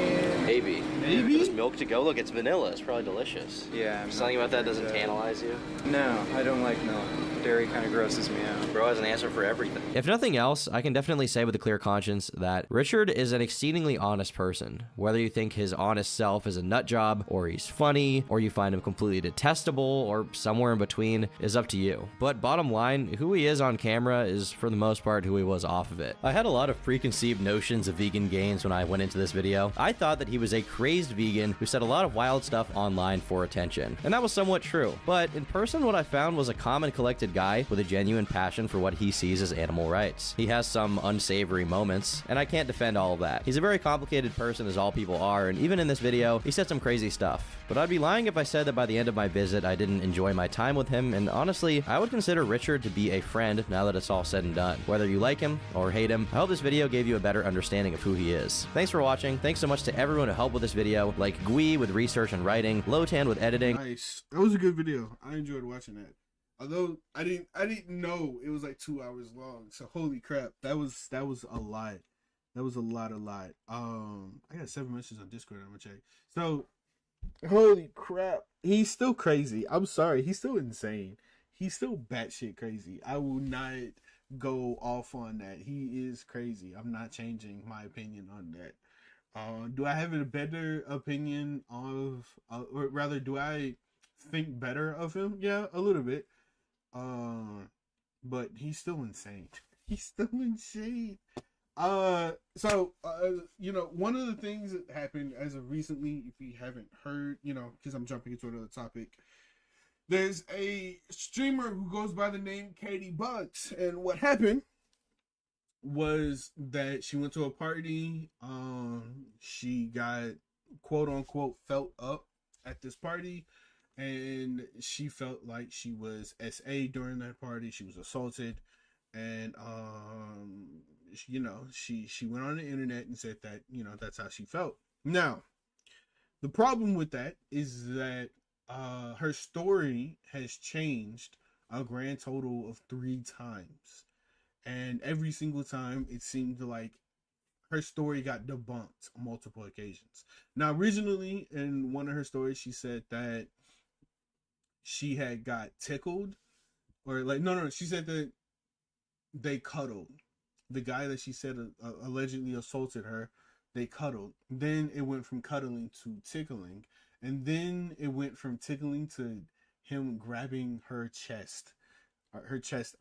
Maybe. Maybe? There's milk to go. Look, it's vanilla. It's probably delicious. Yeah. Something about that doesn't tantalize you? No, I don't like milk. Dairy kind of grosses me out. Bro has an answer for everything. If nothing else, I can definitely say with a clear conscience that Richard is an exceedingly honest person. Whether you think his honest self is a nut job, or he's funny, or you find him completely detestable, or somewhere in between, is up to you. But bottom line, who he is on camera is for the most part who he was off of it. I had a lot of preconceived notions of Vegan Gains when I went into this video. I thought that he was a crazed vegan who said a lot of wild stuff online for attention. And that was somewhat true. But in person, what I found was a calm and collected guy with a genuine passion for what he sees as animal rights. He has some unsavory moments, and I can't defend all of that. He's a very complicated person, as all people are, and even in this video, he said some crazy stuff. But I'd be lying if I said that by the end of my visit, I didn't enjoy my time with him, and honestly, I would consider Richard to be a friend now that it's all said and done. Whether you like him or hate him, I hope this video gave you a better understanding of who he is. Thanks for watching. Thanks so much to everyone who helped with this video, like Gui with research and writing, Lotan with editing. Nice. That was a good video. I enjoyed watching that. Although I didn't know it was like 2 hours long. So holy crap, that was a lot. That was a lot. I got 7 messages on Discord. I'm gonna check. So holy crap, he's still crazy. I'm sorry, he's still insane. He's still batshit crazy. I will not go off on that. He is crazy. I'm not changing my opinion on that. Do I have a better opinion of, or rather, do I think better of him? Yeah, a little bit. But he's still insane. He's still insane. You know, one of the things that happened as of recently, if you haven't heard, you know, because I'm jumping into another topic, there's a streamer who goes by the name Caitybuggz, and what happened was that she went to a party. She got quote unquote felt up at this party, and she felt like she was SA during that party. She was assaulted, and you know, she went on the internet and said that, you know, that's how she felt. Now, the problem with that is that her story has changed a grand total of 3 times, and every single time it seemed like her story got debunked on multiple occasions. Now, originally in one of her stories, she said that she had got tickled, or like no, she said that they cuddled. The guy that she said allegedly assaulted her, they cuddled. Then it went from cuddling to tickling, and then it went from tickling to him grabbing her chest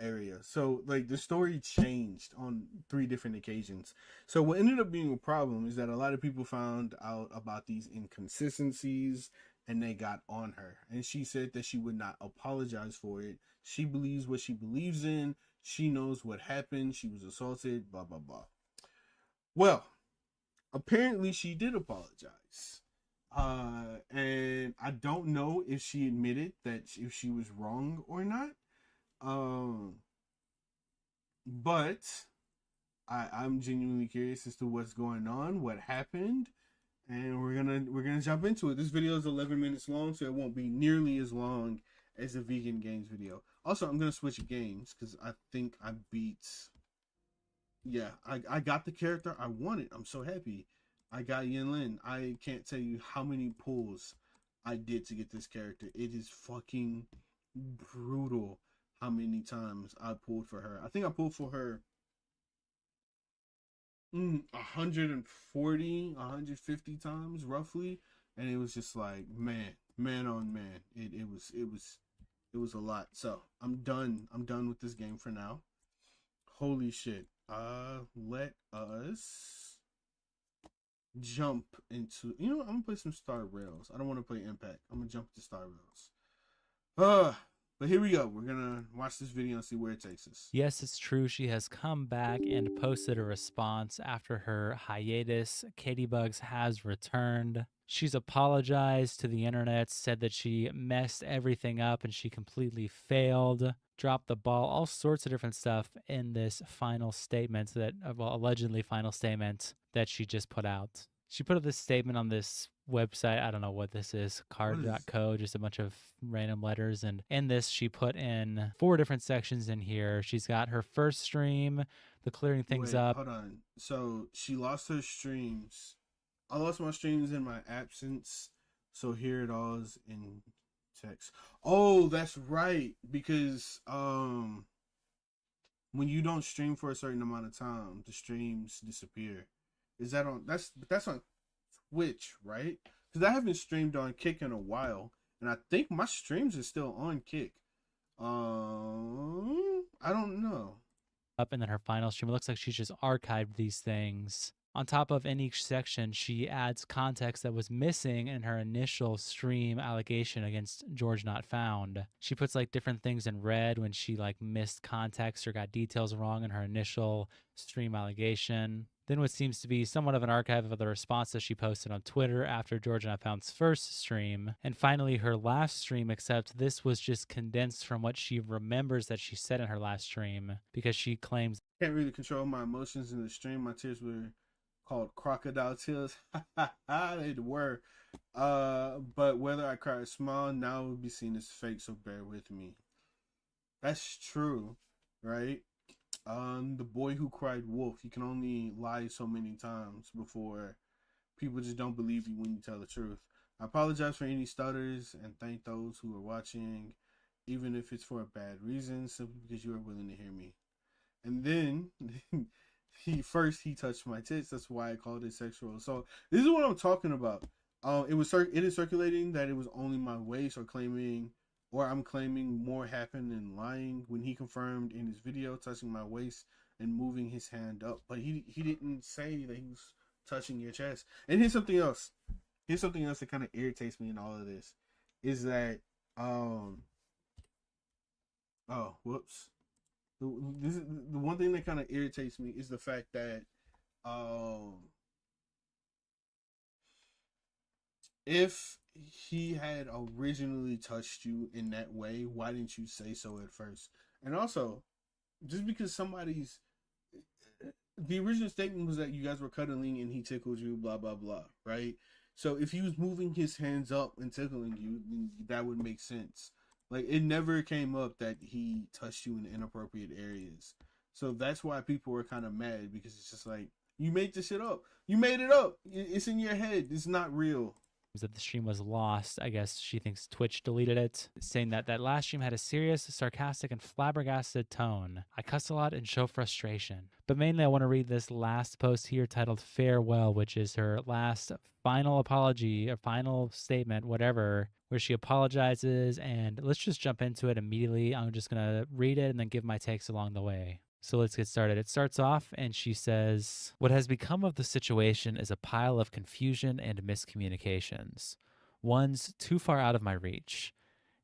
area. So like the story changed on 3 different occasions. So what ended up being a problem is that a lot of people found out about these inconsistencies and they got on her, and she said that she would not apologize for it. She believes what she believes in. She knows what happened. She was assaulted, blah blah blah. Well, apparently she did apologize, and I don't know if she admitted that if she was wrong or not. But I'm genuinely curious as to what's going on, what happened, and we're gonna jump into it. This video is 11 minutes long, so it won't be nearly as long as the vegan games video. Also, I'm gonna switch games because I think I beat. Yeah, I got the character I wanted. I'm so happy. I got Yinlin. I can't tell you how many pulls I did to get this character. It is fucking brutal how many times I pulled for her. I think I pulled for her 140, 150 times roughly, and it was just like man on man. It was a lot. So I'm done with this game for now. Holy shit. Let us jump into, I'm gonna play some Star Rails. I don't want to play Impact. I'm gonna jump to Star Rails. But here we go. We're gonna watch this video and see where it takes us. Yes, it's true. She has come back and posted a response after her hiatus. Caitybuggz has returned. She's apologized to the internet, said that she messed everything up and she completely failed, dropped the ball, all sorts of different stuff in this final statement allegedly final statement that she just put out. She put up this statement on this website. I don't know what this is, card.co, just a bunch of random letters. And in this, she put in 4 different sections in here. She's got her first stream, the clearing things up. Hold on. So she lost her streams. I lost my streams in my absence. So here it all is in text. Oh, that's right. Because when you don't stream for a certain amount of time, the streams disappear. Is that on? That's on Twitch, right? Because I haven't streamed on Kick in a while, and I think my streams are still on Kick. I don't know. Up and then her final stream, it looks like she's just archived these things. On top of in each section, she adds context that was missing in her initial stream allegation against George Not Found. She puts like different things in red when she like missed context or got details wrong in her initial stream allegation. Then what seems to be somewhat of an archive of the responses she posted on Twitter after George Not Found's first stream. And finally, her last stream, except this was just condensed from what she remembers that she said in her last stream, because she claims, "Can't really control my emotions in the stream. My tears were called crocodile tears." They were. But whether I cry or smile, now will be seen as fake, so bear with me. That's true, right? The boy who cried wolf. You can only lie so many times before people just don't believe you when you tell the truth. I apologize for any stutters and thank those who are watching, even if it's for a bad reason, simply because you are willing to hear me. And then he touched my tits. That's why I called it sexual assault. This is what I'm talking about. It is circulating that it was only my waist, I'm claiming more happened than lying, when he confirmed in his video touching my waist and moving his hand up. But he didn't say that he was touching your chest. And here's something else. That kind of irritates me in all of this. Is that the one thing that kind of irritates me is the fact that if he had originally touched you in that way, why didn't you say so at first? And also, just because the original statement was that you guys were cuddling and he tickled you, blah blah blah, right? So if he was moving his hands up and tickling you, then that would make sense. Like, it never came up that he touched you in inappropriate areas. So that's why people were kind of mad, because it's just like, you made this shit up. You made it up. It's in your head. It's not real. that the stream was lost. I guess she thinks Twitch deleted it, saying that that last stream had a serious, sarcastic, and flabbergasted tone. I cuss a lot and show frustration. But mainly I want to read this last post here titled Farewell, which is her last final apology or final statement, whatever, where she apologizes. And let's just jump into it immediately. I'm just going to read it and then give my takes along the way. So let's get started. It starts off and she says, "What has become of the situation is a pile of confusion and miscommunications. One's too far out of my reach.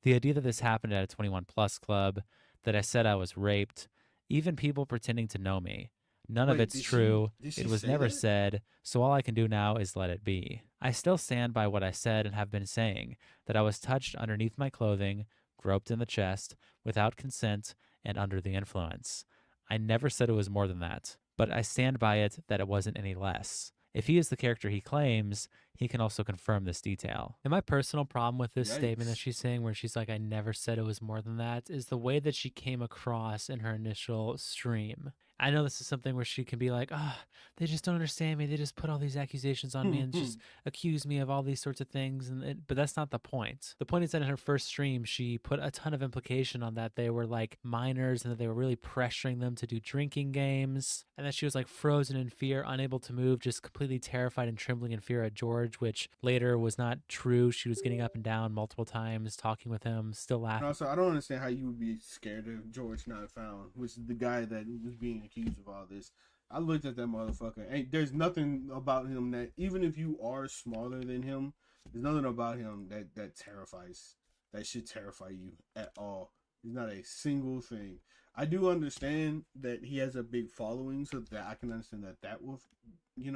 The idea that this happened at a 21 plus club, that I said I was raped, even people pretending to know me. None of it's true. It was never said, so all I can do now is let it be. I still stand by what I said and have been saying, that I was touched underneath my clothing, groped in the chest, without consent, and under the influence. I never said it was more than that, but I stand by it that it wasn't any less. If he is the character he claims, he can also confirm this detail." And my personal problem with this statement that she's saying, where she's like, I never said it was more than that, is the way that she came across in her initial stream. I know this is something where she can be like, oh, they just don't understand me. They just put all these accusations on me and just accuse me of all these sorts of things. But that's not the point. The point is that in her first stream, she put a ton of implication on that they were like minors and that they were really pressuring them to do drinking games. And that she was like frozen in fear, unable to move, just completely terrified and trembling in fear at George, which later was not true. She was getting up and down multiple times, talking with him, still laughing. Also, I don't understand how you would be scared of George not found, which is the guy that was being accused of all this. I looked at that motherfucker. There's nothing about him that, even if you are smaller than him, there's nothing about him that should terrify you at all. There's not a single thing. I do understand that he has a big following, so that I can understand that will,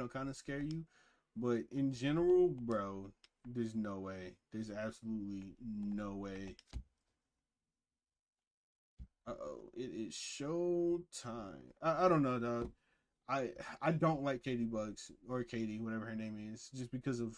kind of scare you. But in general, bro, there's no way. There's absolutely no way. It is show time. I don't know, dog. I don't like Caitybuggz or Katie, whatever her name is, just because of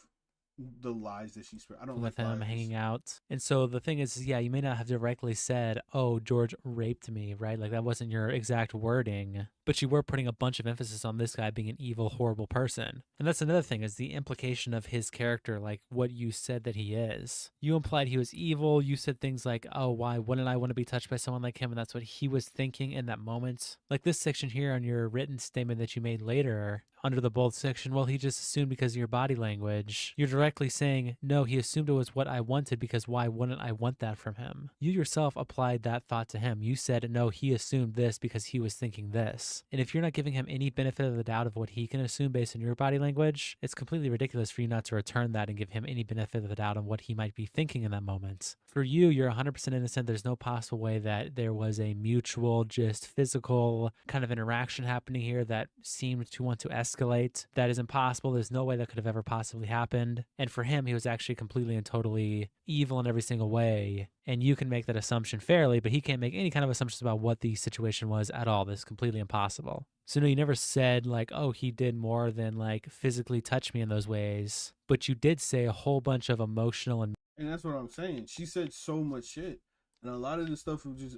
the lies that she spread. I don't with like him lies. hanging out. And so the thing is, yeah, you may not have directly said, oh, George raped me, right? Like that wasn't your exact wording, but you were putting a bunch of emphasis on this guy being an evil, horrible person. And that's another thing, is the implication of his character, like what you said that he is. You implied he was evil. You said things like, oh, why wouldn't I want to be touched by someone like him? And that's what he was thinking in that moment. Like this section here on your written statement that you made later, under the bold section, well, he just assumed because of your body language. You're directly saying, no, he assumed it was what I wanted, because why wouldn't I want that from him? You yourself applied that thought to him. You said, no, he assumed this because he was thinking this. And if you're not giving him any benefit of the doubt of what he can assume based on your body language, it's completely ridiculous for you not to return that and give him any benefit of the doubt on what he might be thinking in that moment. For you, you're 100% innocent. There's no possible way that there was a mutual, just physical kind of interaction happening here that seemed to want to escalate. That is impossible. There's no way that could have ever possibly happened. And for him, he was actually completely and totally evil in every single way. And you can make that assumption fairly, but he can't make any kind of assumptions about what the situation was at all. This is completely impossible. So no, you never said like, oh, he did more than like physically touch me in those ways. But you did say a whole bunch of emotional and that's what I'm saying. She said so much shit. And a lot of the stuff was just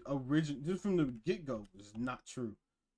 just from the get-go was not true.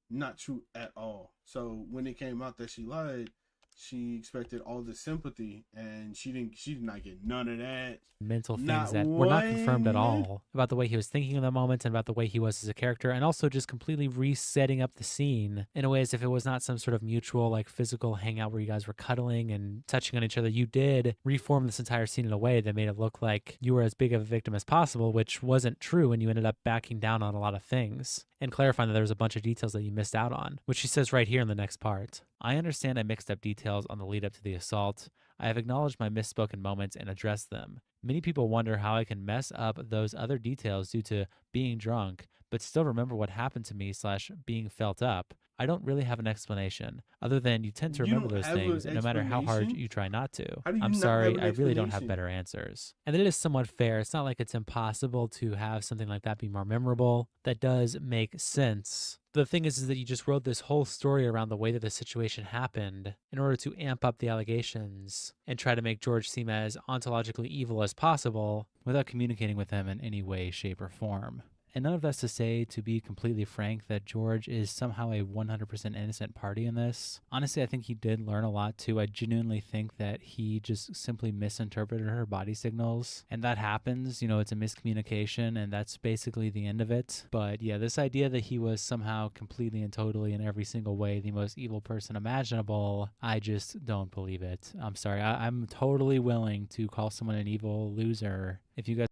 Not true at all. So when it came out that she lied, she expected all the sympathy, and she did not get none of that. mental things that were not confirmed at all about the way he was thinking in the moment and about the way he was as a character, and also just completely resetting up the scene in a way as if it was not some sort of mutual like physical hangout where you guys were cuddling and touching on each other. You did reform this entire scene in a way that made it look like you were as big of a victim as possible, which wasn't true, and you ended up backing down on a lot of things and clarifying that there was a bunch of details that you missed out on, which she says right here in the next part. I understand I mixed up details on the lead up to the assault. I have acknowledged my misspoken moments and addressed them. Many people wonder how I can mess up those other details due to being drunk, but still remember what happened to me / being felt up. I don't really have an explanation, other than you tend to remember those things, and no matter how hard you try not to. I'm sorry, I really don't have better answers. And it is somewhat fair. It's not like it's impossible to have something like that be more memorable. That does make sense. The thing is that you just wrote this whole story around the way that the situation happened in order to amp up the allegations and try to make George seem as ontologically evil as possible without communicating with him in any way, shape, or form. And none of that's to say, to be completely frank, that George is somehow a 100% innocent party in this. Honestly, I think he did learn a lot too. I genuinely think that he just simply misinterpreted her body signals. And that happens, you know, it's a miscommunication, and that's basically the end of it. But yeah, this idea that he was somehow completely and totally in every single way the most evil person imaginable, I just don't believe it. I'm sorry. I'm totally willing to call someone an evil loser. If you guys...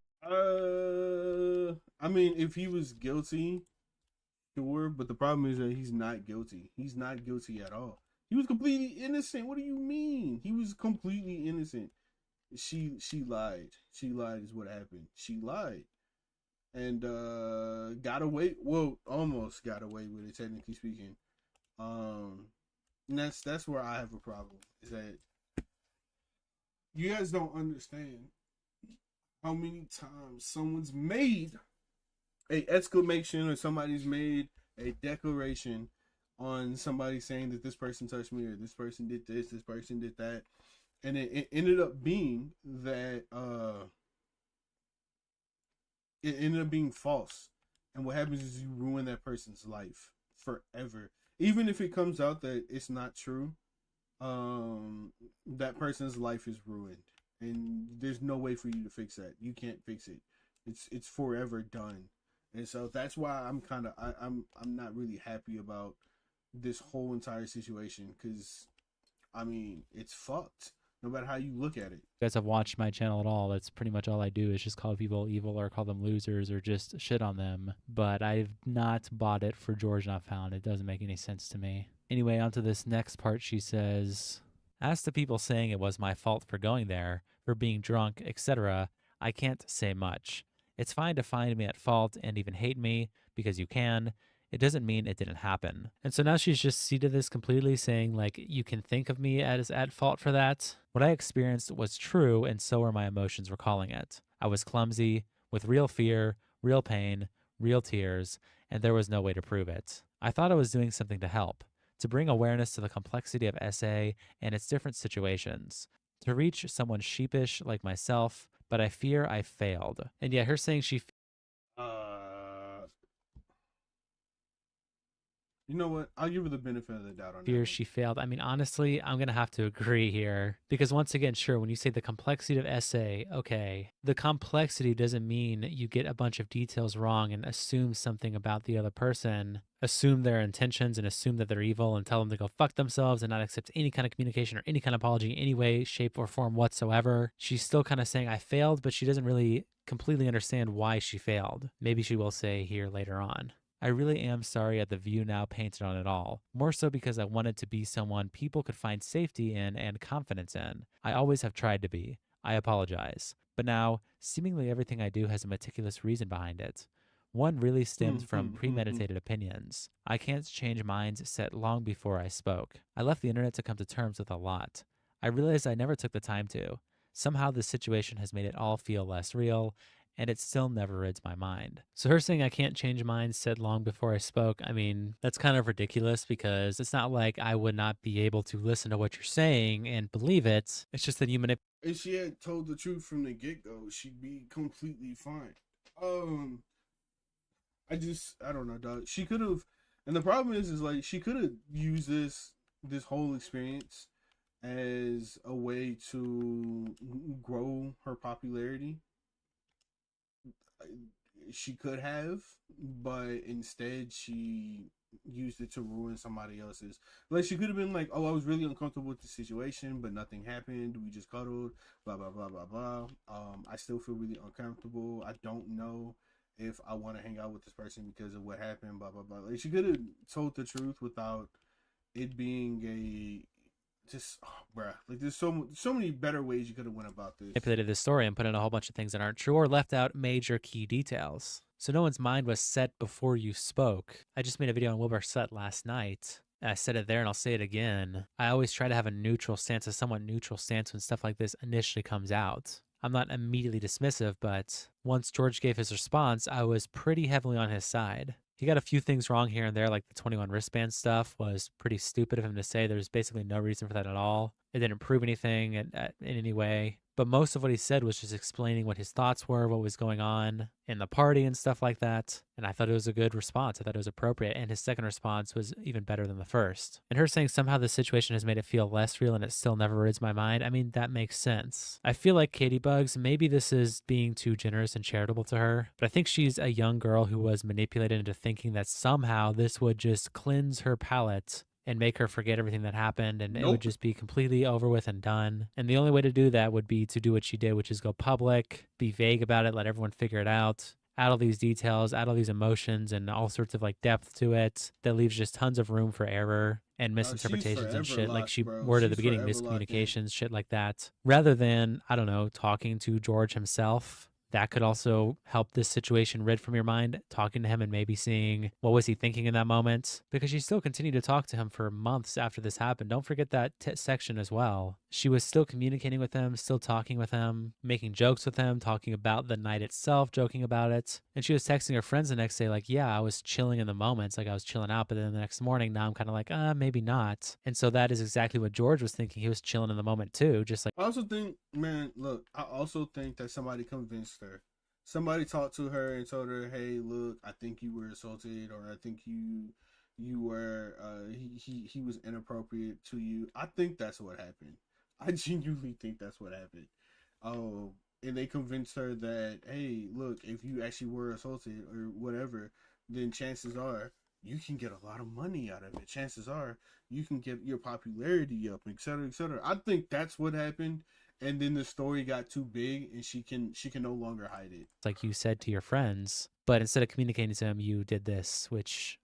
I mean, if he was guilty, sure, but the problem is that he's not guilty. He's not guilty at all. He was completely innocent. What do you mean? He was completely innocent. She lied. She lied is what happened. She lied. And got away, well, almost got away with it, technically speaking. And that's where I have a problem, is that you guys don't understand how many times someone's made a exclamation or somebody's made a declaration on somebody saying that this person touched me or this person did this person did that, and it ended up being that it ended up being false. And what happens is you ruin that person's life forever. Even if it comes out that it's not true, that person's life is ruined, and there's no way for you to fix that. You can't fix it. It's forever done. And so that's why I'm not really happy about this whole entire situation, because I mean, it's fucked no matter how you look at it. If you guys have watched my channel at all, that's pretty much all I do, is just call people evil or call them losers or just shit on them. But I've not bought it for George Not Found. It doesn't make any sense to me. Anyway, on to this next part. She says, as to people saying it was my fault for going there, for being drunk, etc., I can't say much. It's fine to find me at fault and even hate me, because you can. It doesn't mean it didn't happen. And so now she's just ceded this completely, saying, like, you can think of me as at fault for that. What I experienced was true, and so were my emotions recalling it. I was clumsy, with real fear, real pain, real tears, and there was no way to prove it. I thought I was doing something to help, to bring awareness to the complexity of SA and its different situations, to reach someone sheepish like myself, but I fear I failed. And yeah, her saying she... You know what? I'll give her the benefit of the doubt on that. fears she failed. I mean, honestly, I'm going to have to agree here. Because once again, sure, when you say the complexity of SA, okay, the complexity doesn't mean you get a bunch of details wrong and assume something about the other person, assume their intentions and assume that they're evil and tell them to go fuck themselves and not accept any kind of communication or any kind of apology in any way, shape, or form whatsoever. She's still kind of saying, I failed, but she doesn't really completely understand why she failed. Maybe she will say here later on. I really am sorry at the view now painted on it all, more so because I wanted to be someone people could find safety in and confidence in. I always have tried to be. I apologize. But now, seemingly everything I do has a meticulous reason behind it. One really stems from premeditated opinions. I can't change minds set long before I spoke. I left the internet to come to terms with a lot. I realized I never took the time to. Somehow this situation has made it all feel less real, and it still never rids my mind. So her saying I can't change minds said long before I spoke, I mean, that's kind of ridiculous, because it's not like I would not be able to listen to what you're saying and believe it. It's just that you manipulate. If she had told the truth from the get-go, she'd be completely fine. I don't know, dog. She could have, and the problem is like, she could have used this whole experience as a way to grow her popularity. She could have, but instead she used it to ruin somebody else's. Like, she could have been like, oh, I was really uncomfortable with the situation, but nothing happened, we just cuddled, blah blah blah blah blah. I still feel really uncomfortable. I don't know if I want to hang out with this person because of what happened, blah blah blah. Like, she could have told the truth without it being a just, bruh, like, there's so many better ways you could have went about this. Manipulated this story and put in a whole bunch of things that aren't true or left out major key details. So no one's mind was set before you spoke. I just made a video on Wilbur Sut last night. I said it there and I'll say it again. I always try to have a neutral stance, a somewhat neutral stance when stuff like this initially comes out. I'm not immediately dismissive, but once George gave his response, I was pretty heavily on his side. He got a few things wrong here and there, like the 21 wristband stuff was pretty stupid of him to say. There's basically no reason for that at all. It didn't prove anything in any way. But most of what he said was just explaining what his thoughts were, what was going on in the party and stuff like that. And I thought it was a good response. I thought it was appropriate. And his second response was even better than the first. And her saying somehow the situation has made it feel less real and it still never rids my mind. I mean, that makes sense. I feel like Caitybuggz, maybe this is being too generous and charitable to her, but I think she's a young girl who was manipulated into thinking that somehow this would just cleanse her palate and make her forget everything that happened, and it would just be completely over with and done. And the only way to do that would be to do what she did, which is go public, be vague about it, let everyone figure it out, add all these details, add all these emotions and all sorts of like depth to it that leaves just tons of room for error and misinterpretations and shit. Like she worded at the beginning, miscommunications, shit like that. Rather than, I don't know, talking to George himself. That could also help this situation rid from your mind, talking to him and maybe seeing what was he thinking in that moment. Because she still continued to talk to him for months after this happened. Don't forget that section as well. She was still communicating with him, still talking with him, making jokes with him, talking about the night itself, joking about it. And she was texting her friends the next day like, yeah, I was chilling in the moments, like I was chilling out, but then the next morning, now I'm kind of like, maybe not. And so that is exactly what George was thinking. He was chilling in the moment too, just like... I also think, man, look, I also think that somebody convinced her. Somebody talked to her and told her, hey, look, I think you were assaulted, or I think you were, he was inappropriate to you. I think that's what happened. I genuinely think that's what happened. And they convinced her that, hey, look, if you actually were assaulted or whatever, then chances are you can get a lot of money out of it. Chances are you can get your popularity up, et cetera, et cetera. I think that's what happened. And then the story got too big and she can no longer hide it. Like you said to your friends, but instead of communicating to them, you did this, which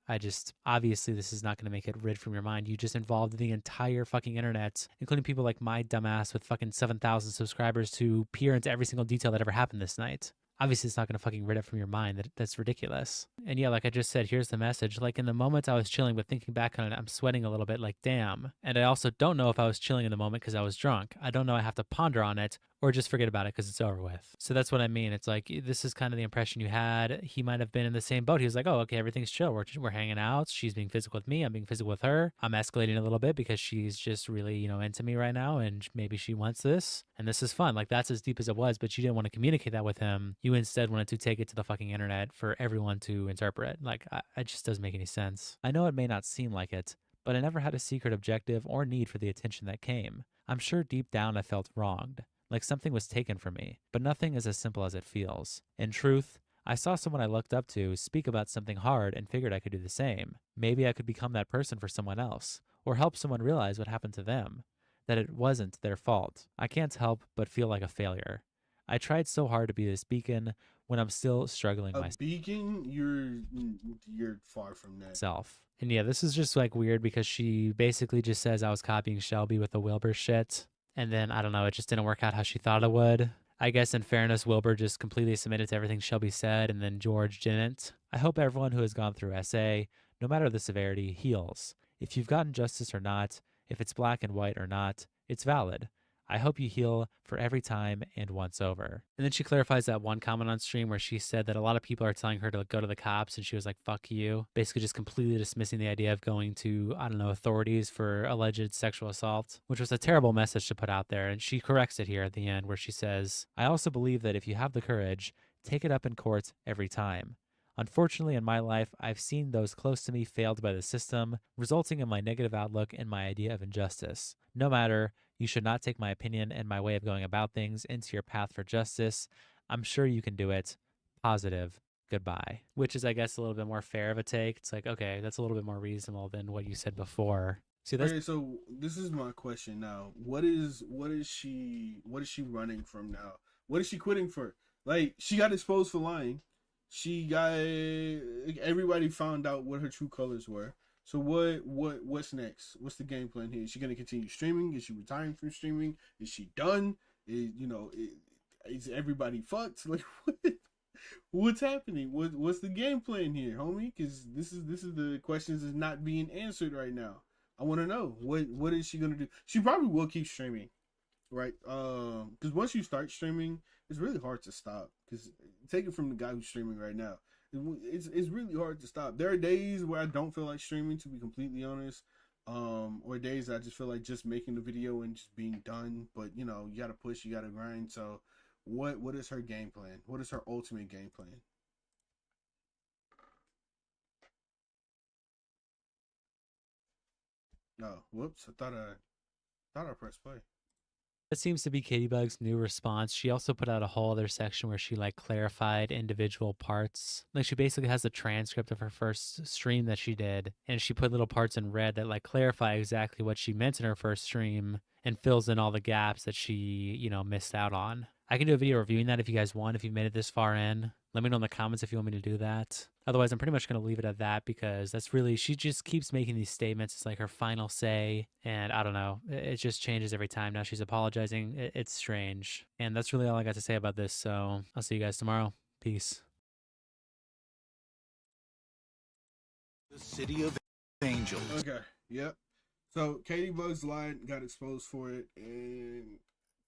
obviously this is not going to make it rid from your mind. You just involved the entire fucking internet, including people like my dumbass with fucking 7,000 subscribers to peer into every single detail that ever happened this night. Obviously, it's not going to fucking rid it from your mind. That's ridiculous. And yeah, like I just said, here's the message. Like in the moment I was chilling, but thinking back on it, I'm sweating a little bit like, damn. And I also don't know if I was chilling in the moment because I was drunk. I don't know. I have to ponder on it or just forget about it because it's over with. So that's what I mean. It's like, this is kind of the impression you had. He might have been in the same boat. He was like, oh, okay, everything's chill. We're hanging out. She's being physical with me. I'm being physical with her. I'm escalating a little bit because she's just really, into me right now. And maybe she wants this. And this is fun. Like that's as deep as it was, but you didn't want to communicate that with him. You instead wanted to take it to the fucking internet for everyone to interpret. Like, it just doesn't make any sense. I know it may not seem like it, but I never had a secret objective or need for the attention that came. I'm sure deep down I felt wronged. Like something was taken from me, but nothing is as simple as it feels. In truth, I saw someone I looked up to speak about something hard and figured I could do the same. Maybe I could become that person for someone else, or help someone realize what happened to them, that it wasn't their fault. I can't help but feel like a failure. I tried so hard to be this beacon when I'm still struggling myself. Beacon? You're far from that. And yeah, this is just like weird because she basically just says I was copying Shelby with the Wilbur shit. And then, I don't know, it just didn't work out how she thought it would. I guess in fairness, Wilbur just completely submitted to everything Shelby said, and then George didn't. I hope everyone who has gone through SA, no matter the severity, heals. If you've gotten justice or not, if it's black and white or not, it's valid. I hope you heal for every time and once over. And then she clarifies that one comment on stream where she said that a lot of people are telling her to go to the cops, and she was like, fuck you. Basically just completely dismissing the idea of going to, I don't know, authorities for alleged sexual assault, which was a terrible message to put out there. And she corrects it here at the end where she says, I also believe that if you have the courage, take it up in court every time. Unfortunately, in my life, I've seen those close to me failed by the system, resulting in my negative outlook and my idea of injustice. No matter, you should not take my opinion and my way of going about things into your path for justice. I'm sure you can do it. Positive. Goodbye. Which is, I guess, a little bit more fair of a take. It's like, okay, that's a little bit more reasonable than what you said before. See, that's... Okay, so this is my question now. What is she running from now? What is she quitting for? Like, she got exposed for lying. Everybody found out what her true colors were. So what's next? What's the game plan here? Is she gonna continue streaming? Is she retiring from streaming? Is she done? Is everybody fucked? Like what's happening? What's the game plan here, homie? Because this is the questions is not being answered right now. I want to know what is she gonna do? She probably will keep streaming, right? Because once you start streaming, it's really hard to stop. Because take it from the guy who's streaming right now. It's really hard to stop. There are days where I don't feel like streaming, to be completely honest. or days I just feel like just making the video and just being done. But you know, you gotta push, you gotta grind. So what is her game plan? What is her ultimate game plan? No, whoops, I thought I pressed play. That seems to be Caitybuggz' new response. She also put out a whole other section where she like clarified individual parts. Like she basically has a transcript of her first stream that she did, and she put little parts in red that like clarify exactly what she meant in her first stream and fills in all the gaps that she, you know, missed out on. I can do a video reviewing that if you guys want, if you've made it this far in. Let me know in the comments if you want me to do that. Otherwise, I'm pretty much going to leave it at that because that's really, she just keeps making these statements. It's like her final say. And I don't know, it just changes every time. Now she's apologizing. It's strange. And that's really all I got to say about this. So I'll see you guys tomorrow. Peace. The City of Angels. Okay, yep. So Caitybuggz lied, got exposed for it, and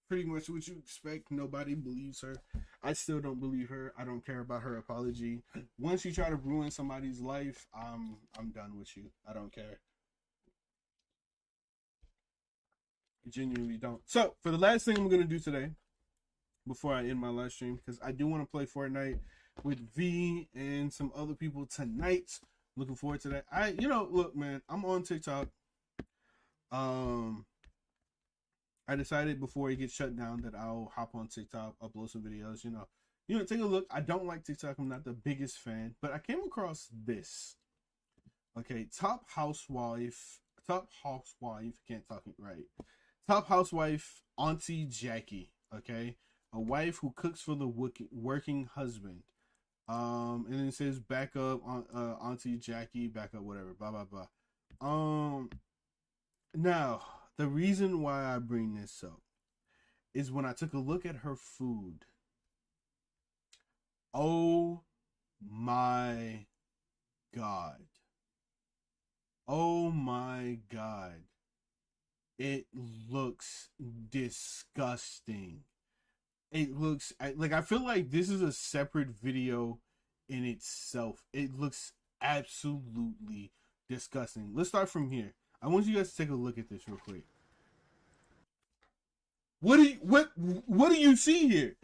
pretty much what you expect. Nobody believes her. I still don't believe her. I don't care about her apology. Once you try to ruin somebody's life, I'm done with you. I don't care. I genuinely don't. So for the last thing I'm gonna do today, before I end my live stream, because I do want to play Fortnite with V and some other people tonight. Looking forward to that. Look, man, I'm on TikTok. I decided before it gets shut down that I'll hop on TikTok, upload some videos, take a look. I don't like TikTok. I'm not the biggest fan, but I came across this. Okay, top housewife, can't talk it right. Top housewife, Auntie Jackie, okay? A wife who cooks for the working husband. And then it says back up, Auntie Jackie, back up, whatever, blah, blah, blah. Now, the reason why I bring this up is when I took a look at her food. Oh my God. Oh my God. It looks disgusting. It looks like, I feel like this is a separate video in itself. It looks absolutely disgusting. Let's start from here. I want you guys to take a look at this real quick. What do you see here?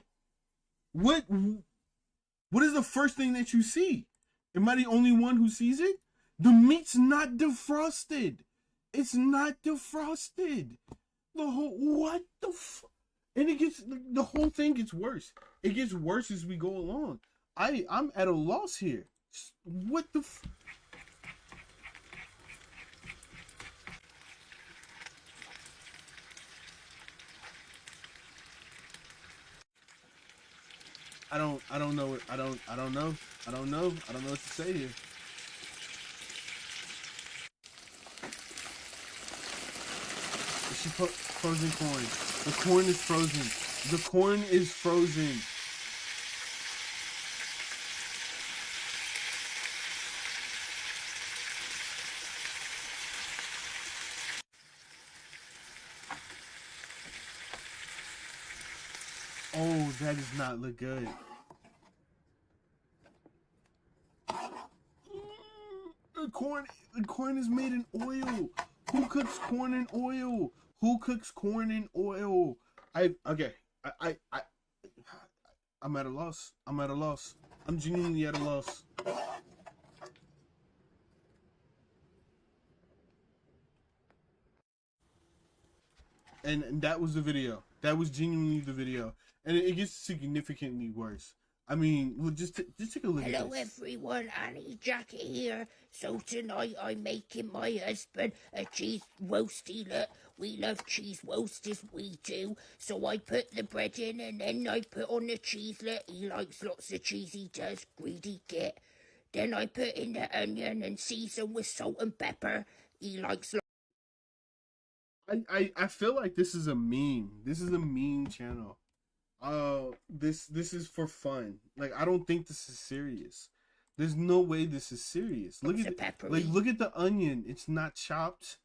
What is the first thing that you see? Am I the only one who sees it? The meat's not defrosted. It's not defrosted. And the whole thing gets worse. It gets worse as we go along. I'm at a loss here. What the I don't know what to say here. She put frozen corn. The corn is frozen. The corn is frozen. Oh, that does not look good. The corn is made in oil. Who cooks corn in oil? Who cooks corn in oil? I'm at a loss. I'm genuinely at a loss. And that was the video. That was genuinely the video. And it gets significantly worse. I mean, just take a look at this. Hello everyone, Annie Jacket here. So tonight I'm making my husband a cheese roasty. Look, we love cheese roasters, we do. So I put the bread in and then I put on the cheese. Look, he likes lots of cheese, he does, greedy git. Then I put in the onion and season with salt and pepper. He likes I feel like this is a meme. This is a meme channel. This is for fun. Like, I don't think this is serious. There's no way this is serious. Look at the onion. It's not chopped.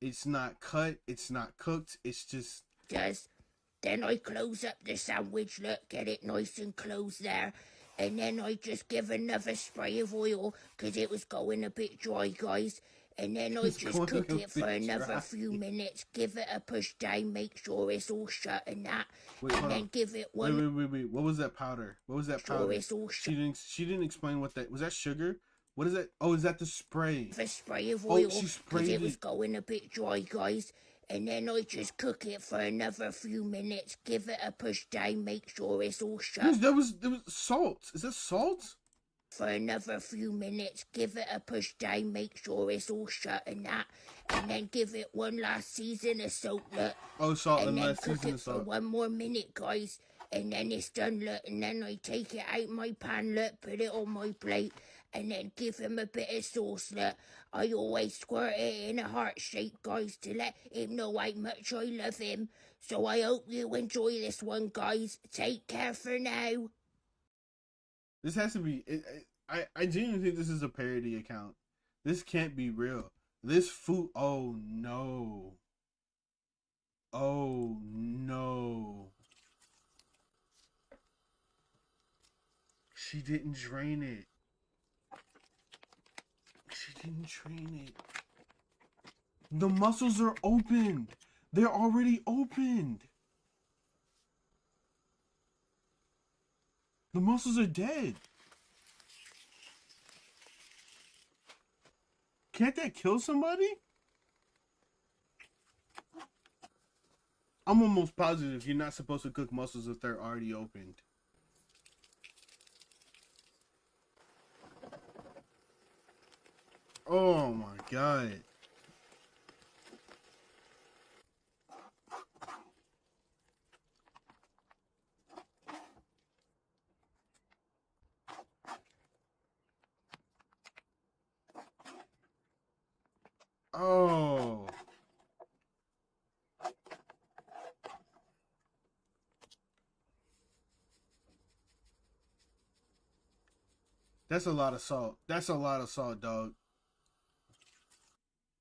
It's not cut. It's not cooked. It's just Then I close up the sandwich. Look, get it nice and close there. And then I just give another spray of oil because it was going a bit dry, guys. and then I It's just going cook a it for bit another dry. few minutes, give it a push down, make sure it's all shut and that, Wait, and hold then on. give it one. Wait. What was that powder? What was that Sure, powder? it's all She didn't explain what that was. That sugar? What is that? Oh, is that the spray? A spray of Oh, oil, she because sprayed it was it. going a bit dry, guys. And then I just cook it for another few minutes, give it a push down, make sure it's all shut. Yes, there was salt. Is that salt? For another few minutes, give it a push down, make sure it's all shut and that, and then give it one last season of salt, look. Oh, salt and then last cook season it of for salt. one more minute, guys, and then it's done, look. And then I take it out my pan, look, put it on my plate, and then give him a bit of sauce, look. I always squirt it in a heart shape, guys, to let him know how much I love him. So I hope you enjoy this one, guys. Take care for now. This has to be. I genuinely think this is a parody account. This can't be real. This food. Oh no. Oh no. She didn't drain it. She didn't drain it. The muscles are opened. They're already opened. The muscles are dead. Can't that kill somebody? I'm almost positive you're not supposed to cook mussels if they're already opened. Oh my god. Oh. That's a lot of salt. That's a lot of salt, dog.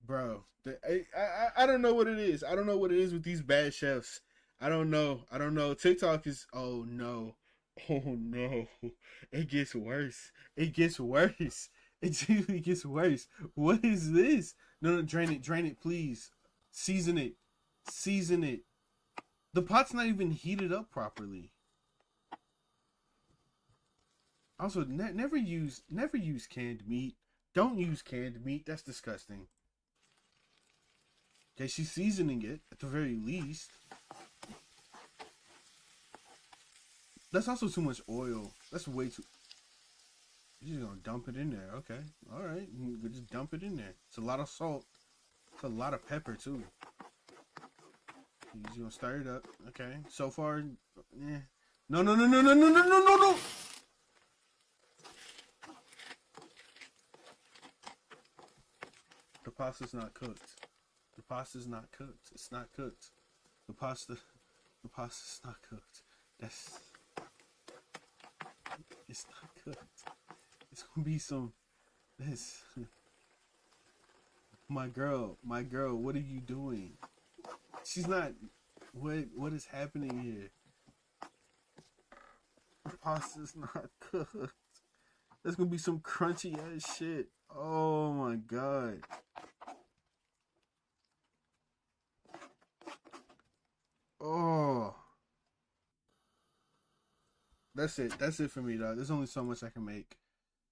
Bro, I don't know what it is. I don't know what it is with these bad chefs. I don't know. I don't know. TikTok is, oh no. Oh no. It gets worse. It gets worse. It really gets worse. What is this? No, drain it, please. Season it. Season it. The pot's not even heated up properly. Also, never use canned meat. Don't use canned meat. That's disgusting. Okay, she's seasoning it at the very least. That's also too much oil. That's way too. You're just gonna dump it in there. Okay, all right. You can just dump it in there. It's a lot of salt. It's a lot of pepper too. You're just gonna stir it up. Okay. So far, yeah. No. The pasta's not cooked. The pasta's not cooked. It's not cooked. The pasta's not cooked. It's not cooked. It's gonna be some. This. My girl, what are you doing? She's not. What is happening here? The pasta's not cooked. There's gonna be some crunchy ass shit. Oh my god. Oh. That's it. That's it for me, dog. There's only so much I can make.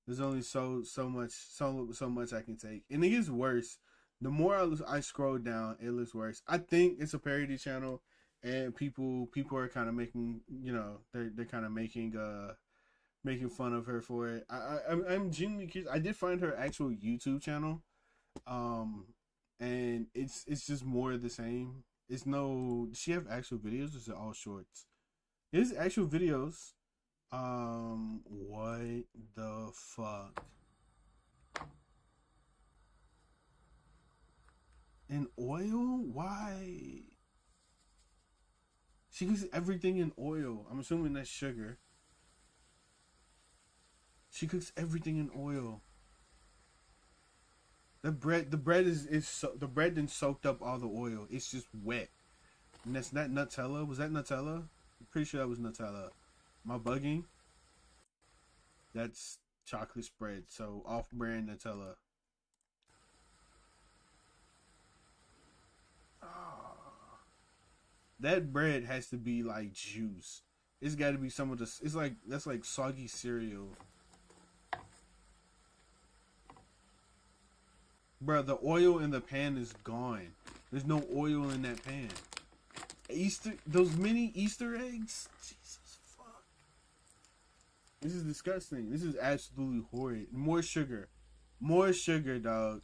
There's only so much I can take, and it gets worse. The more I scroll down, it looks worse. I think it's a parody channel, and people are kind of making, they're kind of making fun of her for it. I'm genuinely curious. I did find her actual YouTube channel, and it's just more of the same. It's no. Does she have actual videos? Or is it all shorts? It's actual videos. What the fuck? In oil? Why? She cooks everything in oil. I'm assuming that's sugar. She cooks everything in oil. The bread the bread then soaked up all the oil. It's just wet. And that's not Nutella. Was that Nutella? I'm pretty sure that was Nutella. Am I bugging? That's chocolate spread. So off-brand Nutella. That bread has to be like juice. It's got to be some of the. It's like that's like soggy cereal. Bro, the oil in the pan is gone. There's no oil in that pan. Those mini Easter eggs? Jesus fuck. This is disgusting. This is absolutely horrid. More sugar. More sugar, dog.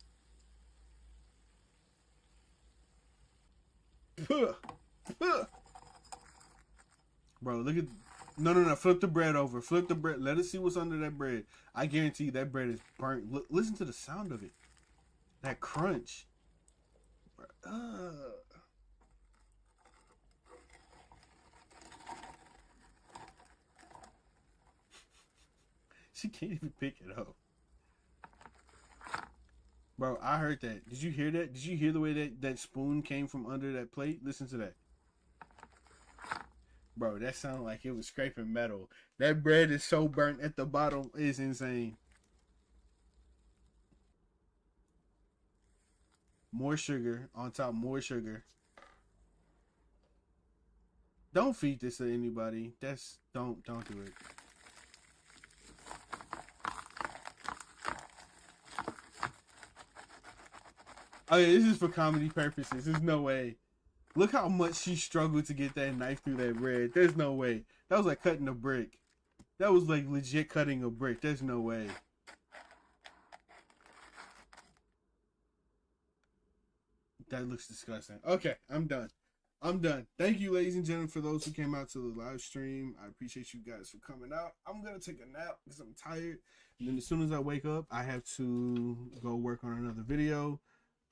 Bro, look at... No. Flip the bread over. Flip the bread. Let us see what's under that bread. I guarantee you that bread is burnt. Listen to the sound of it. That crunch. She can't even pick it up. Bro, I heard that. Did you hear that? Did you hear the way that spoon came from under that plate? Listen to that. Bro, that sounded like it was scraping metal. That bread is so burnt at the bottom. It's insane. More sugar on top, more sugar. Don't feed this to anybody. Don't do it. Oh yeah, this is for comedy purposes. There's no way. Look how much she struggled to get that knife through that bread. There's no way. That was like cutting a brick. That was like legit cutting a brick. There's no way. That looks disgusting. Okay, I'm done. Thank you, ladies and gentlemen, for those who came out to the live stream. I appreciate you guys for coming out. I'm going to take a nap because I'm tired. And then as soon as I wake up, I have to go work on another video.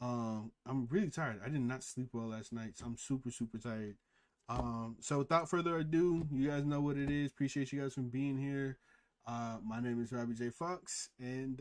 I'm really tired. I did not sleep well last night, so I'm super, super tired. So without further ado, you guys know what it is. Appreciate you guys for being here. My name is Robbie J. Fox, and